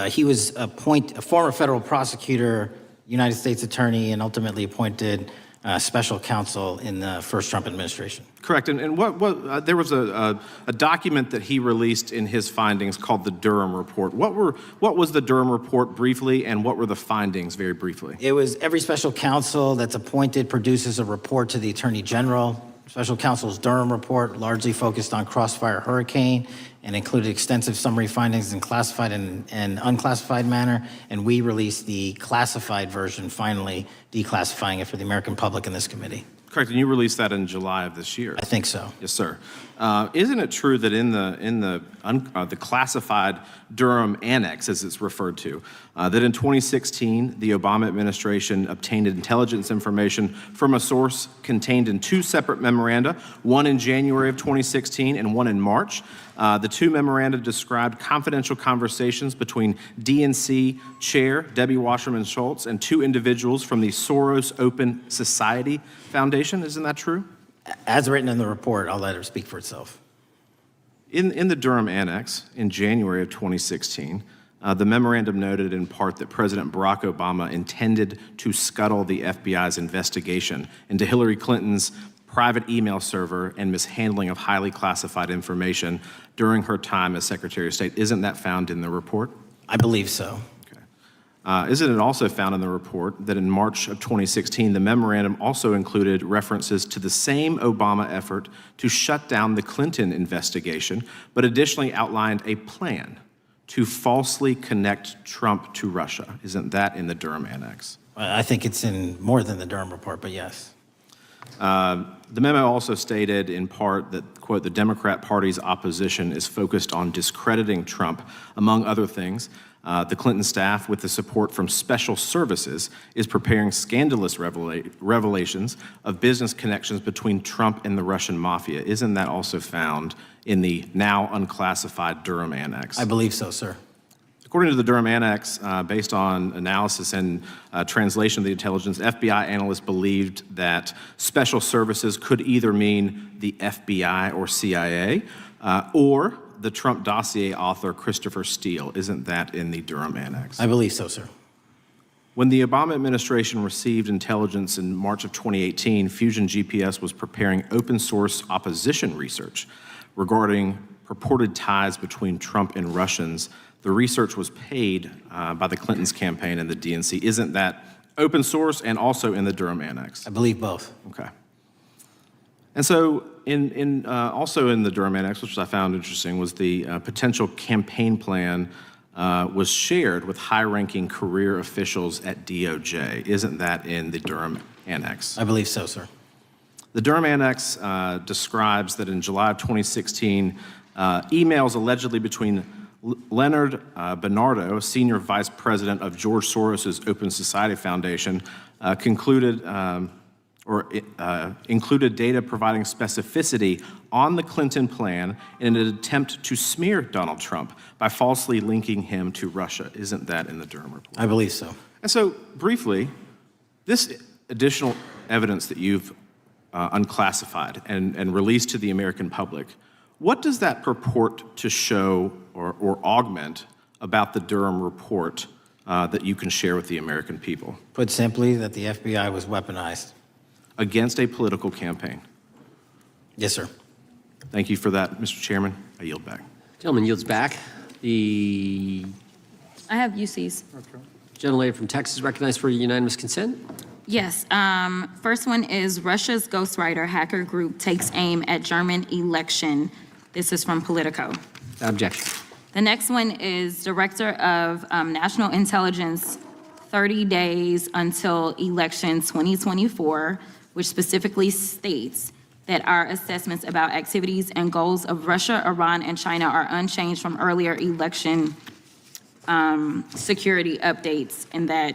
He was a former federal prosecutor, United States attorney, and ultimately appointed special counsel in the first Trump administration.
Correct. And there was a document that he released in his findings called the Durham Report. What was the Durham Report briefly, and what were the findings very briefly?
It was every special counsel that's appointed produces a report to the Attorney General. Special counsel's Durham Report largely focused on Crossfire Hurricane and included extensive summary findings in classified and unclassified manner. And we released the classified version, finally declassifying it for the American public in this committee.
Correct, and you released that in July of this year.
I think so.
Yes, sir. Isn't it true that in the classified Durham Annex, as it's referred to, that in 2016 the Obama administration obtained intelligence information from a source contained in two separate memoranda, one in January of 2016 and one in March? The two memoranda described confidential conversations between DNC Chair Debbie Wasserman Schultz and two individuals from the Soros Open Society Foundation. Isn't that true?
As written in the report, I'll let her speak for itself.
In the Durham Annex in January of 2016, the memorandum noted in part that President Barack Obama intended to scuttle the FBI's investigation into Hillary Clinton's private email server and mishandling of highly classified information during her time as Secretary of State. Isn't that found in the report?
I believe so.
Isn't it also found in the report that in March of 2016, the memorandum also included references to the same Obama effort to shut down the Clinton investigation, but additionally outlined a plan to falsely connect Trump to Russia? Isn't that in the Durham Annex?
I think it's in more than the Durham report, but yes.
The memo also stated in part that, quote, the Democrat Party's opposition is focused on discrediting Trump, among other things. The Clinton staff, with the support from special services, is preparing scandalous revelations of business connections between Trump and the Russian mafia. Isn't that also found in the now unclassified Durham Annex?
I believe so, sir.
According to the Durham Annex, based on analysis and translation of the intelligence, FBI analysts believed that special services could either mean the FBI or CIA, or the Trump dossier author Christopher Steele. Isn't that in the Durham Annex?
I believe so, sir.
When the Obama administration received intelligence in March of 2018, Fusion GPS was preparing open source opposition research regarding purported ties between Trump and Russians. The research was paid by the Clintons campaign and the DNC. Isn't that open source and also in the Durham Annex?
I believe both.
Okay. And so also in the Durham Annex, which I found interesting, was the potential campaign plan was shared with high-ranking career officials at DOJ. Isn't that in the Durham Annex?
I believe so, sir.
The Durham Annex describes that in July of 2016, emails allegedly between Leonard Bernardo, senior vice president of George Soros' Open Society Foundation, included data providing specificity on the Clinton plan in an attempt to smear Donald Trump by falsely linking him to Russia. Isn't that in the Durham report?
I believe so.
And so, briefly, this additional evidence that you've unclassified and released to the American public, what does that purport to show or augment about the Durham report that you can share with the American people?
Put simply, that the FBI was weaponized.
Against a political campaign?
Yes, sir.
Thank you for that, Mr. Chairman. I yield back.
Gentleman yields back. The
I have UCs.
gentlelady from Texas recognized for unanimous consent.
Yes. First one is Russia's ghostwriter hacker group takes aim at German election. This is from Politico.
Objection.
The next one is Director of National Intelligence, 30 days until election 2024, which specifically states that our assessments about activities and goals of Russia, Iran, and China are unchanged from earlier election security updates, and that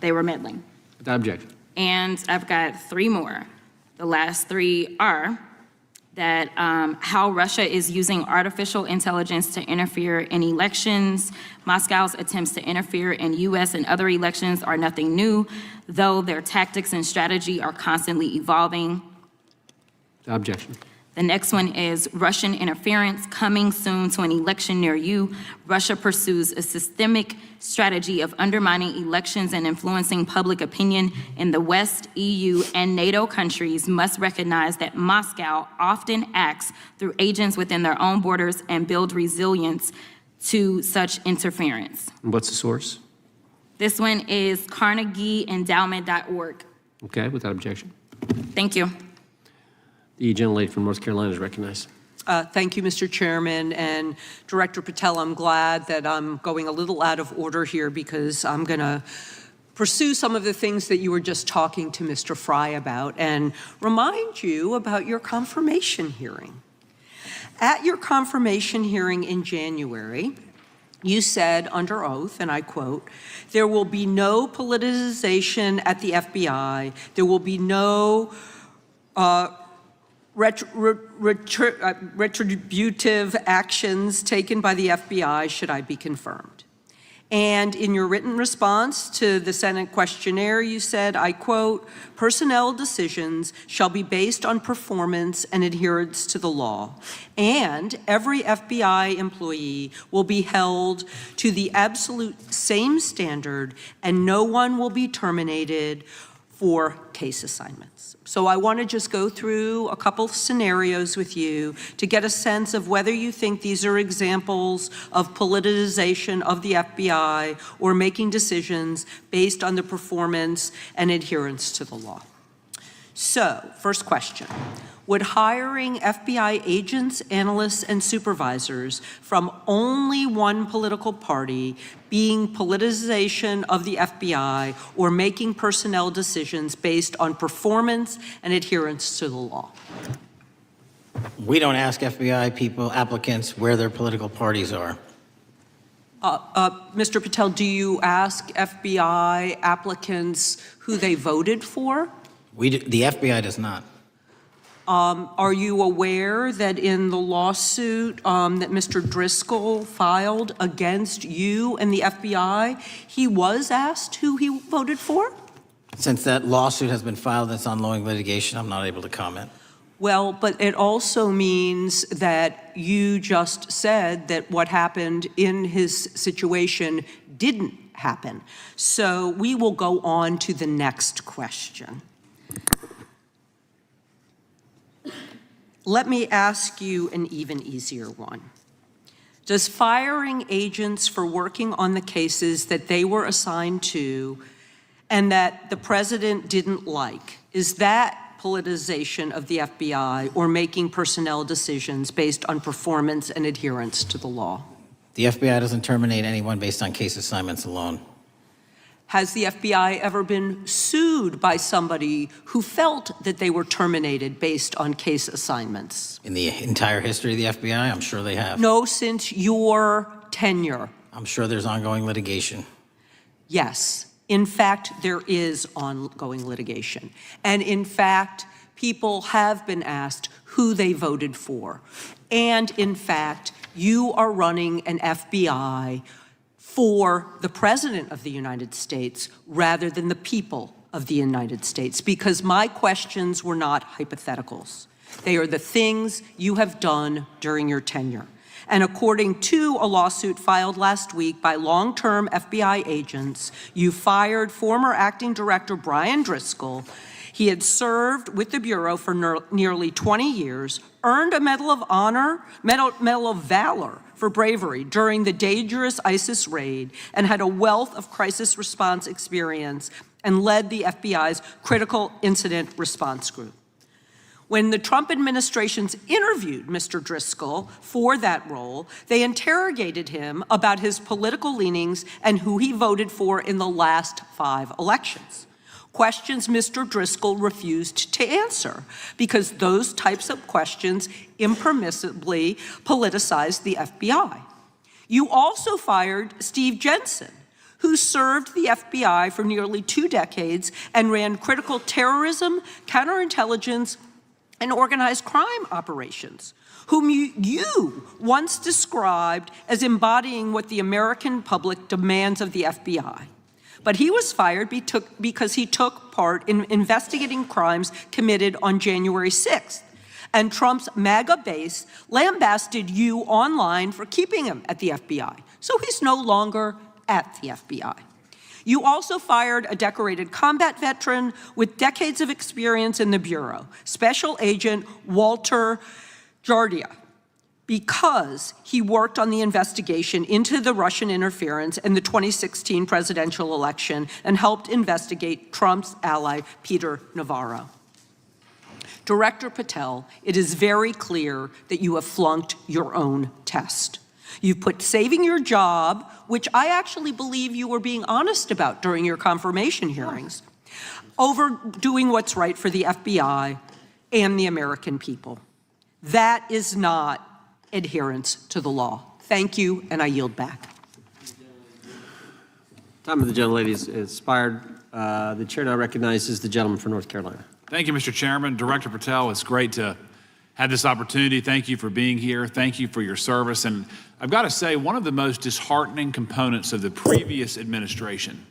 they were meddling.
Without objection.
And I've got three more. The last three are that how Russia is using artificial intelligence to interfere in elections. Moscow's attempts to interfere in U.S. and other elections are nothing new, though their tactics and strategy are constantly evolving.
Without objection.
The next one is Russian interference coming soon to an election near you. Russia pursues a systemic strategy of undermining elections and influencing public opinion in the West. EU and NATO countries must recognize that Moscow often acts through agents within their own borders and build resilience to such interference.
And what's the source?
This one is CarnegieEndowment.org.
Okay, without objection.
Thank you.
The gentlelady from North Carolina is recognized.
Thank you, Mr. Chairman. And Director Patel, I'm glad that I'm going a little out of order here because I'm going to pursue some of the things that you were just talking to Mr. Fry about and remind you about your confirmation hearing. At your confirmation hearing in January, you said under oath, and I quote, "There will be no politicization at the FBI. There will be no retributive actions taken by the FBI should I be confirmed." And in your written response to the Senate questionnaire, you said, I quote, "Personnel decisions shall be based on performance and adherence to the law, and every FBI employee will be held to the absolute same standard, and no one will be terminated for case assignments." So I want to just go through a couple scenarios with you to get a sense of whether you think these are examples of politicization of the FBI or making decisions based on the performance and adherence to the law. So, first question. Would hiring FBI agents, analysts, and supervisors from only one political party being politicization of the FBI or making personnel decisions based on performance and adherence to the law?
We don't ask FBI applicants where their political parties are.
Mr. Patel, do you ask FBI applicants who they voted for?
The FBI does not.
Are you aware that in the lawsuit that Mr. Driscoll filed against you and the FBI, he was asked who he voted for?
Since that lawsuit has been filed, that's ongoing litigation, I'm not able to comment.
Well, but it also means that you just said that what happened in his situation didn't happen. So we will go on to the next question. Let me ask you an even easier one. Does firing agents for working on the cases that they were assigned to and that the president didn't like, is that politicization of the FBI or making personnel decisions based on performance and adherence to the law?
The FBI doesn't terminate anyone based on case assignments alone.
Has the FBI ever been sued by somebody who felt that they were terminated based on case assignments?
In the entire history of the FBI, I'm sure they have.
No, since your tenure.
I'm sure there's ongoing litigation.
Yes. In fact, there is ongoing litigation. And in fact, people have been asked who they voted for. And in fact, you are running an FBI for the President of the United States rather than the people of the United States, because my questions were not hypotheticals. They are the things you have done during your tenure. And according to a lawsuit filed last week by long-term FBI agents, you fired former acting director Brian Driscoll. He had served with the Bureau for nearly 20 years, earned a Medal of Honor, Medal of Valor for bravery during the dangerous ISIS raid, and had a wealth of crisis response experience and led the FBI's critical incident response group. When the Trump administrations interviewed Mr. Driscoll for that role, they interrogated him about his political leanings and who he voted for in the last 5 elections. Questions Mr. Driscoll refused to answer because those types of questions impermissibly politicized the FBI. You also fired Steve Jensen, who served the FBI for nearly 2 decades and ran critical terrorism, counterintelligence, and organized crime operations, whom you once described as embodying what the American public demands of the FBI. But he was fired because he took part in investigating crimes committed on January 6th. And Trump's MAGA base lambasted you online for keeping him at the FBI. So he's no longer at the FBI. You also fired a decorated combat veteran with decades of experience in the Bureau, Special Agent Walter Jardia, because he worked on the investigation into the Russian interference in the 2016 presidential election and helped investigate Trump's ally, Peter Navarro. Director Patel, it is very clear that you have flunked your own test. You've put saving your job, which I actually believe you were being honest about during your confirmation hearings, over doing what's right for the FBI and the American people. That is not adherence to the law. Thank you, and I yield back.
Time of the gentlelady is expired. The chair now recognizes the gentleman from North Carolina.
Thank you, Mr. Chairman. Director Patel, it's great to have this opportunity. Thank you for being here. Thank you for your service. And I've got to say, one of the most disheartening components of the previous administration,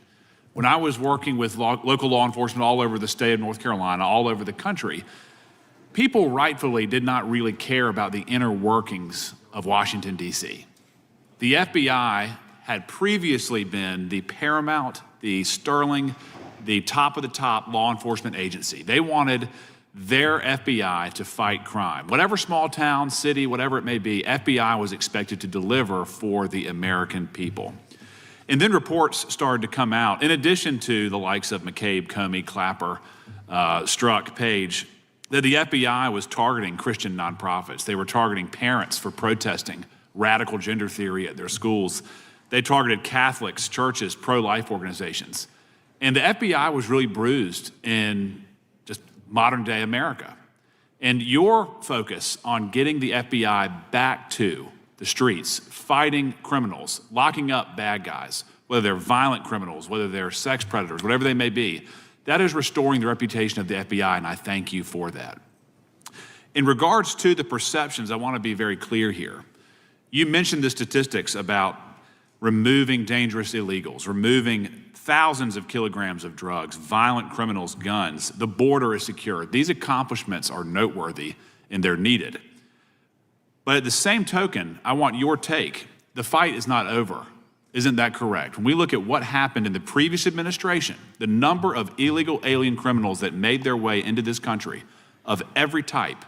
when I was working with local law enforcement all over the state of North Carolina, all over the country, people rightfully did not really care about the inner workings of Washington, D.C. The FBI had previously been the paramount, the sterling, the top of the top law enforcement agency. They wanted their FBI to fight crime. Whatever small town, city, whatever it may be, FBI was expected to deliver for the American people. And then reports started to come out, in addition to the likes of McCabe, Comey, Clapper, Strzok, Page, that the FBI was targeting Christian nonprofits. They were targeting parents for protesting radical gender theory at their schools. They targeted Catholics, churches, pro-life organizations. And the FBI was really bruised in just modern day America. And your focus on getting the FBI back to the streets, fighting criminals, locking up bad guys, whether they're violent criminals, whether they're sex predators, whatever they may be, that is restoring the reputation of the FBI, and I thank you for that. In regards to the perceptions, I want to be very clear here. You mentioned the statistics about removing dangerous illegals, removing thousands of kilograms of drugs, violent criminals, guns. The border is secure. These accomplishments are noteworthy and they're needed. But at the same token, I want your take. The fight is not over. Isn't that correct? When we look at what happened in the previous administration, the number of illegal alien criminals that made their way into this country of every type,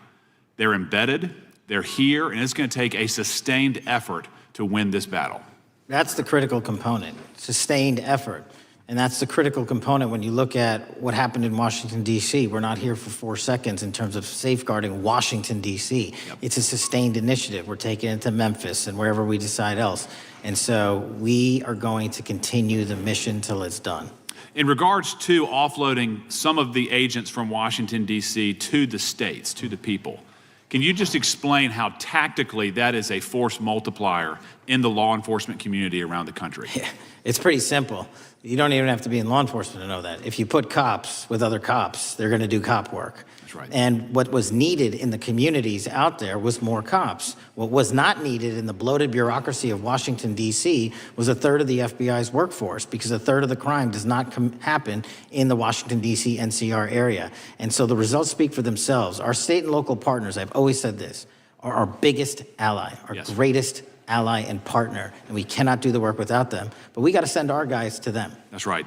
they're embedded, they're here, and it's going to take a sustained effort to win this battle.
That's the critical component, sustained effort. And that's the critical component when you look at what happened in Washington, D.C. We're not here for 4 seconds in terms of safeguarding Washington, D.C. Yep. It's a sustained initiative. We're taking it to Memphis and wherever we decide else. And so we are going to continue the mission till it's done.
In regards to offloading some of the agents from Washington, D.C. to the states, to the people, can you just explain how tactically that is a force multiplier in the law enforcement community around the country?
Yeah, it's pretty simple. You don't even have to be in law enforcement to know that. If you put cops with other cops, they're going to do cop work.
That's right.
And what was needed in the communities out there was more cops. What was not needed in the bloated bureaucracy of Washington, D.C. was a third of the FBI's workforce, because a third of the crime does not happen in the Washington, D.C. NCR area. And so the results speak for themselves. Our state and local partners, I've always said this, are our biggest ally, our greatest ally and partner, and we cannot do the work without them, but we got to send our guys to them.
That's right.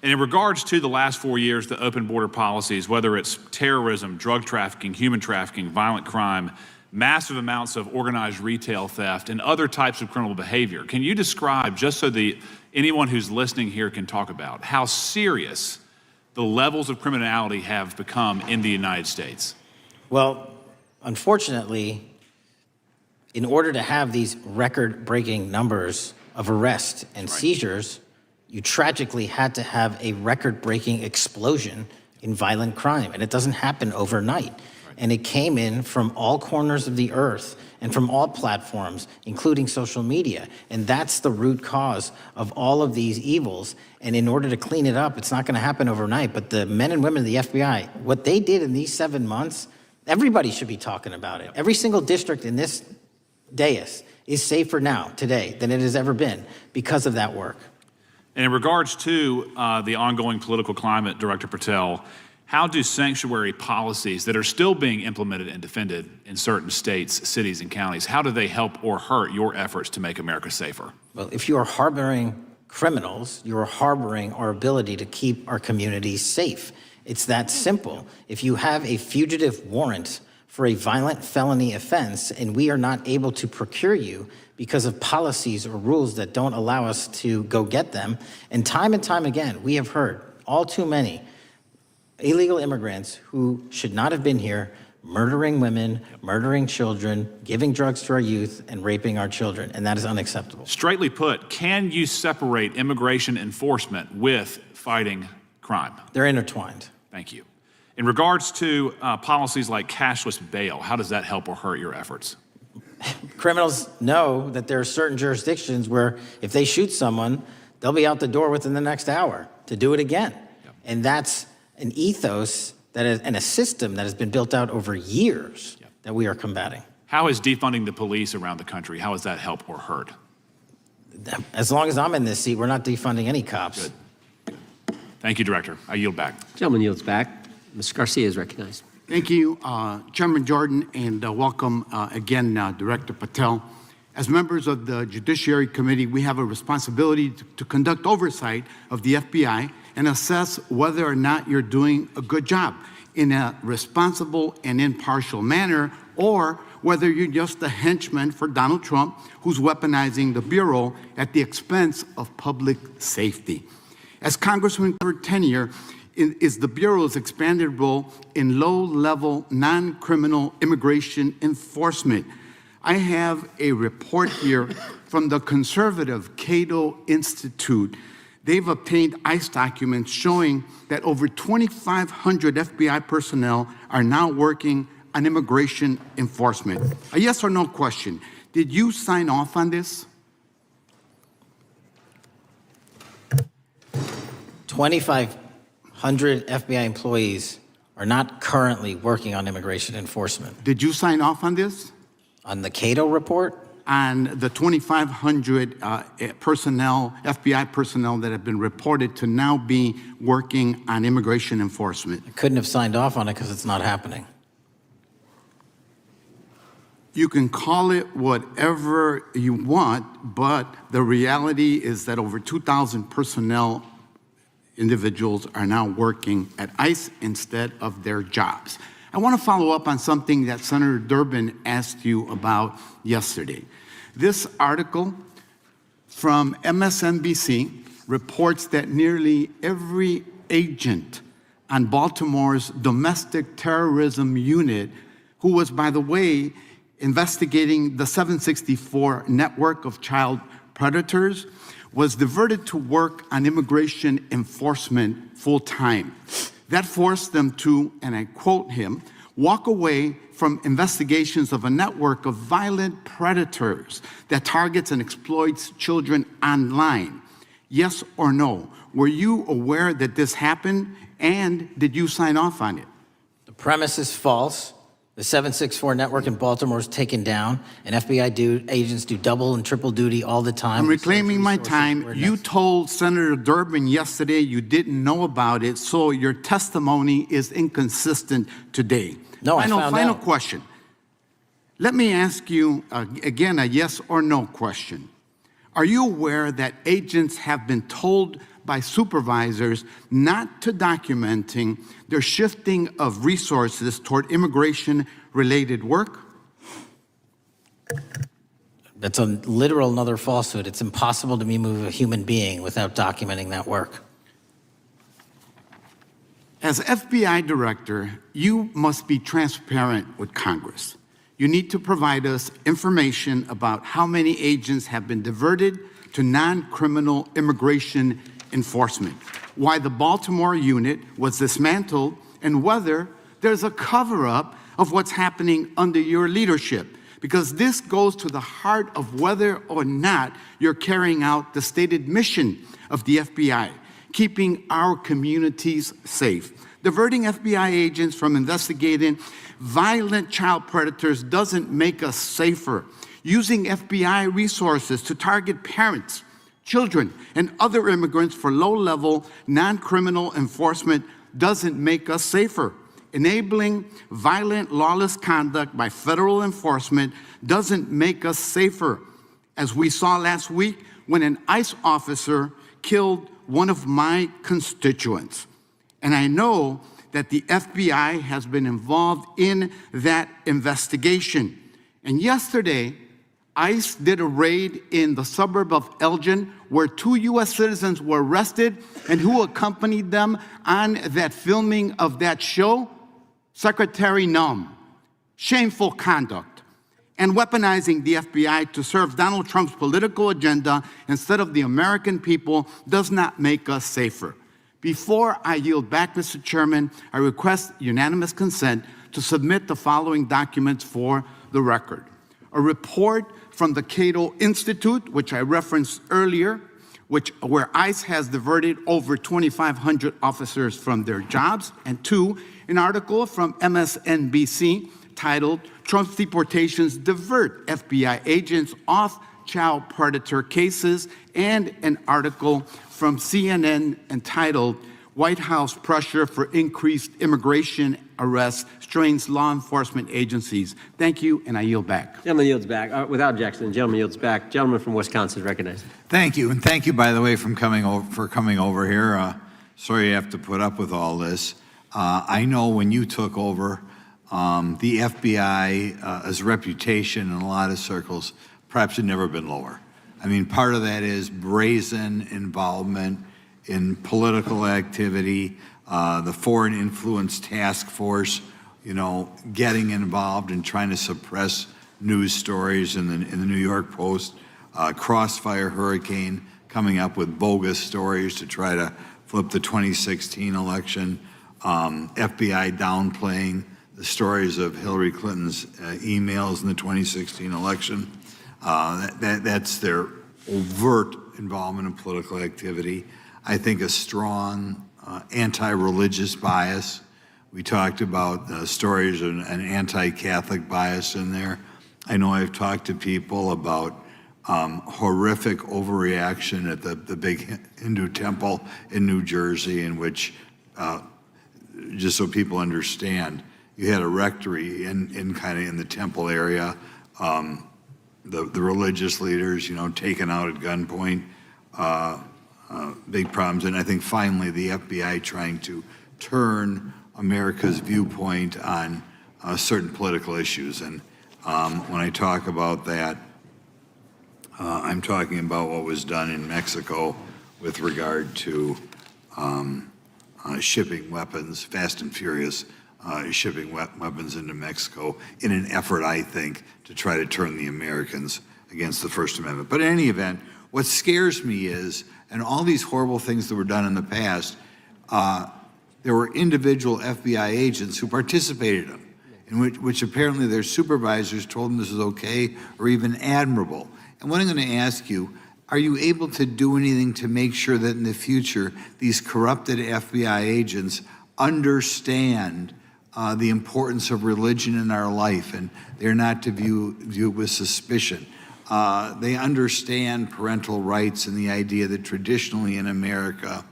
And in regards to the last 4 years, the open border policies, whether it's terrorism, drug trafficking, human trafficking, violent crime, massive amounts of organized retail theft, and other types of criminal behavior, can you describe, just so anyone who's listening here can talk about, how serious the levels of criminality have become in the United States?
Well, unfortunately, in order to have these record-breaking numbers of arrests and seizures, you tragically had to have a record-breaking explosion in violent crime. And it doesn't happen overnight. And it came in from all corners of the earth and from all platforms, including social media. And that's the root cause of all of these evils. And in order to clean it up, it's not going to happen overnight. But the men and women of the FBI, what they did in these 7 months, everybody should be talking about it. Every single district in this dais is safer now, today, than it has ever been because of that work.
And in regards to the ongoing political climate, Director Patel, how do sanctuary policies that are still being implemented and defended in certain states, cities, and counties, how do they help or hurt your efforts to make America safer?
Well, if you are harboring criminals, you are harboring our ability to keep our communities safe. It's that simple. If you have a fugitive warrant for a violent felony offense, and we are not able to procure you because of policies or rules that don't allow us to go get them. And time again, we have heard all too many illegal immigrants who should not have been here, murdering women, murdering children, giving drugs to our youth, and raping our children, and that is unacceptable.
Straightly put, can you separate immigration enforcement with fighting crime?
They're intertwined.
Thank you. In regards to policies like cashless bail, how does that help or hurt your efforts?
criminals know that there are certain jurisdictions where if they shoot someone, they'll be out the door within the next hour to do it again. And that's an ethos that is, and a system that has been built out over years that we are combating.
How is defunding the police around the country, how has that helped or hurt?
As long as I'm in this seat, we're not defunding any cops.
Good. Thank you, Director. I yield back.
Gentleman yields back. Mr. Garcia is recognized.
Thank you, Chairman Jordan, and welcome again, Director Patel. As members of the Judiciary Committee, we have a responsibility to conduct oversight of the FBI and assess whether or not you're doing a good job in a responsible and impartial manner, or whether you're just a henchman for Donald Trump who's weaponizing the Bureau at the expense of public safety. As Congressman for tenure, is the Bureau's expanded role in low-level, non-criminal immigration enforcement. I have a report here from the conservative Cato Institute. They've obtained ICE documents showing that over 2,500 FBI personnel are now working on immigration enforcement. A yes or no question. Did you sign off on this?
2,500 FBI employees are not currently working on immigration enforcement.
Did you sign off on this?
On the Cato report?
On the 2,500 personnel, FBI personnel that have been reported to now be working on immigration enforcement.
I couldn't have signed off on it because it's not happening.
You can call it whatever you want, but the reality is that over 2,000 personnel individuals are now working at ICE instead of their jobs. I want to follow up on something that Senator Durbin asked you about yesterday. This article from MSNBC reports that nearly every agent on Baltimore's domestic terrorism unit, who was, by the way, investigating the 764 network of child predators, was diverted to work on immigration enforcement full-time. That forced them to, and I quote him, walk away from investigations of a network of violent predators that targets and exploits children online. Yes or no? Were you aware that this happened, and did you sign off on it?
The premise is false. The 764 network in Baltimore is taken down, and FBI agents do double and triple duty all the time.
I'm reclaiming my time. You told Senator Durbin yesterday you didn't know about it, so your testimony is inconsistent today.
No, I found
Final
out.
question. Let me ask you, again, a yes or no question. Are you aware that agents have been told by supervisors not to documenting their shifting of resources toward immigration-related work?
That's a literal another falsehood. It's impossible to move a human being without documenting that work.
As FBI director, you must be transparent with Congress. You need to provide us information about how many agents have been diverted to non-criminal immigration enforcement, why the Baltimore unit was dismantled, and whether there's a cover-up of what's happening under your leadership. Because this goes to the heart of whether or not you're carrying out the stated mission of the FBI, keeping our communities safe. Diverting FBI agents from investigating violent child predators doesn't make us safer. Using FBI resources to target parents, children, and other immigrants for low-level, non-criminal enforcement doesn't make us safer. Enabling violent, lawless conduct by federal enforcement doesn't make us safer. As we saw last week when an ICE officer killed one of my constituents. And I know that the FBI has been involved in that investigation. And yesterday, ICE did a raid in the suburb of Elgin where 2 U.S. citizens were arrested, and who accompanied them on that filming of that show? Secretary Nunn. Shameful conduct. And weaponizing the FBI to serve Donald Trump's political agenda instead of the American people does not make us safer. Before I yield back, Mr. Chairman, I request unanimous consent to submit the following documents for the record. a report from the Cato Institute, which I referenced earlier, where ICE has diverted over 2,500 officers from their jobs, and 2, an article from MSNBC titled Trump's Deportations Divert FBI Agents Off Child Predator Cases, and an article from CNN entitled White House Pressure for Increased Immigration Arrests Strains Law Enforcement Agencies. Thank you, and I yield back.
Gentleman yields back. Without objection, the gentleman yields back. Gentleman from Wisconsin is recognized.
Thank you, and thank you, by the way, for coming over here. Sorry you have to put up with all this. I know when you took over, the FBI's reputation in a lot of circles perhaps had never been lower. I mean, part of that is brazen involvement in political activity, the Foreign Influence Task Force, getting involved and trying to suppress news stories in the New York Post, Crossfire Hurricane coming up with bogus stories to try to flip the 2016 election, FBI downplaying the stories of Hillary Clinton's emails in the 2016 election. That's their overt involvement in political activity. I think a strong anti-religious bias. We talked about stories of an anti-Catholic bias in there. I know I've talked to people about horrific overreaction at the big Hindu temple in New Jersey, in which, just so people understand, you had a rectory in the temple area, the religious leaders, taken out at gunpoint, big problems. And I think finally the FBI trying to turn America's viewpoint on certain political issues. And when I talk about that, I'm talking about what was done in Mexico with regard to shipping weapons, fast and furious, shipping weapons into Mexico in an effort, I think, to try to turn the Americans against the First Amendment. But in any event, what scares me is, and all these horrible things that were done in the past, there were individual FBI agents who participated in them, in which apparently their supervisors told them this is okay or even admirable. And what I'm going to ask you, are you able to do anything to make sure that in the future these corrupted FBI agents understand the importance of religion in our life, and they're not to view it with suspicion? They understand parental rights and the idea that traditionally in America,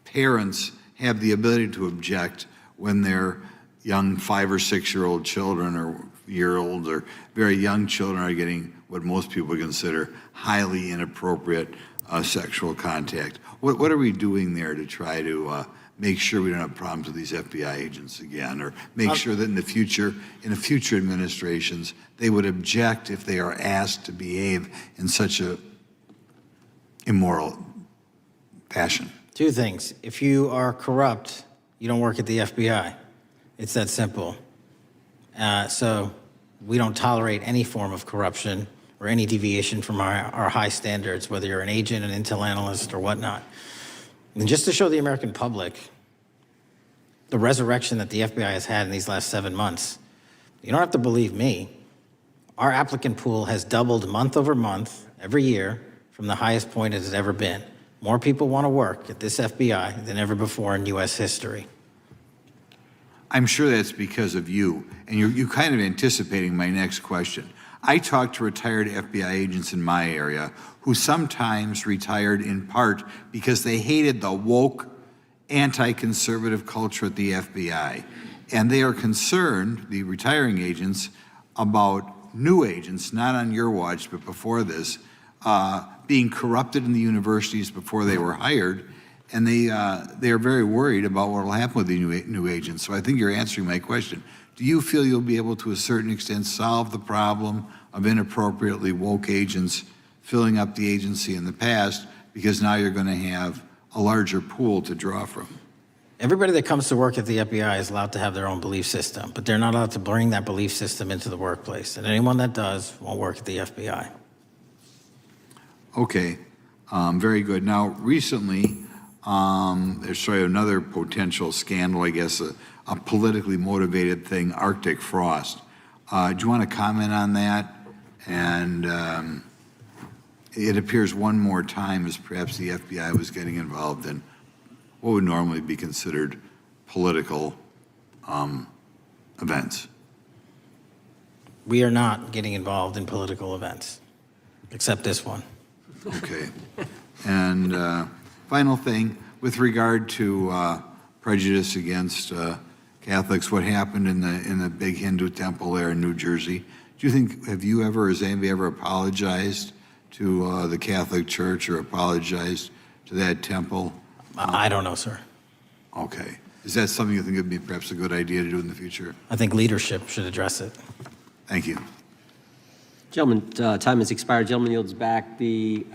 parents have the ability to object when their young 5 or 6-year-old children or year-old or very young children are getting what most people consider highly inappropriate sexual contact. What are we doing there to try to make sure we don't have problems with these FBI agents again, or make sure that in the future administrations, they would object if they are asked to behave in such a immoral fashion?
2 things. If you are corrupt, you don't work at the FBI. It's that simple. So we don't tolerate any form of corruption or any deviation from our high standards, whether you're an agent, an intel analyst, or whatnot. And just to show the American public the resurrection that the FBI has had in these last 7 months, you don't have to believe me. Our applicant pool has doubled month over month every year from the highest point it has ever been. More people want to work at this FBI than ever before in U.S. history.
I'm sure that's because of you, and you're kind of anticipating my next question. I talk to retired FBI agents in my area who sometimes retired in part because they hated the woke, anti-conservative culture at the FBI. And they are concerned, the retiring agents, about new agents, not on your watch, but before this, being corrupted in the universities before they were hired. And they are very worried about what will happen with the new agents. So I think you're answering my question. Do you feel you'll be able to a certain extent solve the problem of inappropriately woke agents filling up the agency in the past, because now you're going to have a larger pool to draw from?
Everybody that comes to work at the FBI is allowed to have their own belief system, but they're not allowed to bring that belief system into the workplace. And anyone that does won't work at the FBI.
Okay, very good. Now, recently, there's sort of another potential scandal, I guess, a politically motivated thing, Arctic frost. Do you want to comment on that? And it appears one more time as perhaps the FBI was getting involved in what would normally be considered political events.
We are not getting involved in political events, except this one.
Okay. And final thing, with regard to prejudice against Catholics, what happened in the big Hindu temple there in New Jersey, do you think, have you ever, has anybody ever apologized to the Catholic Church or apologized to that temple?
I don't know, sir.
Okay. Is that something you think would be perhaps a good idea to do in the future?
I think leadership should address it.
Thank you.
Gentleman, time has expired. Gentleman yields back the,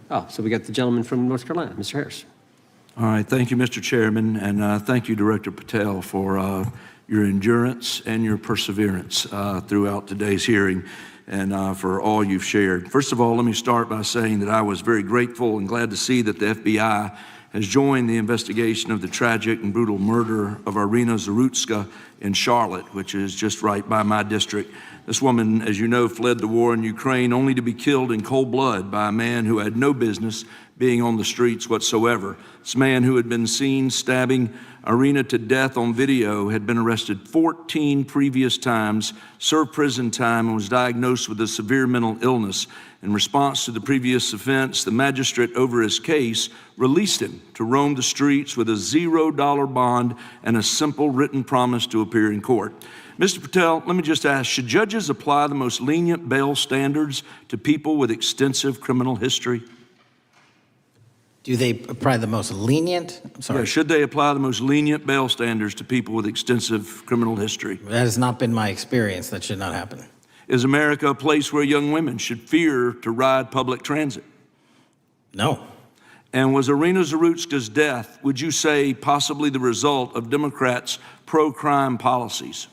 so we got the gentleman from North Carolina, Mr. Harris.
All right, thank you, Mr. Chairman, and thank you, Director Patel, for your endurance and your perseverance throughout today's hearing and for all you've shared. First of all, let me start by saying that I was very grateful and glad to see that the FBI has joined the investigation of the tragic and brutal murder of Irina Zarutska in Charlotte, which is just right by my district. This woman, as you know, fled the war in Ukraine only to be killed in cold blood by a man who had no business being on the streets whatsoever. This man, who had been seen stabbing Irina to death on video, had been arrested 14 previous times, served prison time, and was diagnosed with a severe mental illness. In response to the previous offense, the magistrate over his case released him to roam the streets with a $0 bond and a simple written promise to appear in court. Mr. Patel, let me just ask, should judges apply the most lenient bail standards to people with extensive criminal history?
Do they apply the most lenient? I'm sorry.
Yeah, should they apply the most lenient bail standards to people with extensive criminal history?
That has not been my experience. That should not happen.
Is America a place where young women should fear to ride public transit?
No.
And was Irina Zarutska's death, would you say, possibly the result of Democrats' pro-crime policies?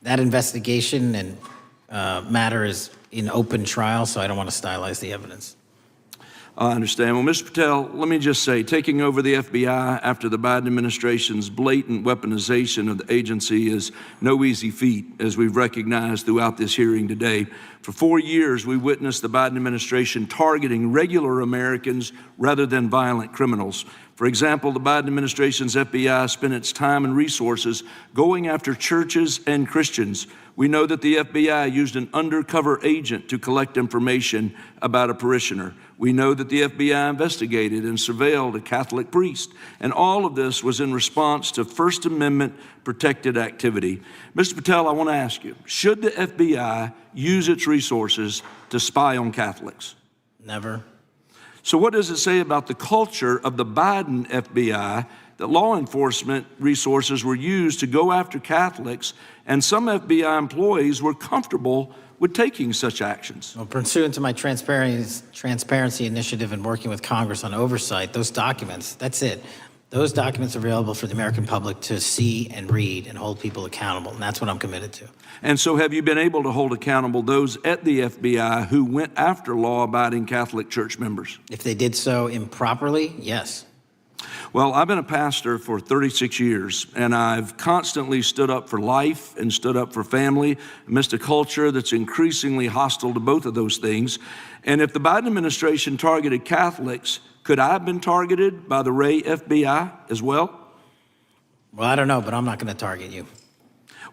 That investigation and matter is in open trial, so I don't want to stylize the evidence.
I understand. Well, Mr. Patel, let me just say, taking over the FBI after the Biden administration's blatant weaponization of the agency is no easy feat, as we've recognized throughout this hearing today. For 4 years, we witnessed the Biden administration targeting regular Americans rather than violent criminals. For example, the Biden administration's FBI spent its time and resources going after churches and Christians. We know that the FBI used an undercover agent to collect information about a parishioner. We know that the FBI investigated and surveilled a Catholic priest. And all of this was in response to First Amendment protected activity. Mr. Patel, I want to ask you, should the FBI use its resources to spy on Catholics?
Never.
So what does it say about the culture of the Biden FBI that law enforcement resources were used to go after Catholics, and some FBI employees were comfortable with taking such actions?
Well, pursuant to my transparency initiative and working with Congress on oversight, those documents, that's it. Those documents are available for the American public to see and read and hold people accountable, and that's what I'm committed to.
And so have you been able to hold accountable those at the FBI who went after law-abiding Catholic church members?
If they did so improperly, yes.
Well, I've been a pastor for 36 years, and I've constantly stood up for life and stood up for family amidst a culture that's increasingly hostile to both of those things. And if the Biden administration targeted Catholics, could I have been targeted by the Ray FBI as well?
Well, I don't know, but I'm not going to target you.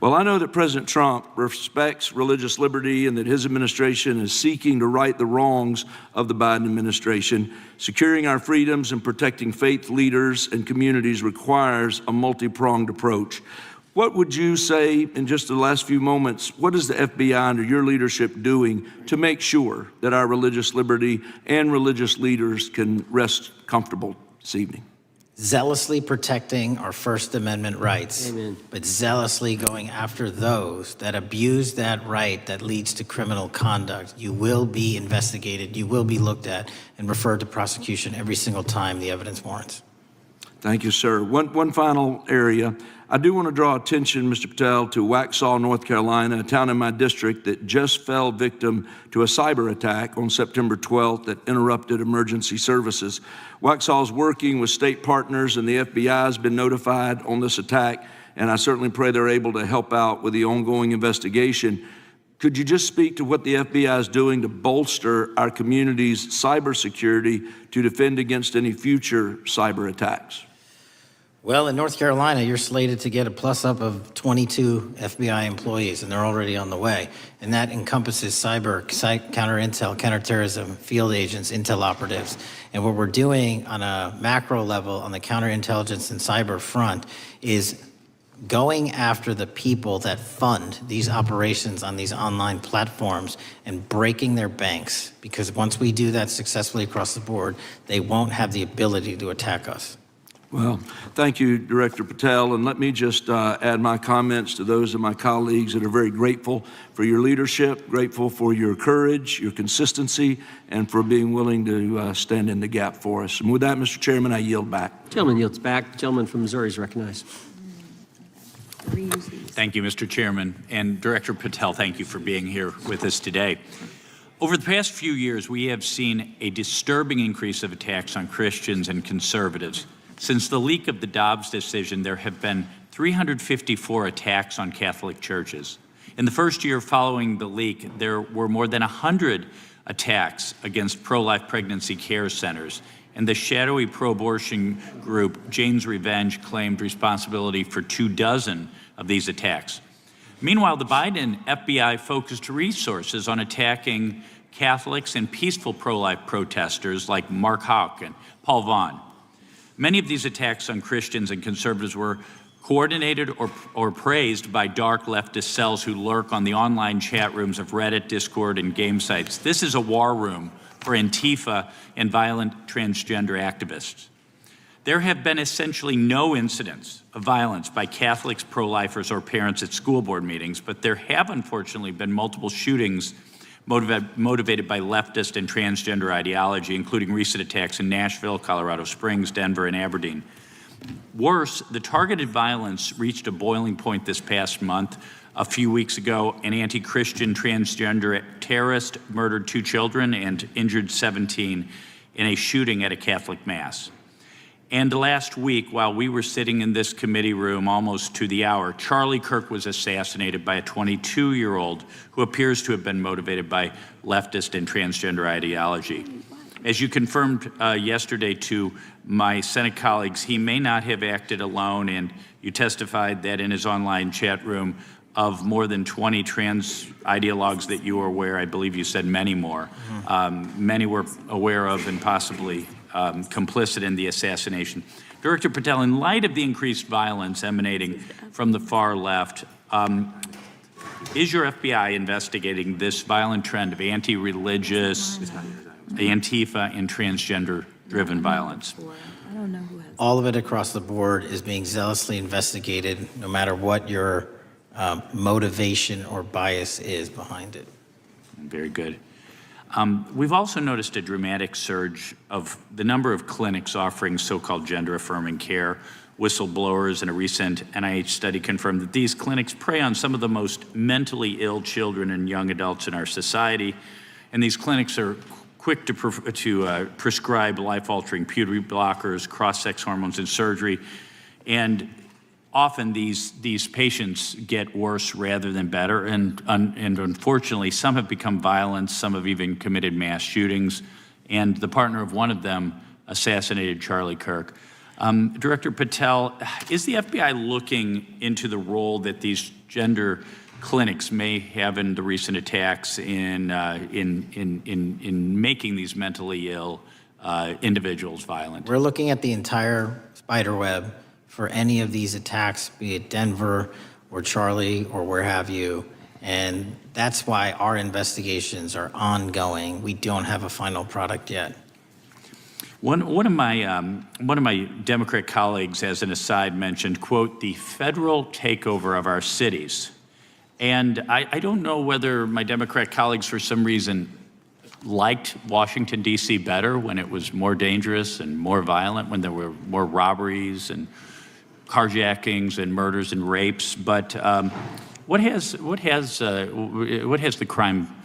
Well, I know that President Trump respects religious liberty and that his administration is seeking to right the wrongs of the Biden administration. Securing our freedoms and protecting faith leaders and communities requires a multi-pronged approach. What would you say, in just the last few moments, what is the FBI under your leadership doing to make sure that our religious liberty and religious leaders can rest comfortable this evening?
Zealously protecting our First Amendment rights,
Amen.
But zealously going after those that abuse that right that leads to criminal conduct. You will be investigated, you will be looked at, and referred to prosecution every single time the evidence warrants.
Thank you, sir. One final area. I do want to draw attention, Mr. Patel, to Waxhaw, North Carolina, a town in my district that just fell victim to a cyber attack on September 12th that interrupted emergency services. Waxhaw is working with state partners, and the FBI has been notified on this attack, and I certainly pray they're able to help out with the ongoing investigation. Could you just speak to what the FBI is doing to bolster our community's cybersecurity to defend against any future cyber attacks?
Well, in North Carolina, you're slated to get a plus-up of 22 FBI employees, and they're already on the way. And that encompasses cyber, counter-intel, counterterrorism, field agents, intel operatives. And what we're doing on a macro level on the counterintelligence and cyber front is going after the people that fund these operations on these online platforms and breaking their banks. Because once we do that successfully across the board, they won't have the ability to attack us.
Well, thank you, Director Patel, and let me just add my comments to those of my colleagues that are very grateful for your leadership, grateful for your courage, your consistency, and for being willing to stand in the gap for us. And with that, Mr. Chairman, I yield back.
Gentleman yields back. The gentleman from Missouri is recognized.
Thank you, Mr. Chairman. And Director Patel, thank you for being here with us today. Over the past few years, we have seen a disturbing increase of attacks on Christians and conservatives. Since the leak of the Dobbs decision, there have been 354 attacks on Catholic churches. In the first year following the leak, there were more than 100 attacks against pro-life pregnancy care centers, and the shadowy pro-abortion group Jane's Revenge claimed responsibility for 24 of these attacks. Meanwhile, the Biden FBI focused resources on attacking Catholics and peaceful pro-life protesters like Mark Houck and Paul Vaughn. Many of these attacks on Christians and conservatives were coordinated or praised by dark leftist cells who lurk on the online chat rooms of Reddit, Discord, and game sites. This is a war room for Antifa and violent transgender activists. There have been essentially no incidents of violence by Catholics, pro-lifers, or parents at school board meetings, but there have unfortunately been multiple shootings motivated by leftist and transgender ideology, including recent attacks in Nashville, Colorado Springs, Denver, and Aberdeen. Worse, the targeted violence reached a boiling point this past month. A few weeks ago, an anti-Christian transgender terrorist murdered 2 children and injured 17 in a shooting at a Catholic mass. And last week, while we were sitting in this committee room almost to the hour, Charlie Kirk was assassinated by a 22-year-old who appears to have been motivated by leftist and transgender ideology. As you confirmed yesterday to my Senate colleagues, he may not have acted alone, and you testified that in his online chat room of more than 20 trans ideologues that you were aware, I believe you said many more, many were aware of and possibly complicit in the assassination. Director Patel, in light of the increased violence emanating from the far left, is your FBI investigating this violent trend of anti-religious, Antifa, and transgender-driven violence?
All of it across the board is being zealously investigated, no matter what your motivation or bias is behind it.
Very good. We've also noticed a dramatic surge of the number of clinics offering so-called gender-affirming care. Whistleblowers in a recent NIH study confirmed that these clinics prey on some of the most mentally ill children and young adults in our society. And these clinics are quick to prescribe life-altering puberty blockers, cross-sex hormones, and surgery. And often these patients get worse rather than better, and unfortunately, some have become violent, some have even committed mass shootings, and the partner of one of them assassinated Charlie Kirk. Director Patel, is the FBI looking into the role that these gender clinics may have in the recent attacks in making these mentally ill individuals violent?
We're looking at the entire spider web for any of these attacks, be it Denver or Charlie or where have you. And that's why our investigations are ongoing. We don't have a final product yet.
One of my Democrat colleagues, as an aside, mentioned, quote, the federal takeover of our cities. And I don't know whether my Democrat colleagues, for some reason, liked Washington, D.C. better when it was more dangerous and more violent, when there were more robberies and carjackings and murders and rapes. But what has the crime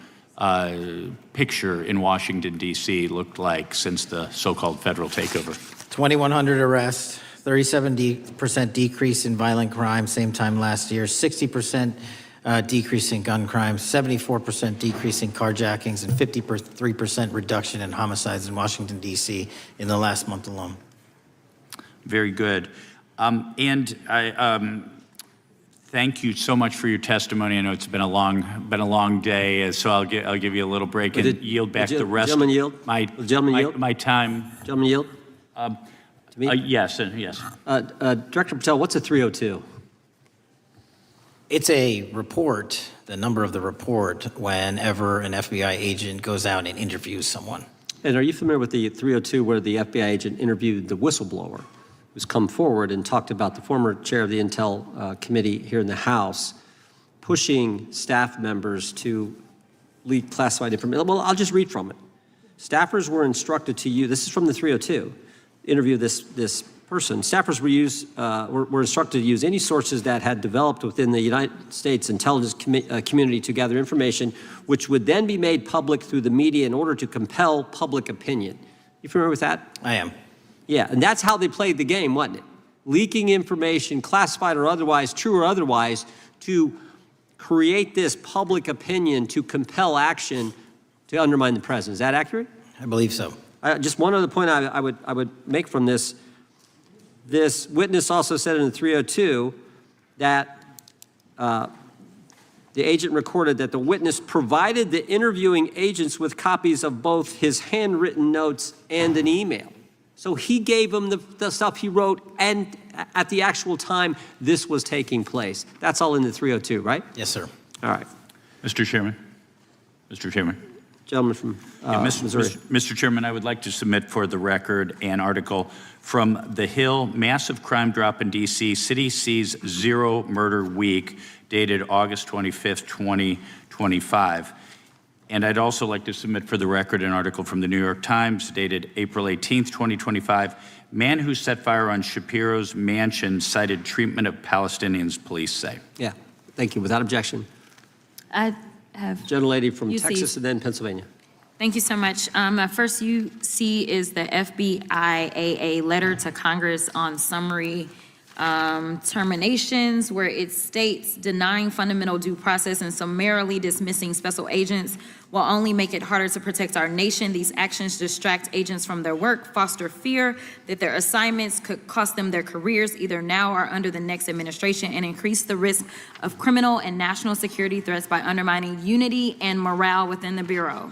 picture in Washington, D.C. looked like since the so-called federal takeover?
2,100 arrests, 37% decrease in violent crime, same time last year, 60% decrease in gun crimes, 74% decrease in carjackings, and 53% reduction in homicides in Washington, D.C. in the last month alone.
Very good. And I thank you so much for your testimony. I know it's been a long day, so I'll give you a little break and yield back the rest.
Gentleman yield?
My time.
Gentleman yield?
To me? Yes, yes.
Director Patel, what's a 302?
It's a report, the number of the report, whenever an FBI agent goes out and interviews someone.
And are you familiar with the 302 where the FBI agent interviewed the whistleblower who's come forward and talked about the former chair of the Intel Committee here in the House pushing staff members to leak classified information? Well, I'll just read from it. Staffers were instructed to use, this is from the 302, interview this person. Staffers were instructed to use any sources that had developed within the United States intelligence community to gather information, which would then be made public through the media in order to compel public opinion. You familiar with that?
I am.
Yeah, and that's how they played the game, wasn't it? Leaking information, classified or otherwise, true or otherwise, to create this public opinion to compel action to undermine the president. Is that accurate?
I believe so.
Just one other point I would make from this. This witness also said in the 302 that the agent recorded that the witness provided the interviewing agents with copies of both his handwritten notes and an email. So he gave them the stuff he wrote, and at the actual time this was taking place. That's all in the 302, right?
Yes, sir.
All right.
Mr. Chairman. Mr. Chairman.
Gentleman from Missouri.
Mr. Chairman, I would like to submit for the record an article from The Hill, Massive Crime Drop in D.C., City Sees Zero Murder Week, dated August 25th, 2025. And I'd also like to submit for the record an article from the New York Times, dated April 18th, 2025. Man who set fire on Shapiro's mansion cited treatment of Palestinians, police say.
Yeah, thank you. Without objection.
I have
Gentlelady from
UC.
Texas and then Pennsylvania.
Thank you so much. My first UC is the FBIAA letter to Congress on summary terminations, where it states denying fundamental due process and summarily dismissing special agents will only make it harder to protect our nation. These actions distract agents from their work, foster fear that their assignments could cost them their careers either now or under the next administration, and increase the risk of criminal and national security threats by undermining unity and morale within the Bureau.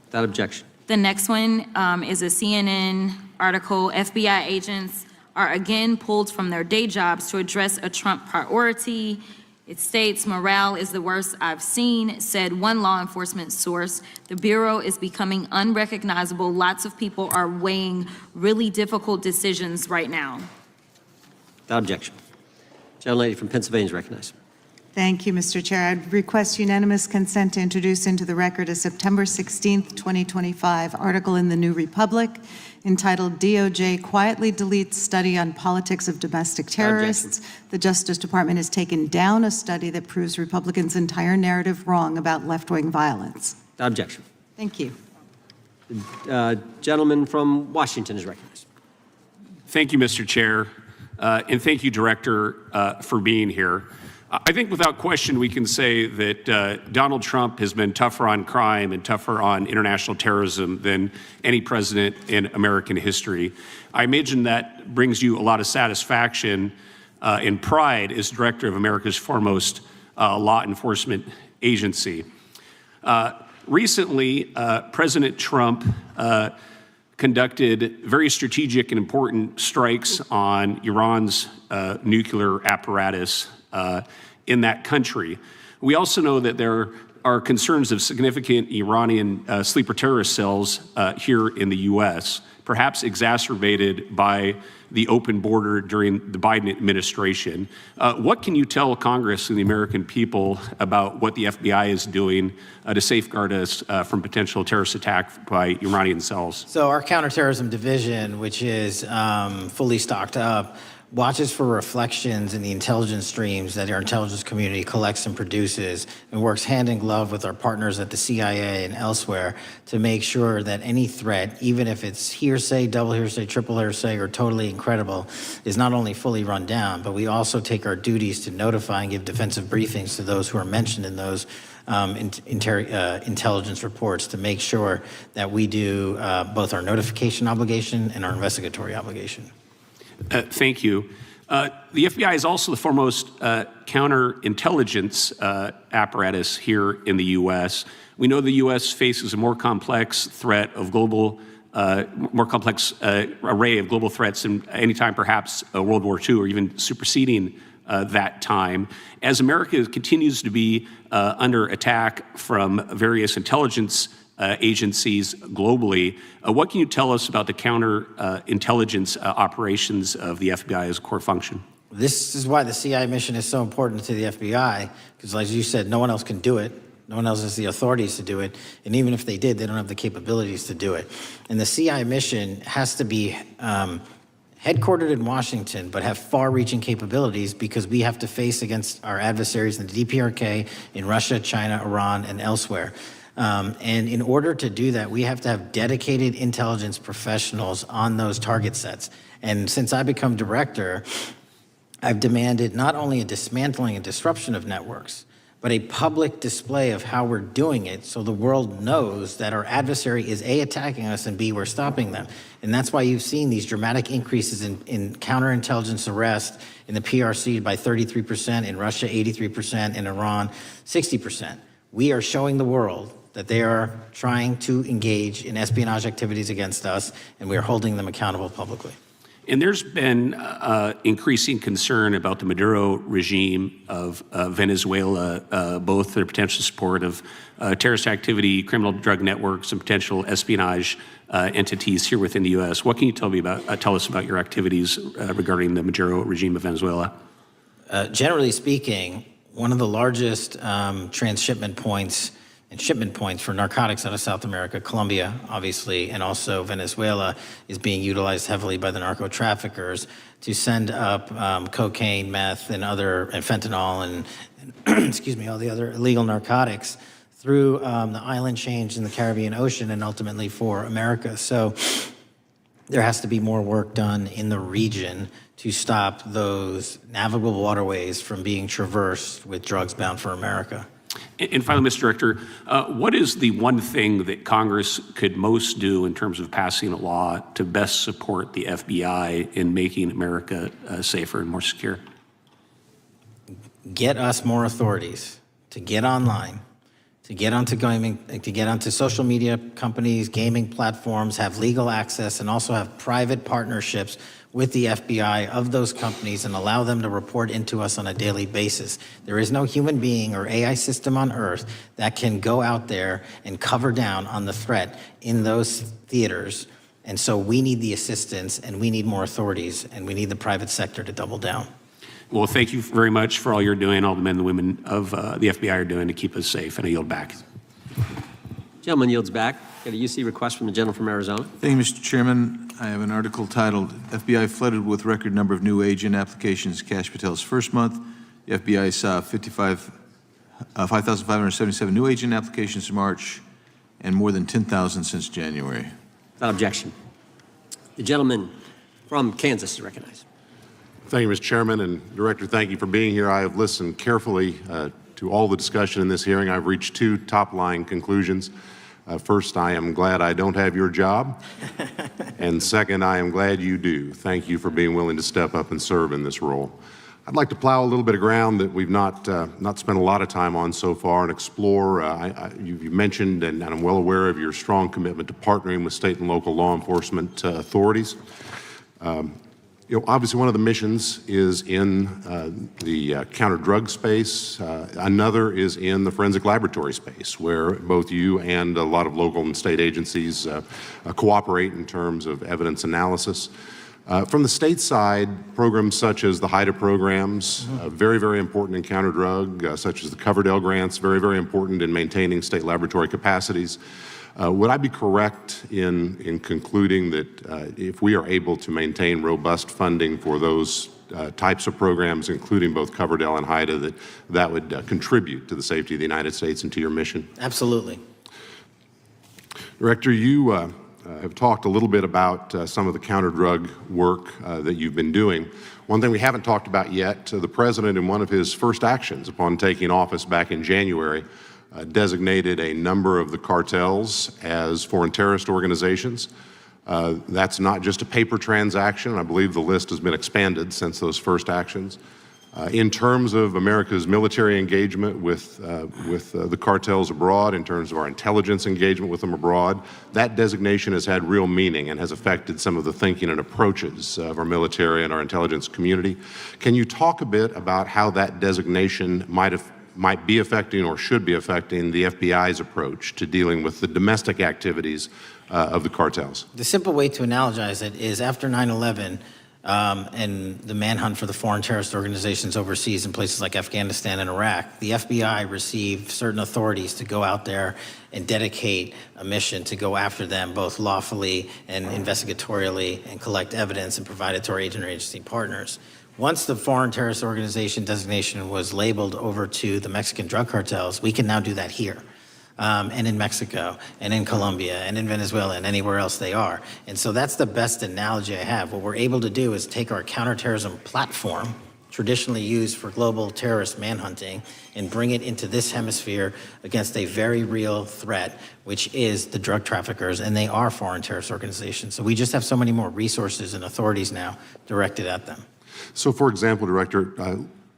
Without objection.
The next one is a CNN article. FBI agents are again pulled from their day jobs to address a Trump priority. It states, morale is the worst I've seen, said one law enforcement source. The Bureau is becoming unrecognizable. Lots of people are weighing really difficult decisions right now.
Without objection. Gentlelady from Pennsylvania is recognized.
Thank you, Mr. Chair. I'd request unanimous consent to introduce into the record a September 16th, 2025 article in the New Republic entitled DOJ Quietly Deletes Study on Politics of Domestic Terrorists. The Justice Department has taken down a study that proves Republicans' entire narrative wrong about left-wing violence.
Without objection.
Thank you.
Gentleman from Washington is recognized.
Thank you, Mr. Chair, and thank you, Director, for being here. I think without question we can say that Donald Trump has been tougher on crime and tougher on international terrorism than any president in American history. I imagine that brings you a lot of satisfaction and pride as director of America's foremost law enforcement agency. Recently, President Trump conducted very strategic and important strikes on Iran's nuclear apparatus in that country. We also know that there are concerns of significant Iranian sleeper terrorist cells here in the U.S. perhaps exacerbated by the open border during the Biden administration. What can you tell Congress and the American people about what the FBI is doing to safeguard us from potential terrorist attack by Iranian cells?
So our counterterrorism division, which is fully stocked up, watches for reflections in the intelligence streams that our intelligence community collects and produces, and works hand in glove with our partners at the CIA and elsewhere to make sure that any threat, even if it's hearsay, double hearsay, triple hearsay, or totally incredible, is not only fully run down, but we also take our duties to notify and give defensive briefings to those who are mentioned in those intelligence reports to make sure that we do both our notification obligation and our investigatory obligation.
Thank you. The FBI is also the foremost counterintelligence apparatus here in the U.S. We know the U.S. faces a more complex threat of global, more complex array of global threats than any time perhaps World War II or even superseding that time. As America continues to be under attack from various intelligence agencies globally, what can you tell us about the counterintelligence operations of the FBI as a core function?
This is why the CIA mission is so important to the FBI, because as you said, no one else can do it. No one else has the authorities to do it. And even if they did, they don't have the capabilities to do it. And the CIA mission has to be headquartered in Washington, but have far-reaching capabilities because we have to face against our adversaries in the DPRK, in Russia, China, Iran, and elsewhere. And in order to do that, we have to have dedicated intelligence professionals on those target sets. And since I become director, I've demanded not only a dismantling and disruption of networks, but a public display of how we're doing it so the world knows that our adversary is A, attacking us, and B, we're stopping them. And that's why you've seen these dramatic increases in counterintelligence arrest in the PRC by 33%, in Russia 83%, in Iran 60%. We are showing the world that they are trying to engage in espionage activities against us, and we are holding them accountable publicly.
And there's been increasing concern about the Maduro regime of Venezuela, both their potential support of terrorist activity, criminal drug networks, and potential espionage entities here within the U.S. What can you tell us about your activities regarding the Maduro regime of Venezuela?
Generally speaking, one of the largest transshipment points and shipment points for narcotics out of South America, Colombia, obviously, and also Venezuela, is being utilized heavily by the narco traffickers to send up cocaine, meth, and fentanyl, and excuse me, all the other illegal narcotics through the island chains in the Caribbean Ocean and ultimately for America. So there has to be more work done in the region to stop those navigable waterways from being traversed with drugs bound for America.
And finally, Mr. Director, what is the one thing that Congress could most do in terms of passing a law to best support the FBI in making America safer and more secure?
Get us more authorities to get online, to get onto social media companies, gaming platforms, have legal access, and also have private partnerships with the FBI of those companies and allow them to report into us on a daily basis. There is no human being or AI system on earth that can go out there and cover down on the threat in those theaters. And so we need the assistance, and we need more authorities, and we need the private sector to double down.
Well, thank you very much for all you're doing, all the men and women of the FBI are doing to keep us safe, and I yield back.
Gentleman yields back. Got a UC request from the gentleman from Arizona.
Thank you, Mr. Chairman. I have an article titled, FBI Flooded with Record Number of New Agent Applications, Kash Patel's First Month. The FBI saw 5,577 new agent applications in March and more than 10,000 since January.
Without objection. The gentleman from Kansas is recognized.
Thank you, Mr. Chairman, and Director, thank you for being here. I have listened carefully to all the discussion in this hearing. I've reached two top-line conclusions. First, I am glad I don't have your job. And second, I am glad you do. Thank you for being willing to step up and serve in this role. I'd like to plow a little bit of ground that we've not spent a lot of time on so far and explore. You mentioned, and I'm well aware of your strong commitment to partnering with state and local law enforcement authorities. Obviously, one of the missions is in the counter-drug space. Another is in the forensic laboratory space, where both you and a lot of local and state agencies cooperate in terms of evidence analysis. From the state side, programs such as the HIDA programs, very, very important in counter-drug, such as the Coverdell grants, very, very important in maintaining state laboratory capacities. Would I be correct in concluding that if we are able to maintain robust funding for those types of programs, including both Coverdell and HIDA, that would contribute to the safety of the United States and to your mission?
Absolutely.
Director, you have talked a little bit about some of the counter-drug work that you've been doing. One thing we haven't talked about yet, the President, in one of his first actions upon taking office back in January, designated a number of the cartels as foreign terrorist organizations. That's not just a paper transaction. I believe the list has been expanded since those first actions. In terms of America's military engagement with the cartels abroad, in terms of our intelligence engagement with them abroad, that designation has had real meaning and has affected some of the thinking and approaches of our military and our intelligence community. Can you talk a bit about how that designation might be affecting or should be affecting the FBI's approach to dealing with the domestic activities of the cartels?
The simple way to analogize it is after 9/11 and the manhunt for the foreign terrorist organizations overseas in places like Afghanistan and Iraq, the FBI received certain authorities to go out there and dedicate a mission to go after them both lawfully and investigatorially and collect evidence and provide it to our agency partners. Once the foreign terrorist organization designation was labeled over to the Mexican drug cartels, we can now do that here. And in Mexico, and in Colombia, and in Venezuela, and anywhere else they are. And so that's the best analogy I have. What we're able to do is take our counterterrorism platform, traditionally used for global terrorist manhunting, and bring it into this hemisphere against a very real threat, which is the drug traffickers, and they are foreign terrorist organizations. So we just have so many more resources and authorities now directed at them.
So, for example, Director,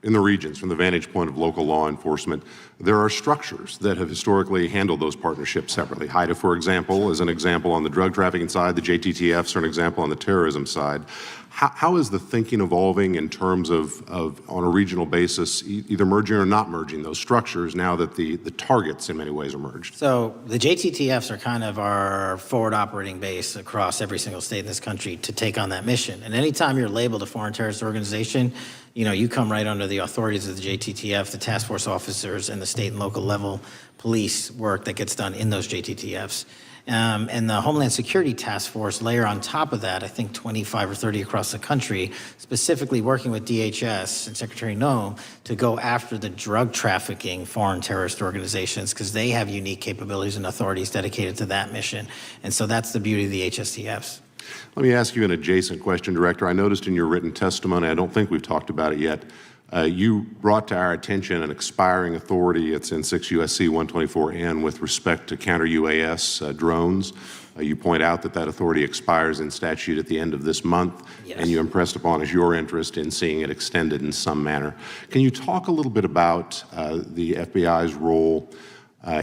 in the regions, from the vantage point of local law enforcement, there are structures that have historically handled those partnerships separately. HIDA, for example, is an example on the drug trafficking side. The JTTFs are an example on the terrorism side. How is the thinking evolving in terms of on a regional basis, either merging or not merging those structures now that the targets in many ways are merged?
So the JTTFs are kind of our forward operating base across every single state in this country to take on that mission. And anytime you're labeled a foreign terrorist organization, you come right under the authorities of the JTTF, the task force officers, and the state and local level police work that gets done in those JTTFs. And the Homeland Security Task Force layer on top of that, I think 25 or 30 across the country, specifically working with DHS and Secretary Noem to go after the drug trafficking foreign terrorist organizations because they have unique capabilities and authorities dedicated to that mission. And so that's the beauty of the HSTFs.
Let me ask you an adjacent question, Director. I noticed in your written testimony, I don't think we've talked about it yet, you brought to our attention an expiring authority. It's in 6 U.S.C. 124N with respect to counter-UAS drones. You point out that authority expires in statute at the end of this month, and you impressed upon us your interest in seeing it extended in some manner. Can you talk a little bit about the FBI's role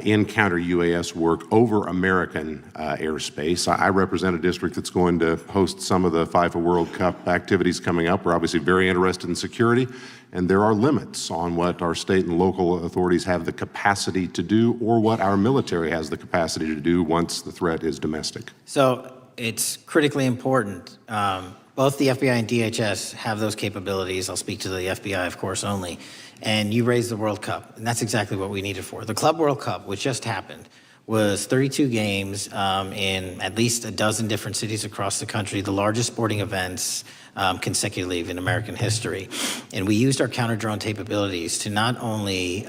in counter-UAS work over American airspace? I represent a district that's going to host some of the FIFA World Cup activities coming up. We're obviously very interested in security, and there are limits on what our state and local authorities have the capacity to do or what our military has the capacity to do once the threat is domestic.
So it's critically important. Both the FBI and DHS have those capabilities. I'll speak to the FBI, of course, only. And you raised the World Cup, and that's exactly what we need it for. The Club World Cup, which just happened, was 32 games in at least a dozen different cities across the country, the largest sporting events consecutively in American history. And we used our counter-drone capabilities to not only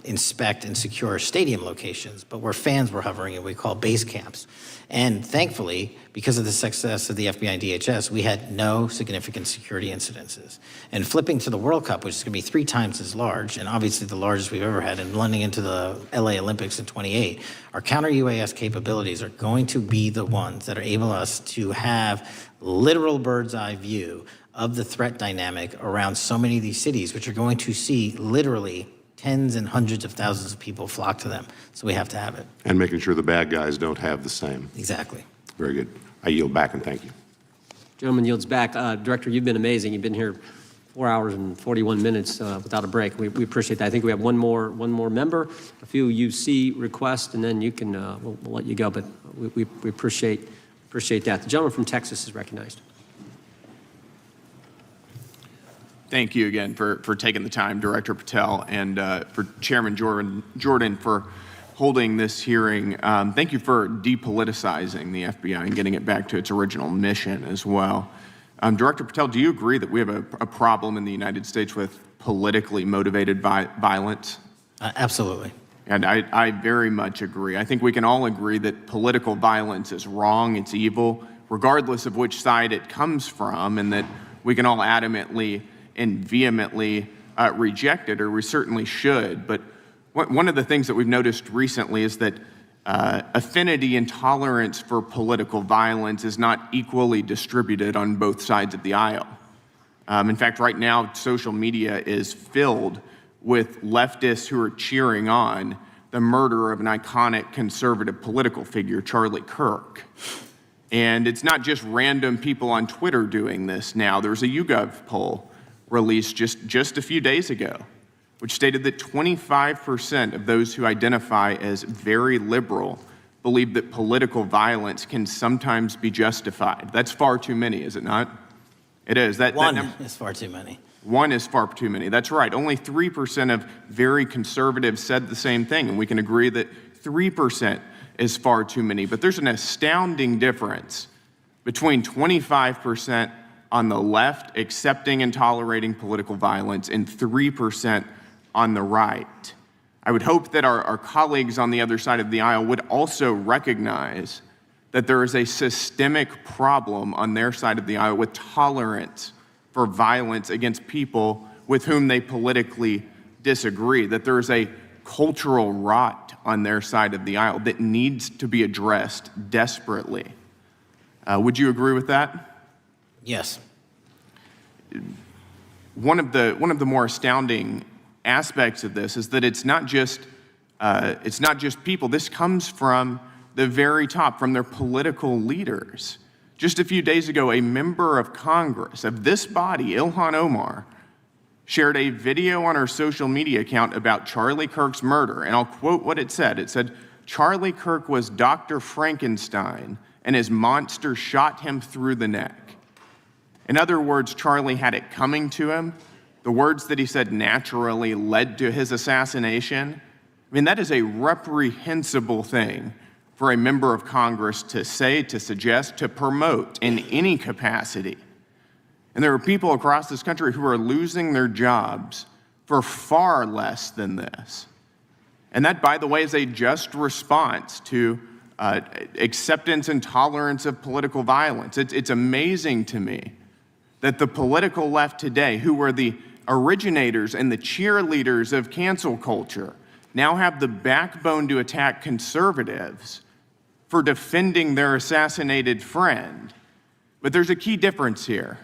inspect and secure stadium locations, but where fans were hovering and we call base camps. And thankfully, because of the success of the FBI and DHS, we had no significant security incidences. And flipping to the World Cup, which is going to be 3 times as large, and obviously the largest we've ever had, and blending into the LA Olympics in 28, our counter-UAS capabilities are going to be the ones that are able us to have literal bird's eye view of the threat dynamic around so many of these cities, which are going to see literally tens and hundreds of thousands of people flock to them. So we have to have it.
And making sure the bad guys don't have the same.
Exactly.
Very good. I yield back and thank you.
Gentleman yields back. Director, you've been amazing. You've been here 4 hours and 41 minutes without a break. We appreciate that. I think we have one more member, a few UC requests, and then you can we'll let you go. But we appreciate that. The gentleman from Texas is recognized.
Thank you again for taking the time, Director Patel, and for Chairman Jordan for holding this hearing. Thank you for depoliticizing the FBI and getting it back to its original mission as well. Director Patel, do you agree that we have a problem in the United States with politically motivated violence?
Absolutely.
And I very much agree. I think we can all agree that political violence is wrong, it's evil, regardless of which side it comes from, and that we can all adamantly and vehemently reject it, or we certainly should. But one of the things that we've noticed recently is that affinity and tolerance for political violence is not equally distributed on both sides of the aisle. In fact, right now, social media is filled with leftists who are cheering on the murder of an iconic conservative political figure, Charlie Kirk. And it's not just random people on Twitter doing this now. There's a YouGov poll released just a few days ago, which stated that 25% of those who identify as very liberal believe that political violence can sometimes be justified. That's far too many, is it not? It is.
One is far too many.
One is far too many. That's right. Only 3% of very conservatives said the same thing, and we can agree that 3% is far too many. But there's an astounding difference between 25% on the left accepting and tolerating political violence and 3% on the right. I would hope that our colleagues on the other side of the aisle would also recognize that there is a systemic problem on their side of the aisle with tolerance for violence against people with whom they politically disagree, that there is a cultural rot on their side of the aisle that needs to be addressed desperately. Would you agree with that?
Yes.
One of the more astounding aspects of this is that it's not just people. This comes from the very top, from their political leaders. Just a few days ago, a member of Congress of this body, Ilhan Omar, shared a video on her social media account about Charlie Kirk's murder, and I'll quote what it said. It said, "Charlie Kirk was Dr. Frankenstein, and his monster shot him through the neck." In other words, Charlie had it coming to him. The words that he said naturally led to his assassination. I mean, that is a reprehensible thing for a member of Congress to say, to suggest, to promote in any capacity. And there are people across this country who are losing their jobs for far less than this. And that, by the way, is a just response to acceptance and tolerance of political violence. It's amazing to me that the political left today, who were the originators and the cheerleaders of cancel culture, now have the backbone to attack conservatives for defending their assassinated friend. But there's a key difference here.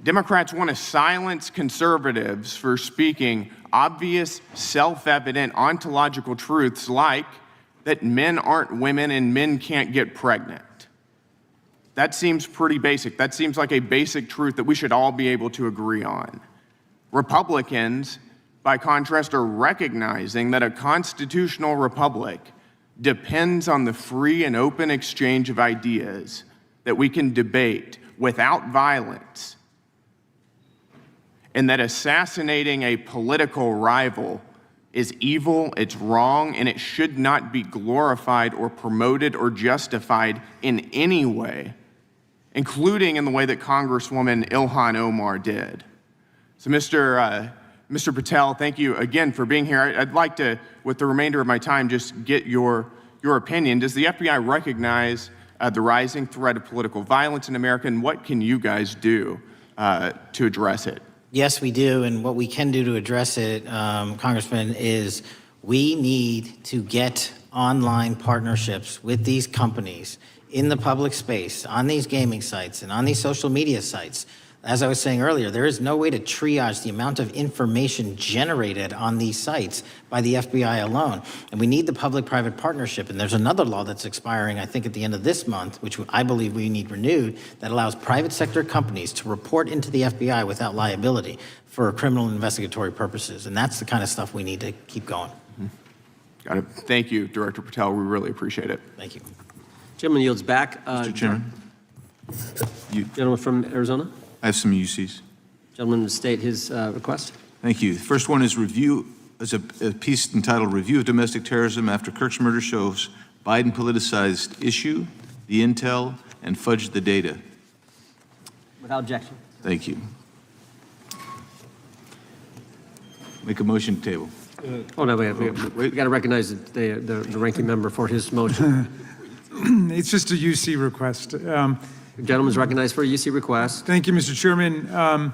Democrats want to silence conservatives for speaking obvious, self-evident ontological truths like that men aren't women and men can't get pregnant. That seems pretty basic. That seems like a basic truth that we should all be able to agree on. Republicans, by contrast, are recognizing that a constitutional republic depends on the free and open exchange of ideas that we can debate without violence, and that assassinating a political rival is evil, it's wrong, and it should not be glorified or promoted or justified in any way, including in the way that Congresswoman Ilhan Omar did. So Mr. Patel, thank you again for being here. I'd like to, with the remainder of my time, just get your opinion. Does the FBI recognize the rising threat of political violence in America, and what can you guys do to address it?
Yes, we do, and what we can do to address it, Congressman, is we need to get online partnerships with these companies in the public space, on these gaming sites and on these social media sites, As I was saying earlier, there is no way to triage the amount of information generated on these sites by the FBI alone. And we need the public-private partnership. And there's another law that's expiring, I think, at the end of this month, which I believe we need renewed, that allows private sector companies to report into the FBI without liability for criminal investigatory purposes. And that's the kind of stuff we need to keep going.
Got it. Thank you, Director Patel. We really appreciate it.
Thank you.
Gentleman yields back.
Mr. Chairman.
Gentleman from Arizona.
I have some UCs.
Gentleman to state his request.
Thank you. The first one is a piece entitled Review of Domestic Terrorism After Kirk's Murder Shows Biden Politicized Issue, the Intel, and Fudged the Data.
Without objection.
Thank you. Make a motion to table.
Oh, no, we got to recognize the ranking member for his motion.
It's just a UC request.
The gentleman's recognized for a UC request.
Thank you, Mr. Chairman.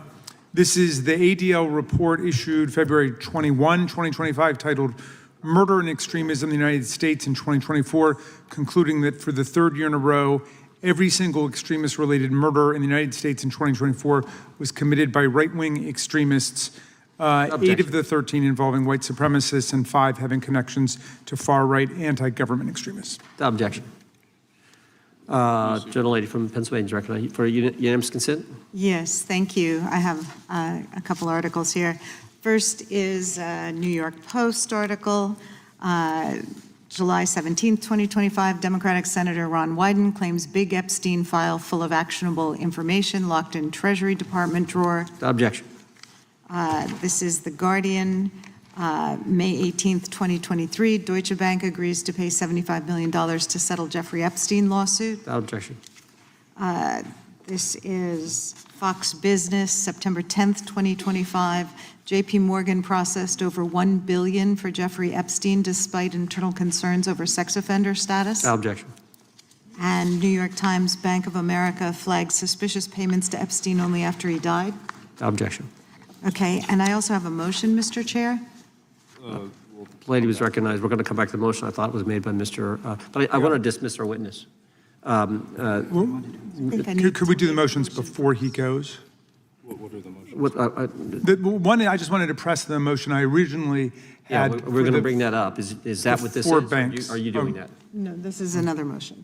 This is the ADL report issued February 21, 2025, titled Murder and Extremism in the United States in 2024, concluding that for the third year in a row, every single extremist-related murder in the United States in 2024 was committed by right-wing extremists, 8 of the 13 involving white supremacists and 5 having connections to far-right anti-government extremists.
Without objection. Gentlelady from Pennsylvania is recognized for unanimous consent.
Yes, thank you. I have a couple articles here. First is a New York Post article, July 17th, 2025. Democratic Senator Ron Wyden claims big Epstein file full of actionable information locked in Treasury Department drawer.
Without objection.
This is The Guardian, May 18th, 2023. Deutsche Bank agrees to pay $75 million to settle Jeffrey Epstein lawsuit.
Without objection.
This is Fox Business, September 10th, 2025. JP Morgan processed over $1 billion for Jeffrey Epstein despite internal concerns over sex offender status.
Without objection.
And New York Times, Bank of America flagged suspicious payments to Epstein only after he died.
Without objection.
Okay, and I also have a motion, Mr. Chair.
The lady was recognized. We're going to come back to the motion. I thought it was made by Mr. But I want to dismiss our witness.
Could we do the motions before he goes?
What are the motions?
One, I just wanted to press the motion I originally had.
We're going to bring that up. Is that what this is?
4 banks.
Are you doing that?
No, this is another motion.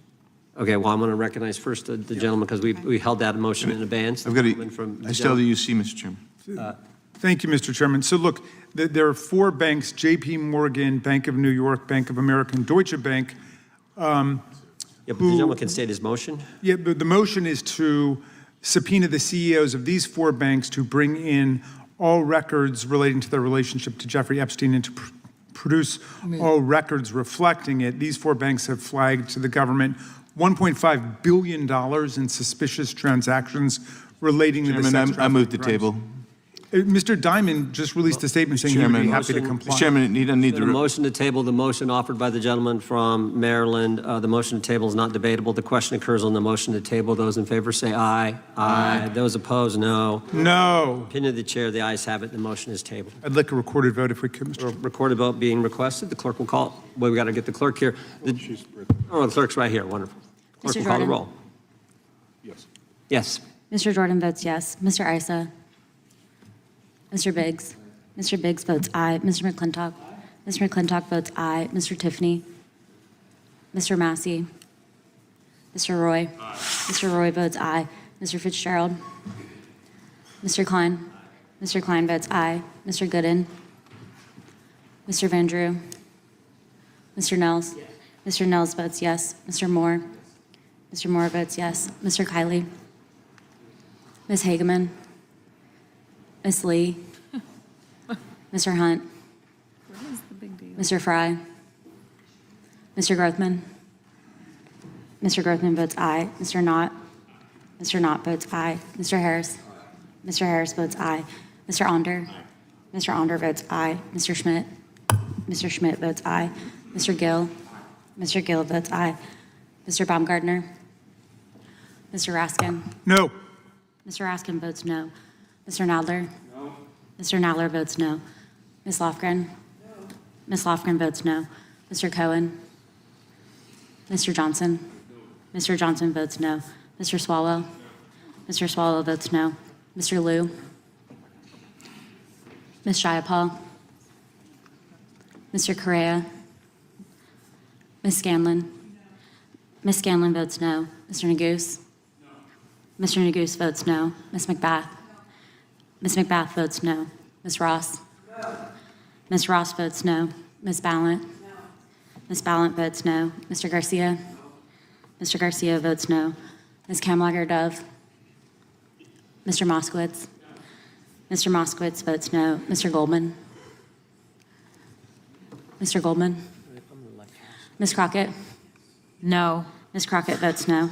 Okay, well, I'm going to recognize first the gentleman because we held that motion in advance.
I still have the UC, Mr. Chairman.
Thank you, Mr. Chairman. So look, there are 4 banks, JP Morgan, Bank of New York, Bank of America, and Deutsche Bank.
Yeah, but the gentleman can state his motion.
Yeah, but the motion is to subpoena the CEOs of these 4 banks to bring in all records relating to their relationship to Jeffrey Epstein and to produce all records reflecting it. These 4 banks have flagged to the government $1.5 billion in suspicious transactions relating to the sex trafficking
I move the
crimes.
table.
Mr. Diamond just released a statement saying he would be happy to comply.
Mr. Chairman, you don't need
The motion to table, the motion offered by the gentleman from Maryland. The motion to table is not debatable. The question occurs on the motion to table. Those in favor say aye. Aye. Those opposed, no.
No.
Opinion of the chair, the ayes have it. The motion is tabled.
I'd like a recorded vote if we could, Mr. Chairman.
Recorded vote being requested. The clerk will call. Well, we got to get the clerk here. The clerk's right here. Wonderful. Clerk will call the roll.
Yes.
Yes.
Mr. Jordan votes yes. Mr. Isa? Mr. Biggs? Mr. Biggs votes aye. Mr. McClintock? Mr. McClintock votes aye. Mr. Tiffany? Mr. Massey? Mr. Roy? Mr. Roy votes aye. Mr. Fitzgerald? Mr. Klein? Mr. Klein votes aye. Mr. Gooden? Mr. Van Drew? Mr. Nels? Mr. Nels votes yes. Mr. Moore? Mr. Moore votes yes. Mr. Kiley? Ms. Hageman? Ms. Lee? Mr. Hunt?
What is the big deal?
Mr. Fry? Mr. Grothman? Mr. Grothman votes aye. Mr. Knott? Mr. Knott votes aye. Mr. Harris? Mr. Harris votes aye. Mr. Onder? Mr. Onder votes aye. Mr. Schmidt? Mr. Schmidt votes aye. Mr. Gill? Mr. Gill votes aye. Mr. Baumgartner? Mr. Raskin?
No.
Mr. Raskin votes no. Mr. Nadler? No. Mr. Nadler votes no. Ms. Lofgren? No. Ms. Lofgren votes no. Mr. Cohen? Mr. Johnson? No. Mr. Johnson votes no. Mr. Swalwell? No. Mr. Swalwell votes no. Mr. Liu, Ms. Jayapal, Mr. Correa, Ms. Scanlon. Ms. Scanlon votes no. Mr. Neguse? Mr. Neguse votes no. Ms. McBath? Ms. McBath votes no. Ms. Ross? Ms. Ross votes no. Ms. Ballant? Ms. Ballant votes no. Mr. Garcia? Mr. Garcia votes no. Ms. Kamlager-Dove? Mr. Moskowitz? Mr. Moskowitz votes no. Mr. Goldman? Mr. Goldman? Ms. Crockett?
No.
Ms. Crockett votes no.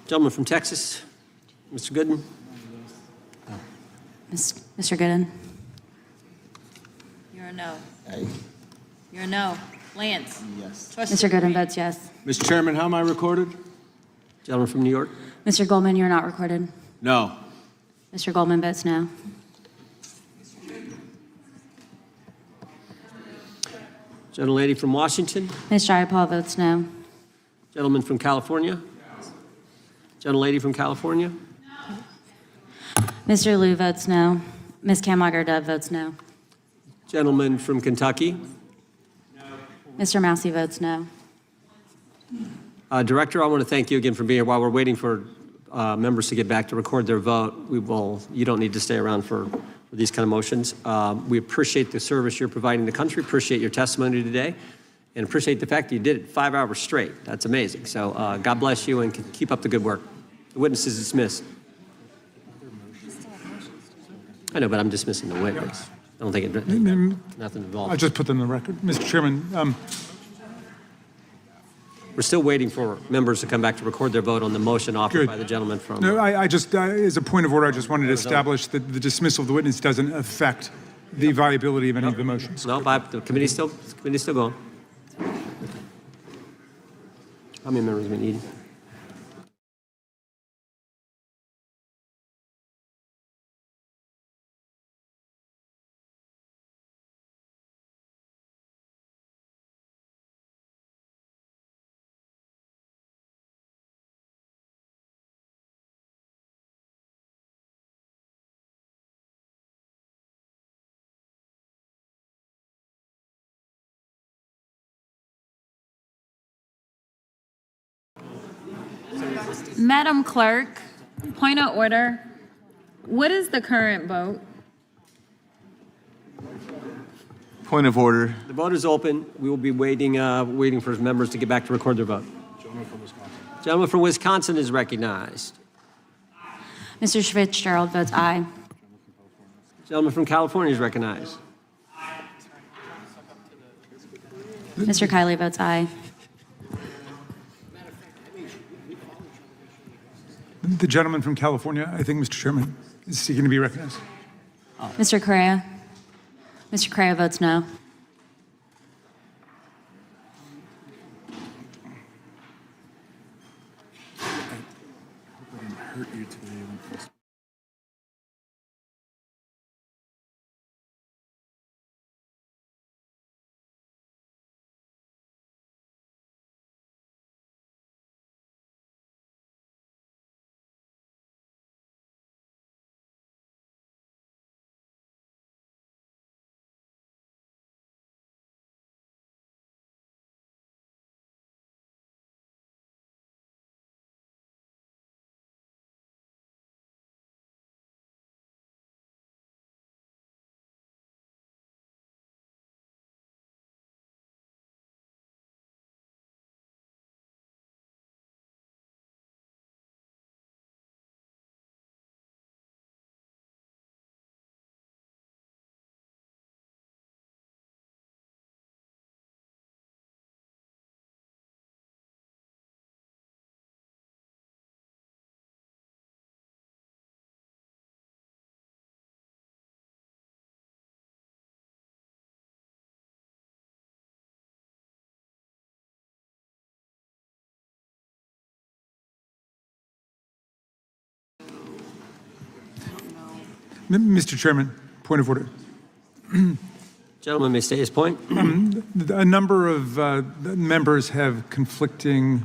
Gentleman from Texas, Mr. Gooden.
Mr. Gooden?
You're a no. You're a no. Lance?
Yes.
Mr. Gooden votes yes.
Mr. Chairman, how am I recorded?
Gentleman from New York.
Mr. Goldman, you're not recorded.
No.
Mr. Goldman votes no.
Gentlelady from Washington.
Ms. Jayapal votes no.
Gentleman from California. Gentlelady from California.
Mr. Liu votes no. Ms. Kamlager-Dove votes no.
Gentleman from Kentucky.
Mr. Massey votes no.
Director, I want to thank you again for being here. While we're waiting for members to get back to record their vote, you don't need to stay around for these kind of motions. We appreciate the service you're providing the country, appreciate your testimony today, and appreciate the fact that you did it 5 hours straight. That's amazing. So God bless you and keep up the good work. The witness is dismissed. I know, but I'm dismissing the witness. I don't think nothing involved.
I'll just put them in the record. Mr. Chairman,
we're still waiting for members to come back to record their vote on the motion offered by the gentleman from...
no, I just, as a point of order, I just wanted to establish that the dismissal of the witness doesn't affect the viability of any of the motions.
No, the committee's still going. How many members we need?
Madam Clerk, point of order. What is the current vote?
Point of order.
The vote is open. We will be waiting for members to get back to record their vote. Gentleman from Wisconsin is recognized.
Mr. Fitzgerald votes aye.
Gentleman from California is recognized.
Mr. Kiley votes aye.
The gentleman from California, I think, Mr. Chairman, is seeking to be recognized.
Mr. Correa? Mr. Correa votes no.
Mr. Chairman, point of order.
Gentleman may state his point.
A number of members have conflicting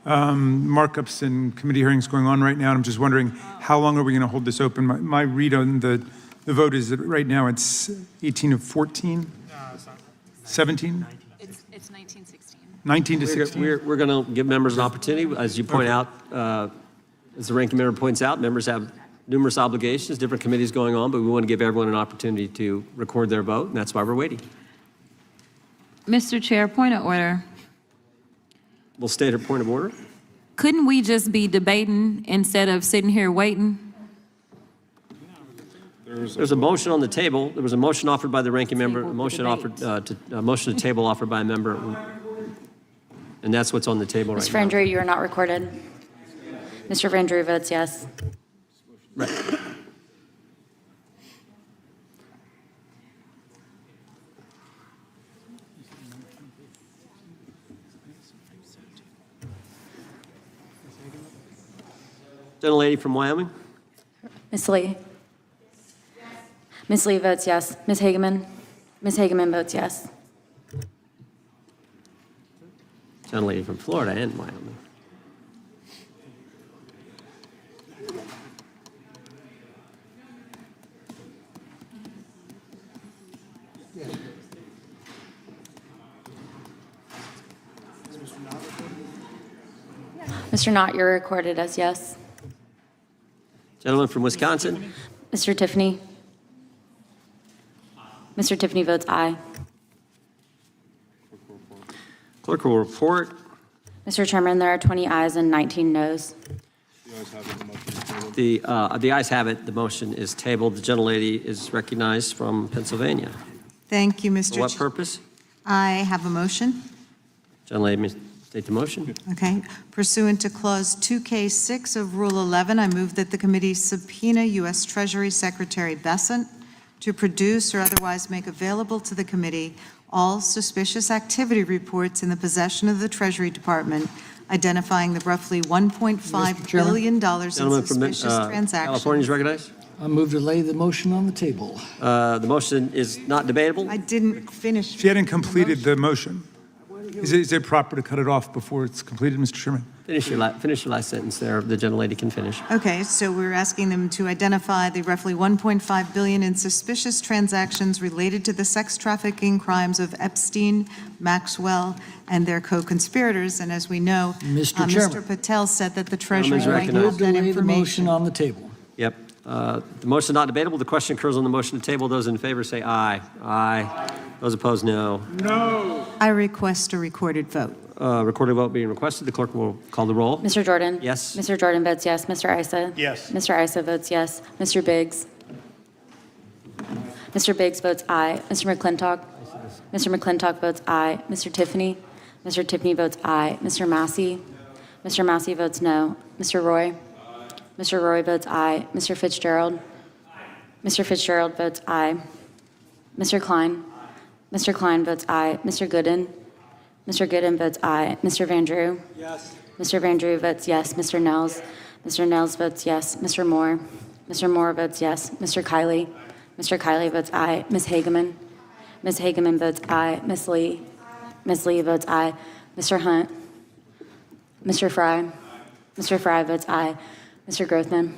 markups and committee hearings going on right now, and I'm just wondering, how long are we going to hold this open? My read on the vote is that right now it's 18 of 14? 17?
It's 1916.
19 to 16?
We're going to give members an opportunity. As you point out, as the ranking member points out, members have numerous obligations, different committees going on, but we want to give everyone an opportunity to record their vote, and that's why we're waiting.
Mr. Chair, point of order.
We'll state a point of order.
Couldn't we just be debating instead of sitting here waiting?
There's a motion on the table. There was a motion offered by the ranking member, a motion offered motion to table offered by a member, and that's what's on the table right
Mr.
now.
Van Drew, you are not recorded. Mr. Van Drew votes yes.
Right. Gentlelady from Wyoming.
Ms. Lee? Ms. Lee votes yes. Ms. Hageman? Ms. Hageman votes yes.
Gentlelady from Florida and Wyoming.
Mr. Knott, you're recorded as yes.
Gentleman from Wisconsin.
Mr. Tiffany? Mr. Tiffany votes aye.
Clerk will report.
Mr. Chairman, there are 20 ayes and 19 noes.
The ayes have it. The motion is tabled. The gentlelady is recognized from Pennsylvania.
Thank you, Mr.
For what
Ch-
purpose?
I have a motion.
Gentlelady, may state the motion.
Okay. Pursuant to Clause 2K6 of Rule 11, I move that the committee subpoena U.S. Treasury Secretary Bessent to produce or otherwise make available to the committee all suspicious activity reports in the possession of the Treasury Department, identifying the roughly $1.5 billion in
Gentleman from
suspicious transactions.
California is recognized.
I move to lay the motion on the table.
The motion is not debatable.
I didn't finish.
She hadn't completed the motion. Is it proper to cut it off before it's completed, Mr. Chairman?
Finish your last sentence there. The gentlelady can finish.
Okay, so we're asking them to identify the roughly $1.5 billion in suspicious transactions related to the sex trafficking crimes of Epstein, Maxwell, and their co-conspirators. And as we know,
Mr. Chairman.
Mr. Patel said that the Treasury
Gentleman's
might
recognized.
have that
Lay the
information.
motion on the table.
Yep. The motion is not debatable. The question occurs on the motion to table. Those in favor say aye. Aye. Those opposed, no.
No.
I request a recorded vote.
Recorded vote being requested. The clerk will call the roll.
Mr. Jordan?
Yes.
Mr. Jordan votes yes. Mr. Issa?
Yes.
Mr. Issa votes yes. Mr. Biggs? Mr. Biggs votes aye. Mr. McClintock? Mr. McClintock votes aye. Mr. Tiffany? Mr. Tiffany votes aye. Mr. Massey? Mr. Massey votes no. Mr. Roy? Mr. Roy votes aye. Mr. Fitzgerald? Mr. Fitzgerald votes aye. Mr. Klein? Mr. Klein votes aye. Mr. Gooden? Mr. Gooden votes aye. Mr. Van Drew?
Yes.
Mr. Van Drew votes yes. Mr. Nels? Mr. Nels votes yes. Mr. Moore? Mr. Moore votes yes. Mr. Kiley? Mr. Kiley votes aye. Ms. Hageman? Ms. Hageman votes aye. Ms. Lee? Ms. Lee votes aye. Mr. Hunt? Mr. Fry? Mr. Fry votes aye. Mr. Grothman?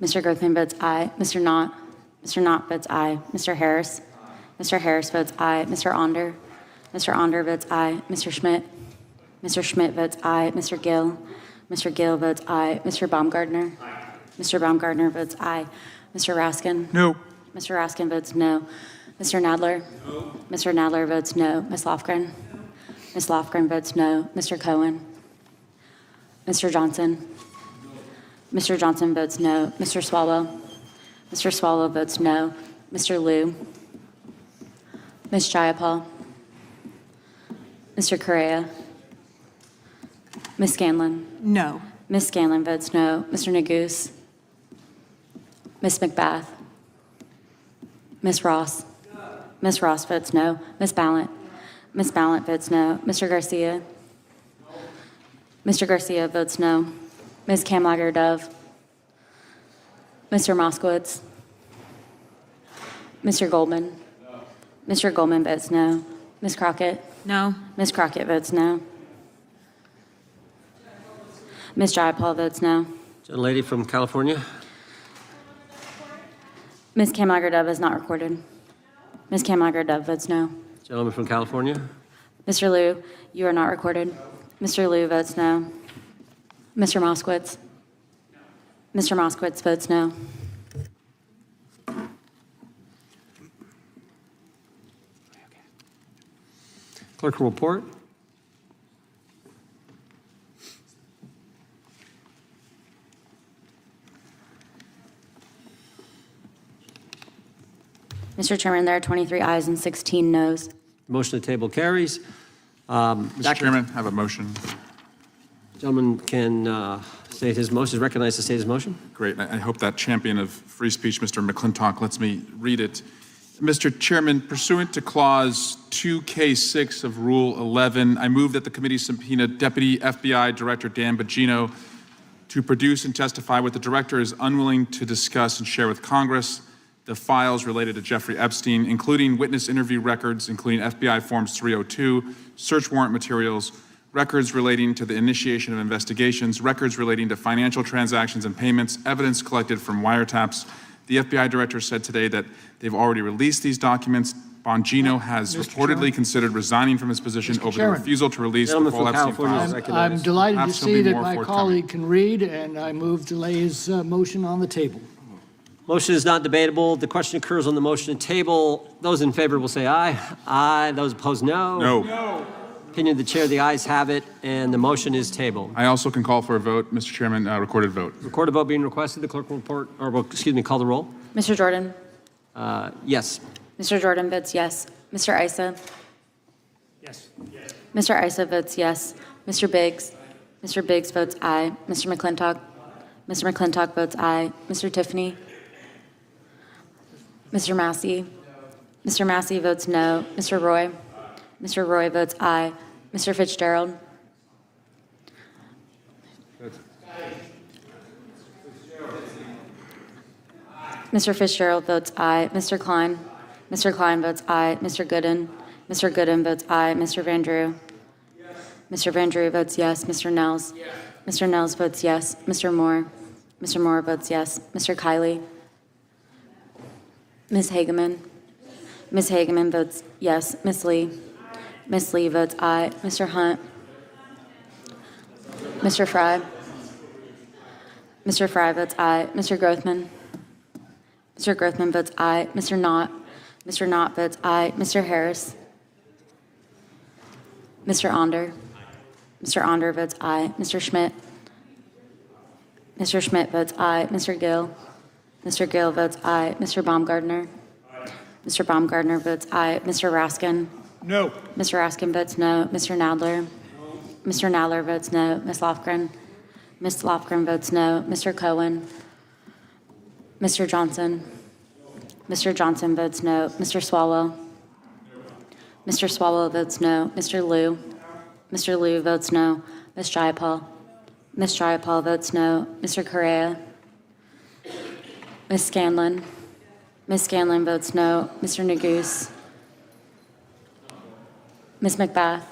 Mr. Grothman votes aye. Mr. Knott? Mr. Knott votes aye. Mr. Harris? Mr. Harris votes aye. Mr. Onder? Mr. Onder votes aye. Mr. Schmidt? Mr. Schmidt votes aye. Mr. Gill? Mr. Gill votes aye. Mr. Baumgartner? Mr. Baumgartner votes aye. Mr. Raskin?
No.
Mr. Raskin votes no. Mr. Nadler? No. Mr. Nadler votes no. Ms. Lofgren? Ms. Lofgren votes no. Mr. Cohen? Mr. Johnson? Mr. Johnson votes no. Mr. Swalwell? Mr. Swalwell votes no. Mr. Liu? Ms. Jayapal? Mr. Correa? Ms. Scanlon?
No.
Ms. Scanlon votes no. Mr. Neguse? Ms. McBath? Ms. Ross? Ms. Ross votes no. Ms. Ballant? Ms. Ballant votes no. Mr. Garcia? Mr. Garcia votes no. Ms. Kamlager-Dove? Mr. Moskowitz? Mr. Goldman? Mr. Goldman votes no. Ms. Crockett?
No.
Ms. Crockett votes no. Ms. Jayapal votes no.
Gentlelady from California.
Ms. Kamlager-Dove is not recorded. Ms. Kamlager-Dove votes no.
Gentleman from California.
Mr. Liu, you are not recorded. Mr. Liu votes no. Mr. Moskowitz. Mr. Moskowitz votes no.
Clerk will report.
Mr. Chairman, there are 23 ayes and 16 noes.
Motion to table carries.
Mr. Chairman, I have a motion.
Gentleman can state his motion, is recognized to state his motion.
Great. I hope that champion of free speech, Mr. McClintock, lets me read it. Mr. Chairman, pursuant to Clause 2K6 of Rule 11, I move that the committee subpoena Deputy FBI Director Dan Bongino to produce and testify what the director is unwilling to discuss and share with Congress, the files related to Jeffrey Epstein, including witness interview records, including FBI Forms 302, search warrant materials, records relating to the initiation of investigations, records relating to financial transactions and payments, evidence collected from wiretaps. The FBI director said today that they've already released these documents. Bongino has reportedly considered resigning from his position over the refusal to release the full Epstein files.
I'm delighted to see that my
forthcoming.
colleague can read, and I move to lay his motion on the table.
Motion is not debatable. The question occurs on the motion to table. Those in favor will say aye. Aye. Those opposed, no.
No.
Opinion of the chair, the ayes have it, and the motion is tabled.
I also can call for a vote, Mr. Chairman, recorded vote.
Recorded vote being requested. The clerk will report, or will, excuse me, call the roll.
Mr. Jordan?
Yes.
Mr. Jordan votes yes. Mr. Issa?
Yes.
Mr. Issa votes yes. Mr. Biggs? Mr. Biggs votes aye. Mr. McClintock? Mr. McClintock votes aye. Mr. Tiffany? Mr. Massey? Mr. Massey votes no. Mr. Roy? Mr. Roy votes aye. Mr. Fitzgerald? Mr. Fitzgerald votes aye. Mr. Klein? Mr. Klein votes aye. Mr. Gooden? Mr. Gooden votes aye. Mr. Van Drew? Mr. Van Drew votes yes. Mr. Nels? Mr. Nels votes yes. Mr. Moore? Mr. Moore votes yes. Mr. Kiley? Ms. Hageman? Ms. Hageman votes yes. Ms. Lee? Ms. Lee votes aye. Mr. Hunt? Mr. Fry? Mr. Fry votes aye. Mr. Grothman? Mr. Grothman votes aye. Mr. Knott? Mr. Knott votes aye. Mr. Harris? Mr. Onder? Mr. Onder votes aye. Mr. Schmidt? Mr. Schmidt votes aye. Mr. Gill? Mr. Gill votes aye. Mr. Baumgartner? Mr. Baumgartner votes aye. Mr. Raskin?
No.
Mr. Raskin votes no. Mr. Nadler? Mr. Nadler votes no. Ms. Lofgren? Ms. Lofgren votes no. Mr. Cohen? Mr. Johnson? Mr. Johnson votes no. Mr. Swalwell? Mr. Swalwell votes no. Mr. Liu? Mr. Liu votes no. Ms. Jayapal? Ms. Jayapal votes no. Mr. Correa? Ms. Scanlon? Ms. Scanlon votes no. Mr. Neguse? Ms. McBath?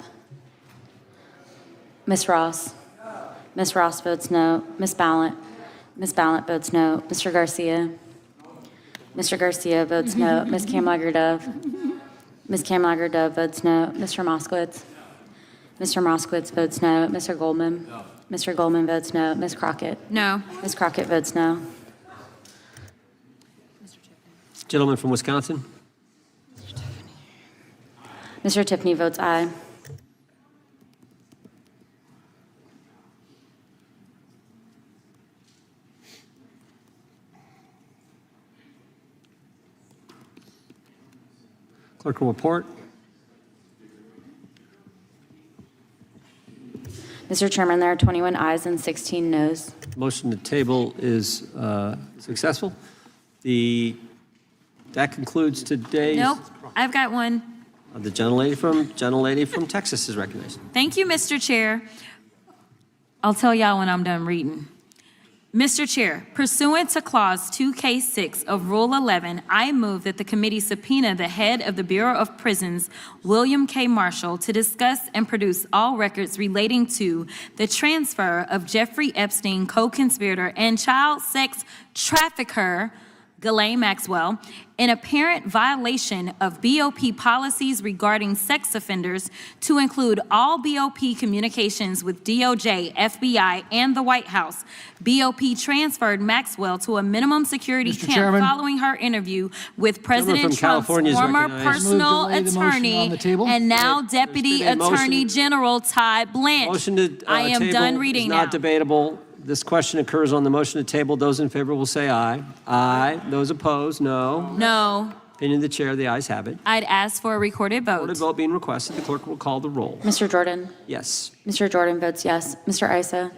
Ms. Ross? Ms. Ross votes no. Ms. Ballant? Ms. Ballant votes no. Mr. Garcia? Mr. Garcia votes no. Ms. Kamlager-Dove? Ms. Kamlager-Dove votes no. Mr. Moskowitz? Mr. Moskowitz votes no. Mr. Goldman? Mr. Goldman votes no. Ms. Crockett?
No.
Ms. Crockett votes no.
Gentleman from Wisconsin.
Mr. Tiffany votes aye.
Clerk will report.
Mr. Chairman, there are 21 ayes and 16 noes.
Motion to table is successful. That concludes today's.
Nope, I've got one.
The gentlelady from Texas is recognized.
Thank you, Mr. Chair. I'll tell y'all when I'm done reading. Mr. Chair, pursuant to Clause 2K6 of Rule 11, I move that the committee subpoena the head of the Bureau of Prisons, William K. Marshall, to discuss and produce all records relating to the transfer of Jeffrey Epstein, co-conspirator and child sex trafficker, Ghislaine Maxwell, in apparent violation of BOP policies regarding sex offenders, to include all BOP communications with DOJ, FBI, and the White House. BOP transferred Maxwell to a minimum security
Mr.
camp
Chairman.
following her interview with President
from
Trump's
California is
former
recognized.
personal
Move to lay the motion on
attorney
the table.
and now
There's
Deputy
been a motion.
Attorney General Todd Blanche.
Motion to
I am
table
done
is
reading
not
now.
debatable. This question occurs on the motion to table. Those in favor will say aye. Aye. Those opposed, no.
No,
Opinion of the chair, the ayes have it.
I'd ask for a recorded
Recorded
vote.
vote being requested. The clerk will call the roll.
Mr. Jordan?
Yes.
Mr. Jordan votes yes. Mr. Isa?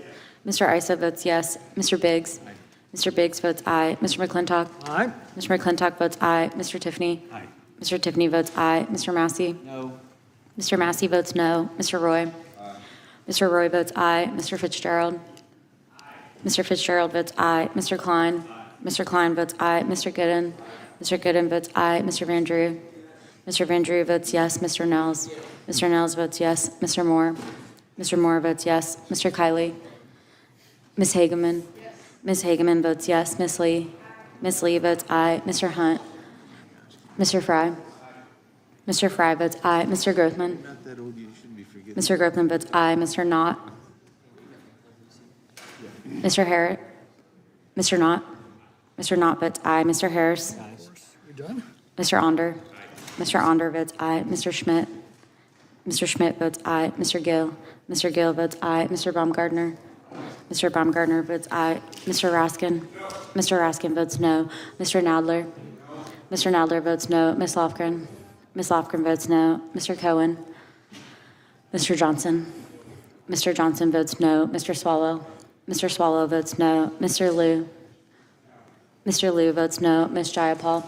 Mr. Isa votes yes. Mr. Biggs? Mr. Biggs votes aye. Mr. McClintock?
Aye.
Mr. McClintock votes aye. Mr. Tiffany?
Aye.
Mr. Tiffany votes aye. Mr. Massey?
No.
Mr. Massey votes no. Mr. Roy? Mr. Roy votes aye. Mr. Fitzgerald? Mr. Fitzgerald votes aye. Mr. Klein? Mr. Klein votes aye. Mr. Gooden? Mr. Gooden votes aye. Mr. Van Drew? Mr. Van Drew votes yes. Mr. Nels? Mr. Nels votes yes. Mr. Moore? Mr. Moore votes yes. Mr. Kiley? Ms. Hageman? Ms. Hageman votes yes. Ms. Lee? Ms. Lee votes aye. Mr. Hunt? Mr. Fry? Mr. Fry votes aye. Mr. Grothman? Mr. Grothman votes aye. Mr. Knott? Mr. Harris? Mr. Knott? Mr. Knott votes aye. Mr. Harris?
You're done?
Mr. Onder? Mr. Onder votes aye. Mr. Schmidt? Mr. Schmidt votes aye. Mr. Gill? Mr. Gill votes aye. Mr. Baumgartner? Mr. Baumgartner votes aye. Mr. Raskin? Mr. Raskin votes no. Mr. Nadler? Mr. Nadler votes no. Ms. Lofgren? Ms. Lofgren votes no. Mr. Cohen? Mr. Johnson? Mr. Johnson votes no. Mr. Swallow? Mr. Swallow votes no. Mr. Liu? Mr. Liu votes no. Ms. Jayapal?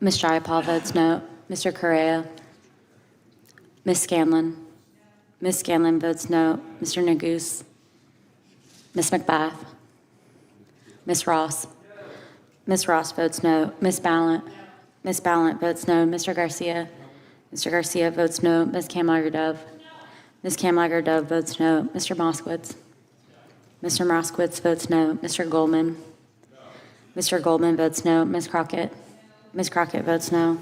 Ms. Jayapal votes no. Mr. Correa? Ms. Scanlon? Ms. Scanlon votes no. Mr. Nagus? Ms. McBath? Ms. Ross? Ms. Ross votes no. Ms. Ballant? Ms. Ballant votes no. Mr. Garcia? Mr. Garcia votes no. Ms. Kamlager-Dove? Ms. Kamlager-Dove votes no. Mr. Moskowitz? Mr. Moskowitz votes no. Mr. Goldman? Mr. Goldman votes no. Ms. Crockett? Ms. Crockett votes no.